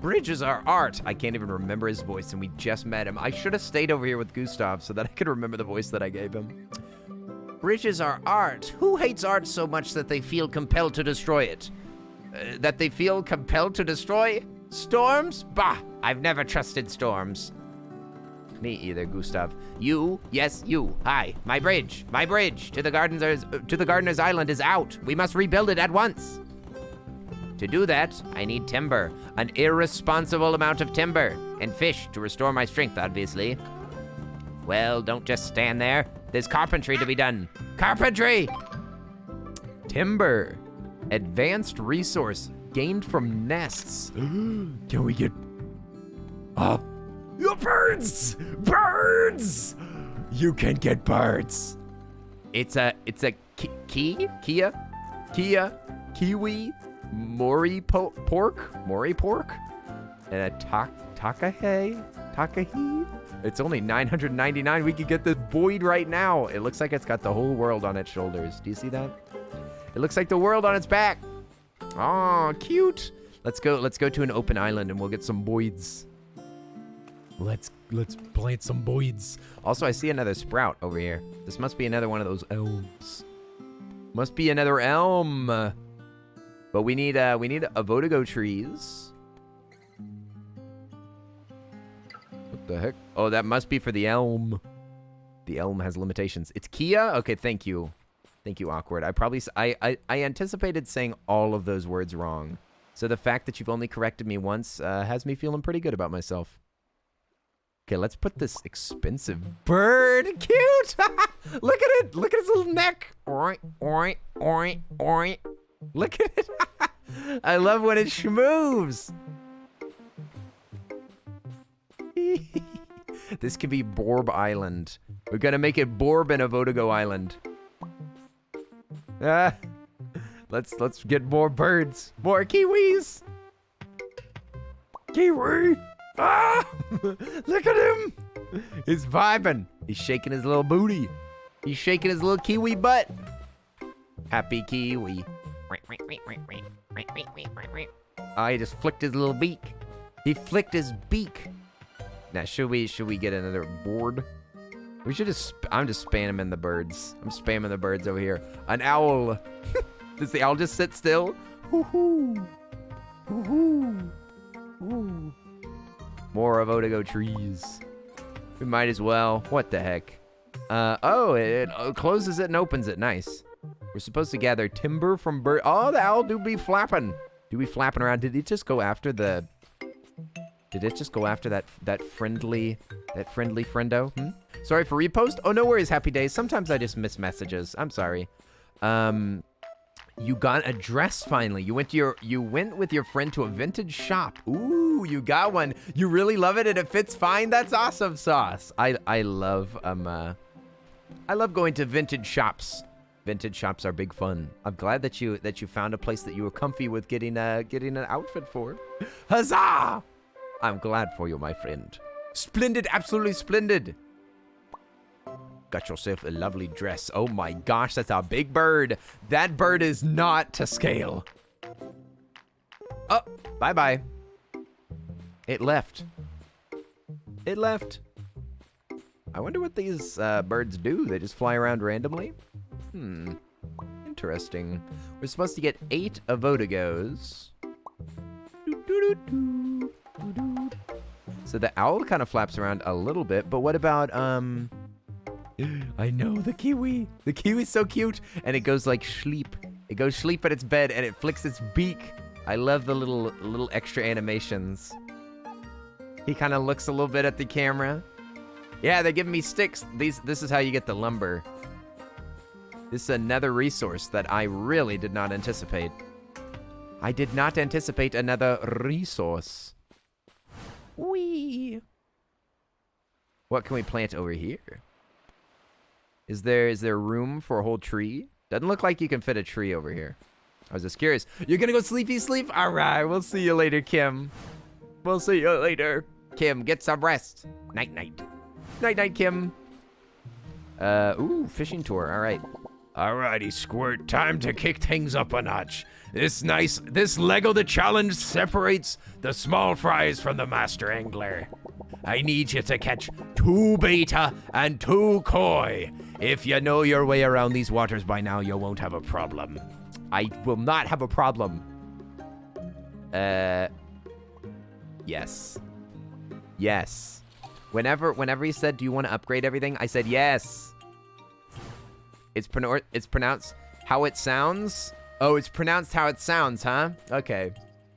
Speaker 1: Bridges are art. I can't even remember his voice, and we just met him. I should have stayed over here with Gustav so that I could remember the voice that I gave him.
Speaker 4: Bridges are art. Who hates art so much that they feel compelled to destroy it?
Speaker 1: That they feel compelled to destroy? Storms?
Speaker 4: Bah! I've never trusted storms.
Speaker 1: Me either, Gustav.
Speaker 4: You, yes, you. Hi, my bridge to the gardener's island is out. We must rebuild it at once. To do that, I need timber, an irresponsible amount of timber, and fish to restore my strength, obviously. Well, don't just stand there. There's carpentry to be done. Carpentry!
Speaker 1: Timber. Advanced resource gained from nests. Can we get... Oh, birds! Birds! You can get birds. It's a kiwi, Mori pork, and a takahi. It's only 999. We could get this Boyd right now. It looks like it's got the whole world on its shoulders. Do you see that? It looks like the world on its back. Oh, cute. Let's go to an open island and we'll get some Boyds. Let's plant some Boyds. Also, I see another sprout over here. This must be another one of those elms. Must be another elm. But we need a Votigo trees. What the heck? Oh, that must be for the elm. The elm has limitations. It's Kia? Okay, thank you. Thank you, Awkward. I anticipated saying all of those words wrong. So the fact that you've only corrected me once has me feeling pretty good about myself. Okay, let's put this expensive bird. Cute! Look at it! Look at his little neck! Oink, oink, oink, oink. Look at it! I love when it moves. This could be Borb Island. We're gonna make it Borb and a Vodago Island. Ah, let's get more birds, more kiwis. Kiwi! Ah! Look at him! He's vibing. He's shaking his little booty. He's shaking his little kiwi butt. Happy kiwi. Oh, he just flicked his little beak. He flicked his beak. Now, should we get another board? We should just, I'm just spamming the birds. I'm spamming the birds over here. An owl. Does the owl just sit still? Hoo-hoo. Hoo-hoo. Ooh. More Vodago trees. We might as well. What the heck? Oh, it closes it and opens it. Nice. We're supposed to gather timber from bird. Oh, the owl do be flapping. Do be flapping around. Did it just go after the... Did it just go after that friendly friendo? Sorry for repost. Oh, no worries. Happy days. Sometimes I just miss messages. I'm sorry. You got a dress finally. You went with your friend to a vintage shop. Ooh, you got one. You really love it and it fits fine. That's awesome sauce. I love going to vintage shops. Vintage shops are big fun. I'm glad that you found a place that you were comfy with getting an outfit for. Huzzah! I'm glad for you, my friend. Splendid, absolutely splendid. Got yourself a lovely dress. Oh my gosh, that's a big bird. That bird is not to scale. Oh, bye-bye. It left. It left. I wonder what these birds do. They just fly around randomly? Interesting. We're supposed to get 8 Vodagos. So the owl kind of flaps around a little bit, but what about, I know, the kiwi. The kiwi's so cute, and it goes like sleep. It goes sleep at its bed, and it flicks its beak. I love the little extra animations. He kind of looks a little bit at the camera. Yeah, they're giving me sticks. This is how you get the lumber. This is another resource that I really did not anticipate. I did not anticipate another resource. Whee! What can we plant over here? Is there room for a whole tree? Doesn't look like you can fit a tree over here. I was just curious. You're gonna go sleepy sleep? All right, we'll see you later, Kim. We'll see you later. Kim, get some rest. Night, night. Night, night, Kim. Ooh, fishing tour. All right.
Speaker 2: Alrighty, Squirt. Time to kick things up a notch. This Lego the Challenge separates the small fries from the master angler. I need you to catch 2 beta and 2 koi. If you know your way around these waters by now, you won't have a problem.
Speaker 1: I will not have a problem. Yes. Yes. Whenever he said, do you want to upgrade everything? I said yes. It's pronounced how it sounds. Oh, it's pronounced how it sounds, huh? Okay.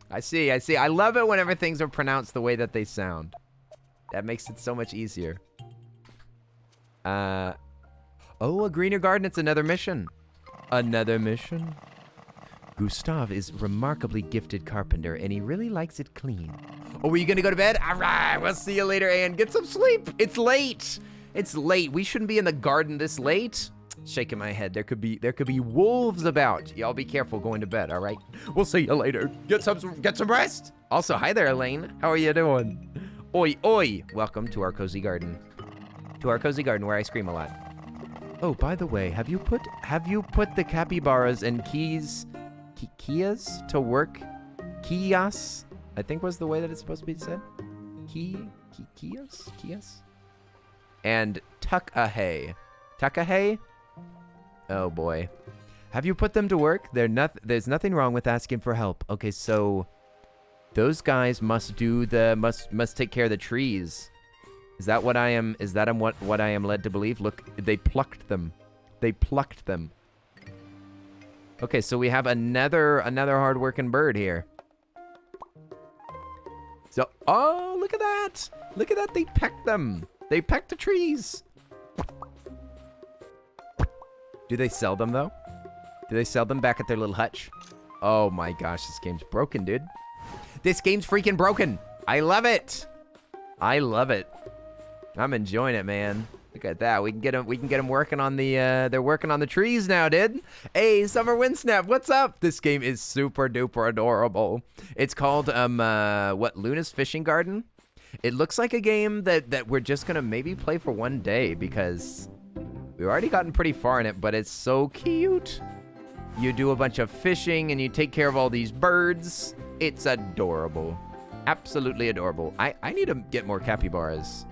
Speaker 1: I see. I love it whenever things are pronounced the way that they sound. That makes it so much easier. Oh, a greener garden. It's another mission. Another mission. Gustav is remarkably gifted carpenter, and he really likes it clean. Oh, were you gonna go to bed? All right, we'll see you later, and get some sleep. It's late. It's late. We shouldn't be in the garden this late. Shaking my head. There could be wolves about. Y'all be careful going to bed, all right? We'll see you later. Get some rest. Also, hi there, Elaine. How are you doing? Oi, oi. Welcome to our cozy garden. To our cozy garden where I scream a lot. Oh, by the way, have you put the capybaras and kias to work? Kias, I think was the way that it's supposed to be said. Kias? And Tuck-a-hay. Tuck-a-hay? Oh boy. Have you put them to work? There's nothing wrong with asking for help. Okay, so those guys must take care of the trees. Is that what I am led to believe? Look, they plucked them. They plucked them. Okay, so we have another hard-working bird here. So, oh, look at that. Look at that. They pecked them. They pecked the trees. Do they sell them, though? Do they sell them back at their little hutch? Oh, my gosh. This game's broken, dude. This game's freaking broken. I love it. I love it. I'm enjoying it, man. Look at that. We can get them working on the they're working on the trees now, dude. Hey, Summer Windsnap, what's up? This game is super duper adorable. It's called Luna's Fishing Garden. It looks like a game that we're just gonna maybe play for one day because we've already gotten pretty far in it, but it's so cute. You do a bunch of fishing and you take care of all these birds. It's adorable. Absolutely adorable. I need to get more capybaras.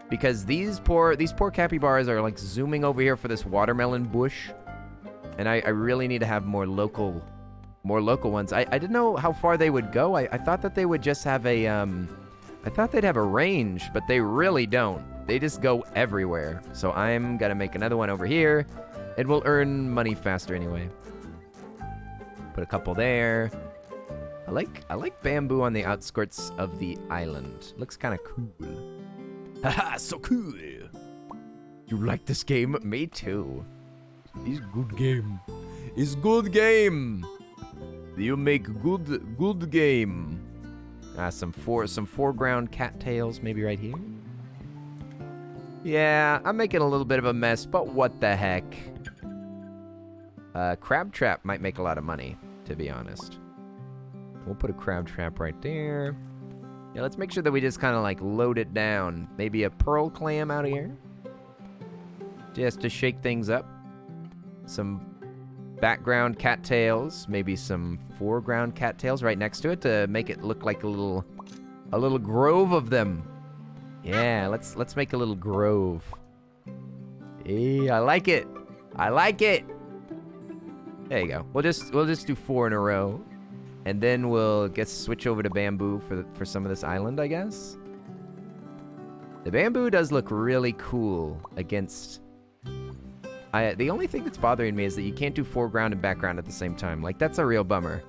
Speaker 1: Because these poor capybaras are like zooming over here for this watermelon bush. And I really need to have more local ones. I didn't know how far they would go. I thought that they would just have a, I thought they'd have a range, but they really don't. They just go everywhere. So I'm gonna make another one over here. It will earn money faster anyway. Put a couple there. I like bamboo on the outskirts of the island. Looks kind of cool. Haha, so cool. You like this game? Me too. It's good game. It's good game. You make good game. Some foreground cattails maybe right here. Yeah, I'm making a little bit of a mess, but what the heck? Crab trap might make a lot of money, to be honest. We'll put a crab trap right there. Yeah, let's make sure that we just kind of like load it down. Maybe a pearl clam out here. Just to shake things up. Some background cattails. Maybe some foreground cattails right next to it to make it look like a little grove of them. Yeah, let's make a little grove. Hey, I like it. I like it. There you go. We'll just do 4 in a row. And then we'll switch over to bamboo for some of this island, I guess. The bamboo does look really cool against... the only thing that's bothering me is that you can't do foreground and background at the same time. Like, that's a real bummer.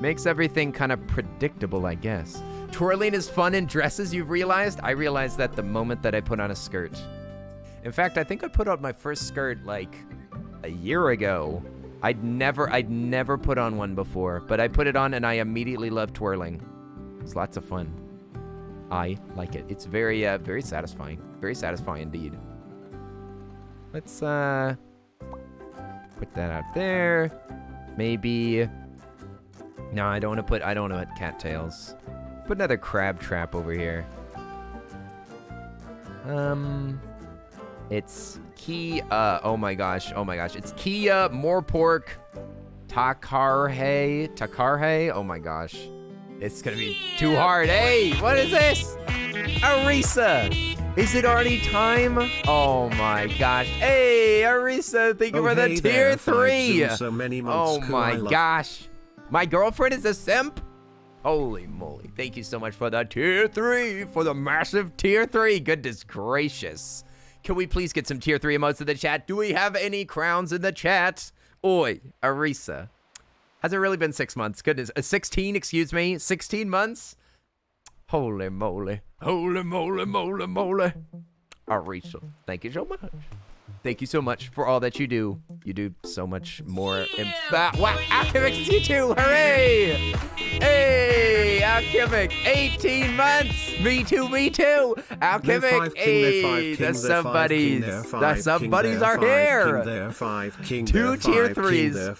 Speaker 1: Makes everything kind of predictable, I guess. Twirling is fun in dresses, you've realized? I realized that the moment that I put on a skirt. In fact, I think I put on my first skirt, like, a year ago. I'd never put on one before, but I put it on and I immediately loved twirling. It's lots of fun. I like it. It's very satisfying. Very satisfying indeed. Let's put that out there. Maybe. No, I don't want to put cattails. Put another crab trap over here. It's Kia. Oh my gosh. It's Kia, more pork, Takarhe. Oh my gosh. It's gonna be too hard. Hey, what is this? Arisa. Is it already time? Oh my gosh. Hey, Arisa, thank you for the tier 3.
Speaker 3: So many months.
Speaker 1: Oh my gosh. My girlfriend is a simp? Holy moly. Thank you so much for the tier 3, for the massive tier 3. Goodness gracious. Can we please get some tier 3 emotes in the chat? Do we have any crowns in the chat? Oi, Arisa. Has it really been 6 months? Goodness, 16, excuse me. 16 months? Holy moly. Holy moly, moly, moly. Arisa, thank you so much. Thank you so much for all that you do. You do so much more. Wow, Alchemic you too. Hooray! Hey, Alchemic, 18 months. Me too, me too. Alchemic, hey, the sub buddies. The sub buddies are here. 2 tier 3s.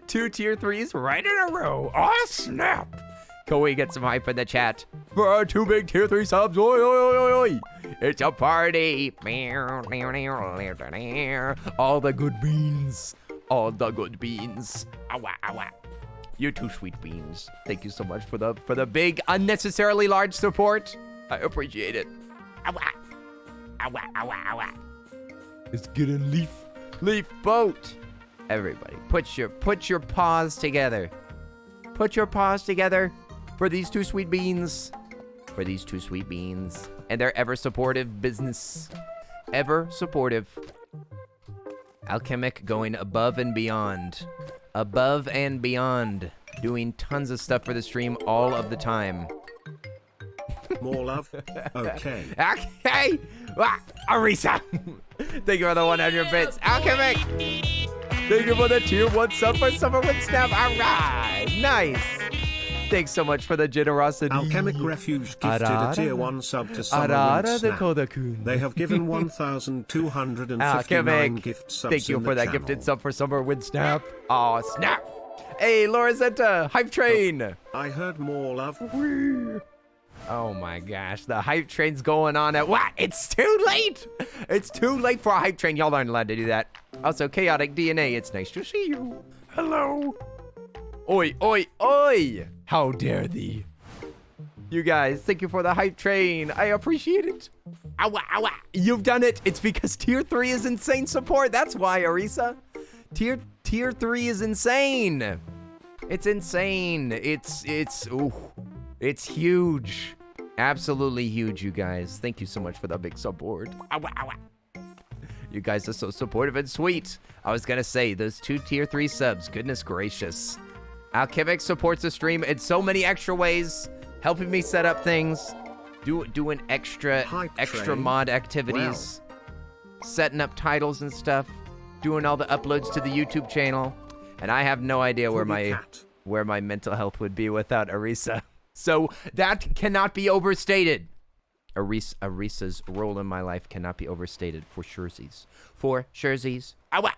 Speaker 1: 2 tier 3s right in a row. Oh, snap. Can we get some hype in the chat for our 2 big tier 3 subs? Oi, oi, oi, oi, oi. It's a party. All the good beans. All the good beans. Awa, awa. You're 2 sweet beans. Thank you so much for the big, unnecessarily large support. I appreciate it. Awa. Awa, awa, awa. Let's get a leaf boat. Everybody, put your paws together. Put your paws together for these 2 sweet beans. For these 2 sweet beans. And their ever supportive business. Ever supportive. Alchemic going above and beyond. Above and beyond. Doing tons of stuff for the stream all of the time.
Speaker 3: More love? Okay.
Speaker 1: Okay. Arisa. Thank you for the 100 bits. Alchemic. Thank you for the tier 1 sub for Summer Windsnap. All right. Nice. Thanks so much for the generosity.
Speaker 3: Alchemic Refuge gifted a tier 1 sub to Summer
Speaker 1: Arara
Speaker 3: Wind
Speaker 1: the
Speaker 3: Snap.
Speaker 1: Koda-kun.
Speaker 3: They have given 1,259
Speaker 1: Alchemic.
Speaker 3: gift subs
Speaker 1: Thank you
Speaker 3: in
Speaker 1: for
Speaker 3: the
Speaker 1: that
Speaker 3: channel.
Speaker 1: gifted sub for Summer Wind Snap. Aw, snap. Hey, Lorazetta, Hype Train.
Speaker 3: I heard more love.
Speaker 1: Oh my gosh, the Hype Train's going on at what? It's too late. It's too late for a Hype Train. Y'all aren't allowed to do that. Also, Chaotic DNA, it's nice to see you. Hello. Oi, oi, oi. How dare thee. You guys, thank you for the Hype Train. I appreciate it. Ow, ow, ow. You've done it. It's because Tier 3 is insane support. That's why, Arisa. Tier 3 is insane. It's insane. It's huge. Absolutely huge, you guys. Thank you so much for the big support. Ow, ow, ow. You guys are so supportive and sweet. I was gonna say, those 2 Tier 3 subs, goodness gracious. Alchemic supports the stream in so many extra ways, helping me set up things, doing extra
Speaker 3: train.
Speaker 1: mod activities, setting up titles and stuff, doing all the uploads to the YouTube channel, and I have no idea where my mental health would be without Arisa. So that cannot be overstated. Arisa's role in my life cannot be overstated for surezies. For surezies. Ow!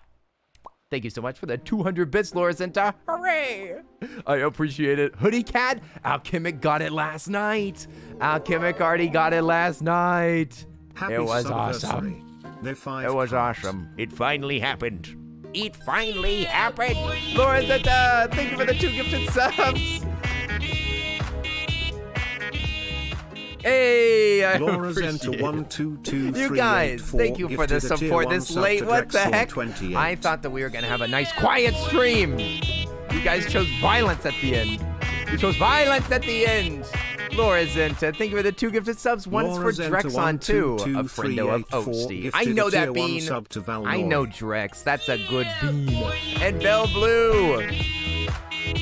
Speaker 1: Thank you so much for the 200 bits, Lorazenta. Hooray! I appreciate it. Hoodie Cat, Alchemic got it last night. Alchemic already got it last night.
Speaker 3: Happy
Speaker 1: It was
Speaker 3: Subversary.
Speaker 1: awesome.
Speaker 3: They're 5
Speaker 1: It was
Speaker 3: cards.
Speaker 1: awesome. It finally happened.
Speaker 4: It finally happened.
Speaker 1: Lorazenta, thank you for the 2 gifted subs. Hey, I
Speaker 3: Laura's
Speaker 1: appreciate
Speaker 3: enter
Speaker 1: it.
Speaker 3: 1 2 2
Speaker 1: You
Speaker 3: 3
Speaker 1: guys,
Speaker 3: 8 4
Speaker 1: thank you for the
Speaker 3: gifted a tier
Speaker 1: support
Speaker 3: 1
Speaker 1: this
Speaker 3: sub
Speaker 1: late.
Speaker 3: to
Speaker 1: What the
Speaker 3: Drexel
Speaker 1: heck?
Speaker 3: 28.
Speaker 1: I thought that we were gonna have a nice quiet stream. You guys chose violence at the end. You chose violence at the end. Laura's into. Thank you for the 2 gifted subs. One's for
Speaker 3: Laura's enter
Speaker 1: Drexon too.
Speaker 3: 1 2 2
Speaker 1: A friendo of
Speaker 3: 3 8 4
Speaker 1: Oaksty. I
Speaker 3: gifted
Speaker 1: know
Speaker 3: a
Speaker 1: that
Speaker 3: tier 1
Speaker 1: bean.
Speaker 3: sub to Val
Speaker 1: I know
Speaker 3: Noy.
Speaker 1: Drex. That's a good bean. And Bell Blue.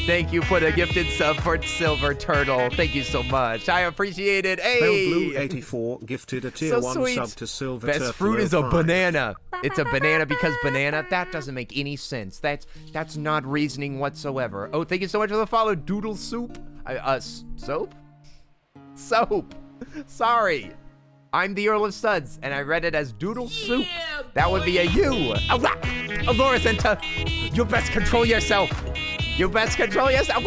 Speaker 1: Thank you for the gifted sub for Silver Turtle. Thank you so much. I appreciate it. Hey.
Speaker 3: Bell Blue 84 gifted a tier
Speaker 1: So
Speaker 3: 1
Speaker 1: sweet.
Speaker 3: sub to Silver
Speaker 1: Best
Speaker 3: Turtle
Speaker 1: fruit is a
Speaker 3: 05.
Speaker 1: banana. It's a banana because banana. That doesn't make any sense. That's not reasoning whatsoever. Oh, thank you so much for the follow, Doodle Soup. Soap? Soap. Sorry. I'm the Earl of Suds, and I read it as Doodle Soup. That would be a you. Lorazenta, you best control yourself. You best control yourself.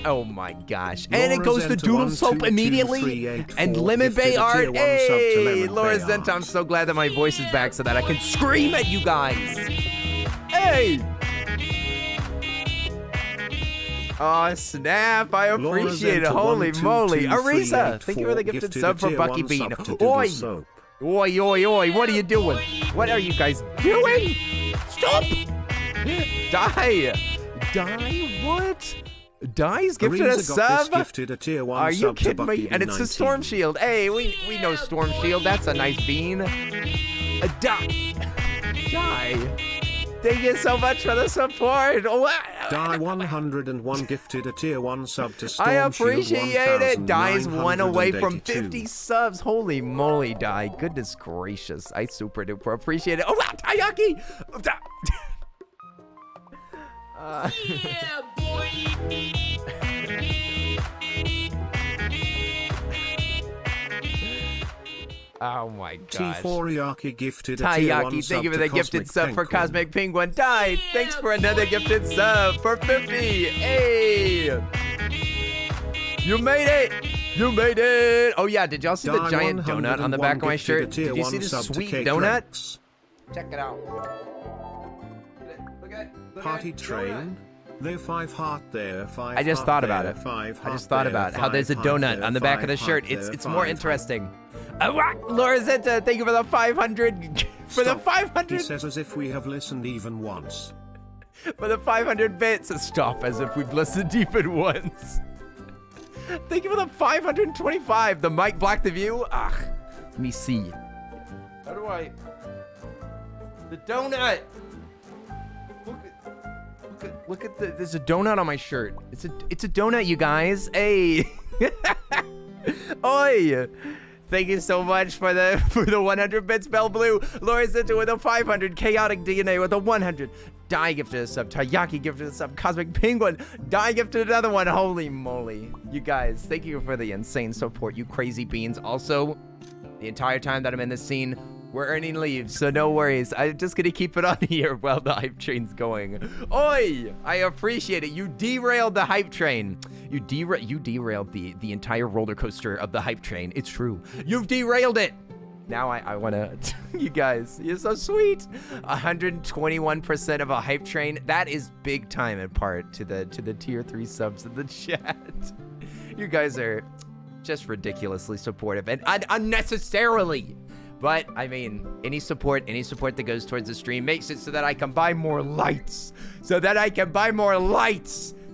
Speaker 1: Oh my gosh. And it goes to
Speaker 3: Lorazenta
Speaker 1: Doodle
Speaker 3: 1
Speaker 1: Soap
Speaker 3: 2 2
Speaker 1: immediately.
Speaker 3: 3 8
Speaker 1: And
Speaker 3: 4
Speaker 1: Lemon Bay
Speaker 3: gifted a
Speaker 1: Art.
Speaker 3: tier 1 sub to
Speaker 1: Hey,
Speaker 3: Lemon Bay
Speaker 1: Lorazenta, I'm
Speaker 3: Art.
Speaker 1: so glad that my voice is back so that I can scream at you guys. Hey. Oh, snap. I appreciate it.
Speaker 3: Lorazenta
Speaker 1: Holy
Speaker 3: 1 2
Speaker 1: moly.
Speaker 3: 2 3
Speaker 1: Arisa,
Speaker 3: 8
Speaker 1: thank you for the gifted
Speaker 3: gifted
Speaker 1: sub
Speaker 3: a
Speaker 1: for
Speaker 3: tier
Speaker 1: Bucky
Speaker 3: 1
Speaker 1: Bean.
Speaker 3: sub to Doodle
Speaker 1: Oi.
Speaker 3: Soap.
Speaker 1: Oi, oi, oi. What are you doing? What are you guys doing? Stop. Die. Die? What? Die's gifted a
Speaker 3: Ariza got this
Speaker 1: sub?
Speaker 3: gifted a tier 1
Speaker 1: Are you
Speaker 3: sub to
Speaker 1: kidding me?
Speaker 3: Bucky
Speaker 1: And it's the
Speaker 3: 19.
Speaker 1: Storm Shield. Hey, we know Storm Shield. That's a nice bean. Die. Thank you so much for the support.
Speaker 3: Die 101 gifted a tier 1 sub to Storm
Speaker 1: I
Speaker 3: Shield
Speaker 1: appreciate it. Die's 1 away from
Speaker 3: 1982.
Speaker 1: 50 subs. Holy moly, Die. Goodness gracious. I super duper appreciate it. Oh, Tayaki. Oh my gosh.
Speaker 3: T4 gifted a tier 1
Speaker 1: Tayaki,
Speaker 3: sub
Speaker 1: thank you for
Speaker 3: to
Speaker 1: the gifted
Speaker 3: Cosmic
Speaker 1: sub for
Speaker 3: Penguin.
Speaker 1: Cosmic Penguin. Die, thanks for another gifted sub for 50. Hey! You made it! You made it! Oh yeah, did y'all see the
Speaker 3: Die
Speaker 1: giant donut on the back of my
Speaker 3: 101
Speaker 1: shirt?
Speaker 3: gifted a
Speaker 1: Did
Speaker 3: tier
Speaker 1: you see
Speaker 3: 1
Speaker 1: the
Speaker 3: sub to
Speaker 1: sweet
Speaker 3: Kate
Speaker 1: donut?
Speaker 3: Rex.
Speaker 1: Check it out. Look at
Speaker 3: Party train. There 5 heart there, 5
Speaker 1: I just
Speaker 3: heart
Speaker 1: thought
Speaker 3: there,
Speaker 1: about it.
Speaker 3: 5
Speaker 1: I
Speaker 3: heart
Speaker 1: just thought
Speaker 3: there,
Speaker 1: about how
Speaker 3: 5
Speaker 1: there's a
Speaker 3: heart
Speaker 1: donut
Speaker 3: there,
Speaker 1: on the back of the
Speaker 3: 5
Speaker 1: shirt.
Speaker 3: heart
Speaker 1: It's
Speaker 3: there,
Speaker 1: more
Speaker 3: 5
Speaker 1: interesting. Lorazetta, thank you for the 500 for the
Speaker 3: Stop.
Speaker 1: 500
Speaker 3: He says as if we have listened even once.
Speaker 1: for the 500 bits. Stop, as if we've listened even once. Thank you for the 525. The Mike Black the View. Let me see. How do I? The donut. Look at the. There's a donut on my shirt. It's a donut, you guys. Hey. Oi. Thank you so much for the 100 bits, Bell Blue. Laura Zinta with a 500. Chaotic DNA with a 100. Die gifted a sub. Tayaki gifted a sub. Cosmic Penguin. Die gifted another one. Holy moly. You guys, thank you for the insane support, you crazy beans. Also, the entire time that I'm in this scene, we're earning leaves, so no worries. I'm just gonna keep it on here while the hype train's going. Oi! I appreciate it. You derailed the hype train. You derailed the entire roller coaster of the hype train. It's true. You've derailed it. Now I wanna, you guys, you're so sweet. 121% of a hype train. That is big time in part to the tier 3 subs in the chat. You guys are just ridiculously supportive and unnecessarily. But I mean, any support that goes towards the stream makes it so that I can buy more lights.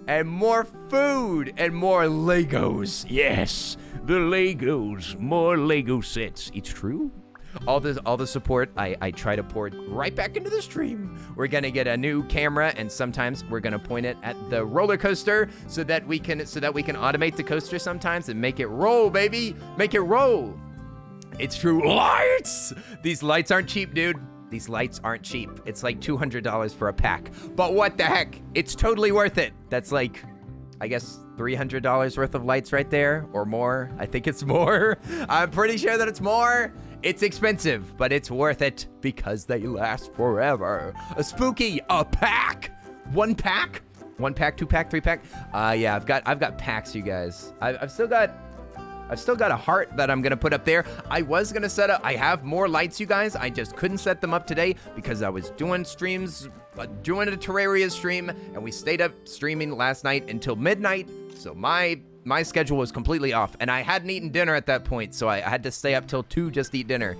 Speaker 1: And more food and more Legos.
Speaker 2: Yes, the Legos, more Lego sets.
Speaker 1: It's true. All the support I try to pour right back into the stream. We're gonna get a new camera, and sometimes we're gonna point it at the roller coaster so that we can automate the coaster sometimes and make it roll, baby. Make it roll. It's true. Lights. These lights aren't cheap, dude. These lights aren't cheap. It's like $200 for a pack. But what the heck? It's totally worth it. That's like, I guess, $300 worth of lights right there, or more. I think it's more. I'm pretty sure that it's more. It's expensive, but it's worth it because they last forever. A spooky, a pack. One pack? 1 pack, 2 pack, 3 pack? Yeah, I've got packs, you guys. I've still got a heart that I'm gonna put up there. I was gonna set up, I have more lights, you guys. I just couldn't set them up today because I was doing streams, doing a Terraria stream, and we stayed up streaming last night until midnight. So my schedule was completely off, and I hadn't eaten dinner at that point, so I had to stay up till 2 just to eat dinner.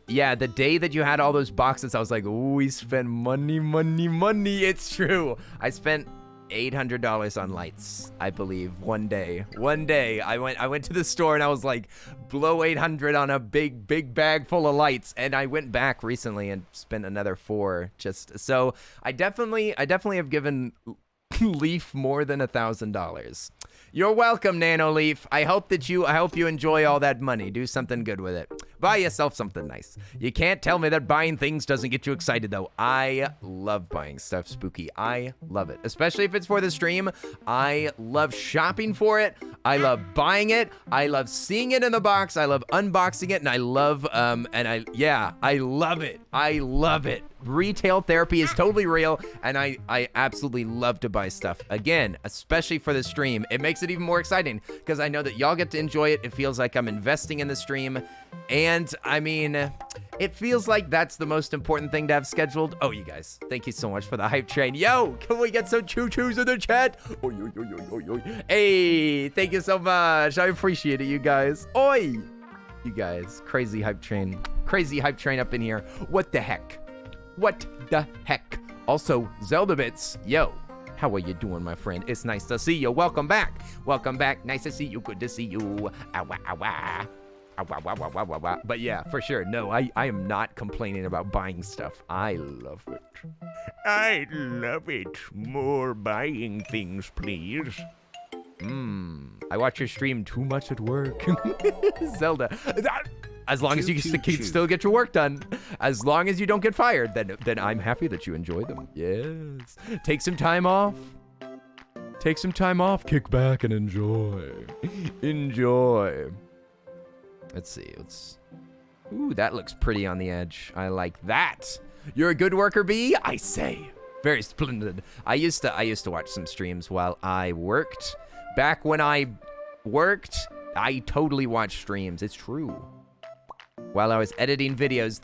Speaker 1: Yeah, the day that you had all those boxes, I was like, ooh, we spent money. It's true. I spent $800 on lights, I believe, one day. I went to the store and I was like, blow 800 on a big bag full of lights, and I went back recently and spent another 4 just so I definitely have given Leaf more than $1,000. You're welcome, Nano Leaf. I hope you enjoy all that money. Do something good with it. Buy yourself something nice. You can't tell me that buying things doesn't get you excited, though. I love buying stuff, Spooky. I love it, especially if it's for the stream. I love shopping for it. I love buying it. I love seeing it in the box. I love unboxing it, and I love I love it. I love it. Retail therapy is totally real, and I absolutely love to buy stuff. Again, especially for the stream. It makes it even more exciting because I know that y'all get to enjoy it. It feels like I'm investing in the stream, and I mean, it feels like that's the most important thing to have scheduled. Oh, you guys, thank you so much for the hype train. Yo, can we get some choo-choos in the chat? Hey, thank you so much. I appreciate it, you guys. Oi! You guys, crazy hype train up in here. What the heck? What the heck? Also, Zelda Bits, yo, how are you doing, my friend? It's nice to see you. Welcome back. Nice to see you. Good to see you. But yeah, for sure. No, I am not complaining about buying stuff. I love it.
Speaker 2: I love it. More buying things, please.
Speaker 1: I watch your stream too much at work. Zelda. As long as you can still get your work done. As long as you don't get fired, then I'm happy that you enjoy them. Yes. Take some time off. Kick back and enjoy. Let's see. Ooh, that looks pretty on the edge. I like that. You're a good worker, B, I say. Very splendid. I used to watch some streams while I worked. Back when I worked, I totally watched streams. It's true. While I was editing videos,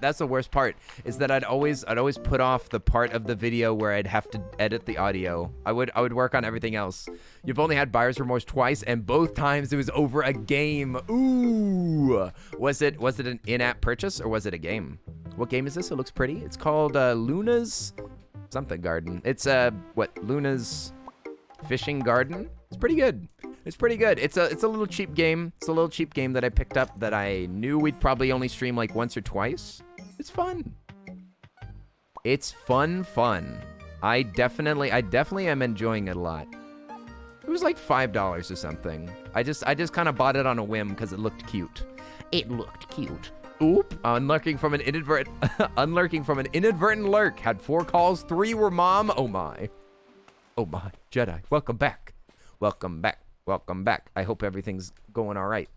Speaker 1: that's the worst part, is that I'd always put off the part of the video where I'd have to edit the audio. I would work on everything else. You've only had buyer's remorse twice, and both times it was over a game. Ooh. Was it an in-app purchase, or was it a game? What game is this? It looks pretty. It's called Luna's something garden. It's Luna's fishing garden. It's pretty good. It's a little cheap game. It's a little cheap game that I picked up that I knew we'd probably only stream like once or twice. It's fun. It's fun. I definitely am enjoying it a lot. It was like $5 or something. I just kind of bought it on a whim because it looked cute. Oop. Unlurking from an inadvertent lurk. Had 4 calls. 3 were mom. Oh my. Oh my. Jedi. Welcome back. Welcome back. Welcome back. I hope everything's going all right.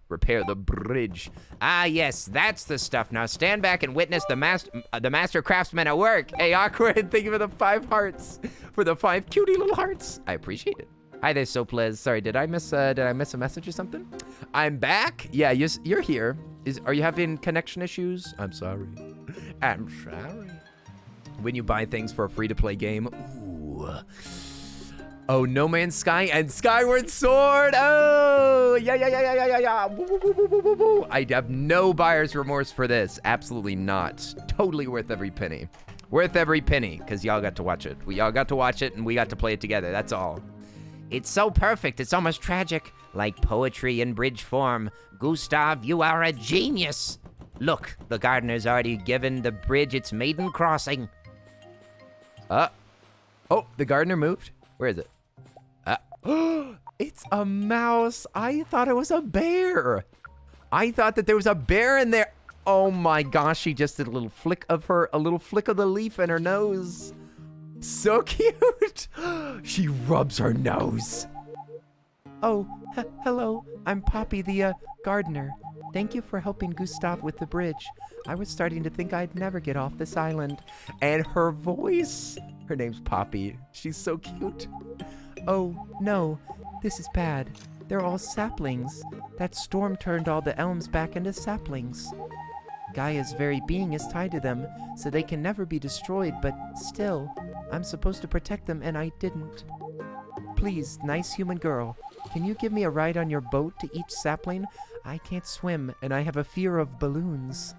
Speaker 1: Repair the bridge.
Speaker 4: Ah, yes, that's the stuff. Now stand back and witness the master craftsman at work.
Speaker 1: Hey, Awkward. Thank you for the 5 hearts. For the 5 cutie little hearts. I appreciate it.
Speaker 4: Hi there, Soplez. Sorry, did I miss a message or something?
Speaker 1: I'm back. Yeah, you're here. Are you having connection issues? I'm sorry. I'm sorry. When you buy things for a free-to-play game, ooh. Oh, No Man's Sky and Skyward Sword. Oh, yeah. Woo, woo, woo, woo, woo, woo. I have no buyer's remorse for this. Absolutely not. Totally worth every penny. Worth every penny, because y'all got to watch it. We all got to watch it, and we got to play it together. That's all.
Speaker 4: It's so perfect, it's almost tragic. Like poetry in bridge form. Gustav, you are a genius. Look, the gardener's already given the bridge its maiden crossing.
Speaker 1: Oh, the gardener moved. Where is it? It's a mouse. I thought it was a bear. I thought that there was a bear in there. Oh my gosh, she just did a little flick of the leaf in her nose. So cute. She rubs her nose. Oh, hello. I'm Poppy the gardener. Thank you for helping Gustav with the bridge. I was starting to think I'd never get off this island. And her voice. Her name's Poppy. She's so cute. Oh, no. This is bad. They're all saplings. That storm turned all the elms back into saplings. Gaia's very being is tied to them, so they can never be destroyed, but still, I'm supposed to protect them and I didn't. Please, nice human girl, can you give me a ride on your boat to each sapling? I can't swim, and I have a fear of balloons.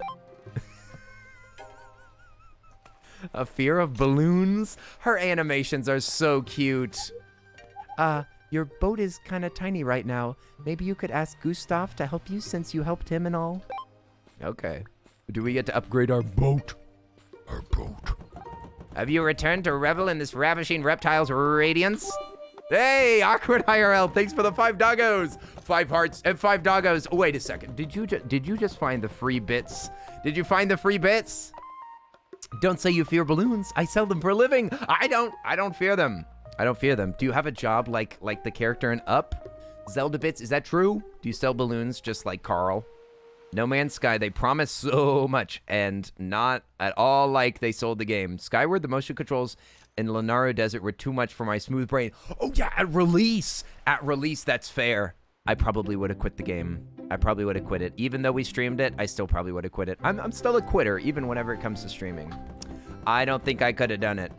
Speaker 1: A fear of balloons? Her animations are so cute. Your boat is kinda tiny right now. Maybe you could ask Gustav to help you since you helped him and all? Okay. Do we get to upgrade our boat? Our boat.
Speaker 4: Have you returned to revel in this ravishing reptile's radiance?
Speaker 1: Hey, Awkward IRL, thanks for the 5 doggos. 5 hearts and 5 doggos. Oh, wait a second. Did you just find the free bits? Did you find the free bits? Don't say you fear balloons. I sell them for a living. I don't fear them. I don't fear them. Do you have a job like the character in Up? Zelda bits, is that true? Do you sell balloons just like Carl? No Man's Sky, they promise so much, and not at all like they sold the game. Skyward, the motion controls in Lunario Desert were too much for my smooth brain. Oh yeah, at release, that's fair. I probably would have quit the game. I probably would have quit it. Even though we streamed it, I still probably would have quit it. I'm still a quitter, even whenever it comes to streaming. I don't think I could have done it.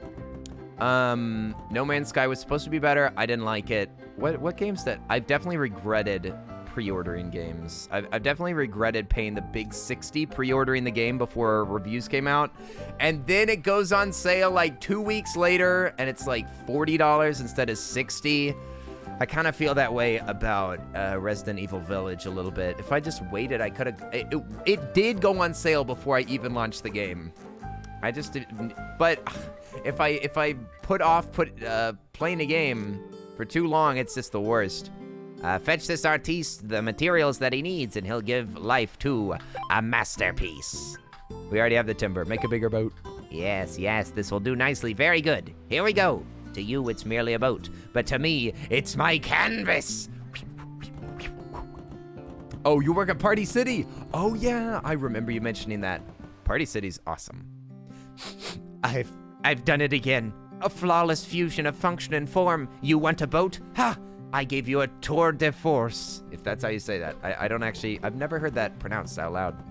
Speaker 1: No Man's Sky was supposed to be better. I didn't like it. What games that I've definitely regretted pre-ordering games. I've definitely regretted paying the big $60 pre-ordering the game before reviews came out, and then it goes on sale like 2 weeks later and it's like $40 instead of $60. I kind of feel that way about Resident Evil Village a little bit. If I just waited, I could have. It did go on sale before I even launched the game. I just didn't. But if I put off playing a game for too long, it's just the worst. Fetch this artiste the materials that he needs, and he'll give life to a masterpiece. We already have the timber. Make a bigger boat.
Speaker 4: Yes, this will do nicely. Very good. Here we go. To you, it's merely a boat, but to me, it's my canvas.
Speaker 1: Oh, you work at Party City? Oh yeah, I remember you mentioning that. Party City's awesome.
Speaker 4: I've done it again. A flawless fusion of function and form. You want a boat? Ha! I gave you a tour de force.
Speaker 1: If that's how you say that. I don't actually, I've never heard that pronounced out loud.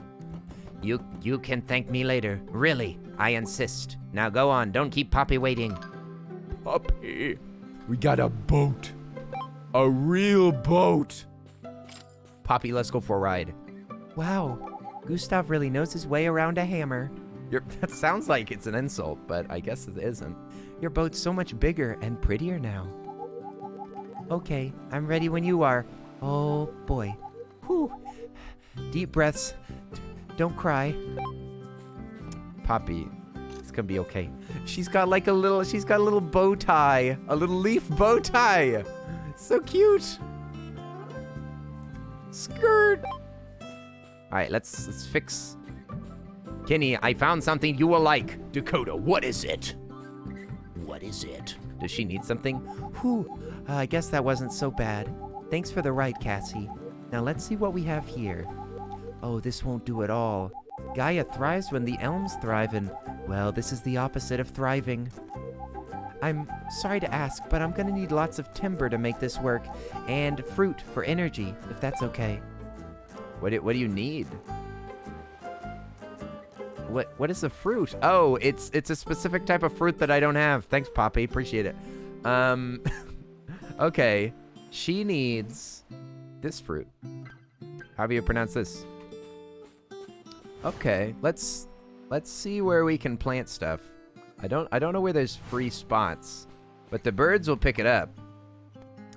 Speaker 4: You can thank me later. Really, I insist. Now go on, don't keep Poppy waiting.
Speaker 2: Poppy, we got a boat. A real boat.
Speaker 1: Poppy, let's go for a ride. Wow, Gustav really knows his way around a hammer. That sounds like it's an insult, but I guess it isn't. Your boat's so much bigger and prettier now. Okay, I'm ready when you are. Oh boy. Whew. Deep breaths. Don't cry. Poppy, it's gonna be okay. She's got a little bow tie. A little leaf bow tie. So cute. Skirt. All right, let's fix. Kenny, I found something you will like.
Speaker 2: Dakota, what is it? What is it?
Speaker 1: Does she need something? Whew, I guess that wasn't so bad. Thanks for the ride, Cassie. Now let's see what we have here. Oh, this won't do at all. Gaia thrives when the elms thrive, and, well, this is the opposite of thriving. I'm sorry to ask, but I'm gonna need lots of timber to make this work, and fruit for energy, if that's okay. What do you need? What is the fruit? Oh, it's a specific type of fruit that I don't have. Thanks, Poppy. Appreciate it. Okay. She needs this fruit. How do you pronounce this? Okay, let's see where we can plant stuff. I don't know where there's free spots, but the birds will pick it up.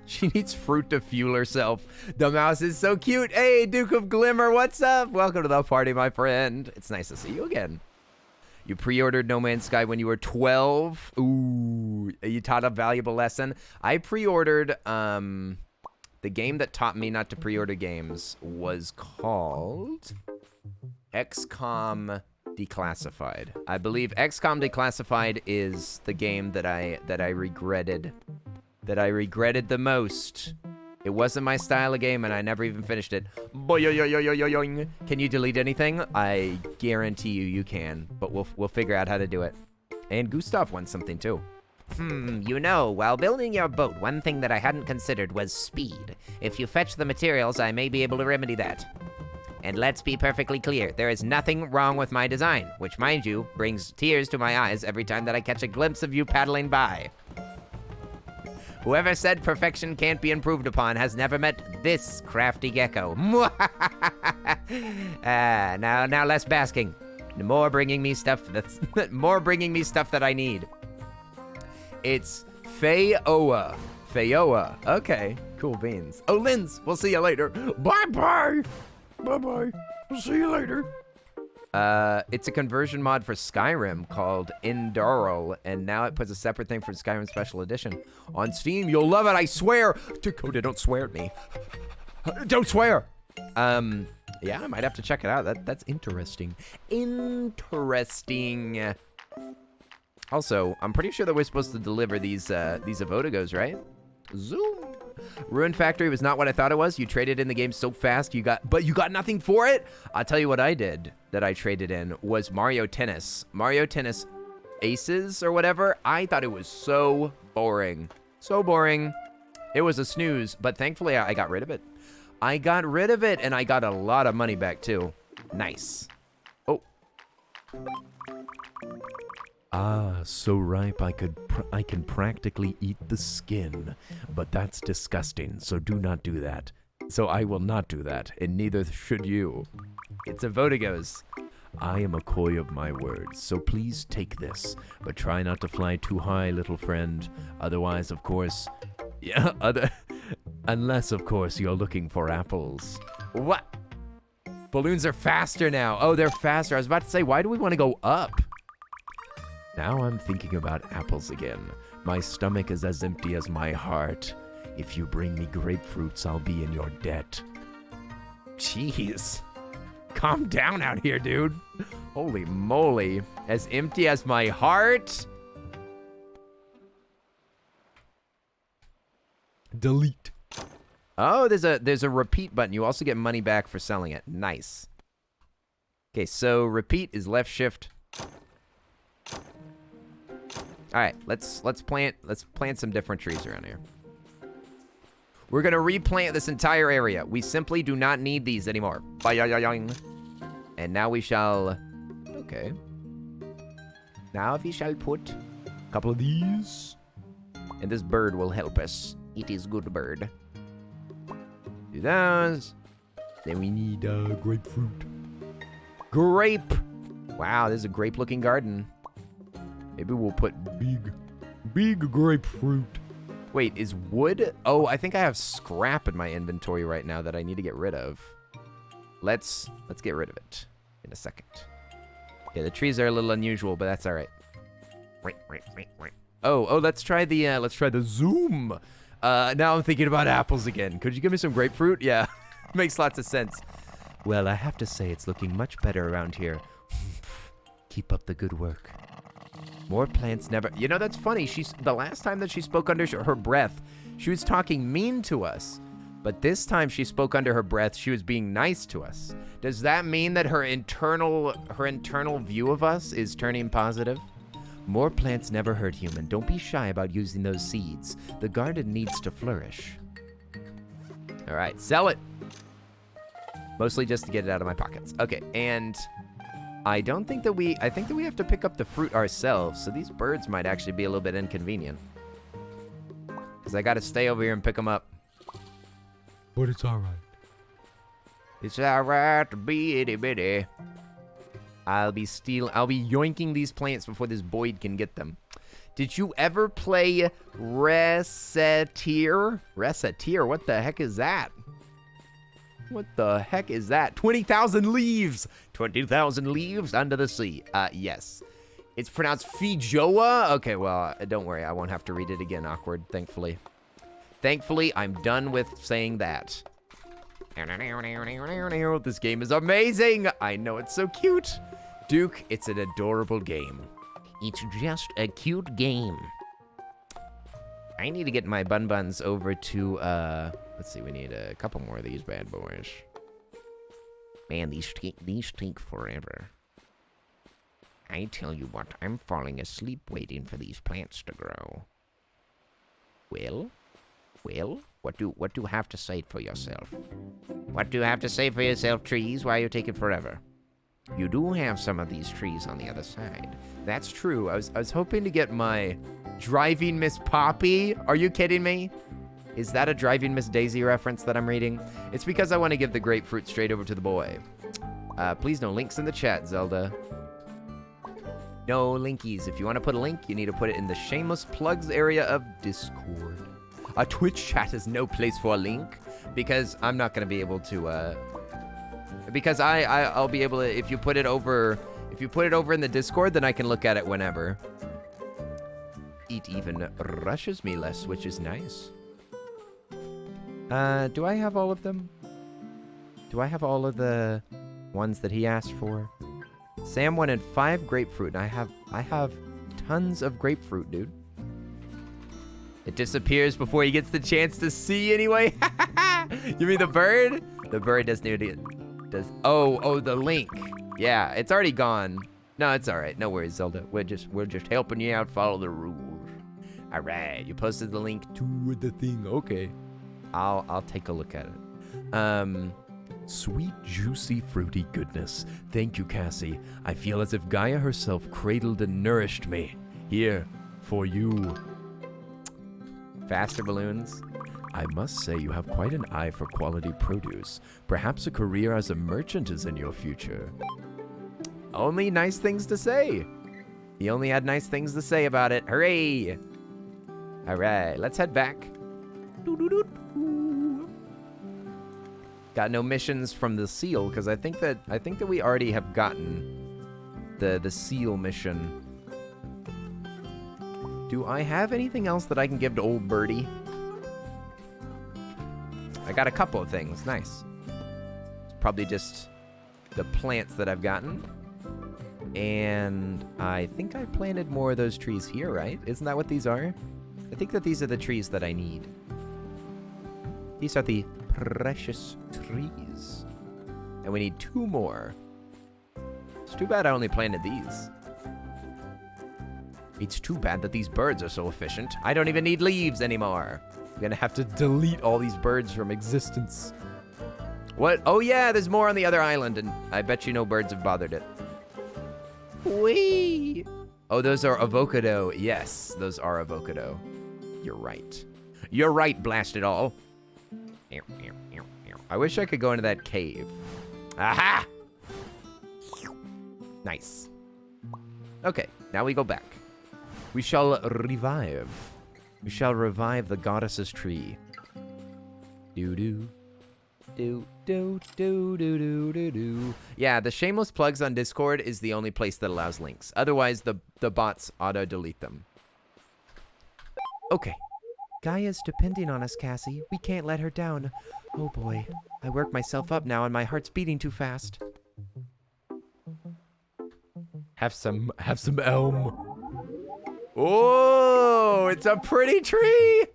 Speaker 1: She needs fruit to fuel herself. The mouse is so cute. Hey, Duke of Glimmer, what's up? Welcome to the party, my friend. It's nice to see you again. You pre-ordered No Man's Sky when you were 12. Ooh, you taught a valuable lesson. I pre-ordered, the game that taught me not to pre-order games was called XCOM Declassified. I believe XCOM Declassified is the game that I regretted. That I regretted the most. It wasn't my style of game, and I never even finished it. Boing. Can you delete anything? I guarantee you can, but we'll figure out how to do it. And Gustav wants something too.
Speaker 4: You know, while building your boat, one thing that I hadn't considered was speed. If you fetch the materials, I may be able to remedy that. And let's be perfectly clear, there is nothing wrong with my design, which, mind you, brings tears to my eyes every time that I catch a glimpse of you paddling by. Whoever said perfection can't be improved upon has never met this crafty gecko. Now less basking. More bringing me stuff that I need. It's Fayoa. Fayoa. Okay, cool beans. Oh, Linz, we'll see you later. Bye-bye.
Speaker 2: Bye-bye. We'll see you later.
Speaker 1: It's a conversion mod for Skyrim called Indural, and now it puts a separate thing for Skyrim Special Edition. On Steam, you'll love it, I swear! Dakota, don't swear at me. Don't swear! Yeah, I might have to check it out. That's interesting. Interesting. Also, I'm pretty sure that we're supposed to deliver these Avodigos, right? Zoom. Ruin Factory was not what I thought it was. You traded in the game so fast, but you got nothing for it? I'll tell you what I did that I traded in was Mario Tennis. Mario Tennis Aces or whatever. I thought it was so boring. So boring. It was a snooze, but thankfully I got rid of it. I got rid of it, and I got a lot of money back, too. Nice. Oh.
Speaker 2: Ah, so ripe I can practically eat the skin. But that's disgusting, so do not do that. So I will not do that, and neither should you.
Speaker 1: It's a Vodigos.
Speaker 2: I am a coy of my words, so please take this. But try not to fly too high, little friend. Otherwise, of course... Yeah, unless, of course, you're looking for apples.
Speaker 1: What? Balloons are faster now. Oh, they're faster. I was about to say, why do we want to go up?
Speaker 2: Now I'm thinking about apples again. My stomach is as empty as my heart. If you bring me grapefruits, I'll be in your debt.
Speaker 1: Jeez. Calm down out here, dude. Holy moly. As empty as my heart?
Speaker 2: Delete.
Speaker 1: Oh, there's a repeat button. You also get money back for selling it. Nice. Okay, so repeat is left shift. All right, let's plant some different trees around here. We're gonna replant this entire area. We simply do not need these anymore. And now we shall. Okay. Now we shall put a couple of these, and this bird will help us. It is good bird. Do those. Then we need grapefruit. Grape. Wow, this is a grape-looking garden. Maybe we'll put big grapefruit. Wait, is wood? Oh, I think I have scrap in my inventory right now that I need to get rid of. Let's get rid of it in a second. Yeah, the trees are a little unusual, but that's all right. Oh, let's try the zoom. Now I'm thinking about apples again. Could you give me some grapefruit? Yeah, makes lots of sense. Well, I have to say it's looking much better around here. Keep up the good work. More plants never... You know, that's funny. The last time that she spoke under her breath, she was talking mean to us. But this time she spoke under her breath, she was being nice to us. Does that mean that her internal view of us is turning positive? More plants never hurt human. Don't be shy about using those seeds. The garden needs to flourish. All right, sell it. Mostly just to get it out of my pockets. Okay, and I think that we have to pick up the fruit ourselves, so these birds might actually be a little bit inconvenient. Because I got to stay over here and pick them up.
Speaker 2: But it's all right.
Speaker 1: It's all right to be itty bitty. I'll be yoinking these plants before this Boyd can get them. Did you ever play Recettear? Recettear, what the heck is that? What the heck is that? 20,000 leaves! 20,000 leaves under the sea. Yes. It's pronounced Fijoa? Okay, well, don't worry. I won't have to read it again, awkward, thankfully. Thankfully, I'm done with saying that. This game is amazing! I know it's so cute. Duke, it's an adorable game.
Speaker 4: It's just a cute game.
Speaker 1: I need to get my bun-buns over to, let's see, we need a couple more of these bad boys.
Speaker 4: Man, these take forever. I tell you what, I'm falling asleep waiting for these plants to grow. Well, what do you have to say for yourself? What do you have to say for yourself, trees? Why are you taking forever? You do have some of these trees on the other side.
Speaker 1: That's true. I was hoping to get my Driving Miss Poppy. Are you kidding me? Is that a Driving Miss Daisy reference that I'm reading? It's because I want to give the grapefruit straight over to the boy. Please no links in the chat, Zelda. No linkies. If you want to put a link, you need to put it in the shameless plugs area of Discord. A Twitch chat is no place for a link because I'm not going to be able to, because I'll be able to, if you put it over in the Discord, then I can look at it whenever. It even rushes me less, which is nice. Do I have all of them? Do I have all of the ones that he asked for? Sam wanted 5 grapefruit, and I have tons of grapefruit, dude. It disappears before he gets the chance to see anyway. You mean the bird? The bird doesn't even oh, the link. Yeah, it's already gone. No, it's all right. No worries, Zelda. We're just helping you out. Follow the rules. All right, you posted the link to the thing. Okay, I'll take a look at it.
Speaker 2: Sweet, juicy, fruity goodness. Thank you, Cassie. I feel as if Gaia herself cradled and nourished me. Here, for you.
Speaker 1: Faster balloons.
Speaker 2: I must say you have quite an eye for quality produce. Perhaps a career as a merchant is in your future.
Speaker 1: Only nice things to say. He only had nice things to say about it. Hooray! All right, let's head back. Got no missions from the seal because I think that we already have gotten the seal mission. Do I have anything else that I can give to old birdie? I got a couple of things. Nice. It's probably just the plants that I've gotten. And I think I planted more of those trees here, right? Isn't that what these are? I think that these are the trees that I need. These are the precious trees. And we need 2 more. It's too bad I only planted these. It's too bad that these birds are so efficient. I don't even need leaves anymore. I'm gonna have to delete all these birds from existence. What? Oh yeah, there's more on the other island, and I bet you no birds have bothered it. Whee! Oh, those are avocado. Yes, those are avocado. You're right. You're right, blast it all. I wish I could go into that cave. Aha! Nice. Okay, now we go back. We shall revive. We shall revive the goddess's tree. Do-do. Do-do-do-do-do-do. Yeah, the shameless plugs on Discord is the only place that allows links. Otherwise, the bots auto-delete them. Okay. Gaia's depending on us, Cassie. We can't let her down. Oh boy, I work myself up now and my heart's beating too fast. Have some elm. Oh, it's a pretty tree.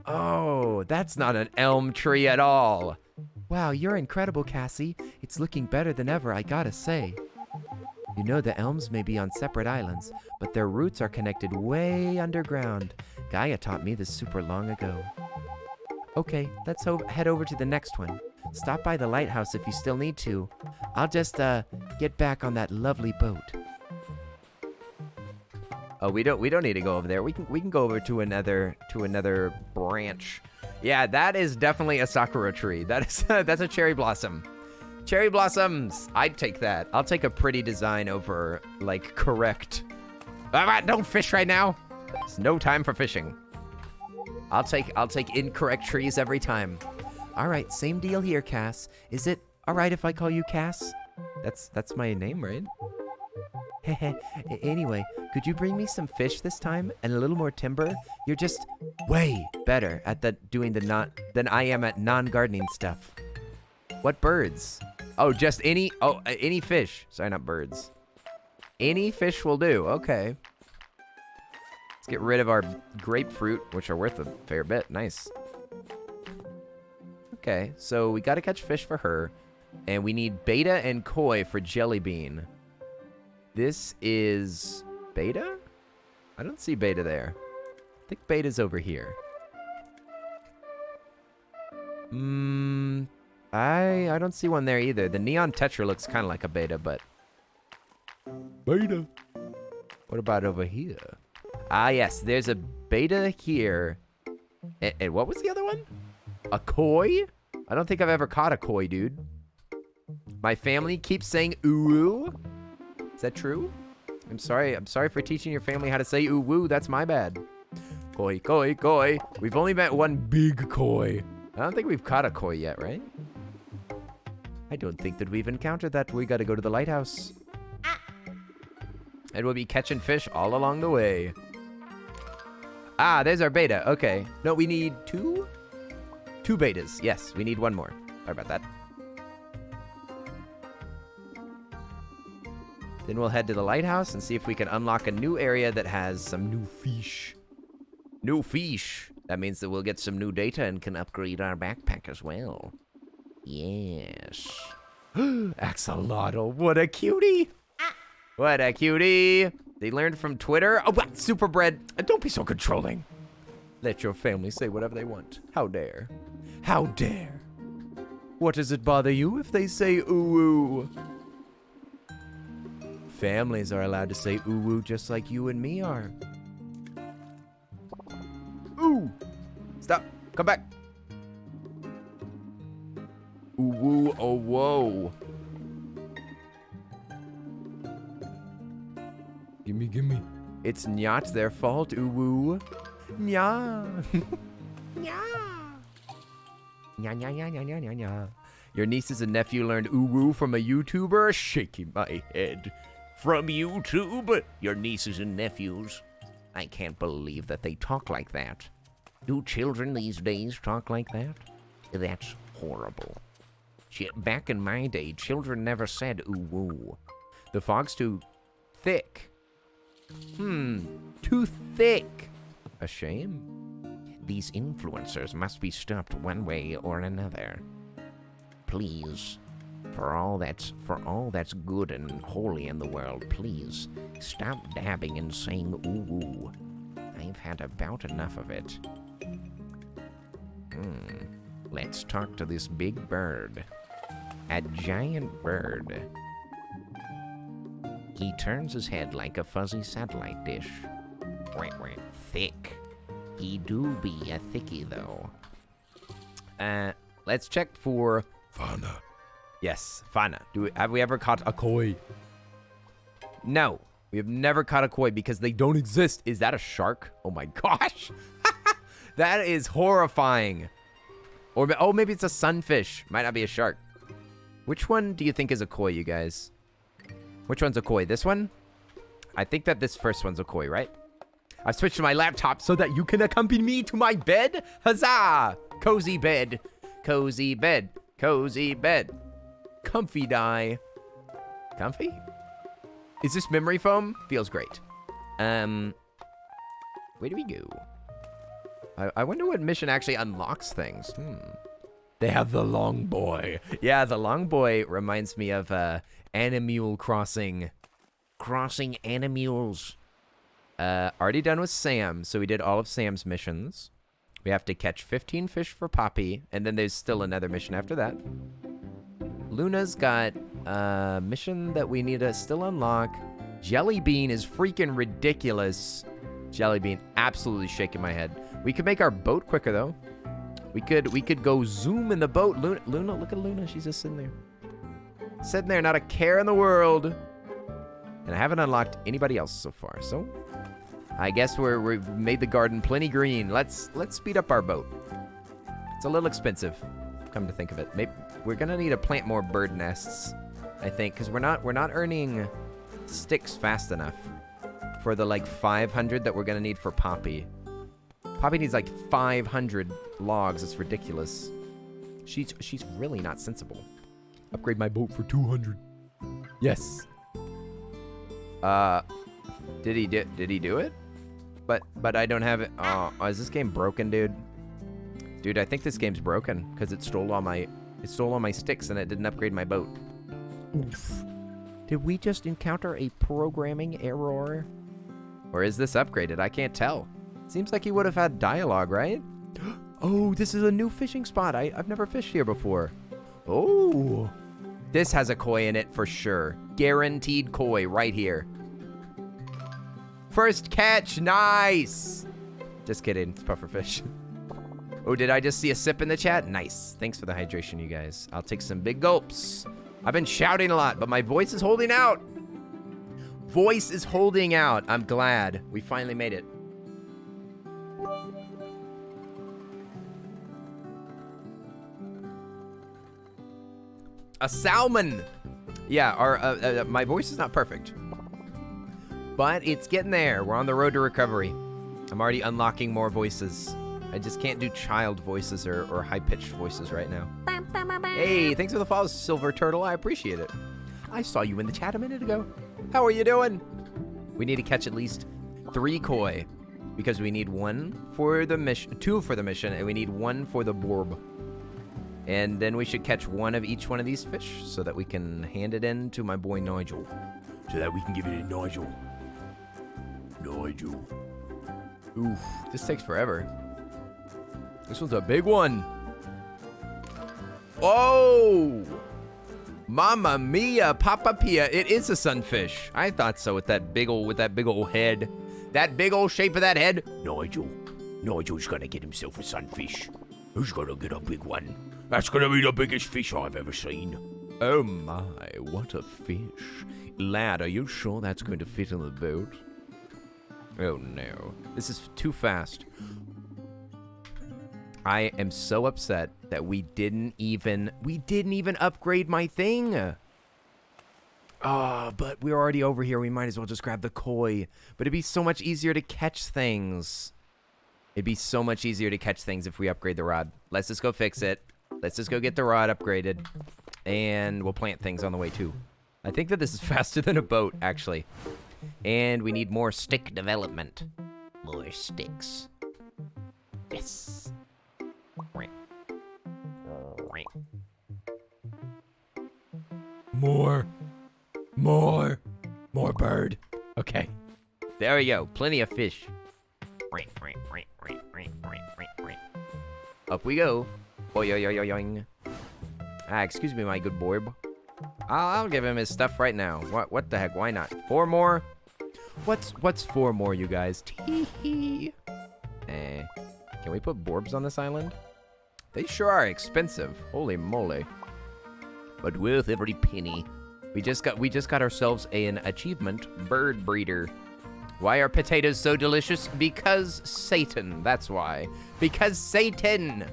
Speaker 1: Oh, that's not an elm tree at all. Wow, you're incredible, Cassie. It's looking better than ever, I gotta say. You know the elms may be on separate islands, but their roots are connected way underground. Gaia taught me this super long ago. Okay, let's head over to the next one. Stop by the lighthouse if you still need to. I'll just, get back on that lovely boat. Oh, we don't need to go over there. We can go over to another branch. Yeah, that is definitely a sakura tree. That's a cherry blossom. Cherry blossoms. I'd take that. I'll take a pretty design over like correct. Don't fish right now. It's no time for fishing. I'll take incorrect trees every time. All right, same deal here, Cass. Is it all right if I call you Cass? That's my name, right? Anyway, could you bring me some fish this time and a little more timber? You're just way better at doing than I am at non-gardening stuff. What birds? Oh, just any fish. Sorry, not birds. Any fish will do. Okay. Let's get rid of our grapefruit, which are worth a fair bit. Nice. Okay, so we got to catch fish for her, and we need beta and koi for jelly bean. This is beta? I don't see beta there. I think beta's over here. I don't see one there either. The neon tetra looks kind of like a beta, but... Beta. What about over here? Ah, yes, there's a beta here. And what was the other one? A koi? I don't think I've ever caught a koi, dude. My family keeps saying ooh. Is that true? I'm sorry for teaching your family how to say ooh woo. That's my bad. Koi, koi, koi. We've only met one big koi. I don't think we've caught a koi yet, right? I don't think that we've encountered that. We gotta go to the lighthouse. And we'll be catching fish all along the way. Ah, there's our beta. Okay. No, we need two? Two betas. Yes, we need one more. Sorry about that. Then we'll head to the lighthouse and see if we can unlock a new area that has some new fish. New fish. That means that we'll get some new data and can upgrade our backpack as well. Yes. Axolotl, what a cutie. What a cutie. They learned from Twitter. Oh, what? Superbred. Don't be so controlling. Let your family say whatever they want. How dare. How dare. What does it bother you if they say ooh-woo? Families are allowed to say ooh-woo just like you and me are. Ooh. Stop. Come back. Ooh-woo, oh, whoa. Gimme. It's not their fault, ooh-woo. Nya. Nya. Nya. Your nieces and nephew learned ooh-woo from a YouTuber? Shaking my head. From YouTube? Your nieces and nephews? I can't believe that they talk like that. Do children these days talk like that? That's horrible. Back in my day, children never said ooh-woo. The fog's too thick. Too thick. A shame. These influencers must be stopped one way or another. Please, for all that's good and holy in the world, please stop dabbing and saying ooh-woo. I've had about enough of it. Let's talk to this big bird. A giant bird. He turns his head like a fuzzy satellite dish. Thick. He do be a thickie, though. Let's check for fauna. Yes, fauna. Have we ever caught a koi? No, we have never caught a koi because they don't exist. Is that a shark? Oh my gosh. That is horrifying. Or, oh, maybe it's a sunfish. Might not be a shark. Which one do you think is a koi, you guys? Which one's a koi? This one? I think that this first one's a koi, right? I've switched to my laptop so that you can accompany me to my bed. Huzzah! Cozy bed. Cozy bed. Cozy bed. Comfy die. Comfy? Is this memory foam? Feels great. Where do we go? I wonder what mission actually unlocks things. They have the long boy. Yeah, the long boy reminds me of Animule Crossing. Crossing Animules. Already done with Sam, so we did all of Sam's missions. We have to catch 15 fish for Poppy, and then there's still another mission after that. Luna's got a mission that we need to still unlock. Jelly Bean is freaking ridiculous. Jelly Bean, absolutely shaking my head. We could make our boat quicker, though. We could go zoom in the boat. Luna, look at Luna. She's just sitting there. Sitting there, not a care in the world. And I haven't unlocked anybody else so far, so I guess we've made the garden plenty green. Let's speed up our boat. It's a little expensive, come to think of it. Maybe we're gonna need to plant more bird nests, I think, because we're not earning sticks fast enough for the like 500 that we're gonna need for Poppy. Poppy needs like 500 logs. It's ridiculous. She's really not sensible. Upgrade my boat for 200. Yes. Did he do it? But I don't have it. Oh, is this game broken, dude? Dude, I think this game's broken because it stole all my sticks and it didn't upgrade my boat. Oof. Did we just encounter a programming error? Or is this upgraded? I can't tell. Seems like he would have had dialogue, right? Oh, this is a new fishing spot. I've never fished here before. Oh. This has a koi in it for sure. Guaranteed koi right here. First catch, nice. Just kidding, it's pufferfish. Oh, did I just see a sip in the chat? Nice. Thanks for the hydration, you guys. I'll take some big gulps. I've been shouting a lot, but my voice is holding out. Voice is holding out. I'm glad we finally made it. A salmon. Yeah, our my voice is not perfect, but it's getting there. We're on the road to recovery. I'm already unlocking more voices. I just can't do child voices or high-pitched voices right now. Hey, thanks for the follow, Silver Turtle. I appreciate it. I saw you in the chat a minute ago. How are you doing? We need to catch at least 3 koi because we need 1 for the mission, 2 for the mission, and we need 1 for the borb. And then we should catch 1 of each one of these fish so that we can hand it in to my boy Nigel. So that we can give it to Nigel. Nigel. Oof, this takes forever. This one's a big one. Oh! Mamma mia, Papa Pia. It is a sunfish. I thought so with that big old head. That big old shape of that head. Nigel's gonna get himself a sunfish. He's gonna get a big one. That's gonna be the biggest fish I've ever seen. Oh my, what a fish. Lad, are you sure that's going to fit in the boat? Oh no, this is too fast. I am so upset that we didn't even upgrade my thing. But we're already over here. We might as well just grab the koi. But it'd be so much easier to catch things. It'd be so much easier to catch things if we upgrade the rod. Let's just go fix it. Let's just go get the rod upgraded. And we'll plant things on the way too. I think that this is faster than a boat, actually. And we need more stick development. More sticks. Yes. More bird. Okay. There we go. Plenty of fish. Up we go. Boing. Excuse me, my good boy. I'll give him his stuff right now. What the heck? Why not? 4 more? What's 4 more, you guys? Tee-hee. Can we put borbs on this island? They sure are expensive. Holy moly. But worth every penny. We just got ourselves an achievement, bird breeder. Why are potatoes so delicious? Because Satan. That's why. Because Satan.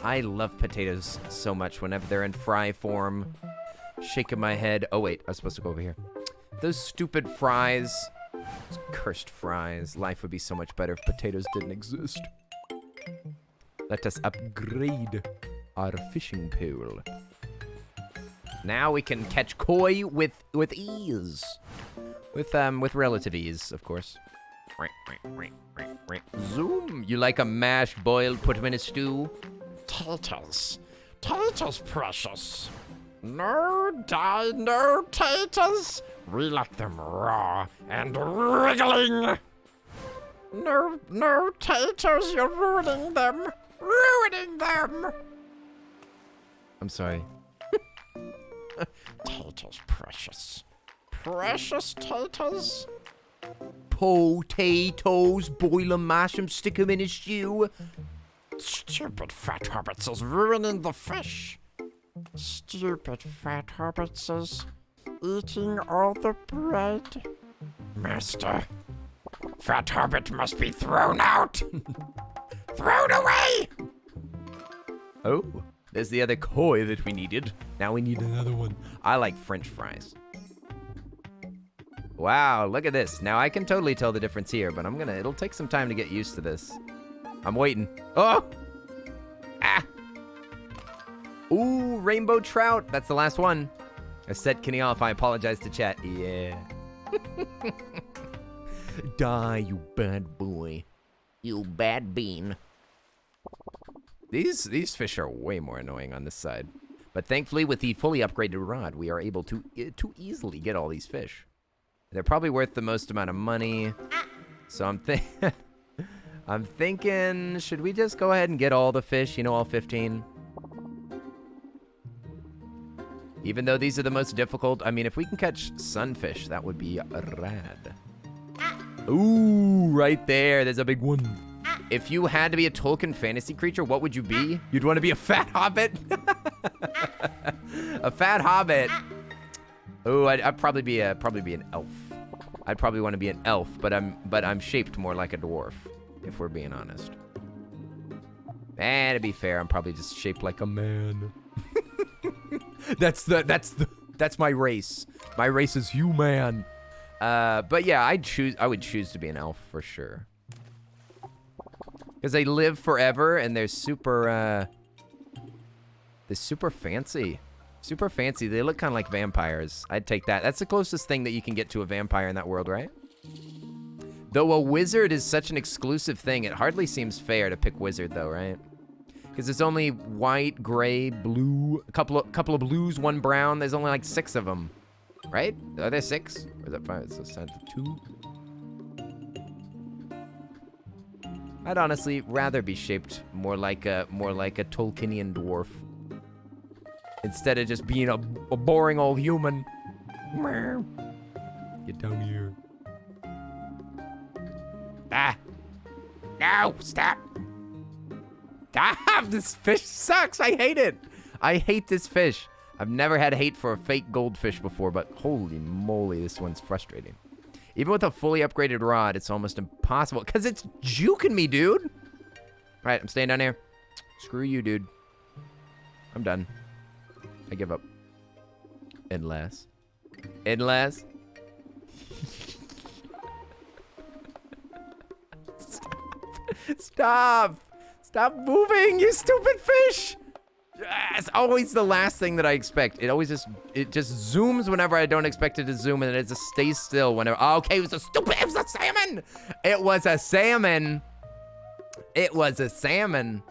Speaker 1: I love potatoes so much whenever they're in fry form. Shaking my head. Oh wait, I was supposed to go over here. Those stupid fries. Those cursed fries. Life would be so much better if potatoes didn't exist. Let us upgrade our fishing pole. Now we can catch koi with ease. With relative ease, of course. Zoom. You like a mashed, boiled, put them in a stew?
Speaker 2: Taters. Taters, precious. No dye, no taters. We like them raw and wriggling. No taters, you're ruining them. Ruining them.
Speaker 1: I'm sorry.
Speaker 2: Taters, precious. Precious taters.
Speaker 1: Potatoes, boil 'em, mash 'em, stick 'em in a stew.
Speaker 2: Stupid fat hobbits is ruining the fish. Stupid fat hobbits is eating all the bread. Master, fat hobbit must be thrown out. Thrown away.
Speaker 1: Oh, there's the other koi that we needed. Now we need another one. I like French fries. Wow, look at this. Now I can totally tell the difference here, but it'll take some time to get used to this. I'm waiting. Oh! Ah! Ooh, rainbow trout. That's the last one. I said Kenny off. I apologize to chat. Yeah. Die, you bad boy.
Speaker 4: You bad bean.
Speaker 1: These fish are way more annoying on this side. But thankfully, with the fully upgraded rod, we are able to easily get all these fish. They're probably worth the most amount of money. So I'm thinking, should we just go ahead and get all the fish, all 15? Even though these are the most difficult, I mean, if we can catch sunfish, that would be rad. Ooh, right there, there's a big one. If you had to be a Tolkien fantasy creature, what would you be? You'd want to be a fat hobbit? A fat hobbit. Oh, I'd probably be an elf. I'd probably want to be an elf, but I'm shaped more like a dwarf, if we're being honest. And to be fair, I'm probably just shaped like a man. That's my race. My race is human. But yeah, I would choose to be an elf for sure. Because they live forever and they're super fancy. Super fancy. They look kind of like vampires. I'd take that. That's the closest thing that you can get to a vampire in that world, right? Though a wizard is such an exclusive thing, it hardly seems fair to pick wizard, though, right? Because there's only white, gray, blue, a couple of blues, one brown. There's only like 6 of them, right? Are there 6? Or is that 5? It's a 2. I'd honestly rather be shaped more like a Tolkienian dwarf. Instead of just being a boring old human. Get down here. Ah. No, stop. Stop. This fish sucks. I hate it. I hate this fish. I've never had hate for a fake goldfish before, but holy moly, this one's frustrating. Even with a fully upgraded rod, it's almost impossible because it's juking me, dude. All right, I'm staying down here. Screw you, dude. I'm done. I give up. Unless. Stop. Stop moving, you stupid fish. It's always the last thing that I expect. It just zooms whenever I don't expect it to zoom, and it just stays still whenever. Oh, okay, it was a salmon. It was a salmon.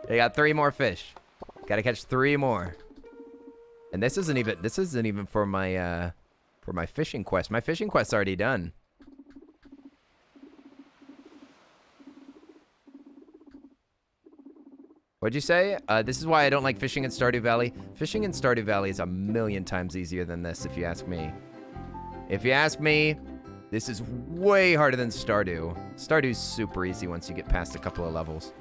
Speaker 1: They got 3 more fish. Gotta catch 3 more. And this isn't even for my fishing quest. My fishing quest's already done. What'd you say? This is why I don't like fishing in Stardew Valley. Fishing in Stardew Valley is a million times easier than this, if you ask me. If you ask me, this is way harder than Stardew. Stardew's super easy once you get past a couple of levels.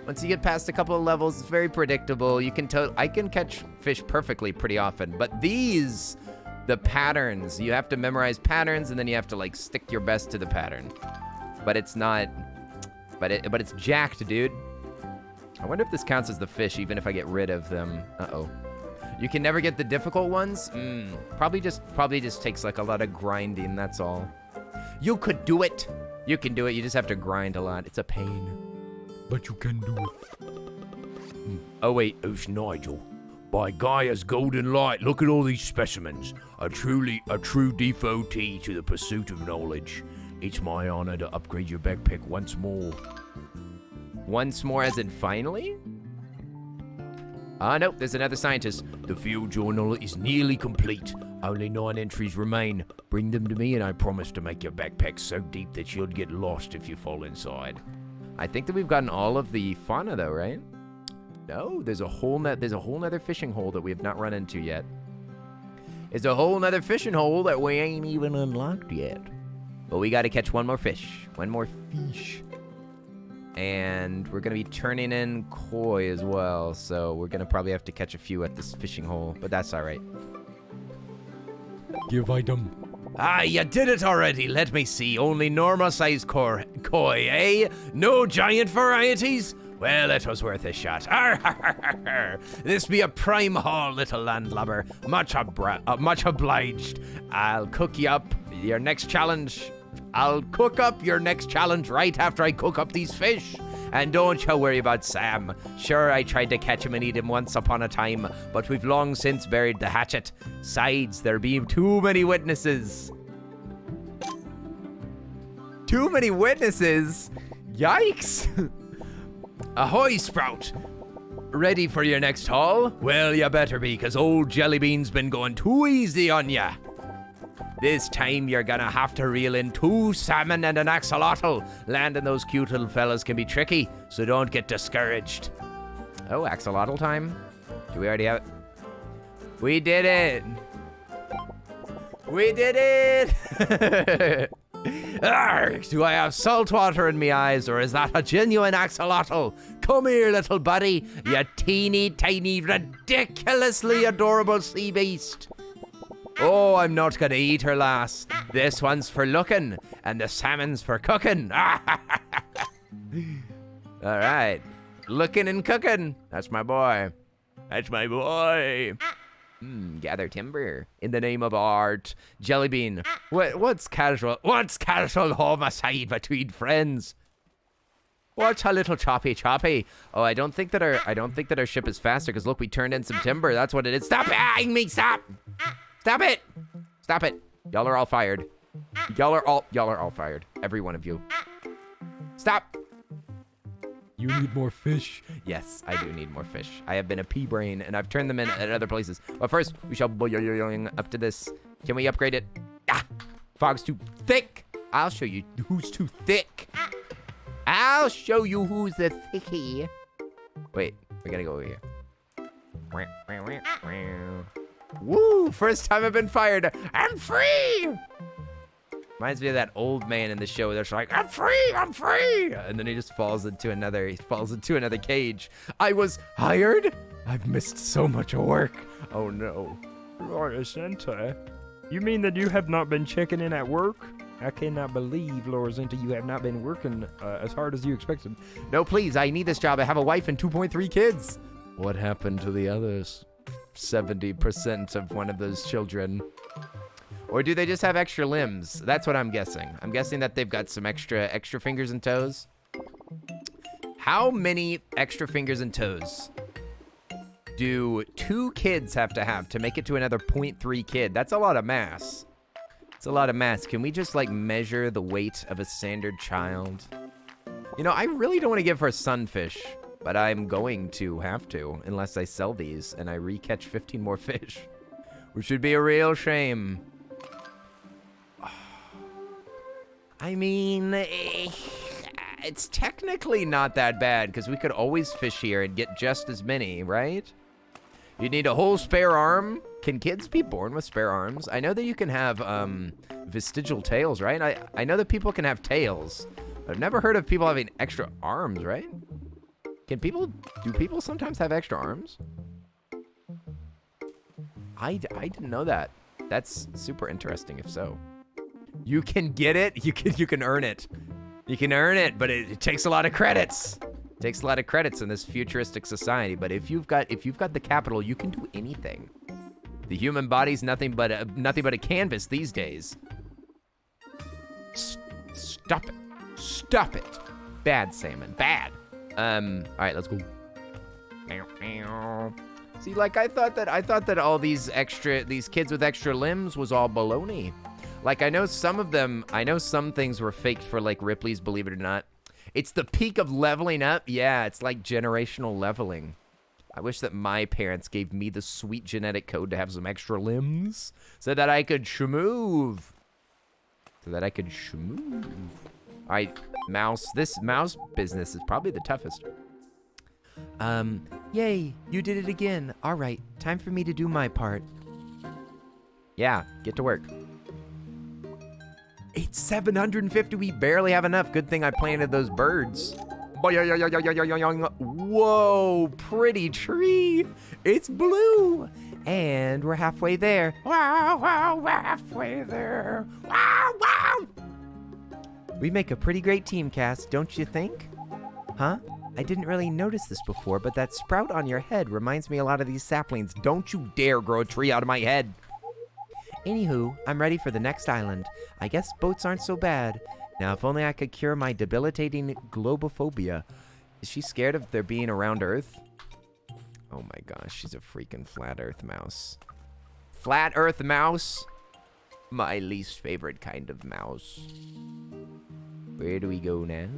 Speaker 1: Once you get past a couple of levels, it's very predictable. I can catch fish perfectly pretty often, but the patterns, you have to memorize patterns and then you have to like stick your best to the pattern. But it's not, but it's jacked, dude. I wonder if this counts as the fish, even if I get rid of them. Uh-oh. You can never get the difficult ones? Probably just takes like a lot of grinding, that's all. You could do it. You can do it. You just have to grind a lot. It's a pain.
Speaker 2: But you can do it. Oh, wait. It's Nigel. By Gaia's golden light, look at all these specimens. A true devotee to the pursuit of knowledge. It's my honor to upgrade your backpack once more.
Speaker 1: Once more as in finally? Nope, there's another scientist.
Speaker 2: The field journal is nearly complete. Only 9 entries remain. Bring them to me and I promise to make your backpack so deep that you'll get lost if you fall inside.
Speaker 1: I think that we've gotten all of the fauna though, right? No, there's a whole nother fishing hole that we have not run into yet. There's a whole nother fishing hole that we ain't even unlocked yet. But we gotta catch one more fish. One more fish. And we're gonna be turning in koi as well, so we're gonna probably have to catch a few at this fishing hole, but that's alright.
Speaker 2: Give item.
Speaker 1: Ah, you did it already. Let me see. Only normal-sized koi, eh? No giant varieties? Well, it was worth a shot. This be a prime haul, little landlubber. Much obliged. I'll cook you up your next challenge. I'll cook up your next challenge right after I cook up these fish. And don't you worry about Sam. Sure, I tried to catch him and eat him once upon a time, but we've long since buried the hatchet. Sides, there be too many witnesses. Too many witnesses? Yikes! Ahoy, Sprout! Ready for your next haul? Well, you better be, cause old Jellybean's been going too easy on ya. This time you're gonna have to reel in 2 salmon and an axolotl. Landing those cute little fellas can be tricky, so don't get discouraged. Oh, axolotl time? Do we already have it? We did it! We did it! Arrgh, do I have salt water in me eyes, or is that a genuine axolotl? Come here, little buddy, you teeny tiny, ridiculously adorable sea beast. Oh, I'm not gonna eat her, lass. This one's for looking, and the salmon's for cooking. All right, looking and cooking. That's my boy. That's my boy. Gather timber in the name of art. Jellybean, what's casual? What's casual homicide between friends? What's a little choppy? Oh, I don't think that our ship is faster because look, we turned in some timber. That's what it is. Stop eyeing me! Stop! Stop it! Stop it! Y'all are all fired. Y'all are all fired. Every one of you. Stop!
Speaker 2: You need more fish.
Speaker 1: Yes, I do need more fish. I have been a pea brain, and I've turned them in at other places. But first, we shall boing up to this. Can we upgrade it? Ah! Fog's too thick! I'll show you who's too thick. I'll show you who's the thicky. Wait, we gotta go over here. Woo! First time I've been fired. I'm free! Reminds me of that old man in the show that's like, I'm free! And then he just falls into another cage. I was hired? I've missed so much work. Oh no.
Speaker 5: Lord Santa, you mean that you have not been checking in at work? I cannot believe, Laura Zinta, you have not been working as hard as you expected.
Speaker 1: No, please, I need this job. I have a wife and 2.3 kids. What happened to the others? 70% of one of those children. Or do they just have extra limbs? That's what I'm guessing. I'm guessing that they've got some extra fingers and toes. How many extra fingers and toes do 2 kids have to make it to another 0.3 kid? That's a lot of mass. It's a lot of mass. Can we just like measure the weight of a standard child? You know, I really don't want to give her sunfish, but I'm going to have to unless I sell these and I re-catch 15 more fish, which would be a real shame. I mean, it's technically not that bad because we could always fish here and get just as many, right? You need a whole spare arm. Can kids be born with spare arms? I know that you can have vestigial tails, right? I know that people can have tails. I've never heard of people having extra arms, right? Do people sometimes have extra arms? I didn't know that. That's super interesting if so. You can get it. You can earn it. You can earn it, but it takes a lot of credits. It takes a lot of credits in this futuristic society. But if you've got the capital, you can do anything. The human body's nothing but a canvas these days. Stop it. Stop it. Bad salmon. Bad. All right, let's go. See, like I thought that all these kids with extra limbs was all baloney. Like I know some things were faked for like Ripley's Believe It or Not. It's the peak of leveling up. Yeah, it's like generational leveling. I wish that my parents gave me the sweet genetic code to have some extra limbs so that I could shmove. All right, mouse. This mouse business is probably the toughest. Yay, you did it again. All right, time for me to do my part. Yeah, get to work. It's 750. We barely have enough. Good thing I planted those birds. Whoa, pretty tree. It's blue. And we're halfway there. Wow, wow, we're halfway there. Wow, wow. We make a pretty great team, Cass, don't you think? Huh? I didn't really notice this before, but that sprout on your head reminds me a lot of these saplings. Don't you dare grow a tree out of my head. Anywho, I'm ready for the next island. I guess boats aren't so bad. Now, if only I could cure my debilitating globophobia. Is she scared of there being around Earth? Oh my gosh, she's a freaking flat Earth mouse. Flat Earth mouse? My least favorite kind of mouse. Where do we go now?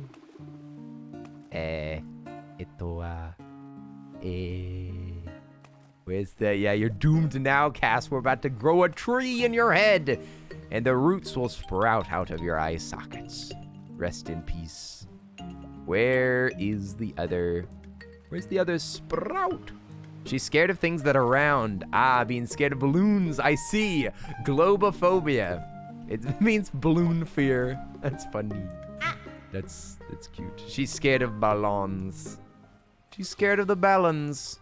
Speaker 1: Where's the... Yeah, you're doomed now, Cass. We're about to grow a tree in your head. And the roots will sprout out of your eye sockets. Rest in peace. Where's the other sprout? She's scared of things that are round. Ah, being scared of balloons. I see. Globophobia. It means balloon fear. That's funny. That's cute. She's scared of ballons. She's scared of the ballons.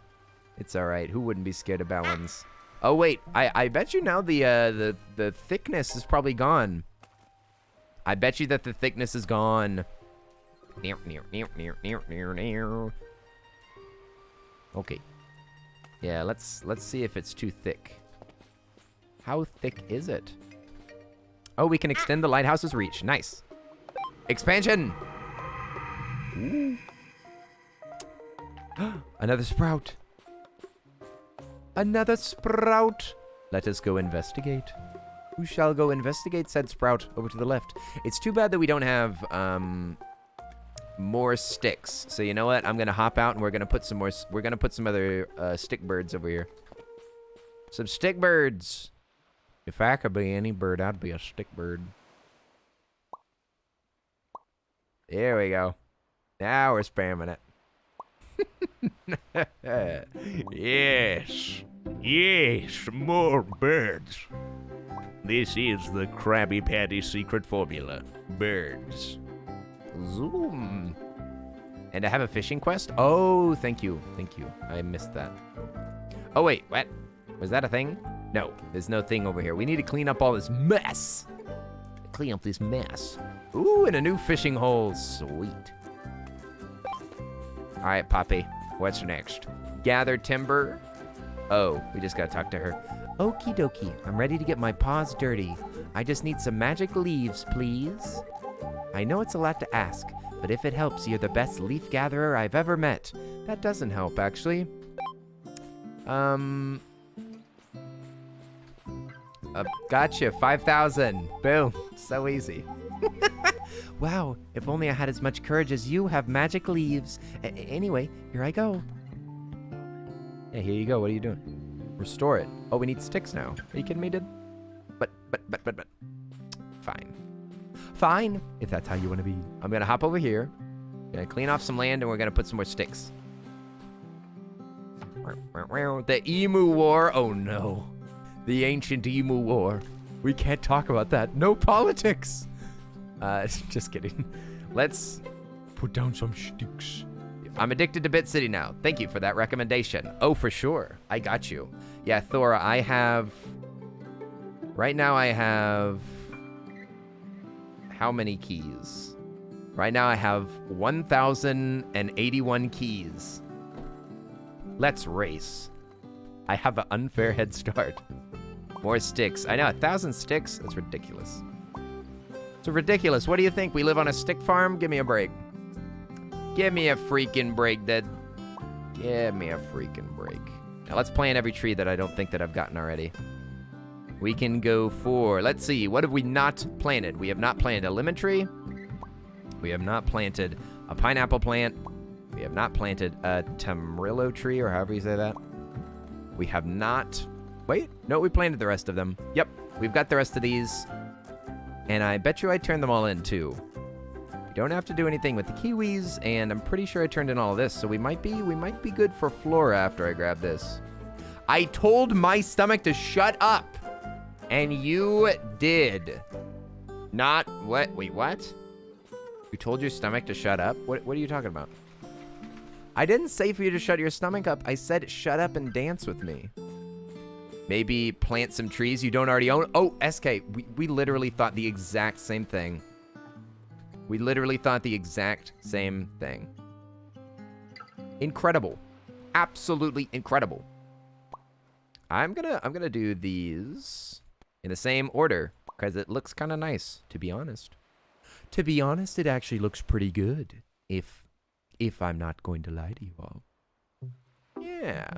Speaker 1: It's all right. Who wouldn't be scared of ballons? Oh wait, I bet you now the thickness is probably gone. I bet you that the thickness is gone. Okay. Yeah, let's see if it's too thick. How thick is it? Oh, we can extend the lighthouse's reach. Nice. Expansion. Ooh. Another sprout. Another sprout. Let us go investigate. Who shall go investigate said sprout over to the left? It's too bad that we don't have more sticks. So you know what? I'm gonna hop out and we're gonna put some more. We're gonna put some other stick birds over here. Some stick birds. If I could be any bird, I'd be a stick bird. There we go. Now we're spamming it.
Speaker 6: Yes. Yes, more birds. This is the Krabby Patty secret formula. Birds.
Speaker 1: Zoom. And I have a fishing quest? Oh, thank you. Thank you. I missed that. Oh, wait. What? Was that a thing? No, there's no thing over here. We need to clean up all this mess. Clean up this mess. Ooh, and a new fishing hole. Sweet. All right, Poppy. What's next? Gather timber. Oh, we just gotta talk to her. Okie dokie. I'm ready to get my paws dirty. I just need some magic leaves, please. I know it's a lot to ask, but if it helps, you're the best leaf gatherer I've ever met. That doesn't help, actually. Gotcha. 5,000. Boom. So easy. Wow, if only I had as much courage as you have magic leaves. Anyway, here I go. Yeah, here you go. What are you doing? Restore it. Oh, we need sticks now. Are you kidding me, dude? But. Fine. Fine, if that's how you want to be. I'm going to hop over here. Gonna clean off some land, and we're going to put some more sticks. The Emu War. Oh, no. The ancient Emu War. We can't talk about that. No politics. Just kidding. Let's put down some sticks. I'm addicted to Bit City now. Thank you for that recommendation. Oh, for sure. I got you. Yeah, Thora, I have... Right now I have... How many keys? Right now I have 1,081 keys. Let's race. I have an unfair head start. More sticks. I know, 1,000 sticks? That's ridiculous. It's ridiculous. What do you think? We live on a stick farm? Give me a break. Give me a freaking break, Dad. Give me a freaking break. Now let's plant every tree that I don't think that I've gotten already. We can go for, let's see, what have we not planted? We have not planted a lemon tree. We have not planted a pineapple plant. We have not planted a tamarillo tree, or however you say that. We have not, wait, no, we planted the rest of them. Yep, we've got the rest of these. And I bet you I turned them all in too. We don't have to do anything with the kiwis, and I'm pretty sure I turned in all of this, so we might be good for flora after I grab this. I told my stomach to shut up. And you did. Not what? Wait, what? You told your stomach to shut up? What are you talking about? I didn't say for you to shut your stomach up. I said shut up and dance with me. Maybe plant some trees you don't already own. Oh, SK, we literally thought the exact same thing. We literally thought the exact same thing. Incredible. Absolutely incredible. I'm gonna do these in the same order because it looks kind of nice, to be honest. To be honest, it actually looks pretty good, if I'm not going to lie to you all. Yeah,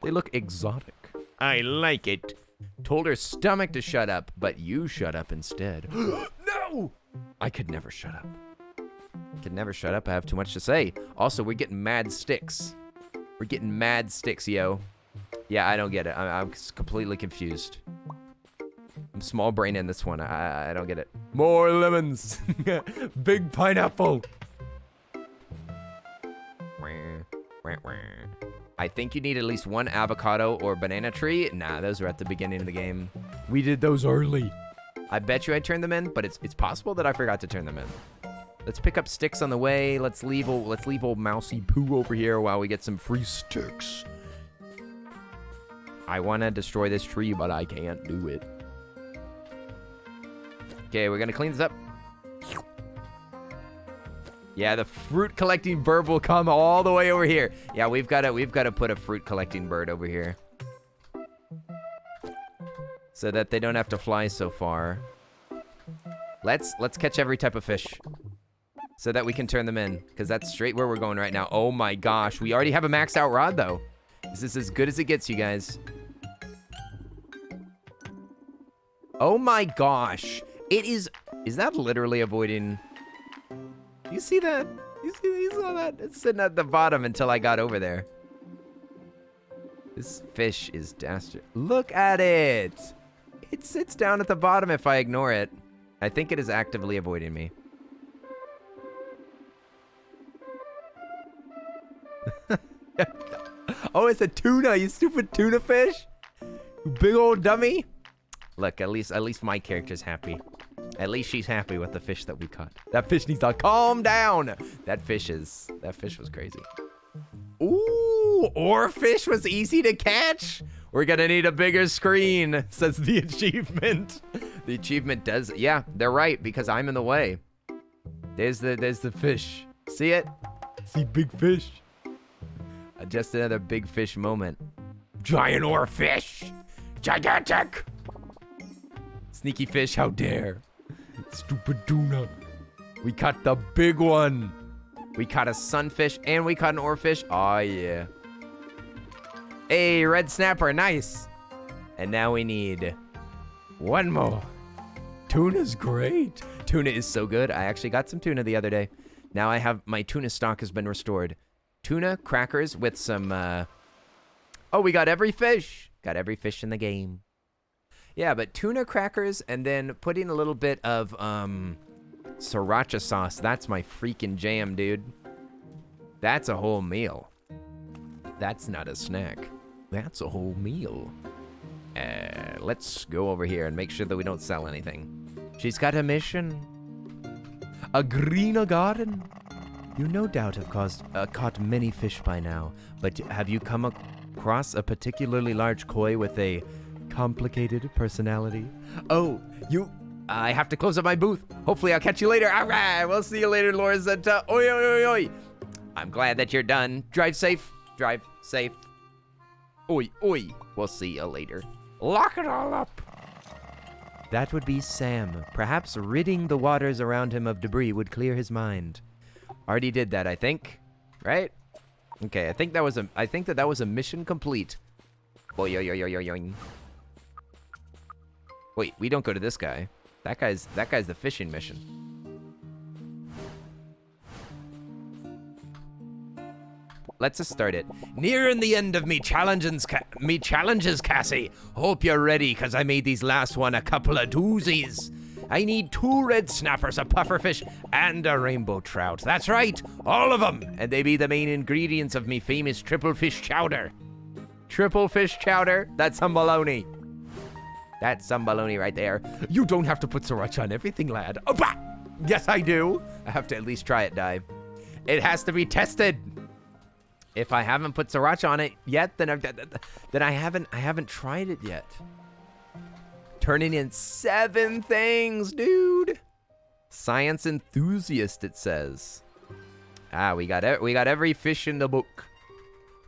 Speaker 1: they look exotic.
Speaker 6: I like it.
Speaker 1: Told her stomach to shut up, but you shut up instead. No! I could never shut up. Could never shut up. I have too much to say. Also, we're getting mad sticks. We're getting mad sticks, yo. Yeah, I don't get it. I'm completely confused. I'm small brain in this one. I don't get it. More lemons. Big pineapple. I think you need at least one avocado or banana tree. Nah, those were at the beginning of the game. We did those early. I bet you I turned them in, but it's possible that I forgot to turn them in. Let's pick up sticks on the way. Let's leave old Mousy Poo over here while we get some free sticks. I want to destroy this tree, but I can't do it. Okay, we're gonna clean this up. Yeah, the fruit collecting bird will come all the way over here. Yeah, we've got to put a fruit collecting bird over here, so that they don't have to fly so far. Let's catch every type of fish, so that we can turn them in, because that's straight where we're going right now. Oh my gosh, we already have a maxed out rod though. This is as good as it gets, you guys. Oh my gosh. It is that literally avoiding? You see that? You saw that? It's sitting at the bottom until I got over there. This fish is dastard. Look at it. It sits down at the bottom if I ignore it. I think it is actively avoiding me. Oh, it's a tuna, you stupid tuna fish. You big old dummy. Look, at least my character's happy. At least she's happy with the fish that we caught. That fish needs to calm down. That fish was crazy. Ooh, oarfish was easy to catch. We're gonna need a bigger screen, says the achievement. The achievement does, yeah, they're right, because I'm in the way. There's the fish. See it? See big fish? Just another big fish moment. Giant oarfish. Gigantic. Sneaky fish, how dare. Stupid tuna. We caught the big one. We caught a sunfish and we caught an oarfish. Oh yeah. Hey, red snapper, nice. And now we need one more. Tuna's great. Tuna is so good. I actually got some tuna the other day. Now I have, my tuna stock has been restored. Tuna crackers with some, oh, we got every fish. Got every fish in the game. Yeah, but tuna crackers and then putting a little bit of, sriracha sauce. That's my freaking jam, dude. That's a whole meal. That's not a snack. That's a whole meal. Let's go over here and make sure that we don't sell anything. She's got a mission. A greener garden. You no doubt have caught many fish by now, but have you come across a particularly large koi with a complicated personality? Oh, I have to close up my booth. Hopefully I'll catch you later. All right, we'll see you later, Lorazetta. Oi, oi, oi, oi. I'm glad that you're done. Drive safe. Drive safe. Oi, oi. We'll see you later. Lock it all up. That would be Sam. Perhaps ridding the waters around him of debris would clear his mind. Already did that, I think. Right? Okay, I think that was a mission complete. Boy, yo, yo, yo, yo, yo. Wait, we don't go to this guy. That guy's the fishing mission. Let's just start it. Nearing the end of me challenges, Cassie. Hope you're ready, cause I made these last one a couple of doozies. I need 2 red snappers, a pufferfish, and a rainbow trout. That's right, all of them, and they be the main ingredients of me famous triple fish chowder. Triple fish chowder? That's some baloney. That's some baloney right there. You don't have to put sriracha on everything, lad. Oh, bah! Yes, I do. I have to at least try it, Di. It has to be tested. If I haven't put sriracha on it yet, then I haven't tried it yet. Turning in 7 things, dude. Science enthusiast, it says. Ah, we got every fish in the book.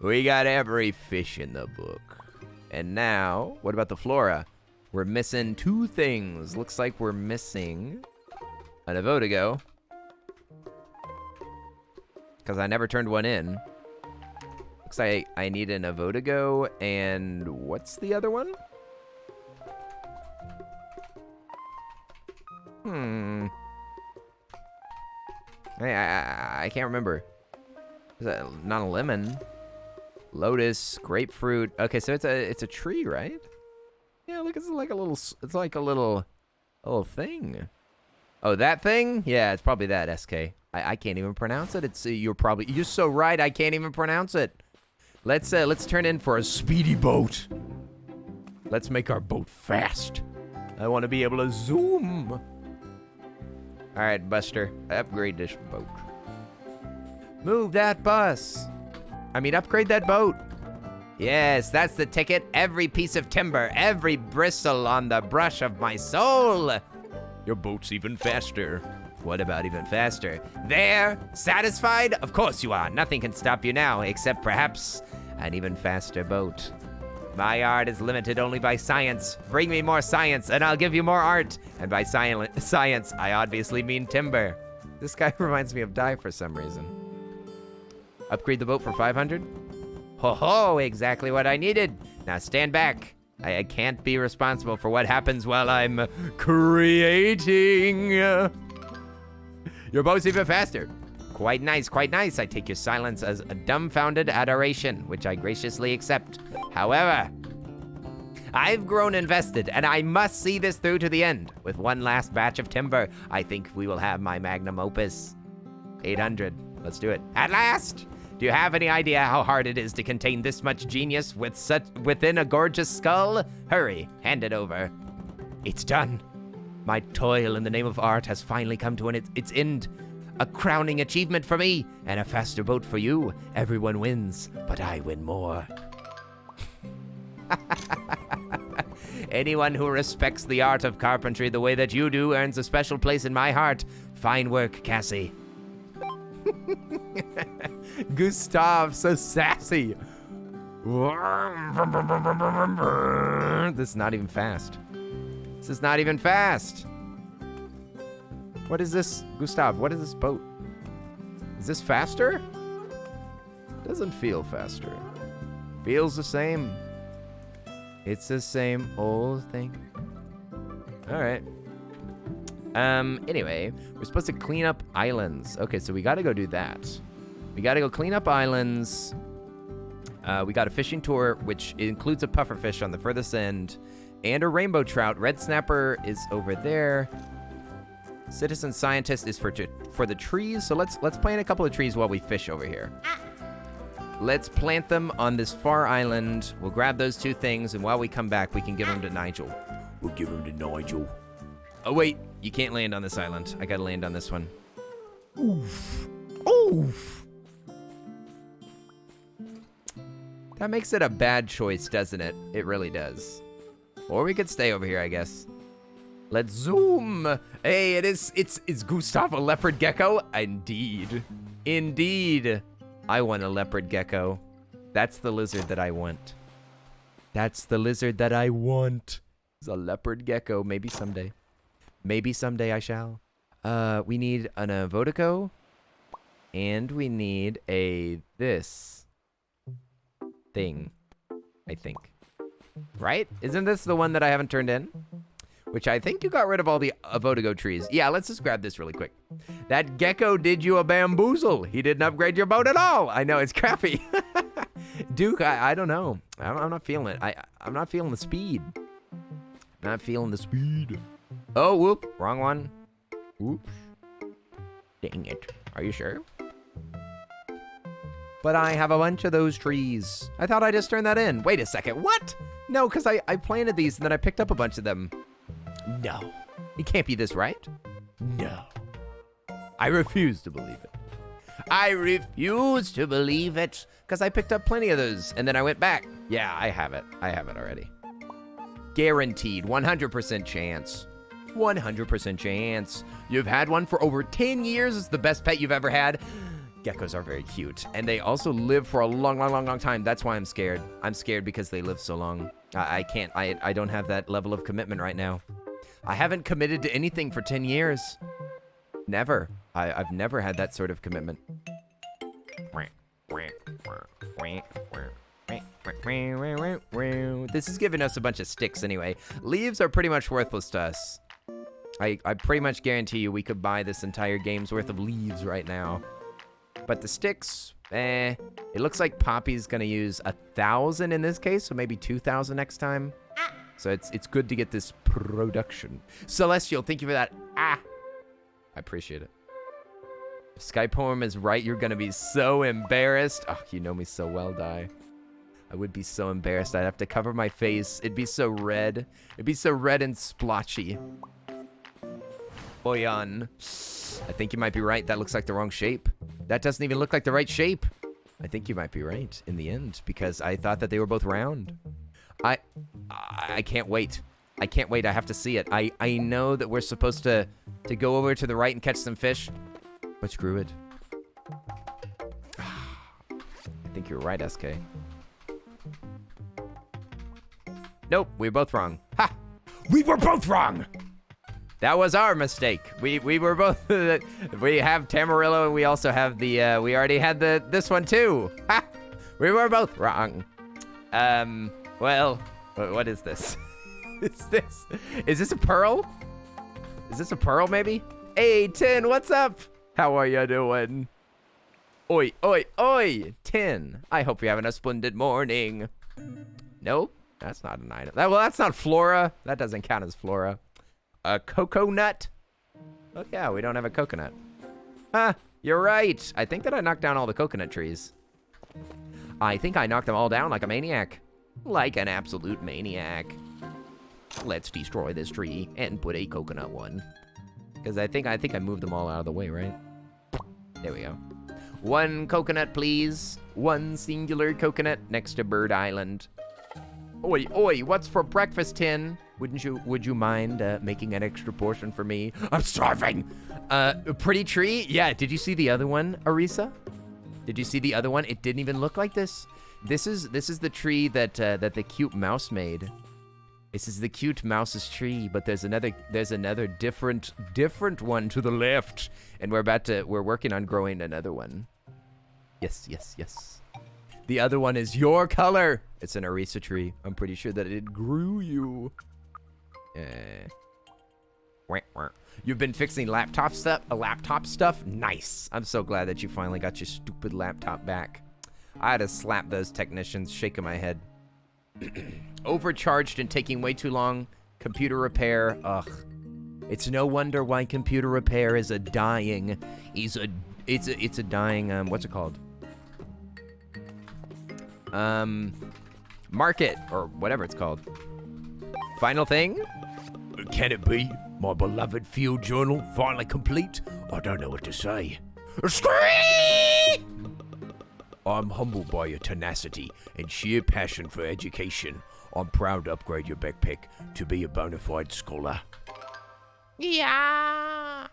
Speaker 1: We got every fish in the book. And now, what about the flora? We're missing 2 things. Looks like we're missing an avodago. Because I never turned one in. Looks like I need an avodago and what's the other one? I can't remember. Is that not a lemon? Lotus, grapefruit. Okay, so it's a tree, right? Yeah, look, it's like a little thing. Oh, that thing? Yeah, it's probably that, SK. I can't even pronounce it. You're so right, I can't even pronounce it. Let's turn in for a speedy boat. Let's make our boat fast. I want to be able to zoom. All right, Buster, upgrade this boat. Move that bus. Upgrade that boat. Yes, that's the ticket. Every piece of timber, every bristle on the brush of my soul. Your boat's even faster. What about even faster? There, satisfied? Of course you are. Nothing can stop you now, except perhaps an even faster boat. My art is limited only by science. Bring me more science, and I'll give you more art. And by science, I obviously mean timber. This guy reminds me of Di for some reason. Upgrade the boat for 500? Ho ho, exactly what I needed. Now stand back. I can't be responsible for what happens while I'm creating. Your boat's even faster. Quite nice, quite nice. I take your silence as a dumbfounded adoration, which I graciously accept. However, I've grown invested, and I must see this through to the end. With one last batch of timber, I think we will have my magnum opus. 800. Let's do it. At last! Do you have any idea how hard it is to contain this much genius within a gorgeous skull? Hurry, hand it over. It's done. My toil in the name of art has finally come to its end. A crowning achievement for me, and a faster boat for you. Everyone wins, but I win more. Anyone who respects the art of carpentry the way that you do earns a special place in my heart. Fine work, Cassie. Gustav, so sassy. This is not even fast. This is not even fast. What is this, Gustav? What is this boat? Is this faster? Doesn't feel faster. Feels the same. It's the same old thing. All right. Anyway, we're supposed to clean up islands. Okay, so we got to go do that. We got to go clean up islands. We got a fishing tour, which includes a pufferfish on the furthest end, and a rainbow trout. Red snapper is over there. Citizen scientist is for the trees. So let's plant a couple of trees while we fish over here. Let's plant them on this far island. We'll grab those 2 things, and while we come back, we can give them to Nigel. We'll give them to Nigel. Oh, wait. You can't land on this island. I gotta land on this one. Oof. Oof. That makes it a bad choice, doesn't it? It really does. Or we could stay over here, I guess. Let's zoom. Hey, is Gustav a leopard gecko? Indeed. Indeed. I want a leopard gecko. That's the lizard that I want. That's the lizard that I want. It's a leopard gecko. Maybe someday. Maybe someday I shall. We need an Avotico. And we need a this thing, I think. Right? Isn't this the one that I haven't turned in? Which I think you got rid of all the Avotico trees. Yeah, let's just grab this really quick. That gecko did you a bamboozle. He didn't upgrade your boat at all. I know, it's crappy. Duke, I don't know. I'm not feeling it. I'm not feeling the speed. Not feeling the speed. Oh, whoop. Wrong one. Oops. Dang it. Are you sure? But I have a bunch of those trees. I thought I just turned that in. Wait a second. What? No, because I planted these and then I picked up a bunch of them. No. It can't be this, right? No. I refuse to believe it. I refuse to believe it. Because I picked up plenty of those and then I went back. Yeah, I have it. I have it already. Guaranteed. 100% chance. 100% chance. You've had one for over 10 years. It's the best pet you've ever had. Geckos are very cute. And they also live for a long time. That's why I'm scared. I'm scared because they live so long. I can't. I don't have that level of commitment right now. I haven't committed to anything for 10 years. Never. I've never had that sort of commitment. This is giving us a bunch of sticks anyway. Leaves are pretty much worthless to us. I pretty much guarantee you we could buy this entire game's worth of leaves right now. But the sticks, it looks like Poppy's gonna use 1,000 in this case, so maybe 2,000 next time. So it's good to get this production. Celestial, thank you for that. I appreciate it. If Skyporm is right, you're gonna be so embarrassed. Oh, you know me so well, Di. I would be so embarrassed. I'd have to cover my face. It'd be so red. It'd be so red and splotchy. Boyan. I think you might be right. That looks like the wrong shape. That doesn't even look like the right shape. I think you might be right in the end because I thought that they were both round. I can't wait. I can't wait. I have to see it. I know that we're supposed to go over to the right and catch some fish, but screw it. I think you're right, SK. Nope, we were both wrong. Ha! We were both wrong! That was our mistake. We were both, we have Tamarillo and we also have the, we already had this one too. Ha! We were both wrong. Well, what is this? Is this a pearl? Is this a pearl maybe? Hey, Tin, what's up? How are you doing? Oi, oi, oi, Tin. I hope you're having a splendid morning. Nope, that's not an item. Well, that's not flora. That doesn't count as flora. A coconut? Oh yeah, we don't have a coconut. Huh, you're right. I think that I knocked down all the coconut trees. I think I knocked them all down like a maniac. Like an absolute maniac. Let's destroy this tree and put a coconut one. Because I think I moved them all out of the way, right? There we go. One coconut, please. One singular coconut next to Bird Island. Oi, oi, what's for breakfast, Tin? Would you mind making an extra portion for me? I'm starving. Pretty tree? Yeah, did you see the other one, Arisa? Did you see the other one? It didn't even look like this. This is the tree that that the cute mouse made. This is the cute mouse's tree, but there's another different one to the left, and we're working on growing another one. Yes, yes, yes. The other one is your color. It's an Arisa tree. I'm pretty sure that it grew you. You've been fixing laptop stuff? Nice. I'm so glad that you finally got your stupid laptop back. I had to slap those technicians, shaking my head. Overcharged and taking way too long. Computer repair. Ugh. It's no wonder why computer repair is a dying. It's a dying. What's it called? Market or whatever it's called. Final thing.
Speaker 2: Can it be? My beloved field journal finally complete? I don't know what to say. Scream! I'm humbled by your tenacity and sheer passion for education. I'm proud to upgrade your backpack to be a bona fide scholar.
Speaker 4: Yeah.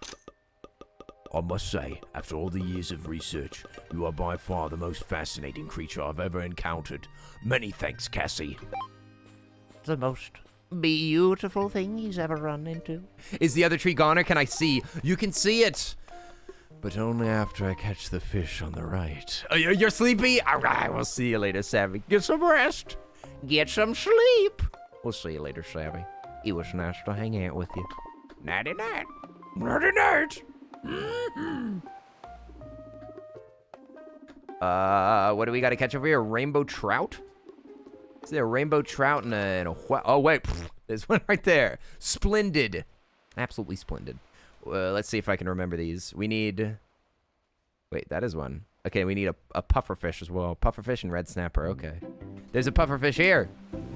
Speaker 2: I must say, after all the years of research, you are by far the most fascinating creature I've ever encountered. Many thanks, Cassie.
Speaker 4: The most beautiful thing he's ever run into.
Speaker 1: Is the other tree gone, or can I see? You can see it. But only after I catch the fish on the right. You're sleepy? All right, we'll see you later, Savvy. Get some rest.
Speaker 4: Get some sleep.
Speaker 1: We'll see you later, Savvy. It was nice to hang out with you.
Speaker 4: Nighty-night.
Speaker 1: Nighty-night. What do we got to catch over here? Rainbow trout? Is there a rainbow trout and a what? Oh, wait. There's one right there. Splendid. Absolutely splendid. Let's see if I can remember these. We need... Wait, that is one. Okay, we need a pufferfish as well. Pufferfish and red snapper. Okay. There's a pufferfish here.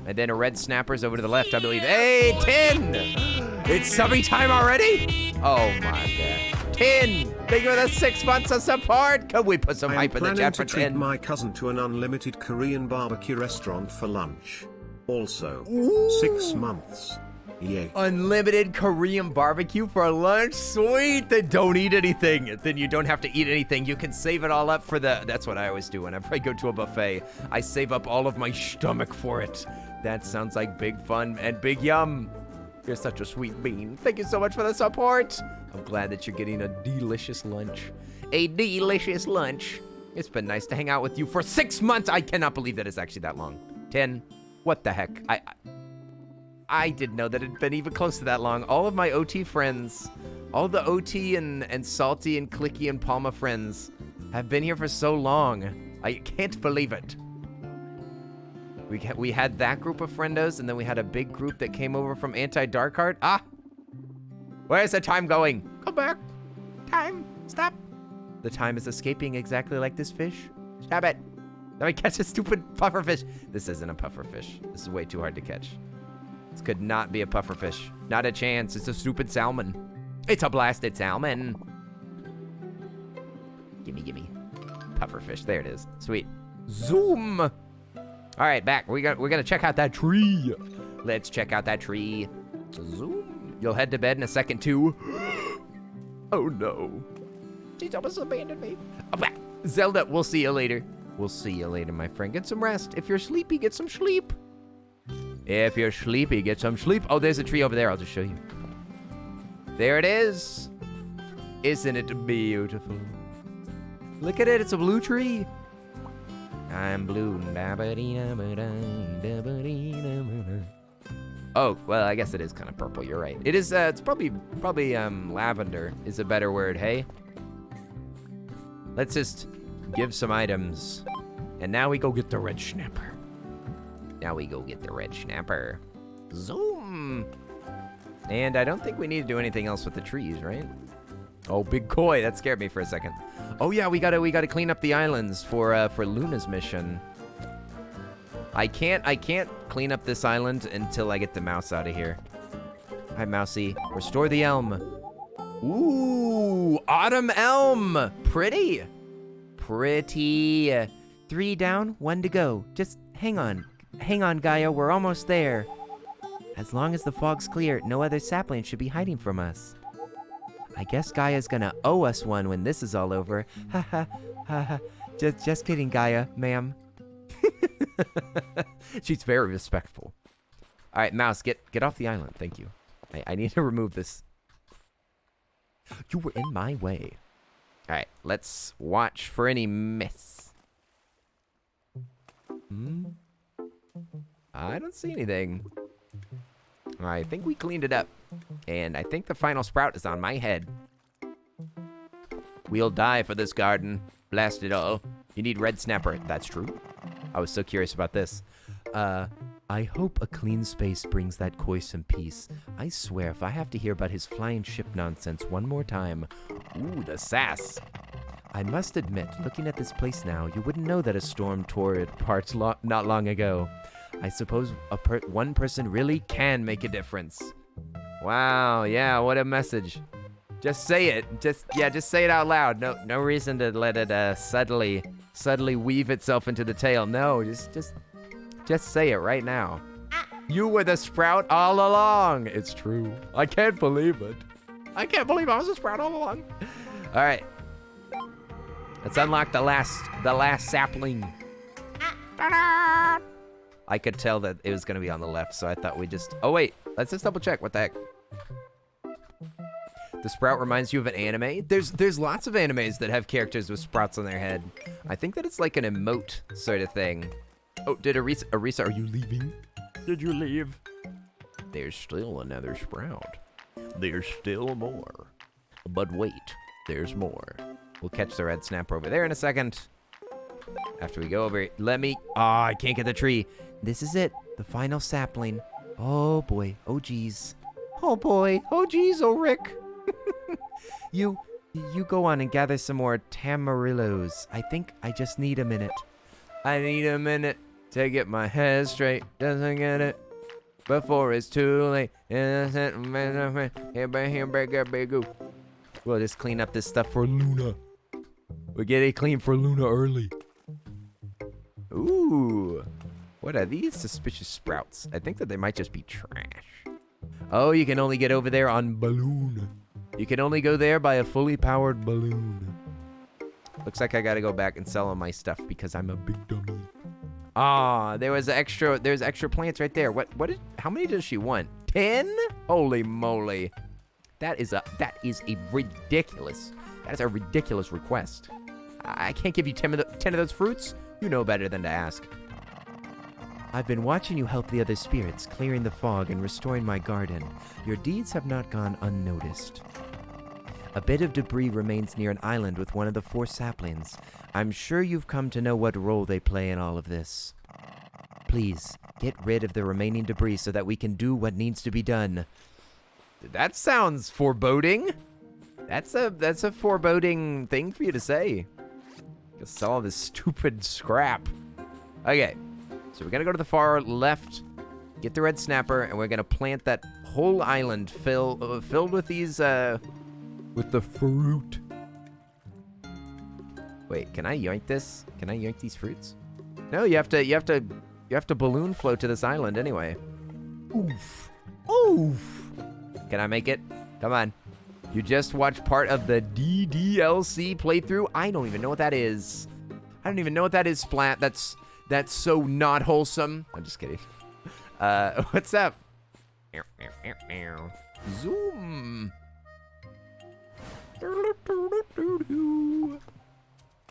Speaker 1: And then a red snapper's over to the left, I believe. Hey, 10! It's subby time already? Oh, my God. 10! Thank you for the 6 months of support. Could we put some hype in the chat for 10?
Speaker 3: I am planning to treat my cousin to an unlimited Korean barbecue restaurant for lunch. Also, 6 months. Yay.
Speaker 1: Unlimited Korean barbecue for lunch? Sweet! Then don't eat anything. Then you don't have to eat anything. You can save it all up for the... That's what I always do whenever I go to a buffet. I save up all of my stomach for it. That sounds like big fun and big yum. You're such a sweet bean. Thank you so much for the support. I'm glad that you're getting a delicious lunch. A delicious lunch. It's been nice to hang out with you for 6 months. I cannot believe that it's actually that long. 10. What the heck? I didn't know that it'd been even close to that long. All of my OT friends, all the OT and Salty and Clicky and Palma friends have been here for so long. I can't believe it. We had that group of friendos, and then we had a big group that came over from Anti-Dark Art. Ah! Where's the time going? Come back. Time. Stop. The time is escaping exactly like this fish. Stop it. Let me catch a stupid pufferfish. This isn't a pufferfish. This is way too hard to catch. This could not be a pufferfish. Not a chance. It's a stupid salmon. It's a blasted salmon. Gimme. Pufferfish. There it is. Sweet. Zoom. All right, back. We're gonna check out that tree. Let's check out that tree. Zoom. You'll head to bed in a second too. Oh no. She's almost abandoned me. Oh, Zelda, we'll see you later. We'll see you later, my friend. Get some rest. If you're sleepy, get some sleep. If you're sleepy, get some sleep. Oh, there's a tree over there. I'll just show you. There it is. Isn't it beautiful? Look at it. It's a blue tree. I'm blue. Oh, well, I guess it is kind of purple. You're right. It is, it's probably lavender is a better word, hey? Let's just give some items. And now we go get the red snapper. Zoom. And I don't think we need to do anything else with the trees, right? Oh, big koi. That scared me for a second. Oh yeah, we gotta clean up the islands for Luna's mission. I can't clean up this island until I get the mouse out of here. Hi, Mousy. Restore the elm. Ooh, autumn elm. Pretty. 3 down, 1 to go. Just hang on. Hang on, Gaia. We're almost there. As long as the fog's clear, no other sapling should be hiding from us. I guess Gaia's gonna owe us one when this is all over. Ha ha ha ha. Just kidding, Gaia, ma'am. She's very respectful. All right, Mouse, get off the island. Thank you. I need to remove this. You were in my way. All right, let's watch for any myths. I don't see anything. I think we cleaned it up. And I think the final sprout is on my head. We'll die for this garden. Blast it all. You need red snapper. That's true. I was so curious about this. I hope a clean space brings that koi some peace. I swear, if I have to hear about his flying ship nonsense one more time. Ooh, the sass. I must admit, looking at this place now, you wouldn't know that a storm tore it apart not long ago. I suppose one person really can make a difference. Wow, yeah, what a message. Just say it. Just say it out loud. No reason to let it subtly weave itself into the tale. No, just say it right now. You were the sprout all along. It's true. I can't believe it. I can't believe I was a sprout all along. All right. Let's unlock the last sapling. Ta-da! I could tell that it was going to be on the left, so I thought we just... Oh, wait. Let's just double check. What the heck? The sprout reminds you of an anime? There's lots of animes that have characters with sprouts on their head. I think that it's like an emote sort of thing. Oh, did Arisa, are you leaving?
Speaker 5: Did you leave?
Speaker 2: There's still another sprout. There's still more. But wait, there's more.
Speaker 1: We'll catch the red snapper over there in a second. After we go over, let me... Ah, I can't get the tree. This is it, the final sapling. Oh boy, oh geez. Oh boy, oh geez, oh Rick. You go on and gather some more tamarillos. I think I just need a minute. I need a minute to get my head straight. Doesn't get it before it's too late. We'll just clean up this stuff for Luna. We'll get it clean for Luna early. Ooh. What are these suspicious sprouts? I think that they might just be trash. Oh, you can only get over there on balloon. You can only go there by a fully powered balloon. Looks like I gotta go back and sell all my stuff because I'm a big dummy. Ah, there's extra plants right there. How many does she want? 10? Holy moly. That is a ridiculous request. I can't give you 10 of those fruits. You know better than to ask. I've been watching you help the other spirits, clearing the fog and restoring my garden. Your deeds have not gone unnoticed. A bit of debris remains near an island with one of the 4 saplings. I'm sure you've come to know what role they play in all of this. Please, get rid of the remaining debris so that we can do what needs to be done. That sounds foreboding. That's a foreboding thing for you to say. Just sell all this stupid scrap. Okay. So we're going to go to the far left, get the red snapper, and we're going to plant that whole island filled with these, with the fruit. Wait, can I yoink this? Can I yoink these fruits? No, you have to balloon float to this island anyway. Oof. Oof. Can I make it? Come on. You just watched part of the DDLC playthrough? I don't even know what that is. I don't even know what that is, Splat. That's so not wholesome. I'm just kidding. What's up? Zoom.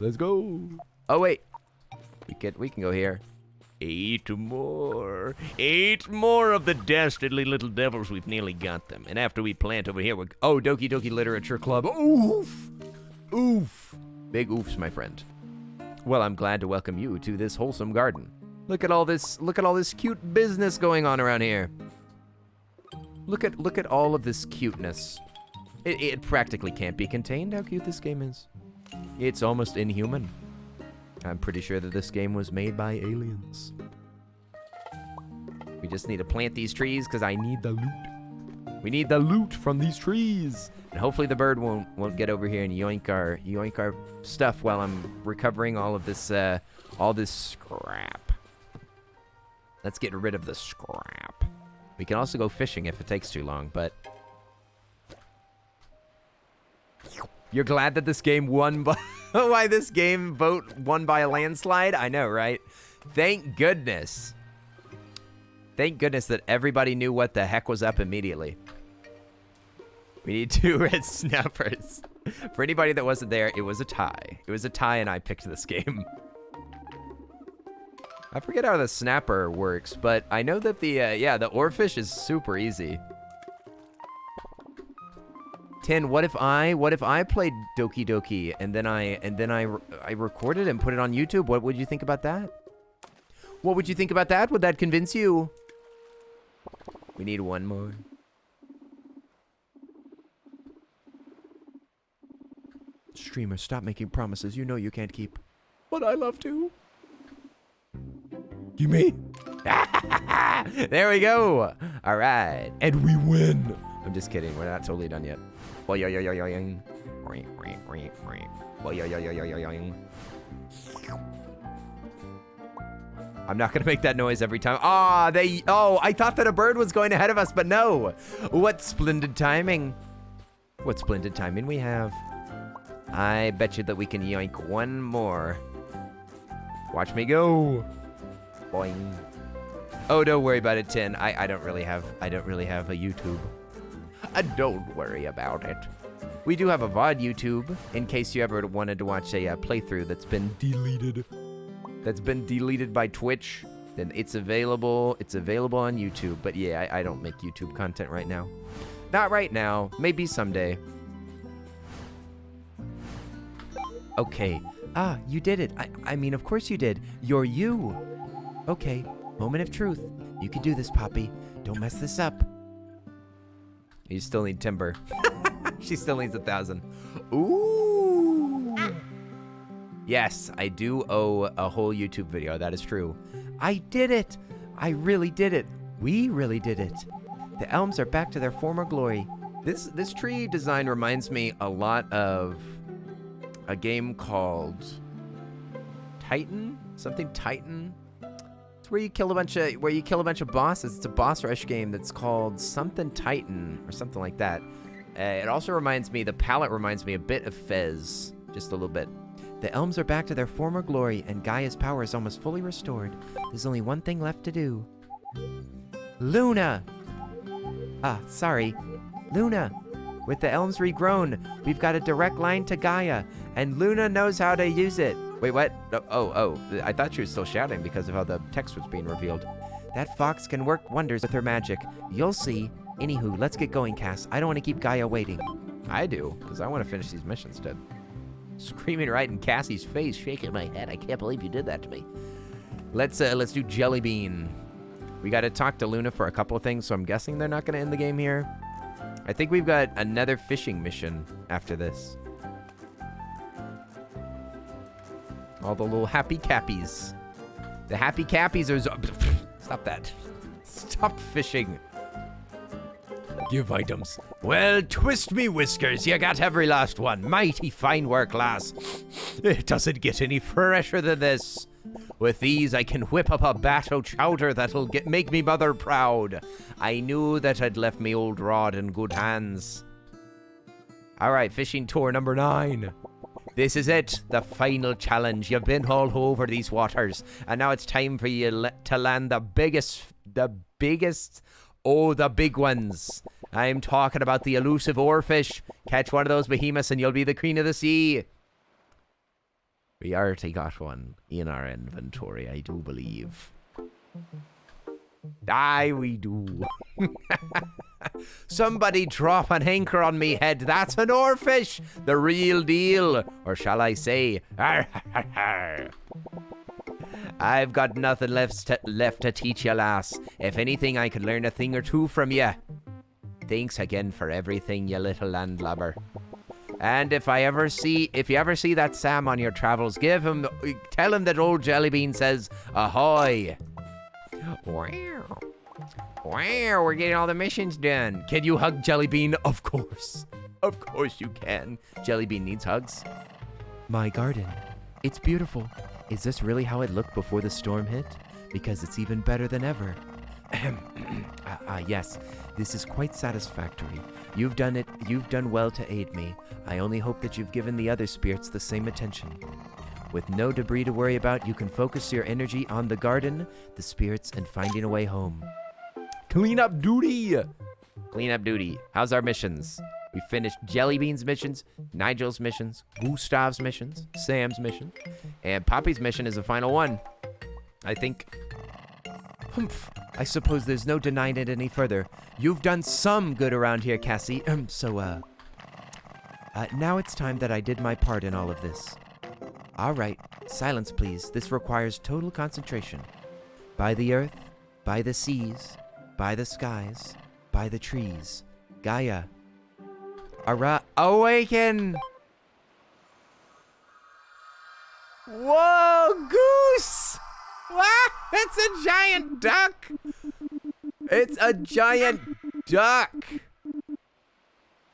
Speaker 1: Let's go. Oh wait, we can go here.
Speaker 6: 8 more. 8 more of the dastardly little devils. We've nearly got them. And after we plant over here, we're...
Speaker 1: Oh, Doki Doki Literature Club. Oof. Oof. Big oofs, my friend. Well, I'm glad to welcome you to this wholesome garden. Look at all this cute business going on around here. Look at all of this cuteness. It practically can't be contained how cute this game is. It's almost inhuman. I'm pretty sure that this game was made by aliens. We just need to plant these trees because I need the loot. We need the loot from these trees. And hopefully the bird won't get over here and yoink our stuff while I'm recovering all of this scrap. Let's get rid of the scrap. We can also go fishing if it takes too long, but you're glad that this game won by why this game won by a landslide? I know, right? Thank goodness. Thank goodness that everybody knew what the heck was up immediately. We need 2 red snappers. For anybody that wasn't there, it was a tie. It was a tie and I picked this game. I forget how the snapper works, but I know that the oarfish is super easy. 10, what if I played Doki Doki and then I recorded and put it on YouTube? What would you think about that? What would you think about that? Would that convince you? We need 1 more. Streamer, stop making promises you know you can't keep. But I love to. You me? There we go. All right. And we win. I'm just kidding. We're not totally done yet. I'm not going to make that noise every time. I thought that a bird was going ahead of us, but no. What splendid timing. What splendid timing we have. I bet you that we can yoink 1 more. Watch me go. Boing. Oh, don't worry about it, Tin. I don't really have a YouTube. Don't worry about it. We do have a VOD YouTube in case you ever wanted to watch a playthrough that's been deleted. That's been deleted by Twitch. Then it's available. It's available on YouTube. But yeah, I don't make YouTube content right now. Not right now. Maybe someday. Okay. Ah, you did it. I mean, of course you did. You're you. Okay. Moment of truth. You can do this, Poppy. Don't mess this up. You still need timber. She still needs 1,000. Ooh. Yes, I do owe a whole YouTube video. That is true. I did it. I really did it. We really did it. The elms are back to their former glory. This tree design reminds me a lot of a game called Titan? Something Titan? It's where you kill a bunch of bosses. It's a boss rush game that's called something Titan or something like that. It also reminds me, the palette reminds me a bit of Fez, just a little bit. The elms are back to their former glory, and Gaia's power is almost fully restored. There's only one thing left to do. Luna! Ah, sorry. Luna! With the elms regrown, we've got a direct line to Gaia, and Luna knows how to use it. Wait, what? Oh, I thought she was still shouting because of how the text was being revealed. That fox can work wonders with her magic. You'll see. Anywho, let's get going, Cass. I don't want to keep Gaia waiting. I do, because I want to finish these missions, Ted. Screaming right in Cassie's face, shaking my head. I can't believe you did that to me. Let's do Jelly Bean. We got to talk to Luna for a couple of things, so I'm guessing they're not going to end the game here. I think we've got another fishing mission after this. All the little happy cappies. The happy cappies are... Stop that. Stop fishing. Give items. Well, twist me whiskers. You got every last one. Mighty fine work, lass. It doesn't get any fresher than this. With these, I can whip up a bat o' chowder that'll make me mother proud. I knew that I'd left me old rod in good hands. All right, fishing tour number 9. This is it, the final challenge. You've been all over these waters, and now it's time for you to land the biggest, oh, the big ones. I'm talking about the elusive oarfish. Catch one of those behemoths and you'll be the queen of the sea. We already got one in our inventory, I do believe. Aye, we do. Somebody drop an anchor on me head. That's an oarfish. The real deal. Or shall I say, arr, arr, arr. I've got nothing left to teach you, lass. If anything, I could learn a thing or two from you. Thanks again for everything, you little landlubber. And if you ever see that Sam on your travels, tell him that old Jellybean says, ahoy. Wow. Wow, we're getting all the missions done. Can you hug Jellybean? Of course. Of course you can. Jellybean needs hugs. My garden. It's beautiful. Is this really how it looked before the storm hit? Because it's even better than ever. Yes, this is quite satisfactory. You've done well to aid me. I only hope that you've given the other spirits the same attention. With no debris to worry about, you can focus your energy on the garden, the spirits, and finding a way home. Clean up duty! Clean up duty. How's our missions? We finished Jellybean's missions, Nigel's missions, Gustav's missions, Sam's mission, and Poppy's mission is the final one. I think... Humph. I suppose there's no denying it any further. You've done some good around here, Cassie. Now it's time that I did my part in all of this. All right, silence please. This requires total concentration. By the earth, by the seas, by the skies, by the trees. Gaia. Awaken! Whoa, goose! What? It's a giant duck! It's a giant duck!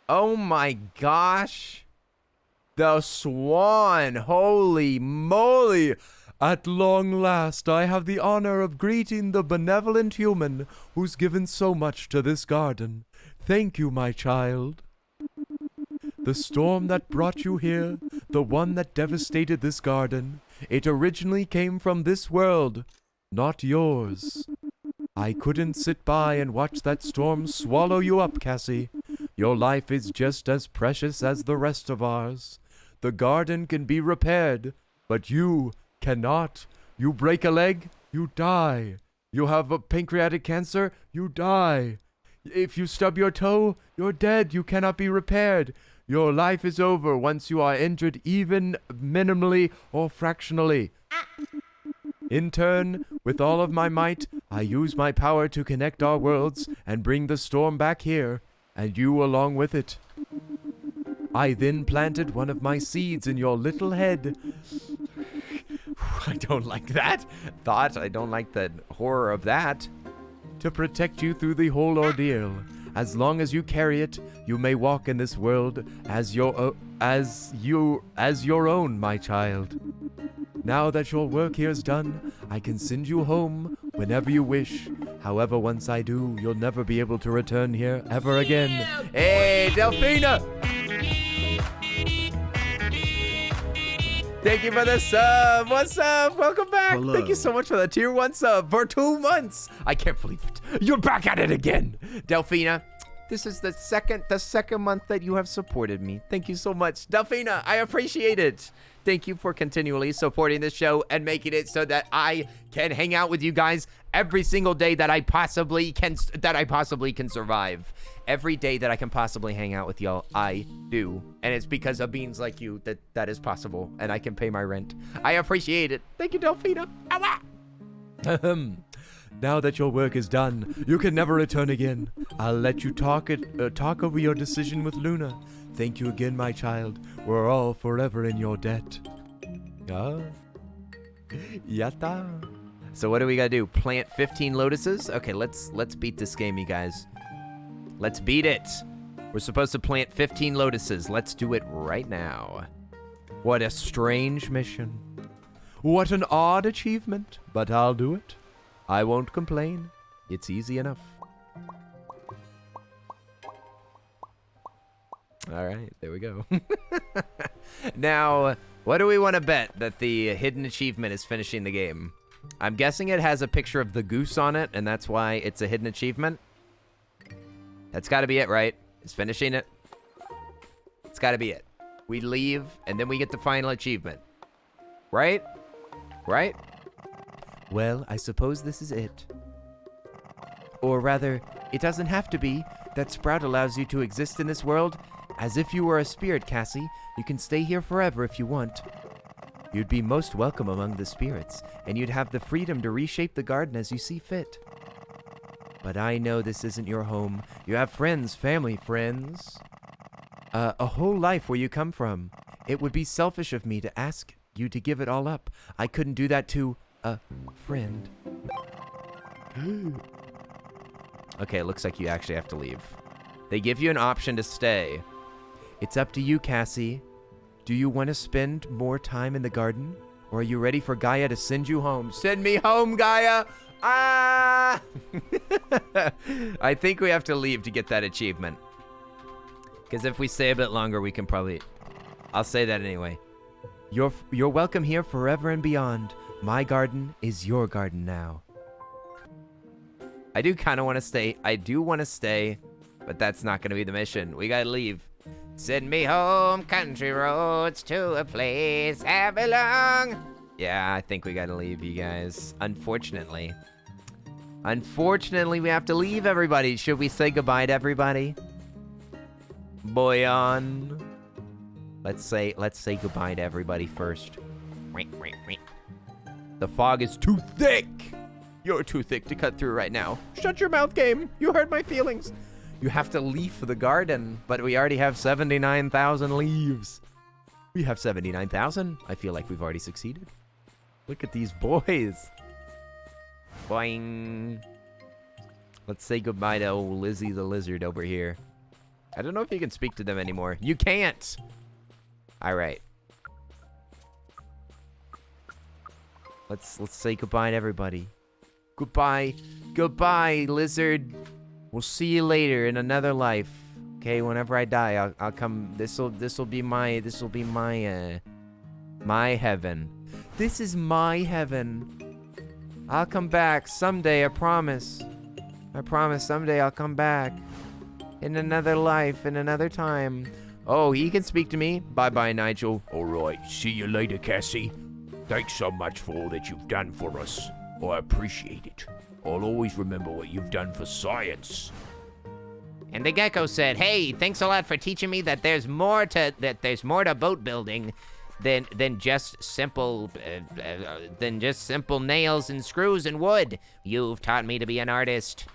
Speaker 1: Oh my gosh! The swan! Holy moly! At long last, I have the honor of greeting the benevolent human who's given so much to this garden. Thank you, my child. The storm that brought you here, the one that devastated this garden, it originally came from this world, not yours.
Speaker 2: I couldn't sit by and watch that storm swallow you up, Cassie. Your life is just as precious as the rest of ours. The garden can be repaired, but you cannot. You break a leg, you die. You have a pancreatic cancer, you die. If you stub your toe, you're dead. You cannot be repaired. Your life is over once you are injured, even minimally or fractionally. In turn, with all of my might, I use my power to connect our worlds and bring the storm back here, and you along with it. I then planted one of my seeds in your little head.
Speaker 1: I don't like that thought. I don't like the horror of that.
Speaker 2: To protect you through the whole ordeal. As long as you carry it, you may walk in this world as your own, my child. Now that your work here is done, I can send you home whenever you wish. However, once I do, you'll never be able to return here ever again.
Speaker 1: Hey, Delphina! Thank you for the sub. What's up? Welcome back.
Speaker 3: Hello.
Speaker 1: Thank you so much for the tier 1 sub for 2 months. I can't believe it. You're back at it again. Delphina, this is the second month that you have supported me. Thank you so much. Delphina, I appreciate it. Thank you for continually supporting this show and making it so that I can hang out with you guys every single day that I possibly can survive. Every day that I can possibly hang out with y'all, I do. And it's because of beings like you that is possible, and I can pay my rent. I appreciate it. Thank you, Delphina.
Speaker 2: Now that your work is done, you can never return again. I'll let you talk over your decision with Luna. Thank you again, my child. We're all forever in your debt.
Speaker 1: Ah. Yatta. So what do we gotta do? Plant 15 lotuses? Okay, let's beat this game, you guys. Let's beat it. We're supposed to plant 15 lotuses. Let's do it right now. What a strange mission. What an odd achievement, but I'll do it. I won't complain. It's easy enough. All right, there we go. Now, what do we want to bet that the hidden achievement is finishing the game? I'm guessing it has a picture of the goose on it, and that's why it's a hidden achievement. That's got to be it, right? It's finishing it. It's got to be it. We leave, and then we get the final achievement. Right? Right? Well, I suppose this is it. Or rather, it doesn't have to be. That sprout allows you to exist in this world as if you were a spirit, Cassie. You can stay here forever if you want. You'd be most welcome among the spirits, and you'd have the freedom to reshape the garden as you see fit. But I know this isn't your home. You have friends, family, friends. A whole life where you come from. It would be selfish of me to ask you to give it all up. I couldn't do that to a friend. Okay, it looks like you actually have to leave. They give you an option to stay. It's up to you, Cassie. Do you want to spend more time in the garden? Or are you ready for Gaia to send you home? Send me home, Gaia! Ah! I think we have to leave to get that achievement. Because if we stay a bit longer, we can probably... I'll say that anyway. You're welcome here forever and beyond. My garden is your garden now. I do kind of want to stay. I do want to stay, but that's not going to be the mission. We got to leave. Send me home, country roads, to a place I belong. Yeah, I think we got to leave, you guys. Unfortunately. Unfortunately, we have to leave, everybody. Should we say goodbye to everybody? Boy on. Let's say goodbye to everybody first. The fog is too thick. You're too thick to cut through right now. Shut your mouth, game. You hurt my feelings. You have to leave the garden, but we already have 79,000 leaves. We have 79,000. I feel like we've already succeeded. Look at these boys. Boing. Let's say goodbye to old Lizzie the lizard over here. I don't know if you can speak to them anymore. You can't. All right. Let's say goodbye to everybody. Goodbye. Goodbye, lizard. We'll see you later in another life. Okay, whenever I die, I'll come. This'll be my my heaven. This is my heaven. I'll come back someday, I promise. I promise someday I'll come back. In another life, in another time. Oh, he can speak to me. Bye-bye, Nigel.
Speaker 2: All right, see you later, Cassie. Thanks so much for all that you've done for us. I appreciate it. I'll always remember what you've done for science.
Speaker 4: And the gecko said, "Hey, thanks a lot for teaching me that there's more to boat building than just simple nails and screws and wood. You've taught me to be an artist."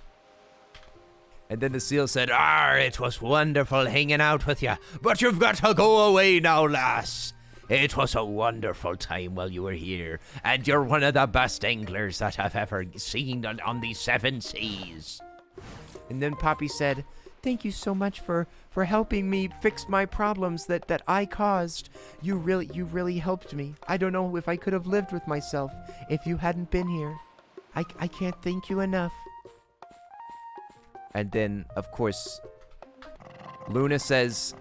Speaker 1: And then the seal said, it was wonderful hanging out with you, but you've got to go away now, lass. It was a wonderful time while you were here, and you're one of the best anglers that I've ever seen on the seven seas. And then Poppy said, "Thank you so much for helping me fix my problems that I caused. You really helped me. I don't know if I could have lived with myself if you hadn't been here. I can't thank you enough." And then, of course, Luna says,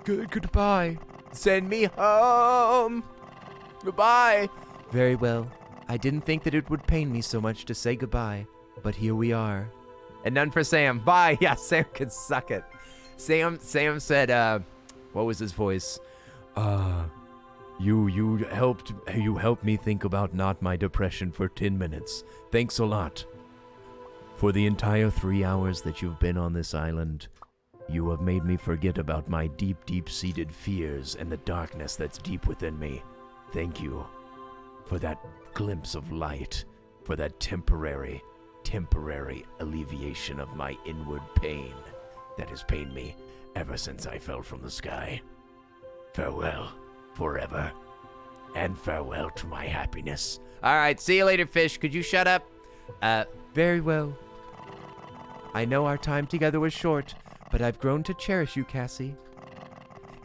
Speaker 1: Goodbye. Send me home. Goodbye. Very well. I didn't think that it would pain me so much to say goodbye, but here we are. And none for Sam. Bye. Yeah, Sam can suck it. Sam said, what was his voice? You helped me think about not my depression for 10 minutes. Thanks a lot. For the entire 3 hours that you've been on this island, you have made me forget about my deep-seated fears and the darkness that's deep within me. Thank you for that glimpse of light, for that temporary alleviation of my inward pain that has pained me ever since I fell from the sky. Farewell, forever, and farewell to my happiness. All right, see you later, fish. Could you shut up? Very well. I know our time together was short, but I've grown to cherish you, Cassie.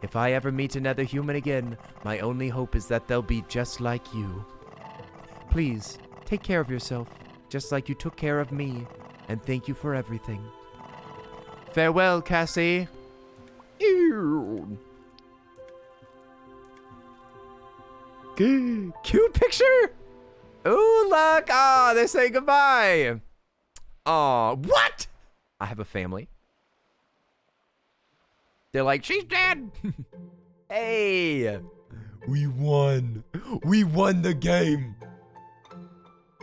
Speaker 1: If I ever meet another human again, my only hope is that they'll be just like you. Please, take care of yourself, just like you took care of me, and thank you for everything. Farewell, Cassie. Ew. Cute picture? Ooh, look. Oh, they're saying goodbye. Oh, what? I have a family. They're like, she's dead. Hey, we won. We won the game.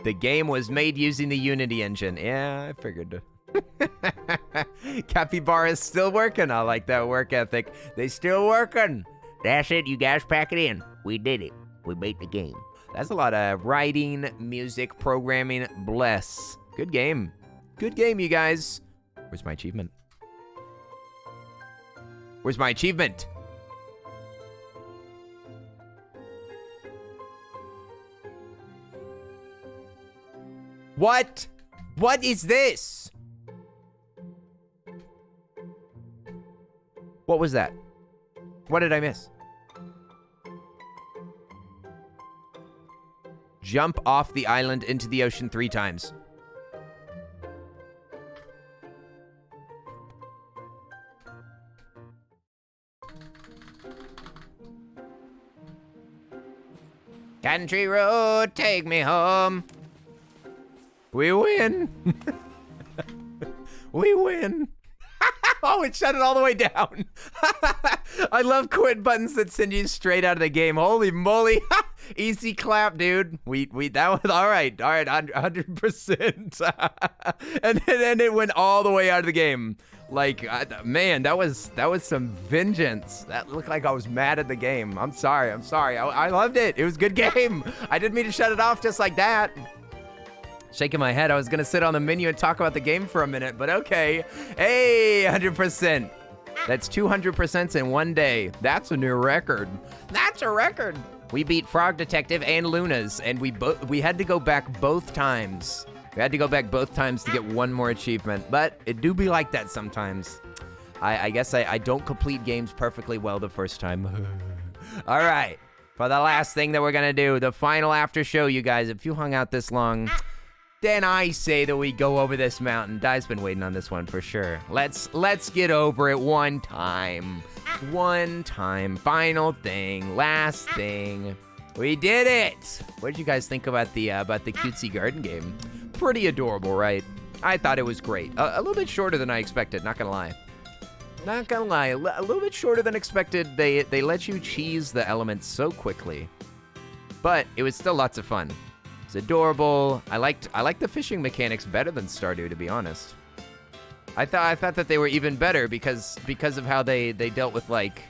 Speaker 1: The game was made using the Unity engine. Yeah, I figured. Capybara is still working. I like that work ethic. They still working.
Speaker 4: That's it. You guys pack it in. We did it. We beat the game.
Speaker 1: That's a lot of writing, music, programming. Bless. Good game. Good game, you guys. Where's my achievement? Where's my achievement? What? What is this? What was that? What did I miss? Jump off the island into the ocean 3 times.
Speaker 4: Country road, take me home.
Speaker 1: We win. We win. Oh, it shut it all the way down. I love quit buttons that send you straight out of the game. Holy moly. Easy clap, dude. We that was all right, 100%. And then it went all the way out of the game. Like, man, that was some vengeance. That looked like I was mad at the game. I'm sorry. I loved it. It was a good game. I didn't mean to shut it off just like that. Shaking my head. I was gonna sit on the menu and talk about the game for a minute, but okay. Hey, 100%. That's 200% in one day. That's a new record. That's a record. We beat Frog Detective and Luna's, and we had to go back both times. We had to go back both times to get one more achievement, but it do be like that sometimes. I guess I don't complete games perfectly well the first time. All right, for the last thing that we're gonna do, the final after show, you guys. If you hung out this long, then I say that we go over this mountain. Di's been waiting on this one for sure. Let's get over it one time. One time. Final thing. Last thing. We did it! What did you guys think about the cutesy garden game? Pretty adorable, right? I thought it was great. A little bit shorter than I expected, not gonna lie. Not gonna lie, a little bit shorter than expected. They let you cheese the elements so quickly. But it was still lots of fun. It's adorable. I liked the fishing mechanics better than Stardew, to be honest. I thought that they were even better because of how they dealt with like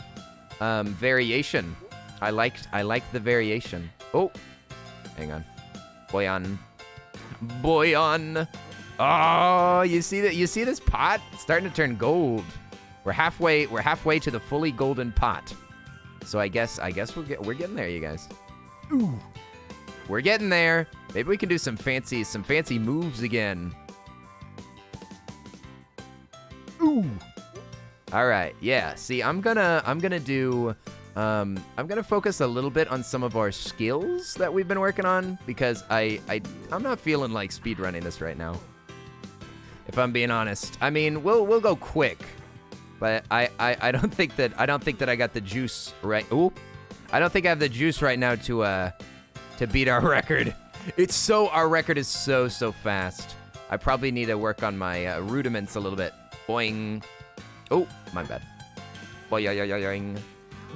Speaker 1: variation. I liked the variation. Oh, hang on, Boyan. Oh, you see that? You see this pot? It's starting to turn gold. We're halfway to the fully golden pot. So I guess we're getting there, you guys. Ooh, we're getting there. Maybe we can do some fancy moves again. Ooh. All right. Yeah. See, I'm gonna focus a little bit on some of our skills that we've been working on because I'm not feeling like speedrunning this right now. If I'm being honest. I mean, we'll go quick, but I don't think that I got the juice right. Ooh. I don't think I have the juice right now to beat our record. Our record is so fast. I probably need to work on my rudiments a little bit. Boing. Oh, my bad. Boing.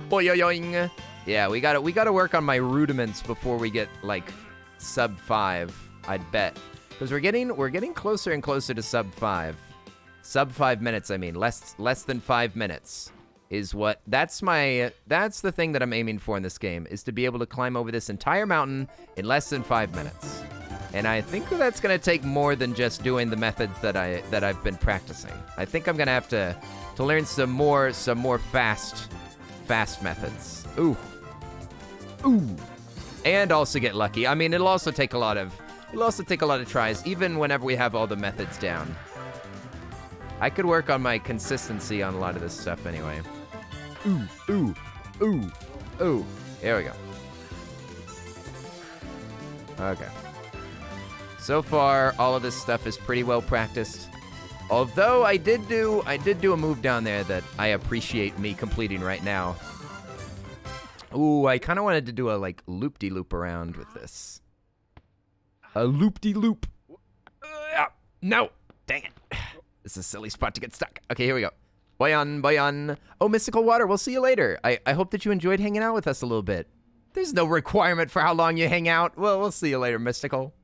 Speaker 1: Boing. Yeah, we gotta work on my rudiments before we get like sub 5, I'd bet. Because we're getting closer and closer to sub 5. Sub 5 minutes, I mean. Less than 5 minutes is what that's the thing that I'm aiming for in this game, is to be able to climb over this entire mountain in less than 5 minutes. And I think that's gonna take more than just doing the methods that I've been practicing. I think I'm gonna have to learn some more fast methods. Ooh. And also get lucky. I mean, it'll also take a lot of tries, even whenever we have all the methods down. I could work on my consistency on a lot of this stuff anyway. Ooh. Here we go. Okay. So far, all of this stuff is pretty well practiced. Although I did do a move down there that I appreciate me completing right now. Ooh, I kind of wanted to do a like loop-de-loop around with this. A loop-de-loop. No, dang it. This is a silly spot to get stuck. Okay, here we go. Boyan. Oh, Mystical Water, we'll see you later. I hope that you enjoyed hanging out with us a little bit. There's no requirement for how long you hang out. Well, we'll see you later, Mystical.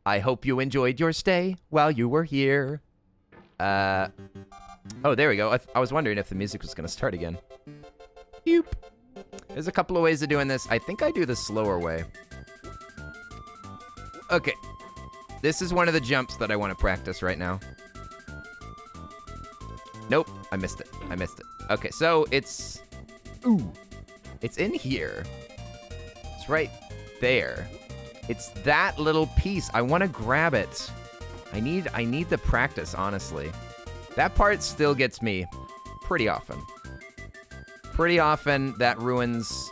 Speaker 1: I hope you enjoyed your stay while you were here. Oh, there we go. I was wondering if the music was going to start again. Yoop. There's a couple of ways of doing this. I think I do the slower way. Okay. This is one of the jumps that I want to practice right now. Nope. I missed it. Okay, so it's... Ooh. It's in here. It's right there. It's that little piece. I want to grab it. I need the practice, honestly. That part still gets me pretty often. That ruins...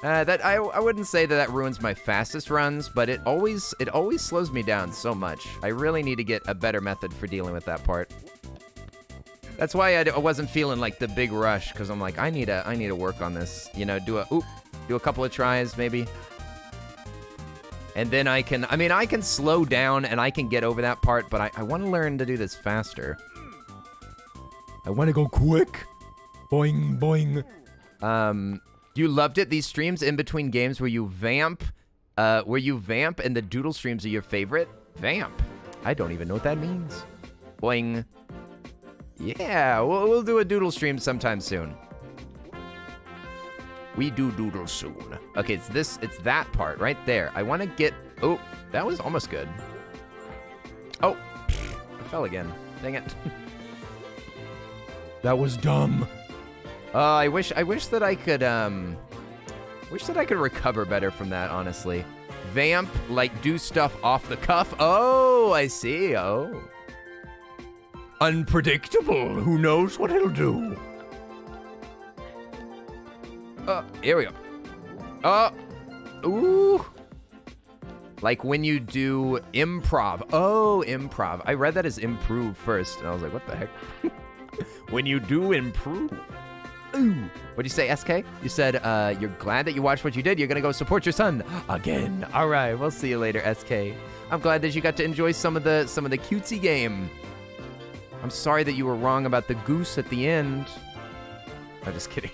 Speaker 1: I wouldn't say that ruins my fastest runs, but it always slows me down so much. I really need to get a better method for dealing with that part. That's why I wasn't feeling like the big rush, because I'm like, I need to work on this. You know, do a couple of tries maybe. And then I can slow down and I can get over that part, but I want to learn to do this faster. I want to go quick. Boing, boing. You loved it? These streams in between games where you vamp and the doodle streams are your favorite? Vamp. I don't even know what that means. Boing. Yeah, we'll do a doodle stream sometime soon. We do doodle soon. Okay, it's that part right there. I want to get... Oh, that was almost good. Oh, I fell again. Dang it. That was dumb. I wish that I could recover better from that, honestly. Vamp, like do stuff off the cuff. Oh, I see. Oh. Unpredictable. Who knows what it'll do? Here we go. Ooh. Like when you do improv. Oh, improv. I read that as improve first, and I was like, what the heck? When you do improve. Ooh. What'd you say, SK? You said you're glad that you watched what you did. You're gonna go support your son again. All right, we'll see you later, SK. I'm glad that you got to enjoy some of the cutesy game. I'm sorry that you were wrong about the goose at the end. I'm just kidding.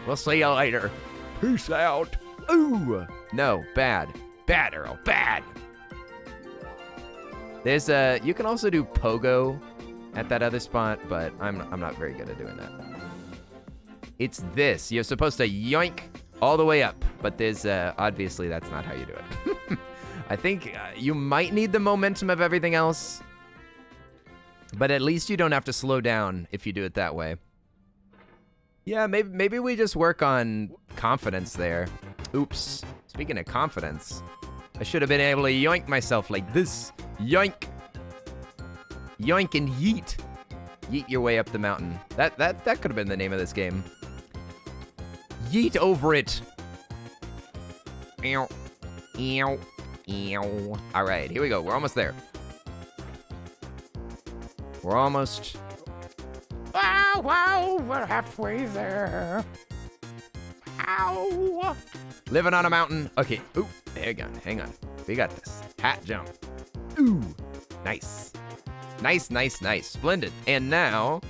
Speaker 1: We'll see you later. Peace out. Ooh. No, bad. Bad, Earl. Bad. There's you can also do pogo at that other spot, but I'm not very good at doing that. It's this. You're supposed to yoink all the way up, but there's obviously that's not how you do it. I think you might need the momentum of everything else, but at least you don't have to slow down if you do it that way. Yeah, maybe we just work on confidence there. Oops. Speaking of confidence, I should have been able to yoink myself like this. Yoink. Yoink and yeet. Yeet your way up the mountain. That could have been the name of this game. Yeet over it. Ew. Ew. Ew. All right, here we go. We're almost there. We're almost... Wow, we're halfway there. Ow. Living on a mountain. Okay, ooh, hang on. We got this. Hat jump. Ooh, nice. Nice. Splendid. And now,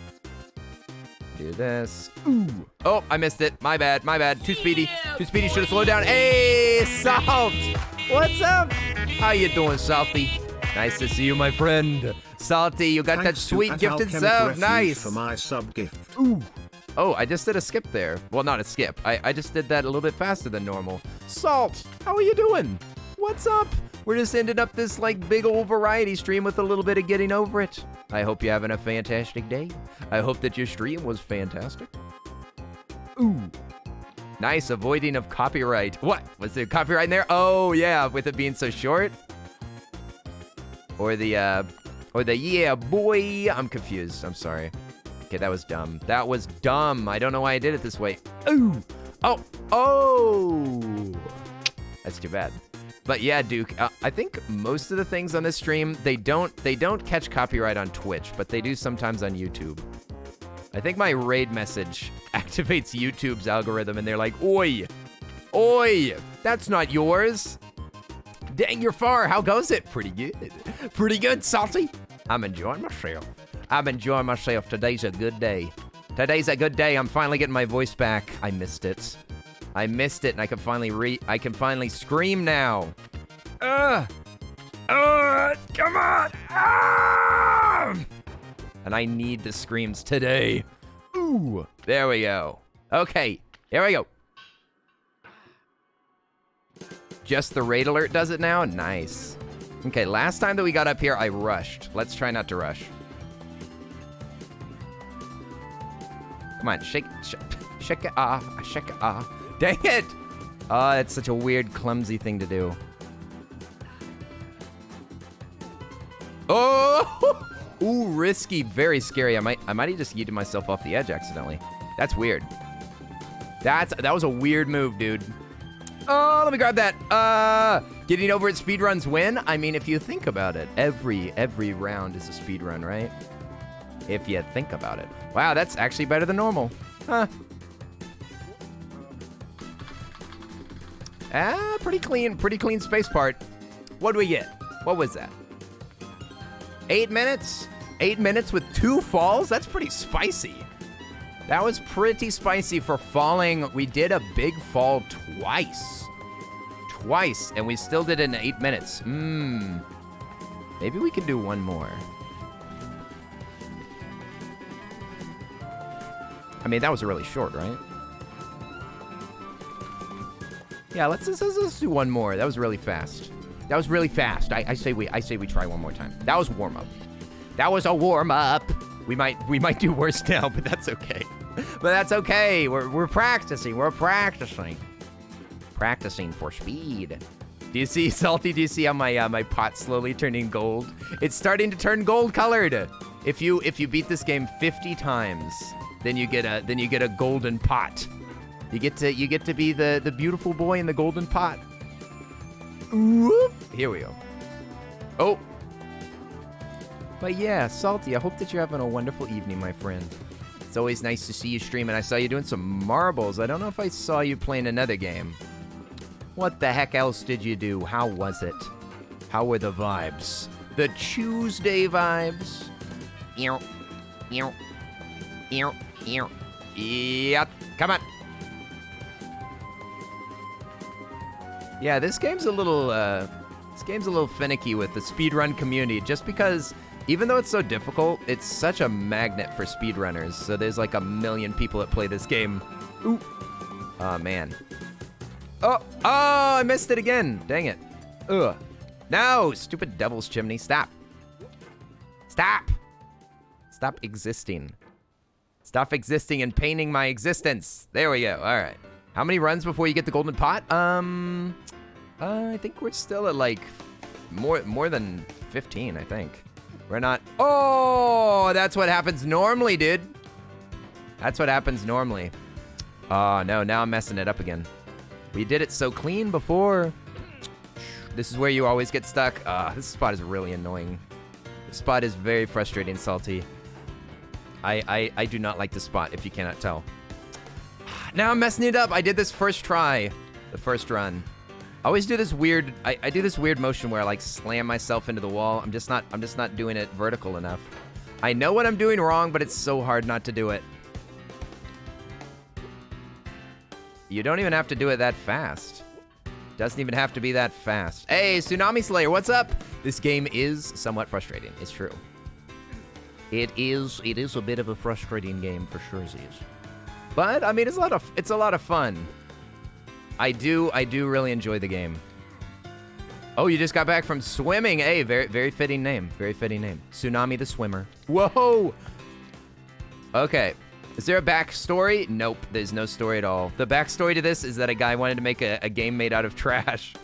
Speaker 1: do this. Ooh. Oh, I missed it. My bad. Too speedy. Should have slowed down. Hey, Salt. What's up? How you doing, Salty? Nice to see you, my friend. Salty, you got
Speaker 3: Thanks
Speaker 1: that sweet gifted sub. Nice.
Speaker 3: For my sub gift.
Speaker 1: Ooh. Oh, I just did a skip there. Well, not a skip. I just did that a little bit faster than normal. Salt, how are you doing? What's up? We're just ending up this like big old variety stream with a little bit of getting over it. I hope you're having a fantastic day. I hope that your stream was fantastic. Ooh. Nice, avoiding of copyright. What? Was there copyright in there? Oh, yeah, with it being so short. Or the yeah, boy. I'm confused. I'm sorry. Okay, that was dumb. I don't know why I did it this way. Ooh. Oh. That's too bad. But yeah, Duke, I think most of the things on this stream, they don't catch copyright on Twitch, but they do sometimes on YouTube. I think my raid message activates YouTube's algorithm, and they're like, oi, that's not yours. Dang, you're far. How goes it? Pretty good, Salty. I'm enjoying myself. Today's a good day. I'm finally getting my voice back. I missed it, and I can finally scream now. Come on! And I need the screams today. Ooh, there we go. Okay, here we go. Just the raid alert does it now? Nice. Okay, last time that we got up here, I rushed. Let's try not to rush. Come on, shake it off. Dang it! Oh, it's such a weird, clumsy thing to do. Oh! Ooh, risky, very scary. I might have just yeeted myself off the edge accidentally. That's weird. That was a weird move, dude. Oh, let me grab that. Getting over it speedruns win? I mean, if you think about it, every round is a speedrun, right? If you think about it. Wow, that's actually better than normal. Huh. Pretty clean space part. What do we get? What was that? 8 minutes? 8 minutes with 2 falls? That's pretty spicy. That was pretty spicy for falling. We did a big fall twice, and we still did it in 8 minutes. Maybe we can do one more. I mean, that was really short, right? Yeah, let's do one more. That was really fast. I say we try one more time. That was warm up. That was a warm up. We might do worse now, but that's okay. We're practicing. Practicing for speed. Do you see, Salty? Do you see how my pot's slowly turning gold? It's starting to turn gold colored. If you beat this game 50 times, then you get a golden pot. You get to be the beautiful boy in the golden pot. Whoop. Here we go. Oh. But yeah, Salty, I hope that you're having a wonderful evening, my friend. It's always nice to see you stream, and I saw you doing some marbles. I don't know if I saw you playing another game. What the heck else did you do? How was it? How were the vibes? The Tuesday vibes?
Speaker 4: Ew. Ew. Ew. Ew.
Speaker 1: Yep. Come on. Yeah, this game's a little finicky with the speedrun community, just because even though it's so difficult, it's such a magnet for speedrunners. So there's like 1 million people that play this game. Ooh. Oh, man. Oh, I missed it again. Dang it. Ugh. No, stupid devil's chimney. Stop. Stop. Stop existing. Stop existing and painting my existence. There we go. All right. How many runs before you get the golden pot? I think we're still at like more than 15, I think. We're not. Oh, that's what happens normally, dude. That's what happens normally. Oh, no, now I'm messing it up again. We did it so clean before. This is where you always get stuck. This spot is really annoying. This spot is very frustrating, Salty. I do not like this spot, if you cannot tell. Now I'm messing it up. I did this first try, the first run. I always do this weird, I do this weird motion where I like slam myself into the wall. I'm just not doing it vertical enough. I know what I'm doing wrong, but it's so hard not to do it. You don't even have to do it that fast. Doesn't even have to be that fast. Hey, Tsunami Slayer, what's up? This game is somewhat frustrating. It's true. It is a bit of a frustrating game for sure, Z's. But I mean, it's a lot of fun. I do really enjoy the game. Oh, you just got back from swimming. Hey, very fitting name. Very fitting name. Tsunami the Swimmer. Whoa. Okay. Is there a backstory? Nope, there's no story at all. The backstory to this is that a guy wanted to make a game made out of trash.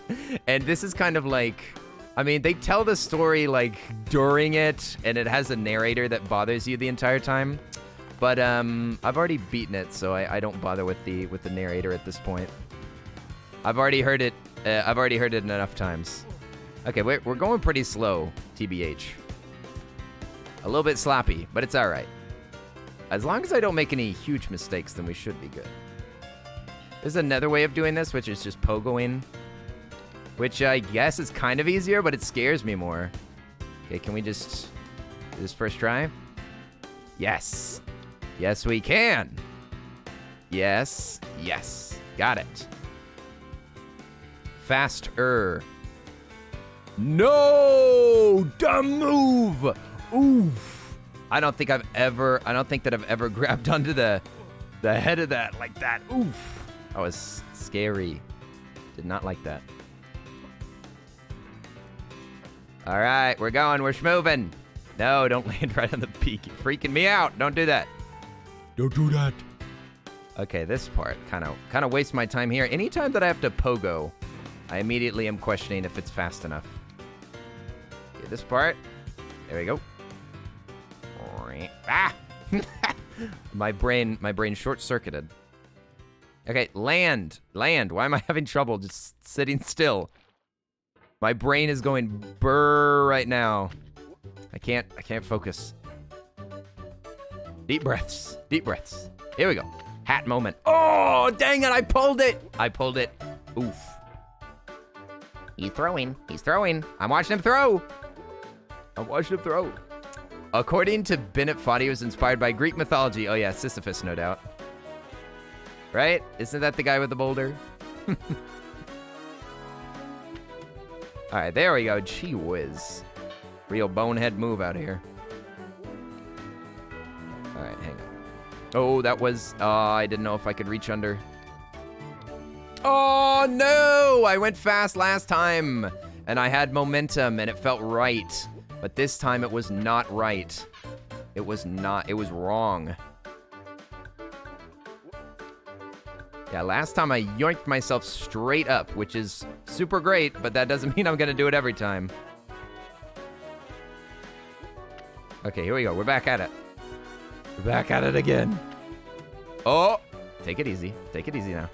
Speaker 1: And this is kind of like, I mean, they tell the story like during it, and it has a narrator that bothers you the entire time. But I've already beaten it, so I don't bother with the narrator at this point. I've already heard it enough times. Okay, we're going pretty slow, TBH. A little bit sloppy, but it's all right. As long as I don't make any huge mistakes, then we should be good. There's another way of doing this, which is just pogoing, which I guess is kind of easier, but it scares me more. Okay, can we just do this first try? Yes. Yes, we can. Yes. Yes. Got it. Faster. No! Dumb move! Oof. I don't think that I've ever grabbed onto the head of that like that. Oof. That was scary. Did not like that. All right, we're going. We're schmoving. No, don't land right on the peak. You're freaking me out. Don't do that. Don't do that. Okay, this part kind of wastes my time here. Anytime that I have to pogo, I immediately am questioning if it's fast enough. Okay, this part. There we go. Ah! my brain short-circuited. Okay, land. Why am I having trouble just sitting still? My brain is going burr right now. I can't focus. Deep breaths. Here we go. Hat moment. Oh, dang it, I pulled it. Oof.
Speaker 4: He's throwing.
Speaker 1: I'm watching him throw. According to Bennett Foddy, it was inspired by Greek mythology. Oh yeah, Sisyphus, no doubt. Right? Isn't that the guy with the boulder? All right, there we go. Gee whiz. Real bonehead move out here. All right, hang on. Oh, that was... I didn't know if I could reach under. Oh, no! I went fast last time, and I had momentum, and it felt right. But this time it was not right. It was wrong. Yeah, last time I yoinked myself straight up, which is super great, but that doesn't mean I'm gonna do it every time. Okay, here we go. We're back at it. We're back at it again. Oh! Take it easy. Take it easy now.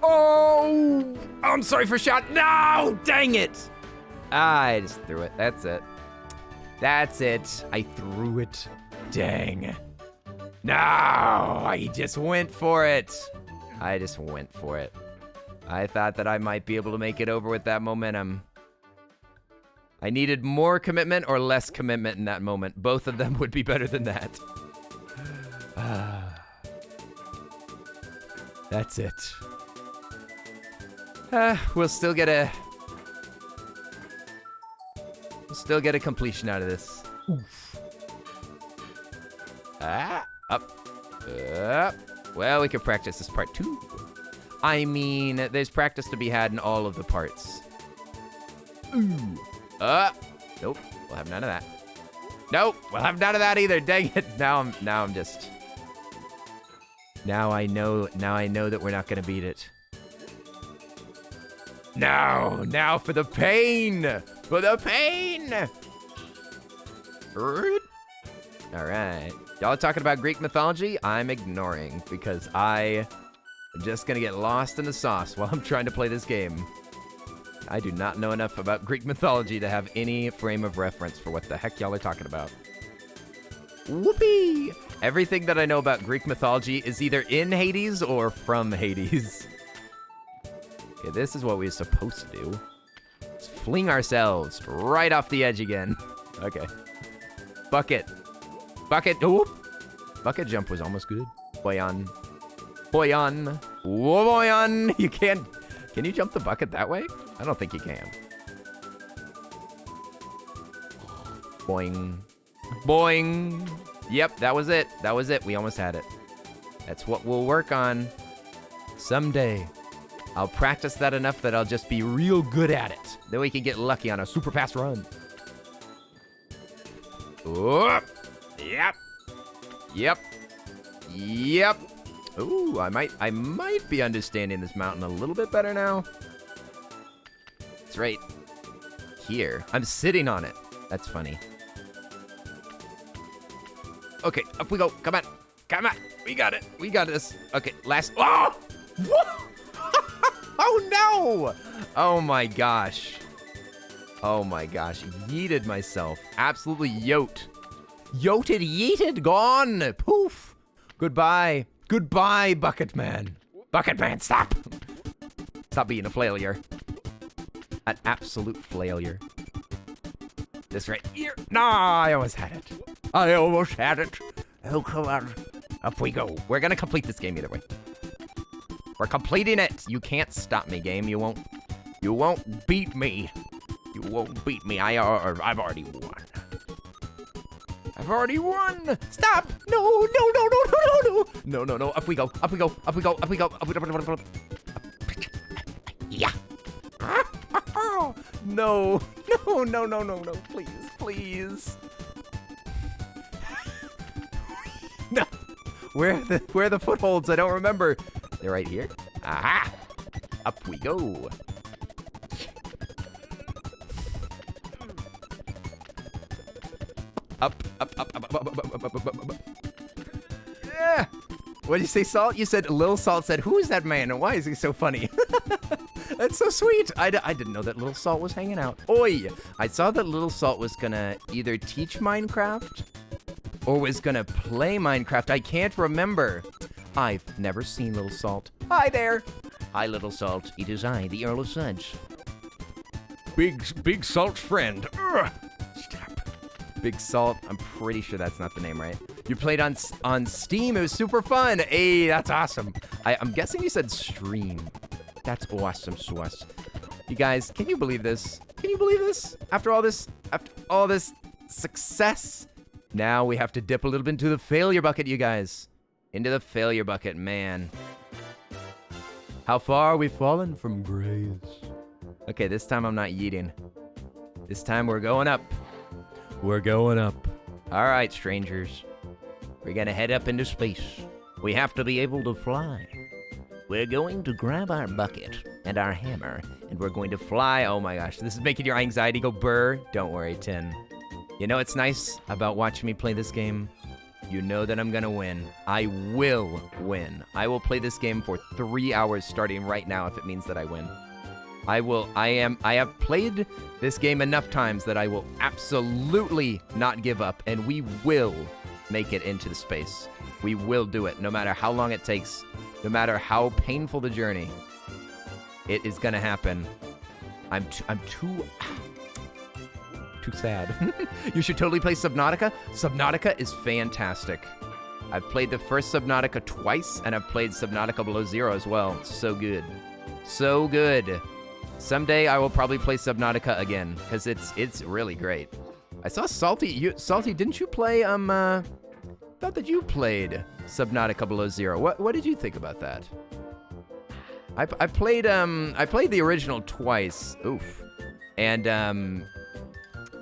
Speaker 1: Oh! I'm sorry for shot. No! Dang it! I just threw it. That's it. I threw it. Dang. No, I just went for it. I just went for it. I thought that I might be able to make it over with that momentum. I needed more commitment or less commitment in that moment. Both of them would be better than that. That's it. We'll still get a completion out of this. Oof. Up. Well, we could practice this part too. I mean, there's practice to be had in all of the parts. Ooh. Nope. We'll have none of that. Nope. We'll have none of that either. Dang it. Now I'm just. Now I know that we're not gonna beat it. Now for the pain. For the pain. All right. Y'all talking about Greek mythology? I'm ignoring because I am just gonna get lost in the sauce while I'm trying to play this game. I do not know enough about Greek mythology to have any frame of reference for what the heck y'all are talking about. Whoopee! Everything that I know about Greek mythology is either in Hades or from Hades. Okay, this is what we're supposed to do. Let's fling ourselves right off the edge again. Okay. Bucket. Oop. Bucket jump was almost good. Boyan. You can't. Can you jump the bucket that way? I don't think you can. Boing. Yep, that was it. We almost had it. That's what we'll work on someday. I'll practice that enough that I'll just be real good at it. Then we can get lucky on a super fast run. Oop. Yep. Ooh, I might be understanding this mountain a little bit better now. It's right here. I'm sitting on it. That's funny. Okay, up we go. Come on. We got it. We got this. Okay, last. Oh! Oh no! Oh my gosh. Yeeted myself. Absolutely yeeted, gone. Poof. Goodbye, Bucket Man. Bucket Man, stop. Stop being a failure. An absolute failure. This right here. Nah, I almost had it. Oh, come on. Up we go. We're gonna complete this game either way. We're completing it. You can't stop me, game. You won't beat me. I've already won. Stop. No. Up we go.
Speaker 4: Yeah.
Speaker 1: No. Please. No. Where are the footholds? I don't remember. They're right here. Aha. Up we go. Up. Yeah. What did you say, Salt? You said Lil Salt said, "Who is that man and why is he so funny?" That's so sweet. I didn't know that Little Salt was hanging out. Oi! I saw that Little Salt was gonna either teach Minecraft or was gonna play Minecraft. I can't remember. I've never seen Little Salt. Hi there.
Speaker 4: Hi, Little Salt. It is I, the Earl of Suds.
Speaker 2: Big Salt's friend. Ugh.
Speaker 1: Big Salt. I'm pretty sure that's not the name, right? You played on Steam. It was super fun. Hey, that's awesome. I'm guessing you said stream. That's awesome sauce. You guys, can you believe this? After all this success, now we have to dip a little bit into the failure bucket, you guys. Into the failure bucket, man. How far we've fallen from grace. Okay, this time I'm not yeeting. This time we're going up. All right, strangers. We're gonna head up into space. We have to be able to fly. We're going to grab our bucket and our hammer, and we're going to fly. Oh my gosh, this is making your anxiety go burr. Don't worry, Tin. You know what's nice about watching me play this game? You know that I'm gonna win. I will win. I will play this game for 3 hours starting right now if it means that I win. I have played this game enough times that I will absolutely not give up, and we will make it into the space. We will do it, no matter how long it takes, no matter how painful the journey. It is gonna happen. I'm too sad. You should totally play Subnautica. Subnautica is fantastic. I've played the first Subnautica twice, and I've played Subnautica Below Zero as well. It's so good. So good. Someday I will probably play Subnautica again, because it's really great. I saw Salty. Salty, didn't you play, thought that you played Subnautica Below Zero. What did you think about that? I played the original twice. Oof. And,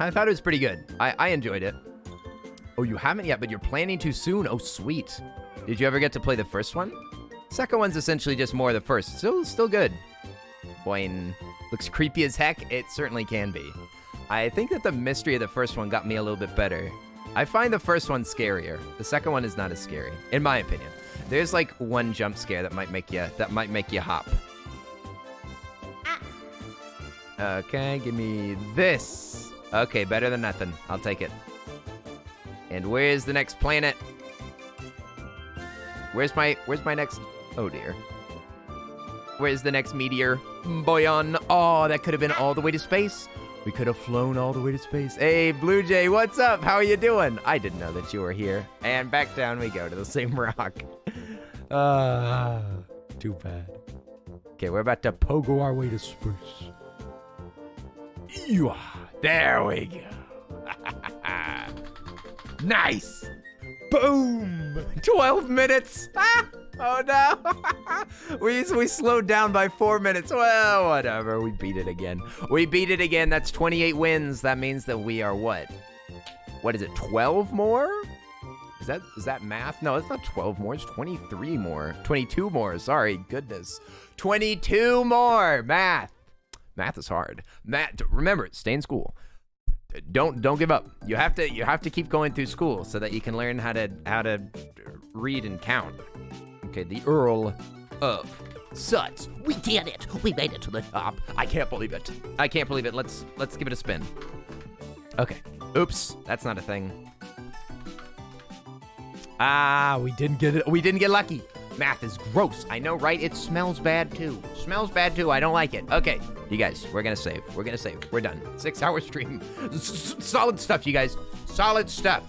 Speaker 1: I thought it was pretty good. I enjoyed it. Oh, you haven't yet, but you're planning to soon. Oh, sweet. Did you ever get to play the first one? Second one's essentially just more of the first. Still good. Boing. Looks creepy as heck. It certainly can be. I think that the mystery of the first one got me a little bit better. I find the first one scarier. The second one is not as scary, in my opinion. There's like one jump scare that might make you hop. Okay, give me this. Okay, better than nothing. I'll take it. And where's the next planet? Where's my next... Oh, dear. Where's the next meteor? Boyon. Oh, that could have been all the way to space. We could have flown all the way to space. Hey, Blue Jay, what's up? How are you doing? I didn't know that you were here. And back down we go to the same rock. Too bad. Okay, we're about to pogo our way to space. There we go. Nice. Boom. 12 minutes. Oh, no. we slowed down by 4 minutes. Well, whatever. We beat it again. That's 28 wins. That means that we are what? What is it, 12 more? Is that math? No, it's not 12 more. It's 23 more. 22 more. Sorry. Goodness. 22 more. Math. Math is hard. Remember, stay in school. Don't give up. You have to keep going through school so that you can learn how to read and count. Okay, the Earl of Suds.
Speaker 4: We did it. We made it to the top.
Speaker 1: I can't believe it. Let's give it a spin. Okay. Oops, that's not a thing. We didn't get it. We didn't get lucky. Math is gross. I know, right? It smells bad too. I don't like it. Okay, you guys, we're gonna save. We're done. 6-hour stream. Solid stuff, you guys. Solid stuff.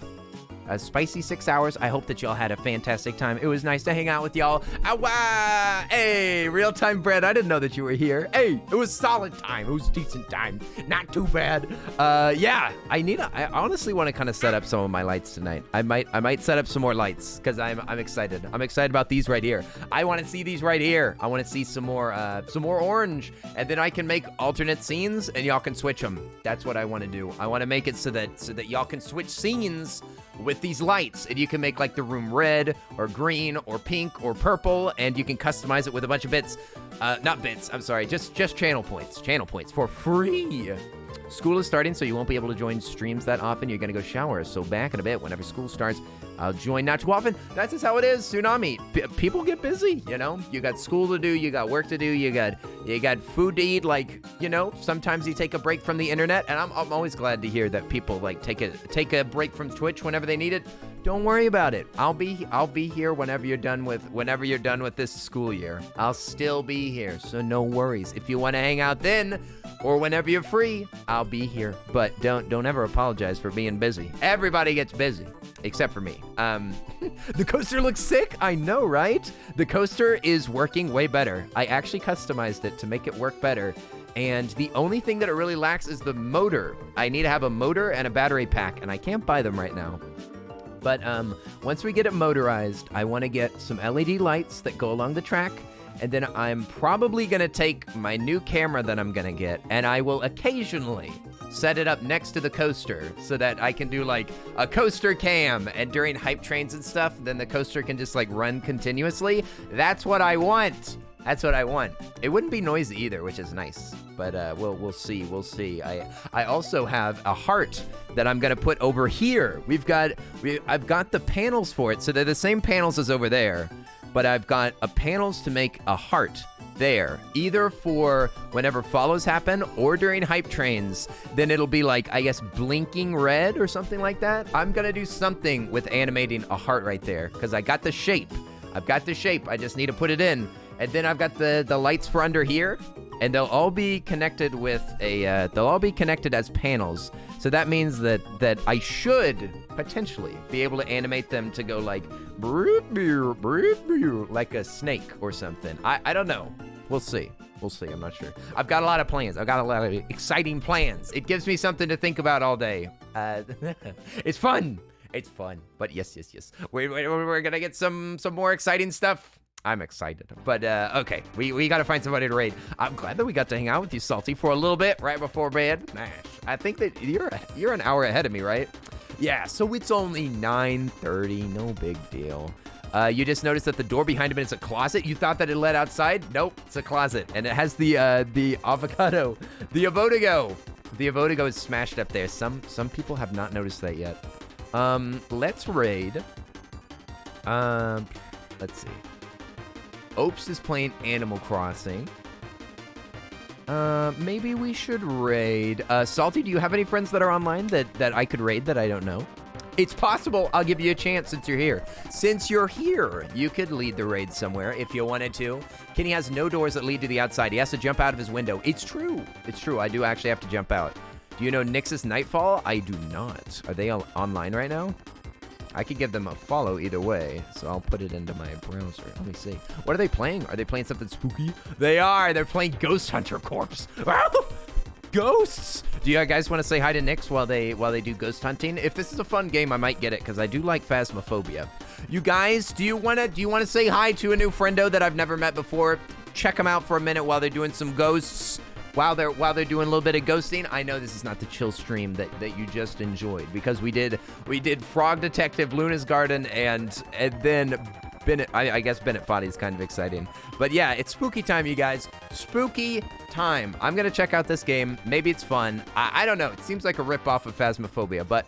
Speaker 1: A spicy 6 hours. I hope that y'all had a fantastic time. It was nice to hang out with y'all. Hey, real-time bread. I didn't know that you were here. Hey, it was solid time. It was decent time. Not too bad. Yeah, I honestly want to kind of set up some of my lights tonight. I might set up some more lights because I'm excited. I'm excited about these right here. I want to see these right here. I want to see some more orange, and then I can make alternate scenes and y'all can switch them. That's what I want to do. I want to make it so that y'all can switch scenes with these lights, and you can make like the room red or green or pink or purple, and you can customize it with a bunch of bits. Not bits, I'm sorry, just channel points for free. School is starting, so you won't be able to join streams that often. You're gonna go shower, so back in a bit whenever school starts, I'll join not too often. That's just how it is. Tsunami. People get busy, you know. You got school to do, you got work to do, you got food to eat. Like, you know, sometimes you take a break from the internet, and I'm always glad to hear that people like take a break from Twitch whenever they need it. Don't worry about it. I'll be here whenever you're done with this school year. I'll still be here, so no worries. If you want to hang out then, or whenever you're free, I'll be here. But don't ever apologize for being busy. Everybody gets busy, except for me. The coaster looks sick. I know, right? The coaster is working way better. I actually customized it to make it work better. And the only thing that it really lacks is the motor. I need to have a motor and a battery pack, and I can't buy them right now. But once we get it motorized, I want to get some LED lights that go along the track. And then I'm probably going to take my new camera that I'm going to get, and I will occasionally set it up next to the coaster so that I can do like a coaster cam, and during hype trains and stuff, then the coaster can just like run continuously. That's what I want. It wouldn't be noisy either, which is nice. But we'll see. I also have a heart that I'm gonna put over here. I've got the panels for it, so they're the same panels as over there. But I've got panels to make a heart there, either for whenever follows happen or during hype trains, then it'll be like, I guess, blinking red or something like that. I'm gonna do something with animating a heart right there because I got the shape. I've got the shape. I just need to put it in. And then I've got the lights for under here, and they'll all be connected with they'll all be connected as panels. So that means that I should potentially be able to animate them to go like like a snake or something. I don't know. We'll see. We'll see. I'm not sure. I've got a lot of plans. I've got a lot of exciting plans. It gives me something to think about all day. It's fun. It's fun. But yes. We're gonna get some more exciting stuff. I'm excited. But okay, we gotta find somebody to raid. I'm glad that we got to hang out with you, Salty, for a little bit right before bed. I think that you're an hour ahead of me, right? Yeah, so it's only 9:30, no big deal. You just noticed that the door behind him is a closet. You thought that it led outside? Nope, it's a closet. And it has the avocado, the avotigo. The avotigo is smashed up there. Some people have not noticed that yet. Let's raid. Let's see. Opes is playing Animal Crossing. Maybe we should raid. Salty, do you have any friends that are online that I could raid that I don't know? It's possible. I'll give you a chance since you're here. Since you're here, you could lead the raid somewhere if you wanted to. Kenny has no doors that lead to the outside. He has to jump out of his window. It's true. It's true. I do actually have to jump out. Do you know Nix's Nightfall? I do not. Are they online right now? I could give them a follow either way, so I'll put it into my browser. Let me see. What are they playing? Are they playing something spooky? They are. They're playing Ghost Hunter Corpse. Ghosts! Do you guys want to say hi to Nix while they do ghost hunting? If this is a fun game, I might get it because I do like Phasmophobia. You guys, do you want to say hi to a new friendo that I've never met before? Check them out for a minute while they're doing some ghosts. While they're doing a little bit of ghosting. I know this is not the chill stream that you just enjoyed because we did Frog Detective, Luna's Garden, and then Bennett. I guess Bennett Foddy is kind of exciting. But yeah, it's spooky time, you guys. Spooky time. I'm gonna check out this game. Maybe it's fun. I don't know. It seems like a ripoff of Phasmophobia, but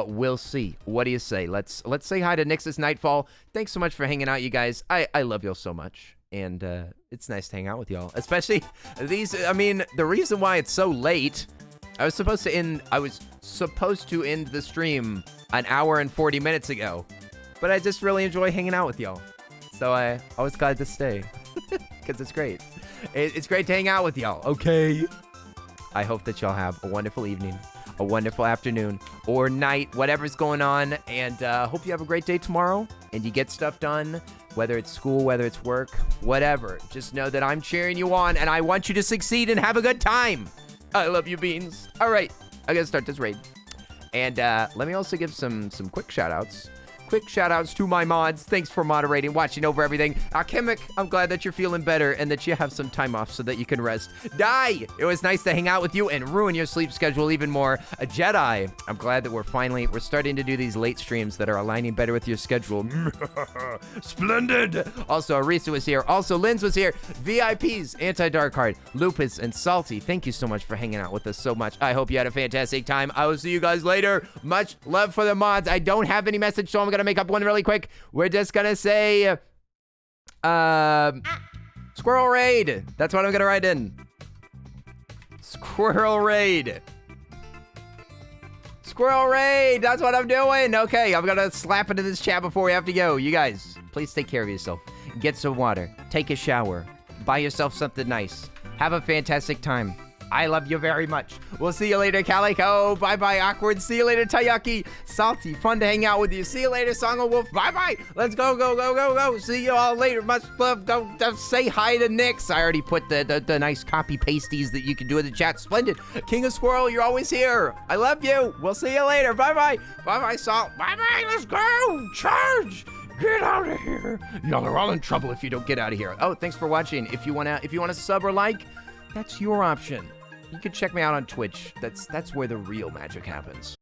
Speaker 1: we'll see. What do you say? Let's say hi to Nix's Nightfall. Thanks so much for hanging out, you guys. I love y'all so much. And it's nice to hang out with y'all, especially these. I mean, the reason why it's so late, I was supposed to end the stream an hour and 40 minutes ago, but I just really enjoy hanging out with y'all, so I was glad to stay because it's great. It's great to hang out with y'all. Okay, I hope that y'all have a wonderful evening, a wonderful afternoon or night, whatever's going on, and hope you have a great day tomorrow and you get stuff done. Whether it's school, whether it's work, whatever. Just know that I'm cheering you on, and I want you to succeed and have a good time. I love you, Beans. All right, I gotta start this raid. And let me also give some quick shout-outs. Quick shout-outs to my mods. Thanks for moderating, watching over everything. Akimic, I'm glad that you're feeling better and that you have some time off so that you can rest. Die! It was nice to hang out with you and ruin your sleep schedule even more. A Jedi, I'm glad that we're starting to do these late streams that are aligning better with your schedule. Splendid! Also, Arisa was here. Also, Linz was here. VIPs, Anti-Dark Heart, Lupus, and Salty, thank you so much for hanging out with us so much. I hope you had a fantastic time. I will see you guys later. Much love for the mods. I don't have any message, so I'm gonna make up one really quick. We're just gonna say Squirrel Raid. That's what I'm gonna write in. Squirrel Raid. Squirrel Raid. That's what I'm doing. Okay, I'm gonna slap into this chat before we have to go. You guys, please take care of yourself. Get some water. Take a shower. Buy yourself something nice. Have a fantastic time. I love you very much. We'll see you later, Calico. Bye-bye, Awkward. See you later, Tayaki. Salty, fun to hang out with you. See you later, Song of Wolf. Bye-bye. Let's go. See you all later. Much love. Go say hi to Nix. I already put the nice copy pasties that you can do in the chat. Splendid. King of Squirrel, you're always here. I love you. We'll see you later. Bye-bye. Bye-bye, Salt. Bye-bye. Let's go. Charge. Get out of here. Y'all are all in trouble if you don't get out of here. Oh, thanks for watching. If you wanna sub or like, that's your option. You can check me out on Twitch. That's where the real magic happens.